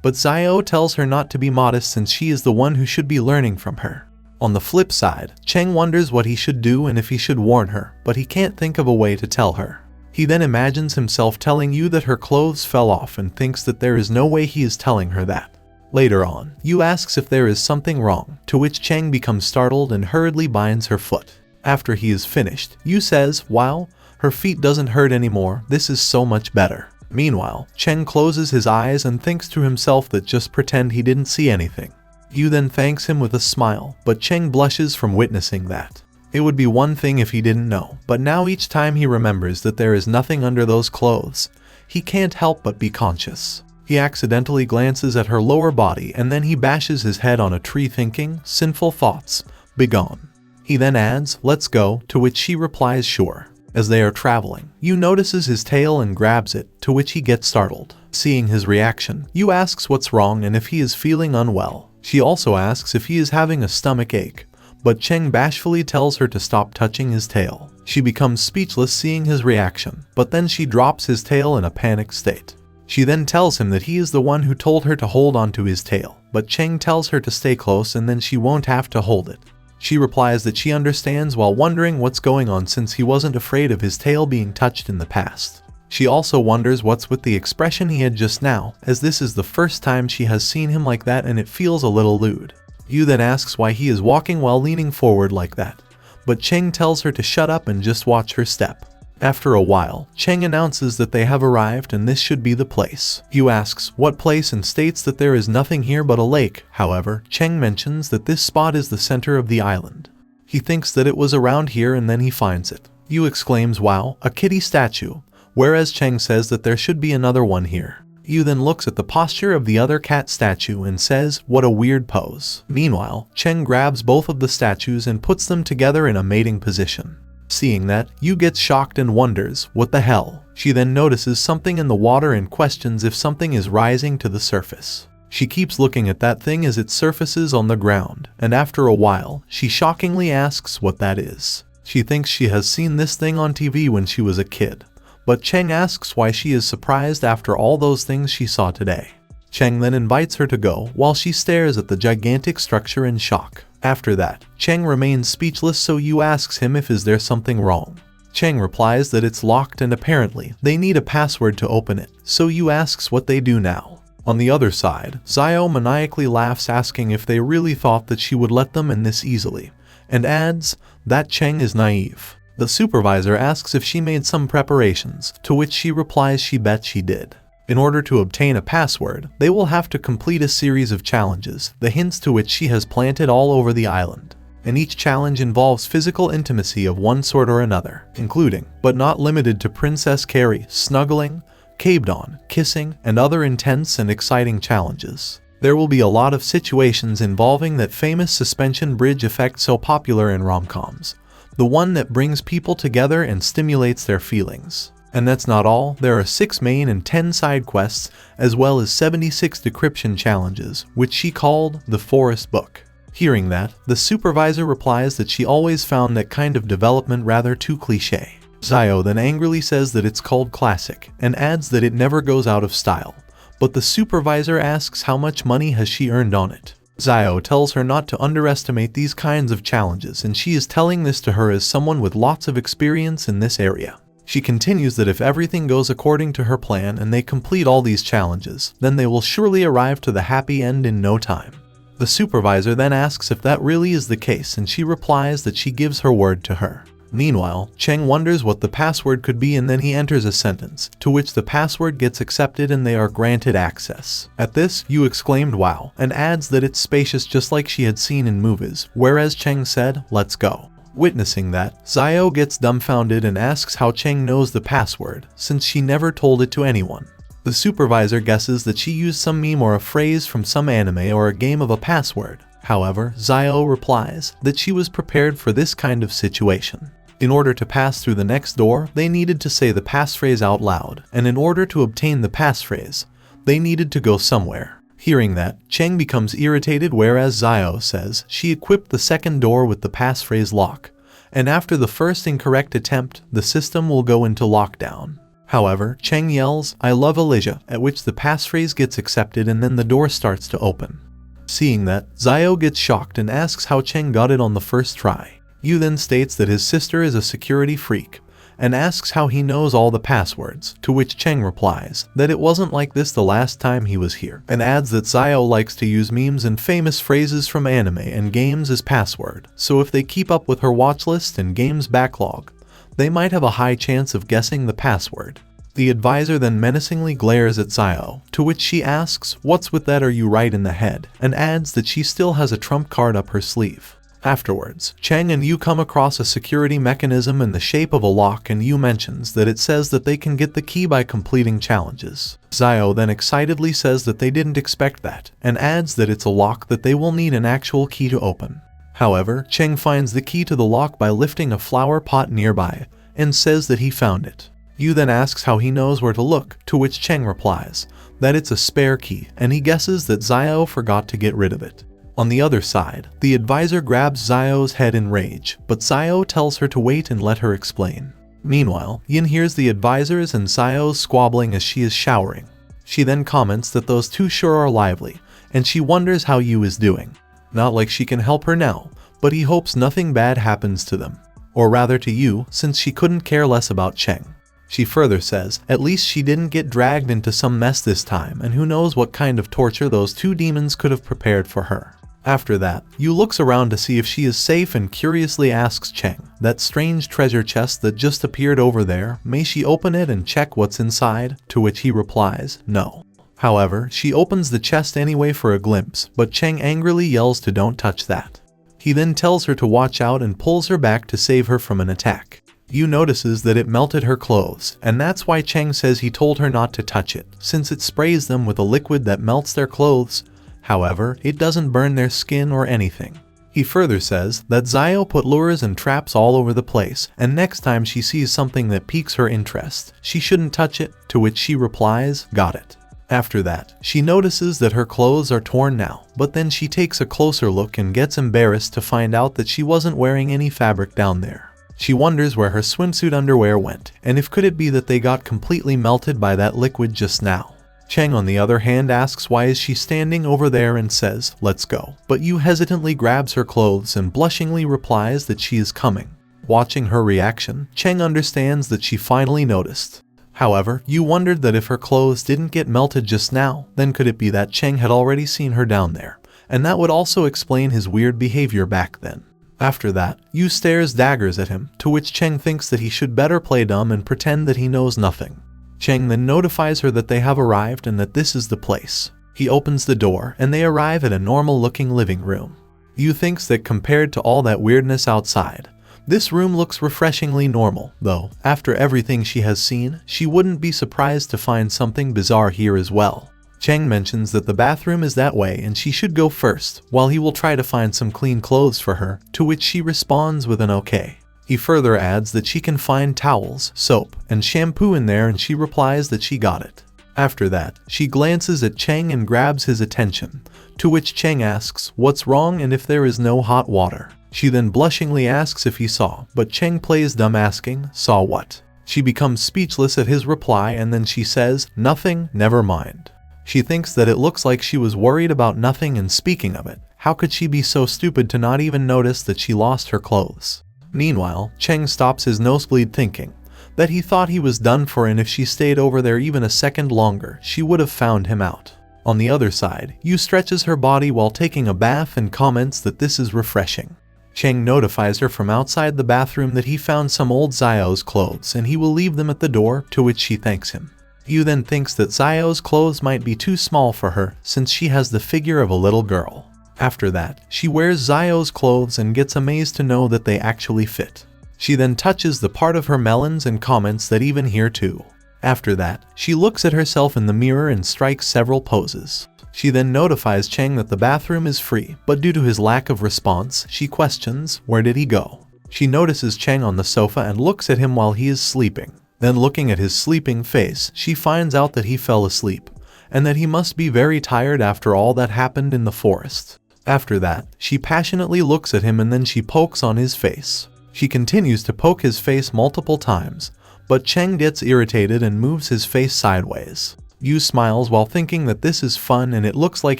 But Zio tells her not to be modest since she is the one who should be learning from her. On the flip side, Cheng wonders what he should do and if he should warn her, but he can't think of a way to tell her. He then imagines himself telling Yu that her clothes fell off and thinks that there is no way he is telling her that. Later on, Yu asks if there is something wrong, to which Cheng becomes startled and hurriedly binds her foot. After he is finished, Yu says, wow, her feet doesn't hurt anymore, this is so much better. Meanwhile, Cheng closes his eyes and thinks to himself that just pretend he didn't see anything. Yu then thanks him with a smile, but Cheng blushes from witnessing that. It would be one thing if he didn't know, but now each time he remembers that there is nothing under those clothes, he can't help but be conscious. He accidentally glances at her lower body and then he bashes his head on a tree thinking, sinful thoughts, begone. He then adds, let's go, to which she replies sure. As they are traveling, Yu notices his tail and grabs it, to which he gets startled. Seeing his reaction, Yu asks what's wrong and if he is feeling unwell. She also asks if he is having a stomach ache, but Cheng bashfully tells her to stop touching his tail. She becomes speechless seeing his reaction, but then she drops his tail in a panicked state. She then tells him that he is the one who told her to hold onto his tail, but Cheng tells her to stay close and then she won't have to hold it. She replies that she understands while wondering what's going on since he wasn't afraid of his tail being touched in the past. She also wonders what's with the expression he had just now, as this is the first time she has seen him like that and it feels a little lewd. Yu then asks why he is walking while leaning forward like that, but Cheng tells her to shut up and just watch her step. After a while, Cheng announces that they have arrived and this should be the place. Yu asks what place and states that there is nothing here but a lake. However, Cheng mentions that this spot is the center of the island. He thinks that it was around here and then he finds it. Yu exclaims, wow, a kitty statue, whereas Cheng says that there should be another one here. Yu then looks at the posture of the other cat statue and says, what a weird pose. Meanwhile, Cheng grabs both of the statues and puts them together in a mating position. Seeing that, Yu gets shocked and wonders, what the hell? She then notices something in the water and questions if something is rising to the surface. She keeps looking at that thing as it surfaces on the ground, and after a while, she shockingly asks what that is. She thinks she has seen this thing on TV when she was a kid, but Cheng asks why she is surprised after all those things she saw today. Cheng then invites her to go while she stares at the gigantic structure in shock. After that, Cheng remains speechless so Yu asks him if is there something wrong. Cheng replies that it's locked and apparently they need a password to open it, so Yu asks what they do now. On the other side, Zio maniacally laughs asking if they really thought that she would let them in this easily, and adds that Cheng is naive. The supervisor asks if she made some preparations, to which she replies she bets she did. In order to obtain a password, they will have to complete a series of challenges, the hints to which she has planted all over the island. And each challenge involves physical intimacy of one sort or another, including, but not limited to Princess Carrie, snuggling, caved on, kissing, and other intense and exciting challenges. There will be a lot of situations involving that famous suspension bridge effect so popular in rom-coms, the one that brings people together and stimulates their feelings. And that's not all, there are 6 main and 10 side quests, as well as 76 decryption challenges, which she called the Forest Book. Hearing that, the supervisor replies that she always found that kind of development rather too cliché. Zio then angrily says that it's called classic, and adds that it never goes out of style, but the supervisor asks how much money has she earned on it. Zio tells her not to underestimate these kinds of challenges, and she is telling this to her as someone with lots of experience in this area. She continues that if everything goes according to her plan and they complete all these challenges, then they will surely arrive to the happy end in no time. The supervisor then asks if that really is the case, and she replies that she gives her word to her. Meanwhile, Cheng wonders what the password could be, and then he enters a sentence, to which the password gets accepted and they are granted access. At this, Yu exclaimed wow, and adds that it's spacious just like she had seen in movies, whereas Cheng said, let's go. Witnessing that, Xiao gets dumbfounded and asks how Cheng knows the password, since she never told it to anyone. The supervisor guesses that she used some meme or a phrase from some anime or a game of a password. However, Xiao replies that she was prepared for this kind of situation. In order to pass through the next door, they needed to say the passphrase out loud, and in order to obtain the passphrase, they needed to go somewhere. Hearing that, Cheng becomes irritated, whereas Xiao says she equipped the second door with the passphrase lock, and after the first incorrect attempt, the system will go into lockdown. However, Cheng yells, I love Elijah, at which the passphrase gets accepted and then the door starts to open. Seeing that, Xiao gets shocked and asks how Cheng got it on the first try. Yu then states that his sister is a security freak, and asks how he knows all the passwords, to which Cheng replies that it wasn't like this the last time he was here, and adds that Xiao likes to use memes and famous phrases from anime and games as password, so if they keep up with her watch list and games backlog, they might have a high chance of guessing the password. The advisor then menacingly glares at Xiao, to which she asks, what's with that, are you right in the head, and adds that she still has a trump card up her sleeve. Afterwards, Cheng and Yu come across a security mechanism in the shape of a lock, and Yu mentions that it says that they can get the key by completing challenges. Xiao then excitedly says that they didn't expect that, and adds that it's a lock that they will need an actual key to open. However, Cheng finds the key to the lock by lifting a flower pot nearby, and says that he found it. Yu then asks how he knows where to look, to which Cheng replies that it's a spare key, and he guesses that Xiao forgot to get rid of it. On the other side, the advisor grabs Xiao's head in rage, but Xiao tells her to wait and let her explain. Meanwhile, Yin hears the advisors and Xiao's squabbling as she is showering. She then comments that those two sure are lively, and she wonders how Yu is doing. Not like she can help her now, but he hopes nothing bad happens to them. Or rather to Yu, since she couldn't care less about Cheng. She further says, at least she didn't get dragged into some mess this time, and who knows what kind of torture those two demons could have prepared for her. After that, Yu looks around to see if she is safe and curiously asks Cheng, that strange treasure chest that just appeared over there, may she open it and check what's inside, to which he replies, no. However, she opens the chest anyway for a glimpse, but Cheng angrily yells to don't touch that. He then tells her to watch out and pulls her back to save her from an attack. Yu notices that it melted her clothes, and that's why Cheng says he told her not to touch it, since it sprays them with a liquid that melts their clothes. However, it doesn't burn their skin or anything. He further says that Xiao put lures and traps all over the place, and next time she sees something that piques her interest, she shouldn't touch it, to which she replies, got it. After that, she notices that her clothes are torn now, but then she takes a closer look and gets embarrassed to find out that she wasn't wearing any fabric down there. She wonders where her swimsuit underwear went, and if could it be that they got completely melted by that liquid just now. Cheng on the other hand asks why is she standing over there and says, let's go. But Yu hesitantly grabs her clothes and blushingly replies that she is coming. Watching her reaction, Cheng understands that she finally noticed. However, Yu wondered that if her clothes didn't get melted just now, then could it be that Cheng had already seen her down there, and that would also explain his weird behavior back then. After that, Yu stares daggers at him, to which Cheng thinks that he should better play dumb and pretend that he knows nothing. Cheng then notifies her that they have arrived and that this is the place. He opens the door and they arrive at a normal-looking living room. Yu thinks that compared to all that weirdness outside, this room looks refreshingly normal, though, after everything she has seen, she wouldn't be surprised to find something bizarre here as well. Cheng mentions that the bathroom is that way and she should go first, while he will try to find some clean clothes for her, to which she responds with an okay. He further adds that she can find towels, soap, and shampoo in there and she replies that she got it. After that, she glances at Cheng and grabs his attention, to which Cheng asks what's wrong and if there is no hot water. She then blushingly asks if he saw, but Cheng plays dumb asking, saw what? She becomes speechless at his reply and then she says, nothing, never mind. She thinks that it looks like she was worried about nothing, and speaking of it, how could she be so stupid to not even notice that she lost her clothes? Meanwhile, Cheng stops his nosebleed thinking that he thought he was done for, and if she stayed over there even a second longer, she would have found him out. On the other side, Yu stretches her body while taking a bath and comments that this is refreshing. Cheng notifies her from outside the bathroom that he found some old Zio's clothes and he will leave them at the door, to which she thanks him. Yu then thinks that Zio's clothes might be too small for her since she has the figure of a little girl. After that, she wears Zio's clothes and gets amazed to know that they actually fit. She then touches the part of her melons and comments that even here too. After that, she looks at herself in the mirror and strikes several poses. She then notifies Cheng that the bathroom is free, but due to his lack of response, she questions, where did he go? She notices Cheng on the sofa and looks at him while he is sleeping. Then looking at his sleeping face, she finds out that he fell asleep, and that he must be very tired after all that happened in the forest. After that, she passionately looks at him and then she pokes on his face. She continues to poke his face multiple times, but Cheng gets irritated and moves his face sideways. Yu smiles while thinking that this is fun and it looks like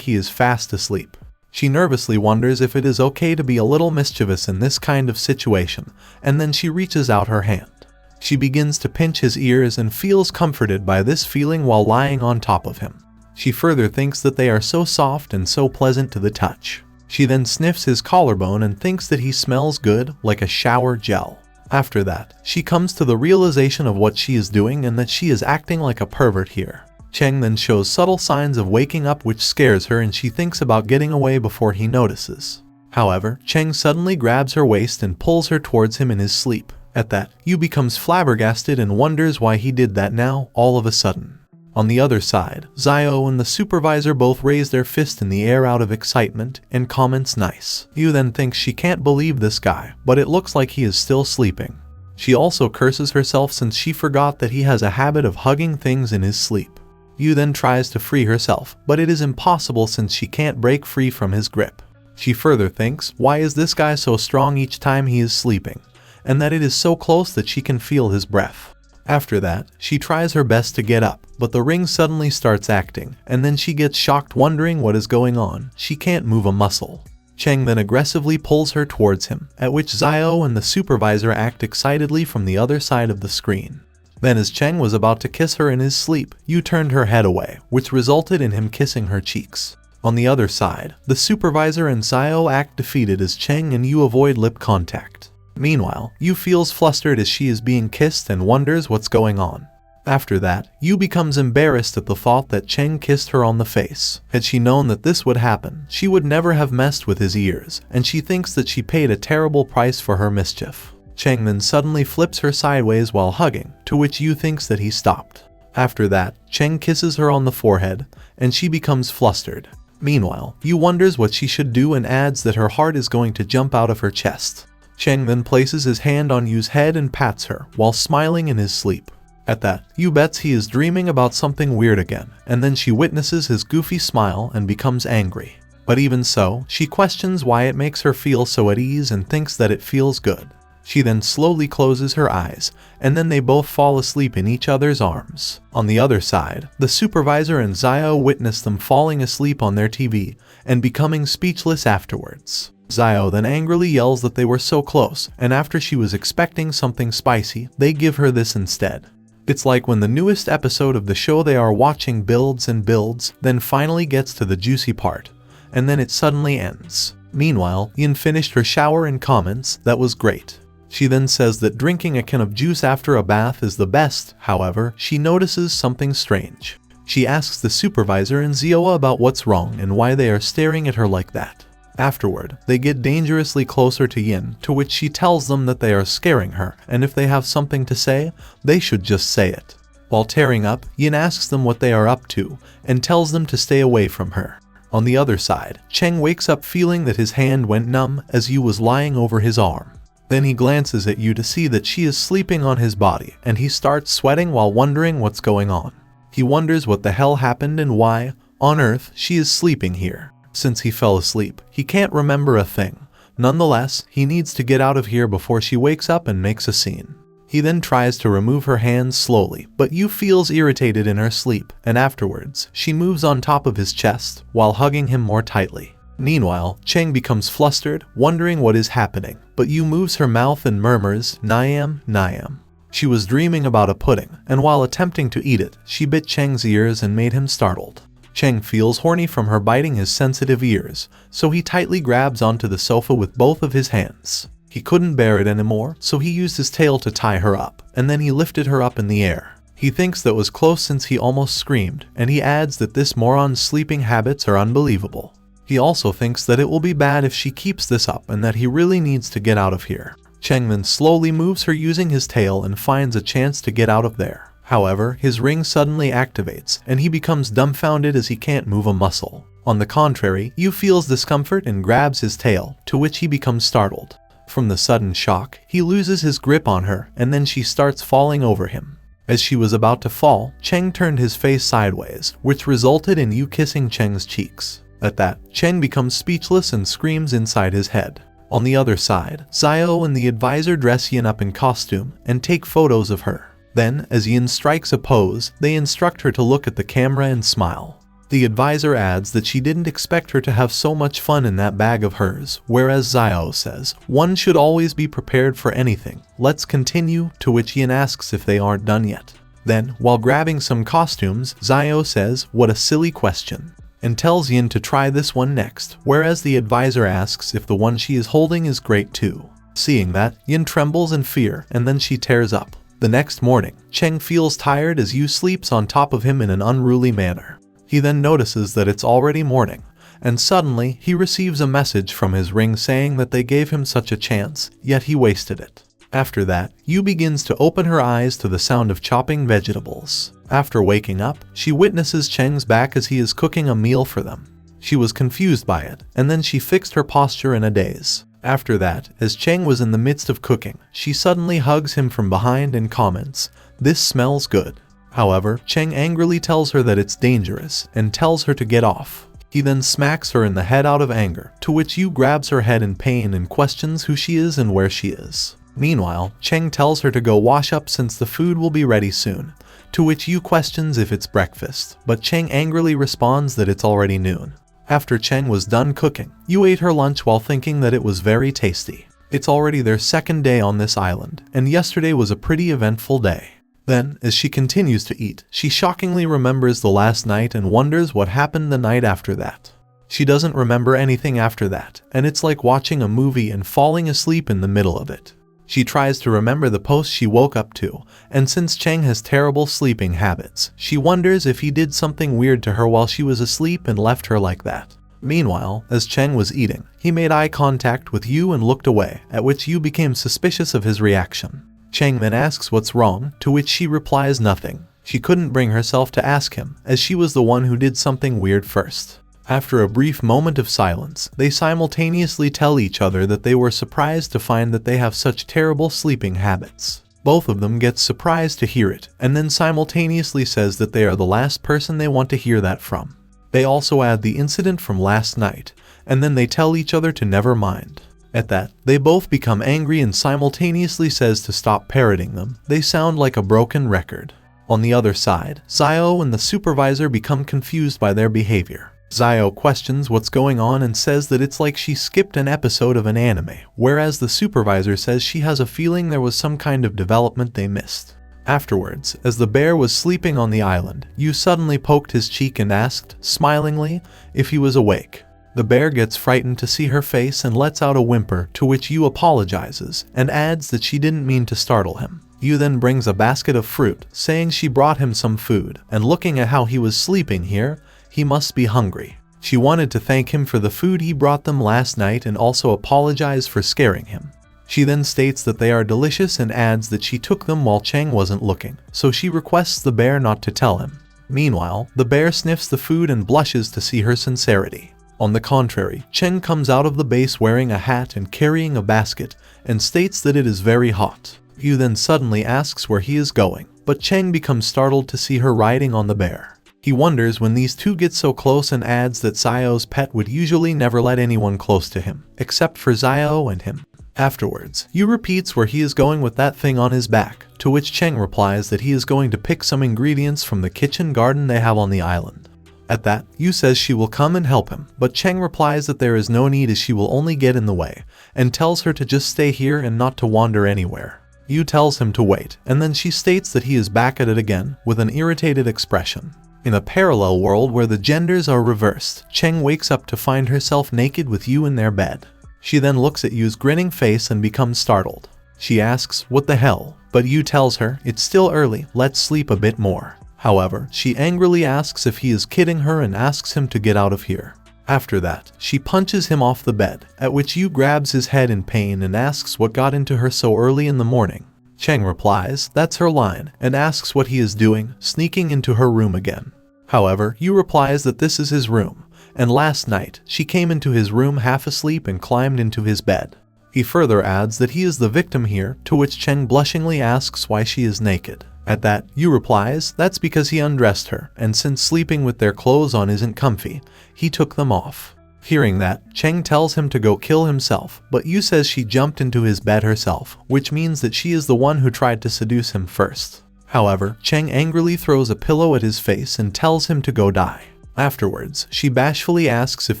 he is fast asleep. She nervously wonders if it is okay to be a little mischievous in this kind of situation, and then she reaches out her hand. She begins to pinch his ears and feels comforted by this feeling while lying on top of him. She further thinks that they are so soft and so pleasant to the touch. She then sniffs his collarbone and thinks that he smells good, like a shower gel. After that, she comes to the realization of what she is doing and that she is acting like a pervert here. Cheng then shows subtle signs of waking up, which scares her, and she thinks about getting away before he notices. However, Cheng suddenly grabs her waist and pulls her towards him in his sleep. At that, Yu becomes flabbergasted and wonders why he did that now, all of a sudden. On the other side, Zio and the supervisor both raise their fist in the air out of excitement and comments nice. Yu then thinks she can't believe this guy, but it looks like he is still sleeping. She also curses herself since she forgot that he has a habit of hugging things in his sleep. Yu then tries to free herself, but it is impossible since she can't break free from his grip. She further thinks, why is this guy so strong each time he is sleeping, and that it is so close that she can feel his breath. After that, she tries her best to get up, but the ring suddenly starts acting, and then she gets shocked wondering what is going on. She can't move a muscle. Cheng then aggressively pulls her towards him, at which Zio and the supervisor act excitedly from the other side of the screen. Then as Cheng was about to kiss her in his sleep, Yu turned her head away, which resulted in him kissing her cheeks. On the other side, the supervisor and Zio act defeated as Cheng and Yu avoid lip contact. Meanwhile, Yu feels flustered as she is being kissed and wonders what's going on. After that, Yu becomes embarrassed at the thought that Cheng kissed her on the face. Had she known that this would happen, she would never have messed with his ears, and she thinks that she paid a terrible price for her mischief. Cheng then suddenly flips her sideways while hugging, to which Yu thinks that he stopped. After that, Cheng kisses her on the forehead, and she becomes flustered. Meanwhile, Yu wonders what she should do and adds that her heart is going to jump out of her chest. Cheng then places his hand on Yu's head and pats her, while smiling in his sleep. At that, Yu bets he is dreaming about something weird again, and then she witnesses his goofy smile and becomes angry. But even so, she questions why it makes her feel so at ease and thinks that it feels good. She then slowly closes her eyes, and then they both fall asleep in each other's arms. On the other side, the supervisor and Zio witness them falling asleep on their TV and becoming speechless afterwards. Zio then angrily yells that they were so close, and after she was expecting something spicy, they give her this instead. It's like when the newest episode of the show they are watching builds and builds, then finally gets to the juicy part, and then it suddenly ends. Meanwhile, Yin finished her shower and comments, that was great. She then says that drinking a can of juice after a bath is the best. However, she notices something strange. She asks the supervisor and Zioa about what's wrong and why they are staring at her like that. Afterward, they get dangerously closer to Yin, to which she tells them that they are scaring her, and if they have something to say, they should just say it. While tearing up, Yin asks them what they are up to, and tells them to stay away from her. On the other side, Cheng wakes up feeling that his hand went numb as Yu was lying over his arm. Then he glances at Yu to see that she is sleeping on his body, and he starts sweating while wondering what's going on. He wonders what the hell happened and why, on earth, she is sleeping here. Since he fell asleep, he can't remember a thing. Nonetheless, he needs to get out of here before she wakes up and makes a scene. He then tries to remove her hands slowly, but Yu feels irritated in her sleep, and afterwards, she moves on top of his chest, while hugging him more tightly. Meanwhile, Cheng becomes flustered, wondering what is happening, but Yu moves her mouth and murmurs, "Niam, Niam." She was dreaming about a pudding, and while attempting to eat it, she bit Cheng's ears and made him startled. Cheng feels horny from her biting his sensitive ears, so he tightly grabs onto the sofa with both of his hands. He couldn't bear it anymore, so he used his tail to tie her up, and then he lifted her up in the air. He thinks that was close since he almost screamed, and he adds that this moron's sleeping habits are unbelievable. He also thinks that it will be bad if she keeps this up and that he really needs to get out of here. Cheng then slowly moves her using his tail and finds a chance to get out of there. However, his ring suddenly activates, and he becomes dumbfounded as he can't move a muscle. On the contrary, Yu feels discomfort and grabs his tail, to which he becomes startled. From the sudden shock, he loses his grip on her, and then she starts falling over him. As she was about to fall, Cheng turned his face sideways, which resulted in Yu kissing Cheng's cheeks. At that, Cheng becomes speechless and screams inside his head. On the other side, Xiao and the advisor dress Yin up in costume and take photos of her. Then, as Yin strikes a pose, they instruct her to look at the camera and smile. The advisor adds that she didn't expect her to have so much fun in that bag of hers, whereas Xiao says, "One should always be prepared for anything. Let's continue," to which Yin asks if they aren't done yet. Then, while grabbing some costumes, Xiao says, "What a silly question," and tells Yin to try this one next, whereas the advisor asks if the one she is holding is great too. Seeing that, Yin trembles in fear, and then she tears up. The next morning, Cheng feels tired as Yu sleeps on top of him in an unruly manner. He then notices that it's already morning, and suddenly he receives a message from his ring saying that they gave him such a chance, yet he wasted it. After that, Yu begins to open her eyes to the sound of chopping vegetables. After waking up, she witnesses Cheng's back as he is cooking a meal for them. She was confused by it, and then she fixed her posture in a daze. After that, as Cheng was in the midst of cooking, she suddenly hugs him from behind and comments, "This smells good." However, Cheng angrily tells her that it's dangerous and tells her to get off. He then smacks her in the head out of anger, to which Yu grabs her head in pain and questions who she is and where she is. Meanwhile, Cheng tells her to go wash up since the food will be ready soon, to which Yu questions if it's breakfast, but Cheng angrily responds that it's already noon. After Cheng was done cooking, Yu ate her lunch while thinking that it was very tasty. It's already their second day on this island, and yesterday was a pretty eventful day. Then, as she continues to eat, she shockingly remembers the last night and wonders what happened the night after that. She doesn't remember anything after that, and it's like watching a movie and falling asleep in the middle of it. She tries to remember the post she woke up to, and since Cheng has terrible sleeping habits, she wonders if he did something weird to her while she was asleep and left her like that. Meanwhile, as Cheng was eating, he made eye contact with Yu and looked away, at which Yu became suspicious of his reaction. Cheng then asks what's wrong, to which she replies nothing. She couldn't bring herself to ask him, as she was the one who did something weird first. After a brief moment of silence, they simultaneously tell each other that they were surprised to find that they have such terrible sleeping habits. Both of them get surprised to hear it, and then simultaneously says that they are the last person they want to hear that from. They also add the incident from last night, and then they tell each other to never mind. At that, they both become angry and simultaneously says to stop parroting them. They sound like a broken record. On the other side, Xiao and the supervisor become confused by their behavior. Xiao questions what's going on and says that it's like she skipped an episode of an anime, whereas the supervisor says she has a feeling there was some kind of development they missed. Afterwards, as the bear was sleeping on the island, Yu suddenly poked his cheek and asked, smilingly, if he was awake. The bear gets frightened to see her face and lets out a whimper, to which Yu apologizes and adds that she didn't mean to startle him. Yu then brings a basket of fruit, saying she brought him some food, and looking at how he was sleeping here, he must be hungry. She wanted to thank him for the food he brought them last night and also apologize for scaring him. She then states that they are delicious and adds that she took them while Cheng wasn't looking, so she requests the bear not to tell him. Meanwhile, the bear sniffs the food and blushes to see her sincerity. On the contrary, Cheng comes out of the base wearing a hat and carrying a basket, and states that it is very hot. Yu then suddenly asks where he is going, but Cheng becomes startled to see her riding on the bear. He wonders when these two get so close and adds that Xiao's pet would usually never let anyone close to him, except for Xiao and him. Afterwards, Yu repeats where he is going with that thing on his back, to which Cheng replies that he is going to pick some ingredients from the kitchen garden they have on the island. At that, Yu says she will come and help him, but Cheng replies that there is no need as she will only get in the way, and tells her to just stay here and not to wander anywhere. Yu tells him to wait, and then she states that he is back at it again with an irritated expression. In a parallel world where the genders are reversed, Cheng wakes up to find herself naked with Yu in their bed. She then looks at Yu's grinning face and becomes startled. She asks, "What the hell?" But Yu tells her, "It's still early, let's sleep a bit more." However, she angrily asks if he is kidding her and asks him to get out of here. After that, she punches him off the bed, at which Yu grabs his head in pain and asks what got into her so early in the morning. Cheng replies, that's her line, and asks what he is doing, sneaking into her room again. However, Yu replies that this is his room, and last night, she came into his room half asleep and climbed into his bed. He further adds that he is the victim here, to which Cheng blushingly asks why she is naked. At that, Yu replies that's because he undressed her, and since sleeping with their clothes on isn't comfy, he took them off. Hearing that, Cheng tells him to go kill himself, but Yu says she jumped into his bed herself, which means that she is the one who tried to seduce him first. However, Cheng angrily throws a pillow at his face and tells him to go die. Afterwards, she bashfully asks if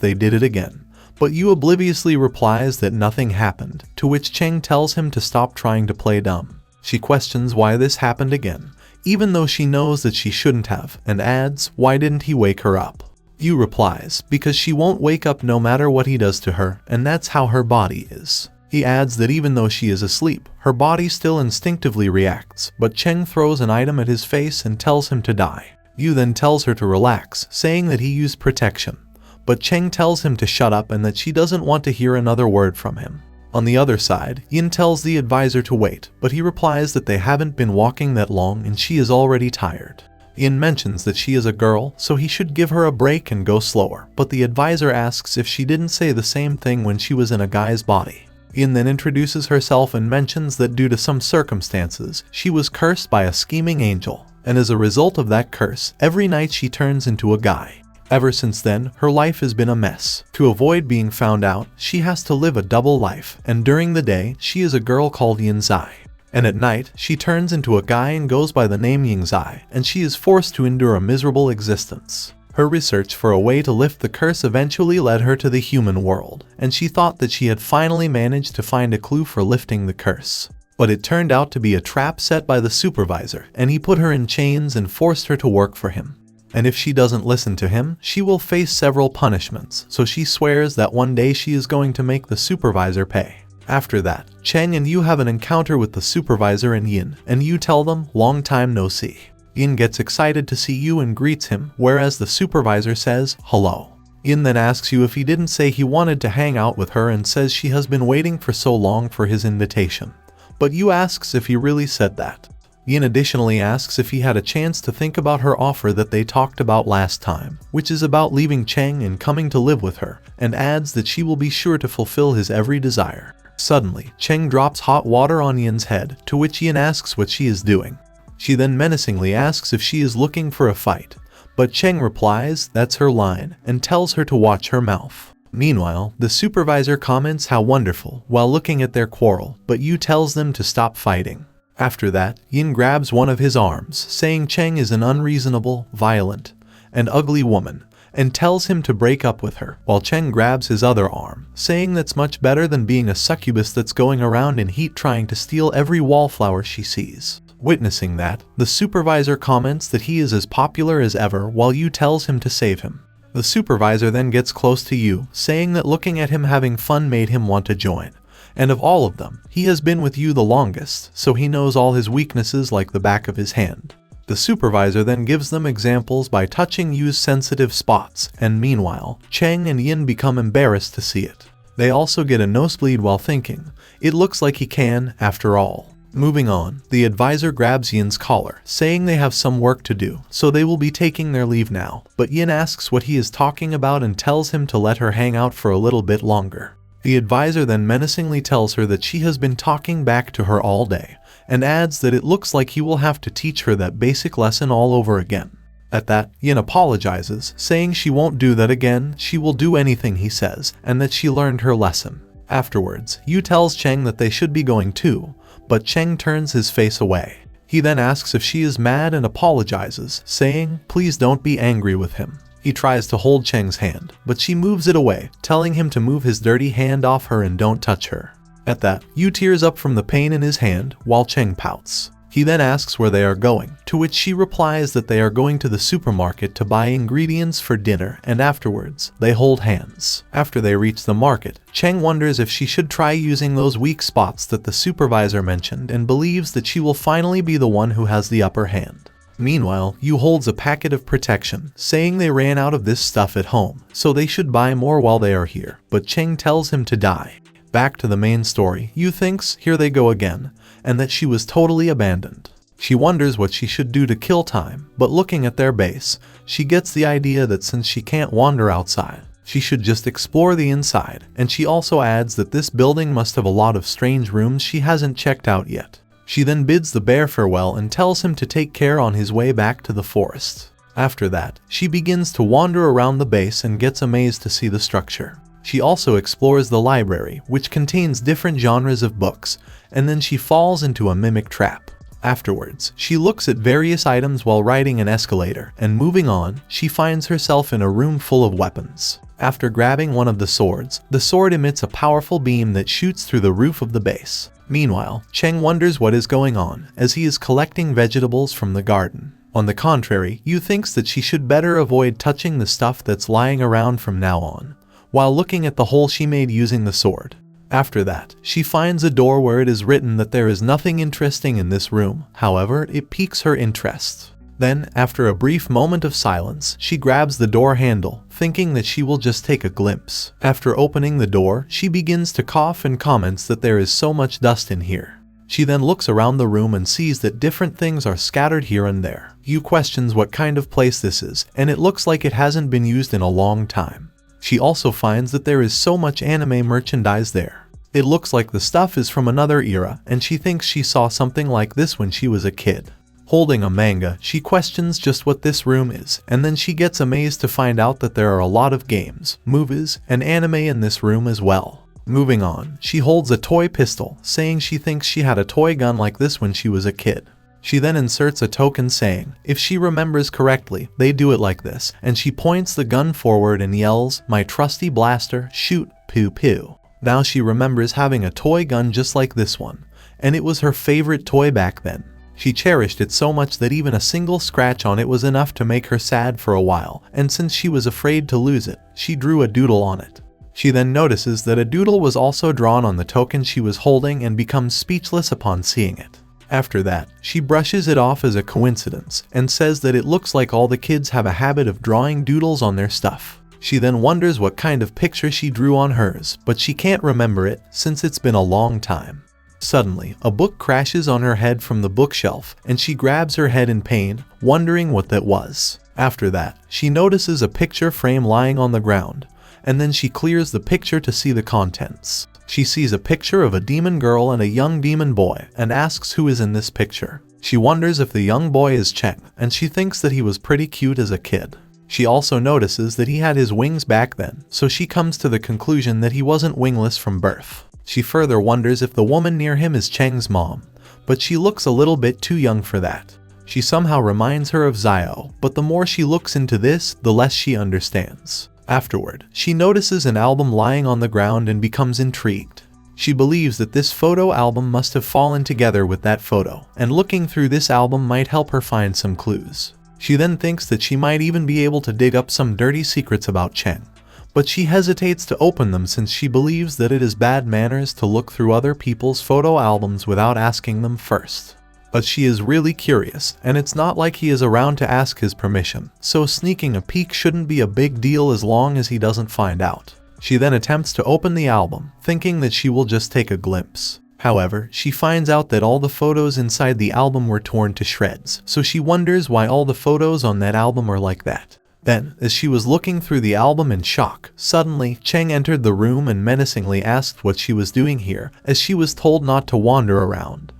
they did it again, but Yu obliviously replies that nothing happened, to which Cheng tells him to stop trying to play dumb. She questions why this happened again, even though she knows that she shouldn't have, and adds, why didn't he wake her up? Yu replies, because she won't wake up no matter what he does to her, and that's how her body is. He adds that even though she is asleep, her body still instinctively reacts, but Cheng throws an item at his face and tells him to die. Yu then tells her to relax, saying that he used protection, but Cheng tells him to shut up and that she doesn't want to hear another word from him. On the other side, Yin tells the advisor to wait, but he replies that they haven't been walking that long and she is already tired. Yin mentions that she is a girl, so he should give her a break and go slower, but the advisor asks if she didn't say the same thing when she was in a guy's body. Yin then introduces herself and mentions that due to some circumstances, she was cursed by a scheming angel, and as a result of that curse, every night she turns into a guy. Ever since then, her life has been a mess. To avoid being found out, she has to live a double life, and during the day, she is a girl called Yin Zai. And at night, she turns into a guy and goes by the name Yingzai, and she is forced to endure a miserable existence. Her research for a way to lift the curse eventually led her to the human world, and she thought that she had finally managed to find a clue for lifting the curse. But it turned out to be a trap set by the supervisor, and he put her in chains and forced her to work for him. And if she doesn't listen to him, she will face several punishments, so she swears that one day she is going to make the supervisor pay. After that, Cheng and Yu have an encounter with the supervisor and Yin, and Yu tell them, long time no see. Yin gets excited to see Yu and greets him, whereas the supervisor says, hello. Yin then asks Yu if he didn't say he wanted to hang out with her and says she has been waiting for so long for his invitation. But Yu asks if he really said that. Yin additionally asks if he had a chance to think about her offer that they talked about last time, which is about leaving Cheng and coming to live with her, and adds that she will be sure to fulfill his every desire. Suddenly, Cheng drops hot water on Yin's head, to which Yin asks what she is doing. She then menacingly asks if she is looking for a fight, but Cheng replies that's her line, and tells her to watch her mouth. Meanwhile, the supervisor comments how wonderful while looking at their quarrel, but Yu tells them to stop fighting. After that, Yin grabs one of his arms, saying Cheng is an unreasonable, violent, and ugly woman, and tells him to break up with her, while Cheng grabs his other arm, saying that's much better than being a succubus that's going around in heat trying to steal every wallflower she sees. Witnessing that, the supervisor comments that he is as popular as ever while Yu tells him to save him. The supervisor then gets close to Yu, saying that looking at him having fun made him want to join. And of all of them, he has been with Yu the longest, so he knows all his weaknesses like the back of his hand. The supervisor then gives them examples by touching Yu's sensitive spots, and meanwhile, Cheng and Yin become embarrassed to see it. They also get a nosebleed while thinking, it looks like he can, after all. Moving on, the advisor grabs Yin's collar, saying they have some work to do, so they will be taking their leave now, but Yin asks what he is talking about and tells him to let her hang out for a little bit longer. The advisor then menacingly tells her that she has been talking back to her all day, and adds that it looks like he will have to teach her that basic lesson all over again. At that, Yin apologizes, saying she won't do that again, she will do anything he says, and that she learned her lesson. Afterwards, Yu tells Cheng that they should be going too, but Cheng turns his face away. He then asks if she is mad and apologizes, saying, please don't be angry with him. He tries to hold Cheng's hand, but she moves it away, telling him to move his dirty hand off her and don't touch her. At that, Yu tears up from the pain in his hand while Cheng pouts. He then asks where they are going, to which she replies that they are going to the supermarket to buy ingredients for dinner, and afterwards, they hold hands. After they reach the market, Cheng wonders if she should try using those weak spots that the supervisor mentioned and believes that she will finally be the one who has the upper hand. Meanwhile, Yu holds a packet of protection, saying they ran out of this stuff at home, so they should buy more while they are here, but Cheng tells him to die. Back to the main story, Yu thinks, here they go again, and that she was totally abandoned. She wonders what she should do to kill time, but looking at their base, she gets the idea that since she can't wander outside, she should just explore the inside, and she also adds that this building must have a lot of strange rooms she hasn't checked out yet. She then bids the bear farewell and tells him to take care on his way back to the forest. After that, she begins to wander around the base and gets amazed to see the structure. She also explores the library, which contains different genres of books, and then she falls into a mimic trap. Afterwards, she looks at various items while riding an escalator, and moving on, she finds herself in a room full of weapons. After grabbing one of the swords, the sword emits a powerful beam that shoots through the roof of the base. Meanwhile, Cheng wonders what is going on, as he is collecting vegetables from the garden. On the contrary, Yu thinks that she should better avoid touching the stuff that's lying around from now on, while looking at the hole she made using the sword. After that, she finds a door where it is written that there is nothing interesting in this room, however, it piques her interest. Then, after a brief moment of silence, she grabs the door handle, thinking that she will just take a glimpse. After opening the door, she begins to cough and comments that there is so much dust in here. She then looks around the room and sees that different things are scattered here and there. Yu questions what kind of place this is, and it looks like it hasn't been used in a long time. She also finds that there is so much anime merchandise there. It looks like the stuff is from another era, and she thinks she saw something like this when she was a kid. Holding a manga, she questions just what this room is, and then she gets amazed to find out that there are a lot of games, movies, and anime in this room as well. Moving on, she holds a toy pistol, saying she thinks she had a toy gun like this when she was a kid. She then inserts a token saying, if she remembers correctly, they do it like this, and she points the gun forward and yells, "My trusty blaster, shoot, pew pew." Now she remembers having a toy gun just like this one, and it was her favorite toy back then. She cherished it so much that even a single scratch on it was enough to make her sad for a while, and since she was afraid to lose it, she drew a doodle on it. She then notices that a doodle was also drawn on the token she was holding and becomes speechless upon seeing it. After that, she brushes it off as a coincidence and says that it looks like all the kids have a habit of drawing doodles on their stuff. She then wonders what kind of picture she drew on hers, but she can't remember it since it's been a long time. Suddenly, a book crashes on her head from the bookshelf, and she grabs her head in pain, wondering what that was. After that, she notices a picture frame lying on the ground, and then she clears the picture to see the contents. She sees a picture of a demon girl and a young demon boy, and asks who is in this picture. She wonders if the young boy is Cheng, and she thinks that he was pretty cute as a kid. She also notices that he had his wings back then, so she comes to the conclusion that he wasn't wingless from birth. She further wonders if the woman near him is Cheng's mom, but she looks a little bit too young for that. She somehow reminds her of Xiao, but the more she looks into this, the less she understands. Afterward, she notices an album lying on the ground and becomes intrigued. She believes that this photo album must have fallen together with that photo, and looking through this album might help her find some clues. She then thinks that she might even be able to dig up some dirty secrets about Cheng, but she hesitates to open them since she believes that it is bad manners to look through other people's photo albums without asking them first. But she is really curious, and it's not like he is around to ask his permission, so sneaking a peek shouldn't be a big deal as long as he doesn't find out. She then attempts to open the album, thinking that she will just take a glimpse. However, she finds out that all the photos inside the album were torn to shreds, so she wonders why all the photos on that album are like that. Then, as she was looking through the album in shock, suddenly, Cheng entered the room and menacingly asked what she was doing here, as she was told not to wander around.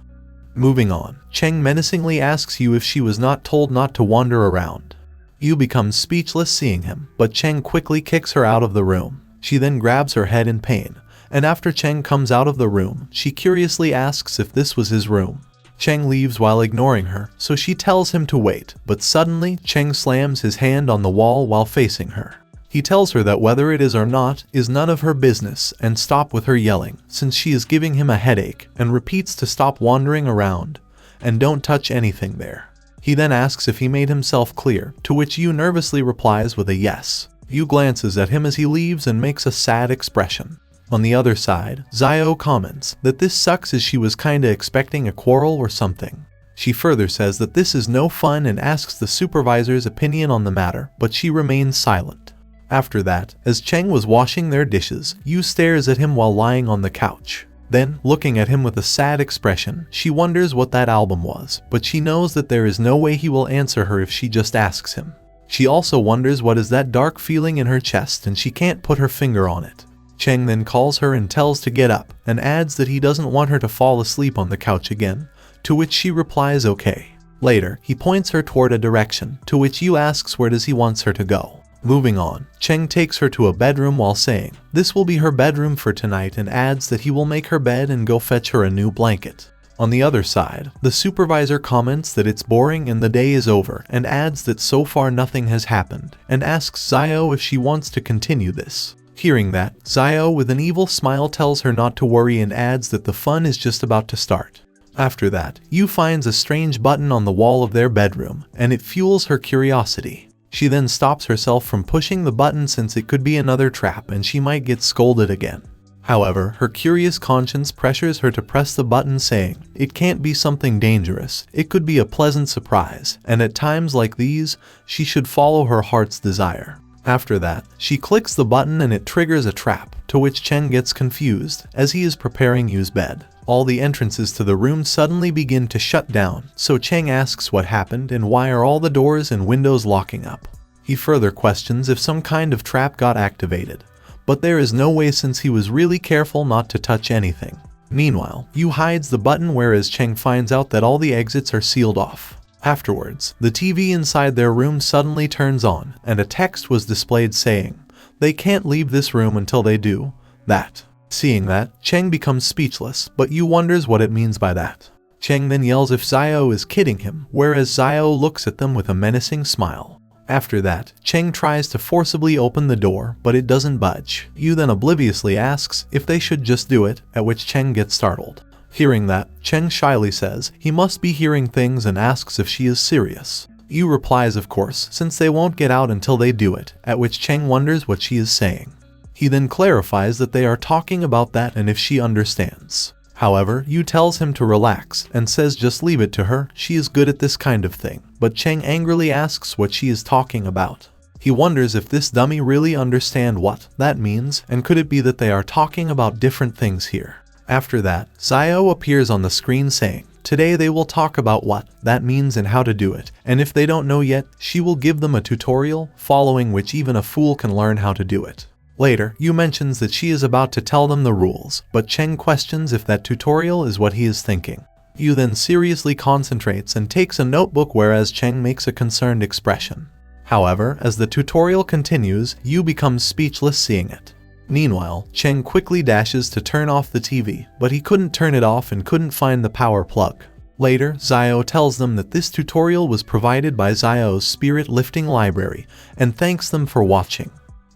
Moving on, Cheng menacingly asks Yu if she was not told not to wander around. Yu becomes speechless seeing him, but Cheng quickly kicks her out of the room. She then grabs her head in pain, and after Cheng comes out of the room, she curiously asks if this was his room. Cheng leaves while ignoring her, so she tells him to wait, but suddenly, Cheng slams his hand on the wall while facing her. He tells her that whether it is or not is none of her business and stop with her yelling since she is giving him a headache, and repeats to stop wandering around and don't touch anything there. He then asks if he made himself clear, to which Yu nervously replies with a yes. Yu glances at him as he leaves and makes a sad expression. On the other side, Zio comments that this sucks as she was kinda expecting a quarrel or something. She further says that this is no fun and asks the supervisor's opinion on the matter, but she remains silent. After that, as Cheng was washing their dishes, Yu stares at him while lying on the couch. Then, looking at him with a sad expression, she wonders what that album was, but she knows that there is no way he will answer her if she just asks him. She also wonders what is that dark feeling in her chest and she can't put her finger on it. Cheng then calls her and tells to get up, and adds that he doesn't want her to fall asleep on the couch again, to which she replies okay. Later, he points her toward a direction, to which Yu asks where does he wants her to go. Moving on, Cheng takes her to a bedroom while saying this will be her bedroom for tonight, and adds that he will make her bed and go fetch her a new blanket. On the other side, the supervisor comments that it's boring and the day is over, and adds that so far nothing has happened, and asks Zio if she wants to continue this. Hearing that, Zio with an evil smile tells her not to worry and adds that the fun is just about to start. After that, Yu finds a strange button on the wall of their bedroom, and it fuels her curiosity. She then stops herself from pushing the button since it could be another trap and she might get scolded again. However, her curious conscience pressures her to press the button, saying it can't be something dangerous, it could be a pleasant surprise, and at times like these, she should follow her heart's desire. After that, she clicks the button and it triggers a trap, to which Cheng gets confused as he is preparing Yu's bed. All the entrances to the room suddenly begin to shut down, so Cheng asks what happened and why are all the doors and windows locking up. He further questions if some kind of trap got activated, but there is no way since he was really careful not to touch anything. Meanwhile, Yu hides the button whereas Cheng finds out that all the exits are sealed off. Afterwards, the TV inside their room suddenly turns on, and a text was displayed saying, they can't leave this room until they do that. Seeing that, Cheng becomes speechless, but Yu wonders what it means by that. Cheng then yells if Zio is kidding him, whereas Zio looks at them with a menacing smile. After that, Cheng tries to forcibly open the door, but it doesn't budge. Yu then obliviously asks if they should just do it, at which Cheng gets startled. Hearing that, Cheng shyly says he must be hearing things and asks if she is serious. Yu replies of course, since they won't get out until they do it, at which Cheng wonders what she is saying. He then clarifies that they are talking about that and if she understands. However, Yu tells him to relax and says just leave it to her, she is good at this kind of thing, but Cheng angrily asks what she is talking about. He wonders if this dummy really understands what that means, and could it be that they are talking about different things here. After that, Zio appears on the screen saying, today they will talk about what that means and how to do it, and if they don't know yet, she will give them a tutorial, following which even a fool can learn how to do it. Later, Yu mentions that she is about to tell them the rules, but Cheng questions if that tutorial is what he is thinking. Yu then seriously concentrates and takes a notebook whereas Cheng makes a concerned expression. However, as the tutorial continues, Yu becomes speechless seeing it. Meanwhile, Cheng quickly dashes to turn off the TV, but he couldn't turn it off and couldn't find the power plug. Later, Zio tells them that this tutorial was provided by Zio's spirit lifting library, and thanks them for watching.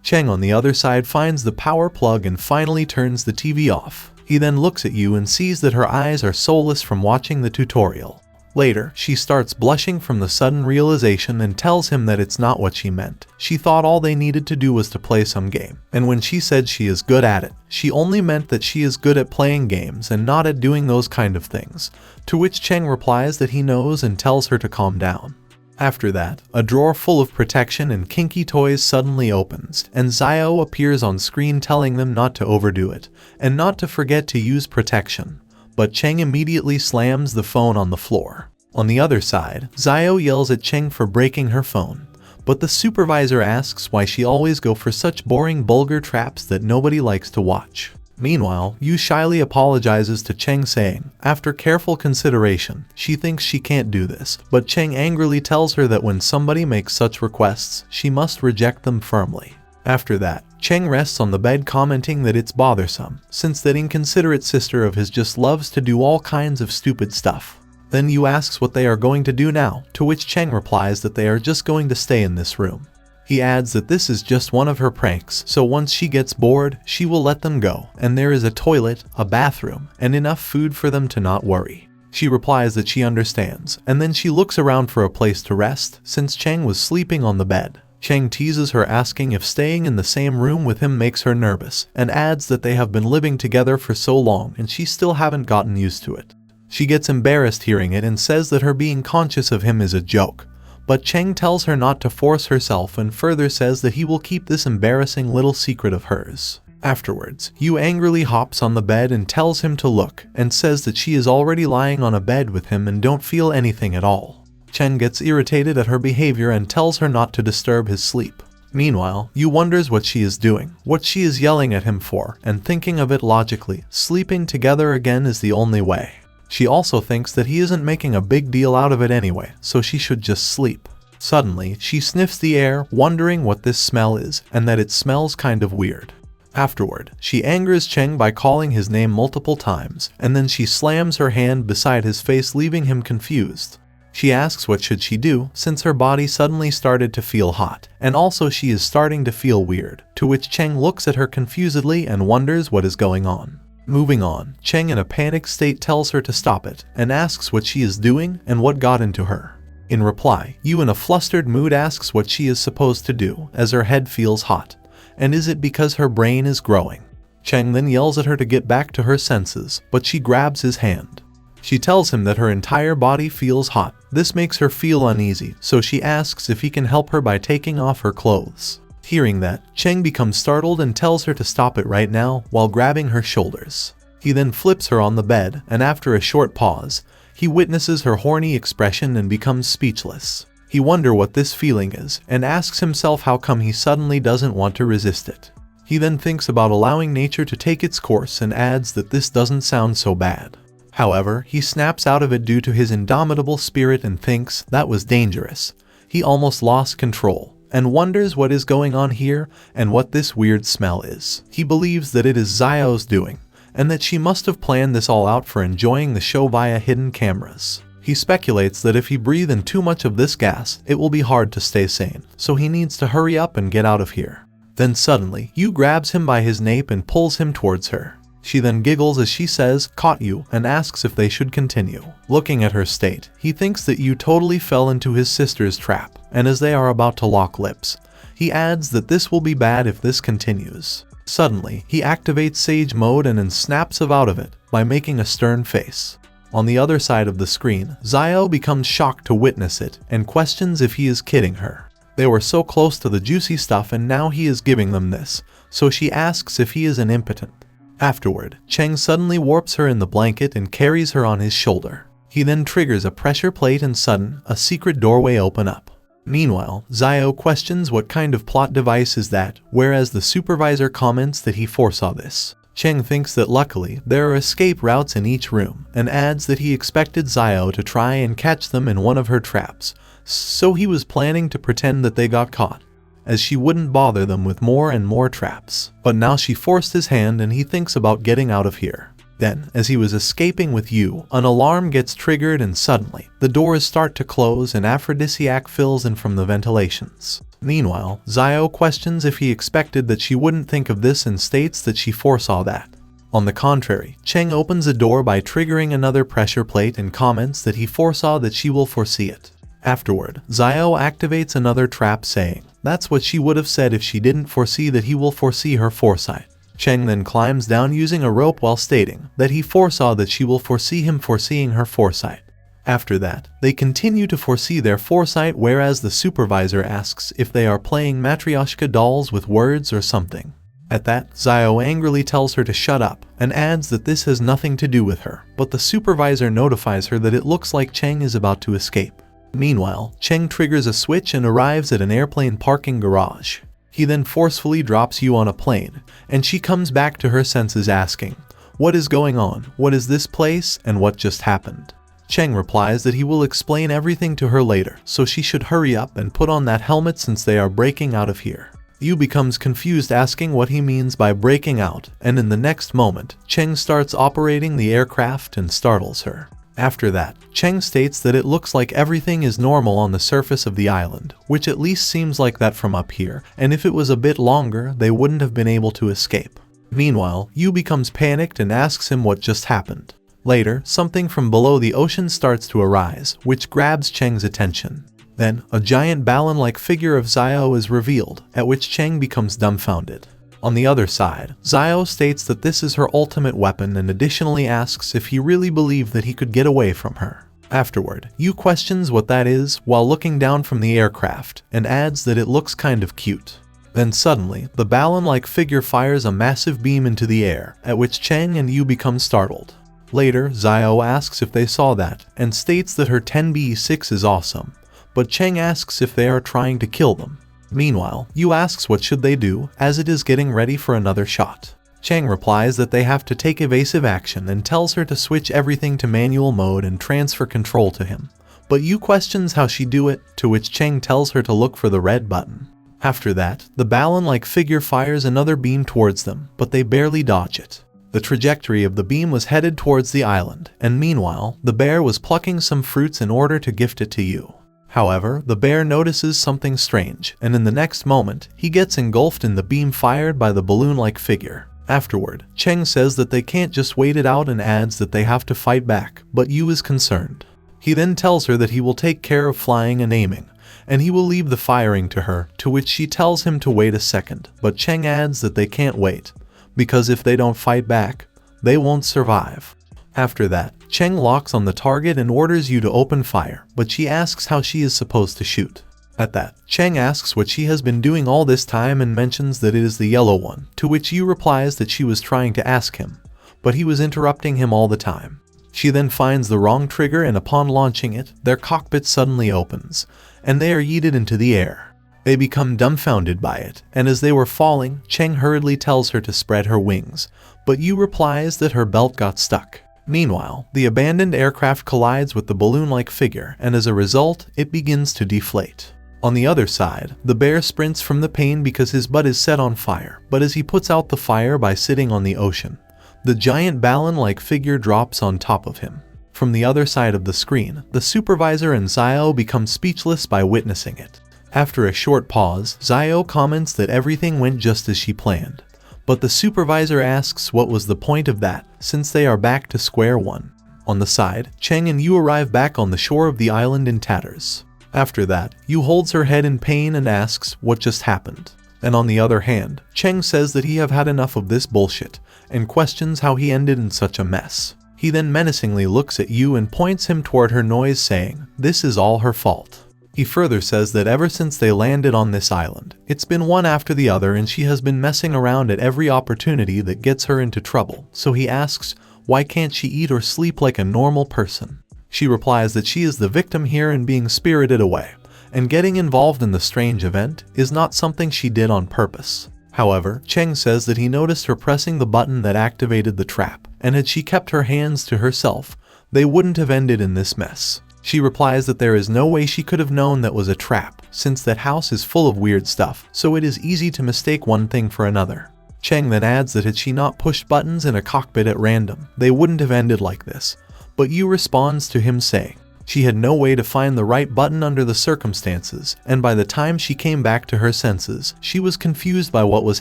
Cheng on the other side finds the power plug and finally turns the TV off. He then looks at Yu and sees that her eyes are soulless from watching the tutorial. Later, she starts blushing from the sudden realization and tells him that it's not what she meant. She thought all they needed to do was to play some game, and when she said she is good at it, she only meant that she is good at playing games and not at doing those kind of things, to which Cheng replies that he knows and tells her to calm down. After that, a drawer full of protection and kinky toys suddenly opens, and Zio appears on screen telling them not to overdo it, and not to forget to use protection. But Cheng immediately slams the phone on the floor. On the other side, Zio yells at Cheng for breaking her phone, but the supervisor asks why she always go for such boring vulgar traps that nobody likes to watch. Meanwhile, Yu shyly apologizes to Cheng saying, after careful consideration, she thinks she can't do this, but Cheng angrily tells her that when somebody makes such requests, she must reject them firmly. After that, Cheng rests on the bed commenting that it's bothersome, since that inconsiderate sister of his just loves to do all kinds of stupid stuff. Then Yu asks what they are going to do now, to which Cheng replies that they are just going to stay in this room. He adds that this is just one of her pranks, so once she gets bored, she will let them go, and there is a toilet, a bathroom, and enough food for them to not worry. She replies that she understands, and then she looks around for a place to rest, since Cheng was sleeping on the bed. Cheng teases her, asking if staying in the same room with him makes her nervous, and adds that they have been living together for so long and she still haven't gotten used to it. She gets embarrassed hearing it and says that her being conscious of him is a joke. But Cheng tells her not to force herself and further says that he will keep this embarrassing little secret of hers. Afterwards, Yu angrily hops on the bed and tells him to look, and says that she is already lying on a bed with him and don't feel anything at all. Cheng gets irritated at her behavior and tells her not to disturb his sleep. Meanwhile, Yu wonders what she is doing, what she is yelling at him for, and thinking of it logically, sleeping together again is the only way. She also thinks that he isn't making a big deal out of it anyway, so she should just sleep. Suddenly, she sniffs the air, wondering what this smell is, and that it smells kind of weird. Afterward, she angers Cheng by calling his name multiple times, and then she slams her hand beside his face, leaving him confused. She asks what should she do, since her body suddenly started to feel hot, and also she is starting to feel weird, to which Cheng looks at her confusedly and wonders what is going on. Moving on, Cheng in a panic state tells her to stop it, and asks what she is doing and what got into her. In reply, Yu in a flustered mood asks what she is supposed to do, as her head feels hot, and is it because her brain is growing? Cheng then yells at her to get back to her senses, but she grabs his hand. She tells him that her entire body feels hot. This makes her feel uneasy, so she asks if he can help her by taking off her clothes. Hearing that, Cheng becomes startled and tells her to stop it right now while grabbing her shoulders. He then flips her on the bed, and after a short pause, he witnesses her horny expression and becomes speechless. He wonders what this feeling is, and asks himself how come he suddenly doesn't want to resist it. He then thinks about allowing nature to take its course and adds that this doesn't sound so bad. However, he snaps out of it due to his indomitable spirit and thinks that was dangerous. He almost lost control, and wonders what is going on here and what this weird smell is. He believes that it is Xiao's doing, and that she must have planned this all out for enjoying the show via hidden cameras. He speculates that if he breathes in too much of this gas, it will be hard to stay sane, so he needs to hurry up and get out of here. Then suddenly, Yu grabs him by his nape and pulls him towards her. She then giggles as she says, "Caught you," and asks if they should continue. Looking at her state, he thinks that Yu totally fell into his sister's trap, and as they are about to lock lips, he adds that this will be bad if this continues. Suddenly, he activates Sage mode and then snaps out of it by making a stern face. On the other side of the screen, Xiao becomes shocked to witness it and questions if he is kidding her. They were so close to the juicy stuff and now he is giving them this, so she asks if he is an impotent. Afterward, Cheng suddenly warps her in the blanket and carries her on his shoulder. He then triggers a pressure plate and suddenly, a secret doorway opens up. Meanwhile, Xiao questions what kind of plot device is that, whereas the supervisor comments that he foresaw this. Cheng thinks that luckily, there are escape routes in each room, and adds that he expected Xiao to try and catch them in one of her traps, so he was planning to pretend that they got caught, as she wouldn't bother them with more and more traps. But now she forced his hand and he thinks about getting out of here. Then, as he was escaping with Yu, an alarm gets triggered and suddenly, the doors start to close and aphrodisiac fills in from the ventilations. Meanwhile, Xiao questions if he expected that she wouldn't think of this and states that she foresaw that. On the contrary, Cheng opens a door by triggering another pressure plate and comments that he foresaw that she will foresee it. Afterward, Xiao activates another trap saying, that's what she would have said if she didn't foresee that he will foresee her foresight. Cheng then climbs down using a rope while stating that he foresaw that she will foresee him foreseeing her foresight. After that, they continue to foresee their foresight, whereas the supervisor asks if they are playing Matryoshka dolls with words or something. At that, Xiao angrily tells her to shut up and adds that this has nothing to do with her, but the supervisor notifies her that it looks like Cheng is about to escape. Meanwhile, Cheng triggers a switch and arrives at an airplane parking garage. He then forcefully drops Yu on a plane, and she comes back to her senses asking, "What is going on? What is this place? And what just happened?" Cheng replies that he will explain everything to her later, so she should hurry up and put on that helmet since they are breaking out of here. Yu becomes confused asking what he means by breaking out, and in the next moment, Cheng starts operating the aircraft and startles her. After that, Cheng states that it looks like everything is normal on the surface of the island, which at least seems like that from up here, and if it was a bit longer, they wouldn't have been able to escape. Meanwhile, Yu becomes panicked and asks him what just happened. Later, something from below the ocean starts to arise, which grabs Cheng's attention. Then, a giant balloon-like figure of Xiao is revealed, at which Cheng becomes dumbfounded. On the other side, Xiao states that this is her ultimate weapon and additionally asks if he really believed that he could get away from her. Afterward, Yu questions what that is while looking down from the aircraft, and adds that it looks kind of cute. Then suddenly, the balloon-like figure fires a massive beam into the air, at which Cheng and Yu become startled. Later, Xiao asks if they saw that, and states that her 10B6 is awesome, but Cheng asks if they are trying to kill them. Meanwhile, Yu asks what should they do, as it is getting ready for another shot. Cheng replies that they have to take evasive action and tells her to switch everything to manual mode and transfer control to him. But Yu questions how she do it, to which Cheng tells her to look for the red button. After that, the balloon-like figure fires another beam towards them, but they barely dodge it. The trajectory of the beam was headed towards the island, and meanwhile, the bear was plucking some fruits in order to gift it to Yu. However, the bear notices something strange, and in the next moment, he gets engulfed in the beam fired by the balloon-like figure. Afterward, Cheng says that they can't just wait it out and adds that they have to fight back, but Yu is concerned. He then tells her that he will take care of flying and aiming, and he will leave the firing to her, to which she tells him to wait a second, but Cheng adds that they can't wait, because if they don't fight back, they won't survive. After that, Cheng locks on the target and orders Yu to open fire, but she asks how she is supposed to shoot. At that, Cheng asks what she has been doing all this time and mentions that it is the yellow one, to which Yu replies that she was trying to ask him, but he was interrupting him all the time. She then finds the wrong trigger and upon launching it, their cockpit suddenly opens, and they are yeeted into the air. They become dumbfounded by it, and as they were falling, Cheng hurriedly tells her to spread her wings, but Yu replies that her belt got stuck. Meanwhile, the abandoned aircraft collides with the balloon-like figure, and as a result, it begins to deflate. On the other side, the bear sprints from the pain because his butt is set on fire, but as he puts out the fire by sitting on the ocean, the giant balloon-like figure drops on top of him. From the other side of the screen, the supervisor and Xiao become speechless by witnessing it. After a short pause, Xiao comments that everything went just as she planned, but the supervisor asks what was the point of that, since they are back to square one. On the side, Cheng and Yu arrive back on the shore of the island in tatters. After that, Yu holds her head in pain and asks what just happened. And on the other hand, Cheng says that he have had enough of this bullshit, and questions how he ended in such a mess. He then menacingly looks at Yu and points him toward her noise saying, this is all her fault. He further says that ever since they landed on this island, it's been one after the other and she has been messing around at every opportunity that gets her into trouble, so he asks, why can't she eat or sleep like a normal person? She replies that she is the victim here and being spirited away, and getting involved in the strange event is not something she did on purpose. However, Cheng says that he noticed her pressing the button that activated the trap, and had she kept her hands to herself, they wouldn't have ended in this mess. She replies that there is no way she could have known that was a trap, since that house is full of weird stuff, so it is easy to mistake one thing for another. Cheng then adds that had she not pushed buttons in a cockpit at random, they wouldn't have ended like this, but Yu responds to him saying, she had no way to find the right button under the circumstances, and by the time she came back to her senses, she was confused by what was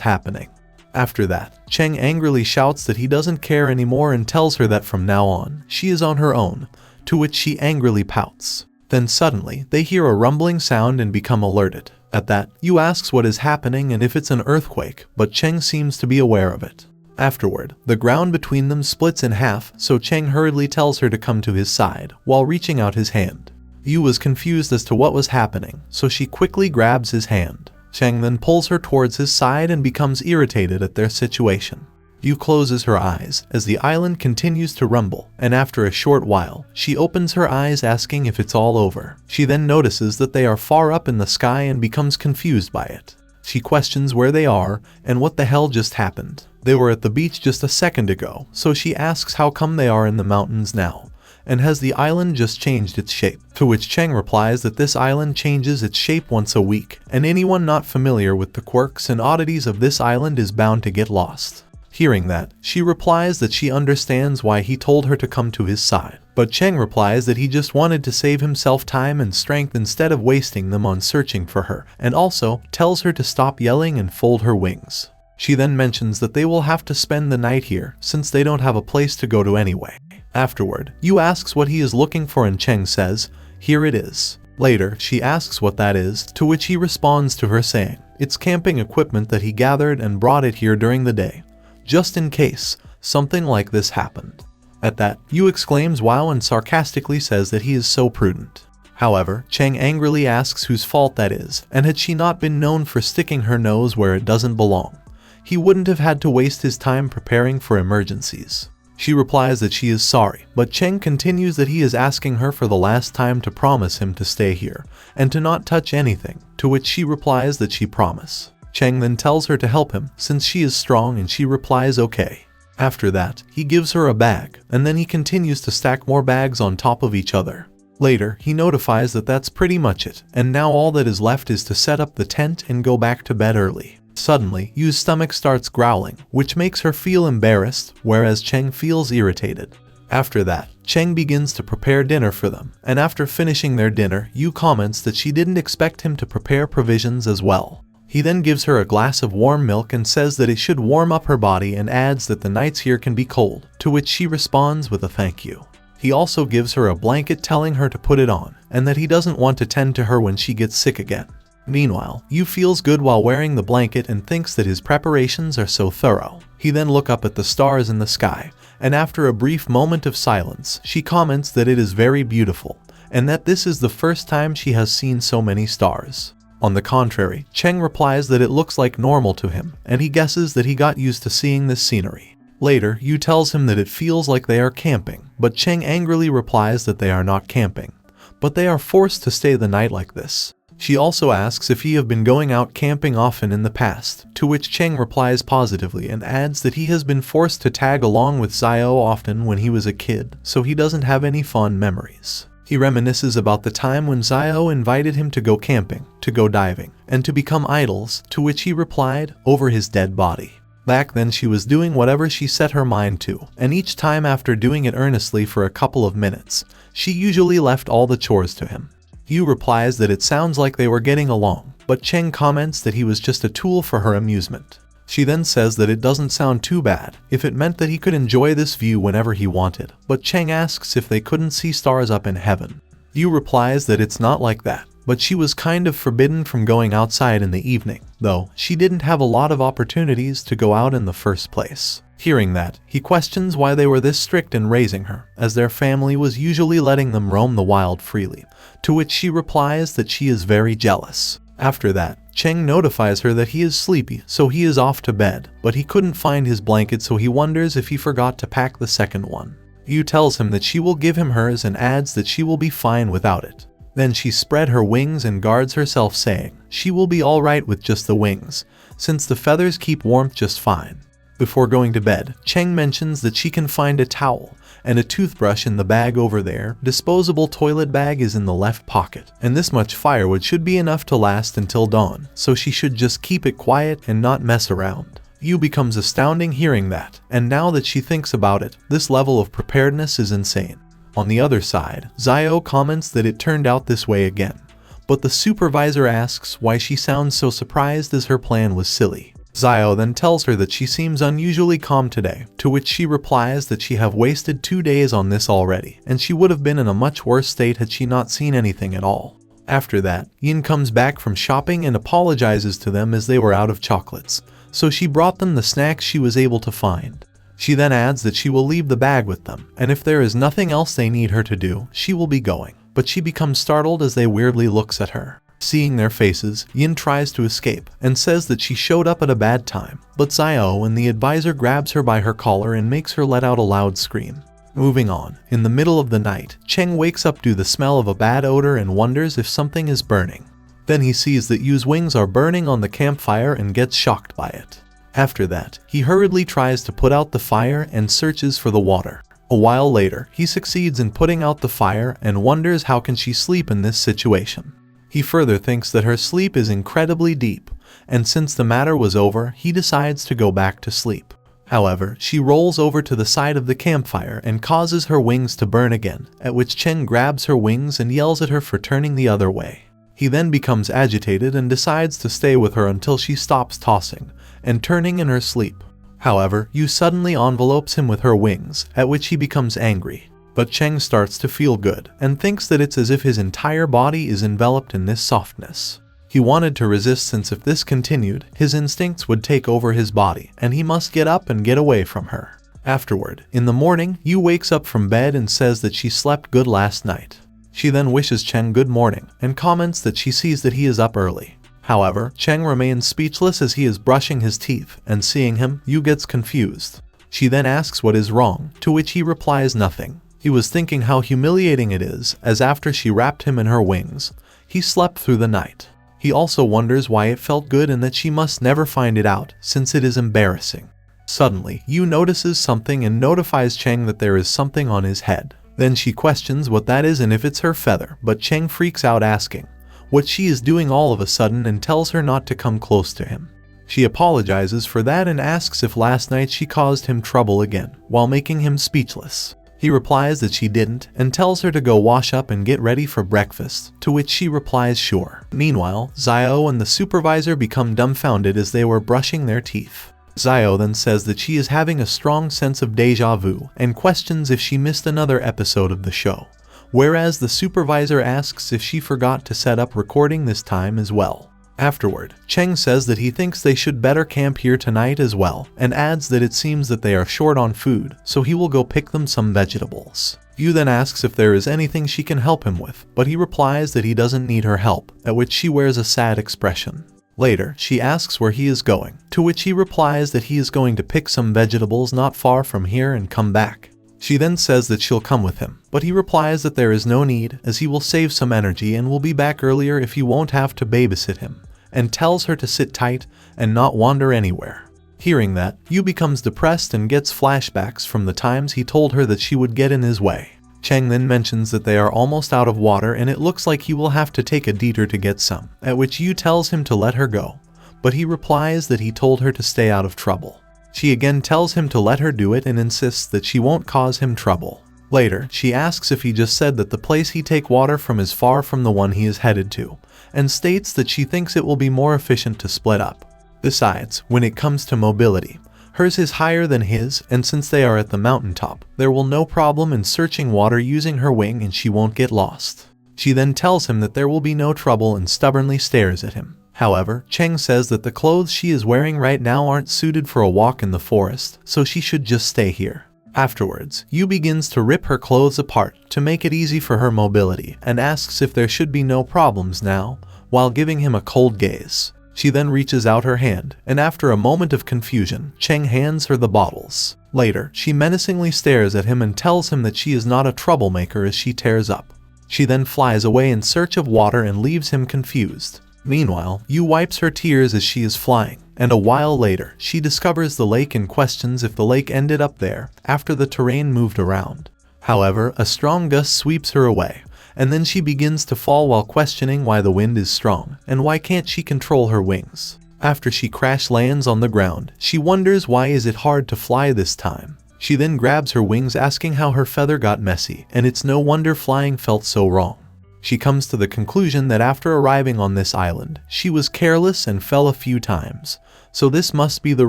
happening. After that, Cheng angrily shouts that he doesn't care anymore and tells her that from now on, she is on her own, to which she angrily pouts. Then suddenly, they hear a rumbling sound and become alerted. At that, Yu asks what is happening and if it's an earthquake, but Cheng seems to be aware of it. Afterward, the ground between them splits in half, so Cheng hurriedly tells her to come to his side, while reaching out his hand. Yu was confused as to what was happening, so she quickly grabs his hand. Cheng then pulls her towards his side and becomes irritated at their situation. Yu closes her eyes as the island continues to rumble, and after a short while, she opens her eyes asking if it's all over. She then notices that they are far up in the sky and becomes confused by it. She questions where they are and what the hell just happened. They were at the beach just a second ago, so she asks how come they are in the mountains now, and has the island just changed its shape? To which Cheng replies that this island changes its shape once a week, and anyone not familiar with the quirks and oddities of this island is bound to get lost. Hearing that, she replies that she understands why he told her to come to his side. But Cheng replies that he just wanted to save himself time and strength instead of wasting them on searching for her, and also tells her to stop yelling and fold her wings. She then mentions that they will have to spend the night here since they don't have a place to go to anyway. Afterward, Yu asks what he is looking for and Cheng says, "Here it is." Later, she asks what that is, to which he responds to her saying, "It's camping equipment that he gathered and brought it here during the day, just in case something like this happened." At that, Yu exclaims wow and sarcastically says that he is so prudent. However, Cheng angrily asks whose fault that is, and had she not been known for sticking her nose where it doesn't belong, he wouldn't have had to waste his time preparing for emergencies. She replies that she is sorry, but Cheng continues that he is asking her for the last time to promise him to stay here, and to not touch anything, to which she replies that she promise. Cheng then tells her to help him, since she is strong, and she replies okay. After that, he gives her a bag, and then he continues to stack more bags on top of each other. Later, he notifies that that's pretty much it, and now all that is left is to set up the tent and go back to bed early. Suddenly, Yu's stomach starts growling, which makes her feel embarrassed, whereas Cheng feels irritated. After that, Cheng begins to prepare dinner for them, and after finishing their dinner, Yu comments that she didn't expect him to prepare provisions as well. He then gives her a glass of warm milk and says that it should warm up her body and adds that the nights here can be cold, to which she responds with a thank you. He also gives her a blanket telling her to put it on, and that he doesn't want to tend to her when she gets sick again. Meanwhile, Yu feels good while wearing the blanket and thinks that his preparations are so thorough. He then looks up at the stars in the sky, and after a brief moment of silence, she comments that it is very beautiful, and that this is the first time she has seen so many stars. On the contrary, Cheng replies that it looks like normal to him, and he guesses that he got used to seeing this scenery. Later, Yu tells him that it feels like they are camping, but Cheng angrily replies that they are not camping, but they are forced to stay the night like this. She also asks if he have been going out camping often in the past, to which Cheng replies positively and adds that he has been forced to tag along with Xiao often when he was a kid, so he doesn't have any fond memories. He reminisces about the time when Xiao invited him to go camping, to go diving, and to become idols, to which he replied, over his dead body. Back then she was doing whatever she set her mind to, and each time after doing it earnestly for a couple of minutes, she usually left all the chores to him. Yu replies that it sounds like they were getting along, but Cheng comments that he was just a tool for her amusement. She then says that it doesn't sound too bad if it meant that he could enjoy this view whenever he wanted, but Cheng asks if they couldn't see stars up in heaven. Yu replies that it's not like that, but she was kind of forbidden from going outside in the evening, though she didn't have a lot of opportunities to go out in the first place. Hearing that, he questions why they were this strict in raising her, as their family was usually letting them roam the wild freely, to which she replies that she is very jealous. After that, Cheng notifies her that he is sleepy, so he is off to bed, but he couldn't find his blanket, so he wonders if he forgot to pack the second one. Yu tells him that she will give him hers and adds that she will be fine without it. Then she spread her wings and guards herself, saying she will be alright with just the wings, since the feathers keep warmth just fine. Before going to bed, Cheng mentions that she can find a towel and a toothbrush in the bag over there. Disposable toilet bag is in the left pocket, and this much firewood should be enough to last until dawn, so she should just keep it quiet and not mess around. Yu becomes astounding hearing that, and now that she thinks about it, this level of preparedness is insane. On the other side, Xiao comments that it turned out this way again, but the supervisor asks why she sounds so surprised as her plan was silly. Xiao then tells her that she seems unusually calm today, to which she replies that she have wasted 2 days on this already, and she would have been in a much worse state had she not seen anything at all. After that, Yin comes back from shopping and apologizes to them as they were out of chocolates, so she brought them the snacks she was able to find. She then adds that she will leave the bag with them, and if there is nothing else they need her to do, she will be going, but she becomes startled as they weirdly looks at her. Seeing their faces, Yin tries to escape and says that she showed up at a bad time, but Xiao and the advisor grabs her by her collar and makes her let out a loud scream. Moving on, in the middle of the night, Cheng wakes up to the smell of a bad odor and wonders if something is burning. Then he sees that Yu's wings are burning on the campfire and gets shocked by it. After that, he hurriedly tries to put out the fire and searches for the water. A while later, he succeeds in putting out the fire and wonders how can she sleep in this situation. He further thinks that her sleep is incredibly deep, and since the matter was over, he decides to go back to sleep. However, she rolls over to the side of the campfire and causes her wings to burn again, at which Cheng grabs her wings and yells at her for turning the other way. He then becomes agitated and decides to stay with her until she stops tossing and turning in her sleep. However, Yu suddenly envelopes him with her wings, at which he becomes angry. But Cheng starts to feel good and thinks that it's as if his entire body is enveloped in this softness. He wanted to resist, since if this continued, his instincts would take over his body and he must get up and get away from her. Afterward, in the morning, Yu wakes up from bed and says that she slept good last night. She then wishes Cheng good morning and comments that she sees that he is up early. However, Cheng remains speechless as he is brushing his teeth, and seeing him, Yu gets confused. She then asks what is wrong, to which he replies nothing. He was thinking how humiliating it is, as after she wrapped him in her wings, he slept through the night. He also wonders why it felt good and that she must never find it out, since it is embarrassing. Suddenly, Yu notices something and notifies Cheng that there is something on his head. Then she questions what that is and if it's her feather, but Cheng freaks out asking what she is doing all of a sudden and tells her not to come close to him. She apologizes for that and asks if last night she caused him trouble again, while making him speechless. He replies that she didn't and tells her to go wash up and get ready for breakfast, to which she replies sure. Meanwhile, Xiao and the supervisor become dumbfounded as they were brushing their teeth. Xiao then says that she is having a strong sense of deja vu and questions if she missed another episode of the show, whereas the supervisor asks if she forgot to set up recording this time as well. Afterward, Cheng says that he thinks they should better camp here tonight as well, and adds that it seems that they are short on food, so he will go pick them some vegetables. Yu then asks if there is anything she can help him with, but he replies that he doesn't need her help, at which she wears a sad expression. Later, she asks where he is going, to which he replies that he is going to pick some vegetables not far from here and come back. She then says that she'll come with him, but he replies that there is no need, as he will save some energy and will be back earlier if he won't have to babysit him, and tells her to sit tight and not wander anywhere. Hearing that, Yu becomes depressed and gets flashbacks from the times he told her that she would get in his way. Cheng then mentions that they are almost out of water and it looks like he will have to take a detour to get some, at which Yu tells him to let her go, but he replies that he told her to stay out of trouble. She again tells him to let her do it and insists that she won't cause him trouble. Later, she asks if he just said that the place he take water from is far from the one he is headed to, and states that she thinks it will be more efficient to split up. Besides, when it comes to mobility, hers is higher than his, and since they are at the mountaintop, there will no problem in searching water using her wing and she won't get lost. She then tells him that there will be no trouble and stubbornly stares at him. However, Cheng says that the clothes she is wearing right now aren't suited for a walk in the forest, so she should just stay here. Afterwards, Yu begins to rip her clothes apart to make it easy for her mobility and asks if there should be no problems now, while giving him a cold gaze. She then reaches out her hand, and after a moment of confusion, Cheng hands her the bottles. Later, she menacingly stares at him and tells him that she is not a troublemaker as she tears up. She then flies away in search of water and leaves him confused. Meanwhile, Yu wipes her tears as she is flying, and a while later, she discovers the lake and questions if the lake ended up there after the terrain moved around. However, a strong gust sweeps her away, and then she begins to fall while questioning why the wind is strong and why can't she control her wings. After she crash lands on the ground, she wonders why is it hard to fly this time. She then grabs her wings asking how her feather got messy, and it's no wonder flying felt so wrong. She comes to the conclusion that after arriving on this island, she was careless and fell a few times, so this must be the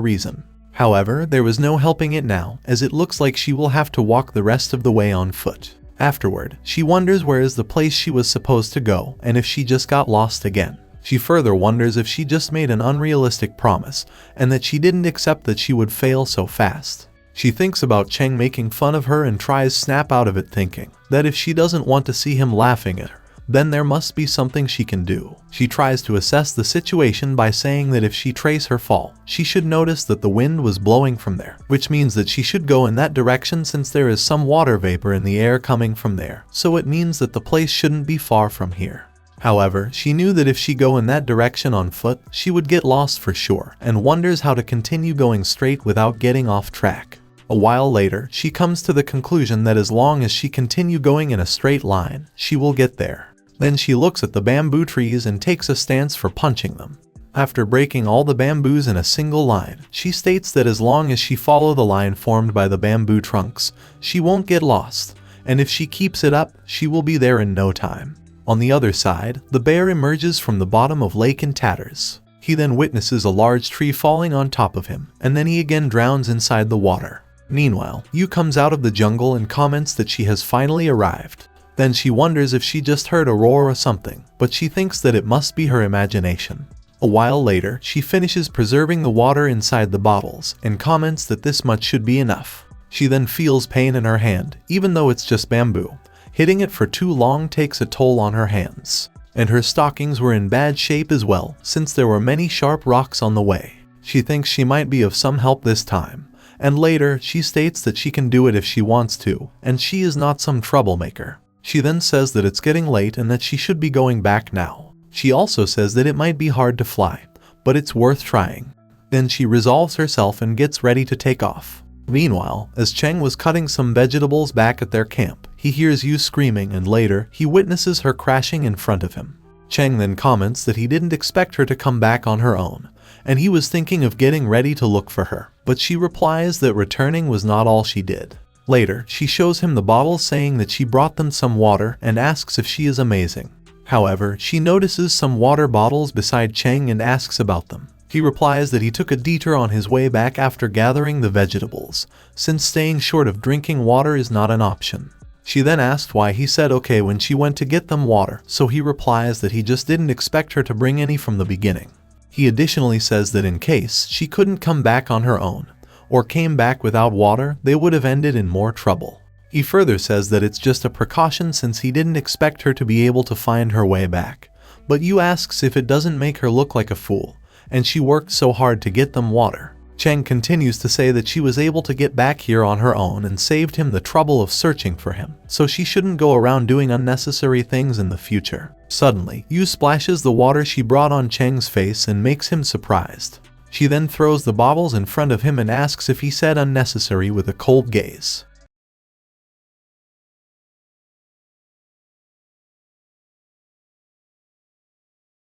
reason. However, there was no helping it now, as it looks like she will have to walk the rest of the way on foot. Afterward, she wonders where is the place she was supposed to go and if she just got lost again. She further wonders if she just made an unrealistic promise and that she didn't accept that she would fail so fast. She thinks about Cheng making fun of her and tries snap out of it, thinking that if she doesn't want to see him laughing at her, then there must be something she can do. She tries to assess the situation by saying that if she trace her fall, she should notice that the wind was blowing from there, which means that she should go in that direction since there is some water vapor in the air coming from there, so it means that the place shouldn't be far from here. However, she knew that if she go in that direction on foot, she would get lost for sure, and wonders how to continue going straight without getting off track. A while later, she comes to the conclusion that as long as she continue going in a straight line, she will get there. Then she looks at the bamboo trees and takes a stance for punching them. After breaking all the bamboos in a single line, she states that as long as she follows the line formed by the bamboo trunks, she won't get lost, and if she keeps it up, she will be there in no time. On the other side, the bear emerges from the bottom of lake in tatters. He then witnesses a large tree falling on top of him, and then he again drowns inside the water. Meanwhile, Yu comes out of the jungle and comments that she has finally arrived. Then she wonders if she just heard a roar or something, but she thinks that it must be her imagination. A while later, she finishes preserving the water inside the bottles, and comments that this much should be enough. She then feels pain in her hand, even though it's just bamboo. Hitting it for too long takes a toll on her hands. And her stockings were in bad shape as well, since there were many sharp rocks on the way. She thinks she might be of some help this time, and later she states that she can do it if she wants to, and she is not some troublemaker. She then says that it's getting late and that she should be going back now. She also says that it might be hard to fly, but it's worth trying. Then she resolves herself and gets ready to take off. Meanwhile, as Cheng was cutting some vegetables back at their camp, he hears Yu screaming, and later, he witnesses her crashing in front of him. Cheng then comments that he didn't expect her to come back on her own, and he was thinking of getting ready to look for her, but she replies that returning was not all she did. Later, she shows him the bottles, saying that she brought them some water and asks if she is amazing. However, she notices some water bottles beside Cheng and asks about them. He replies that he took a detour on his way back after gathering the vegetables, since staying short of drinking water is not an option. She then asked why he said okay when she went to get them water, so he replies that he just didn't expect her to bring any from the beginning. He additionally says that in case she couldn't come back on her own, or came back without water, they would have ended in more trouble. He further says that it's just a precaution since he didn't expect her to be able to find her way back. But Yu asks if it doesn't make her look like a fool, and she worked so hard to get them water. Cheng continues to say that she was able to get back here on her own and saved him the trouble of searching for him, so she shouldn't go around doing unnecessary things in the future. Suddenly, Yu splashes the water she brought on Cheng's face and makes him surprised. She then throws the bottles in front of him and asks if he said unnecessary with a cold gaze.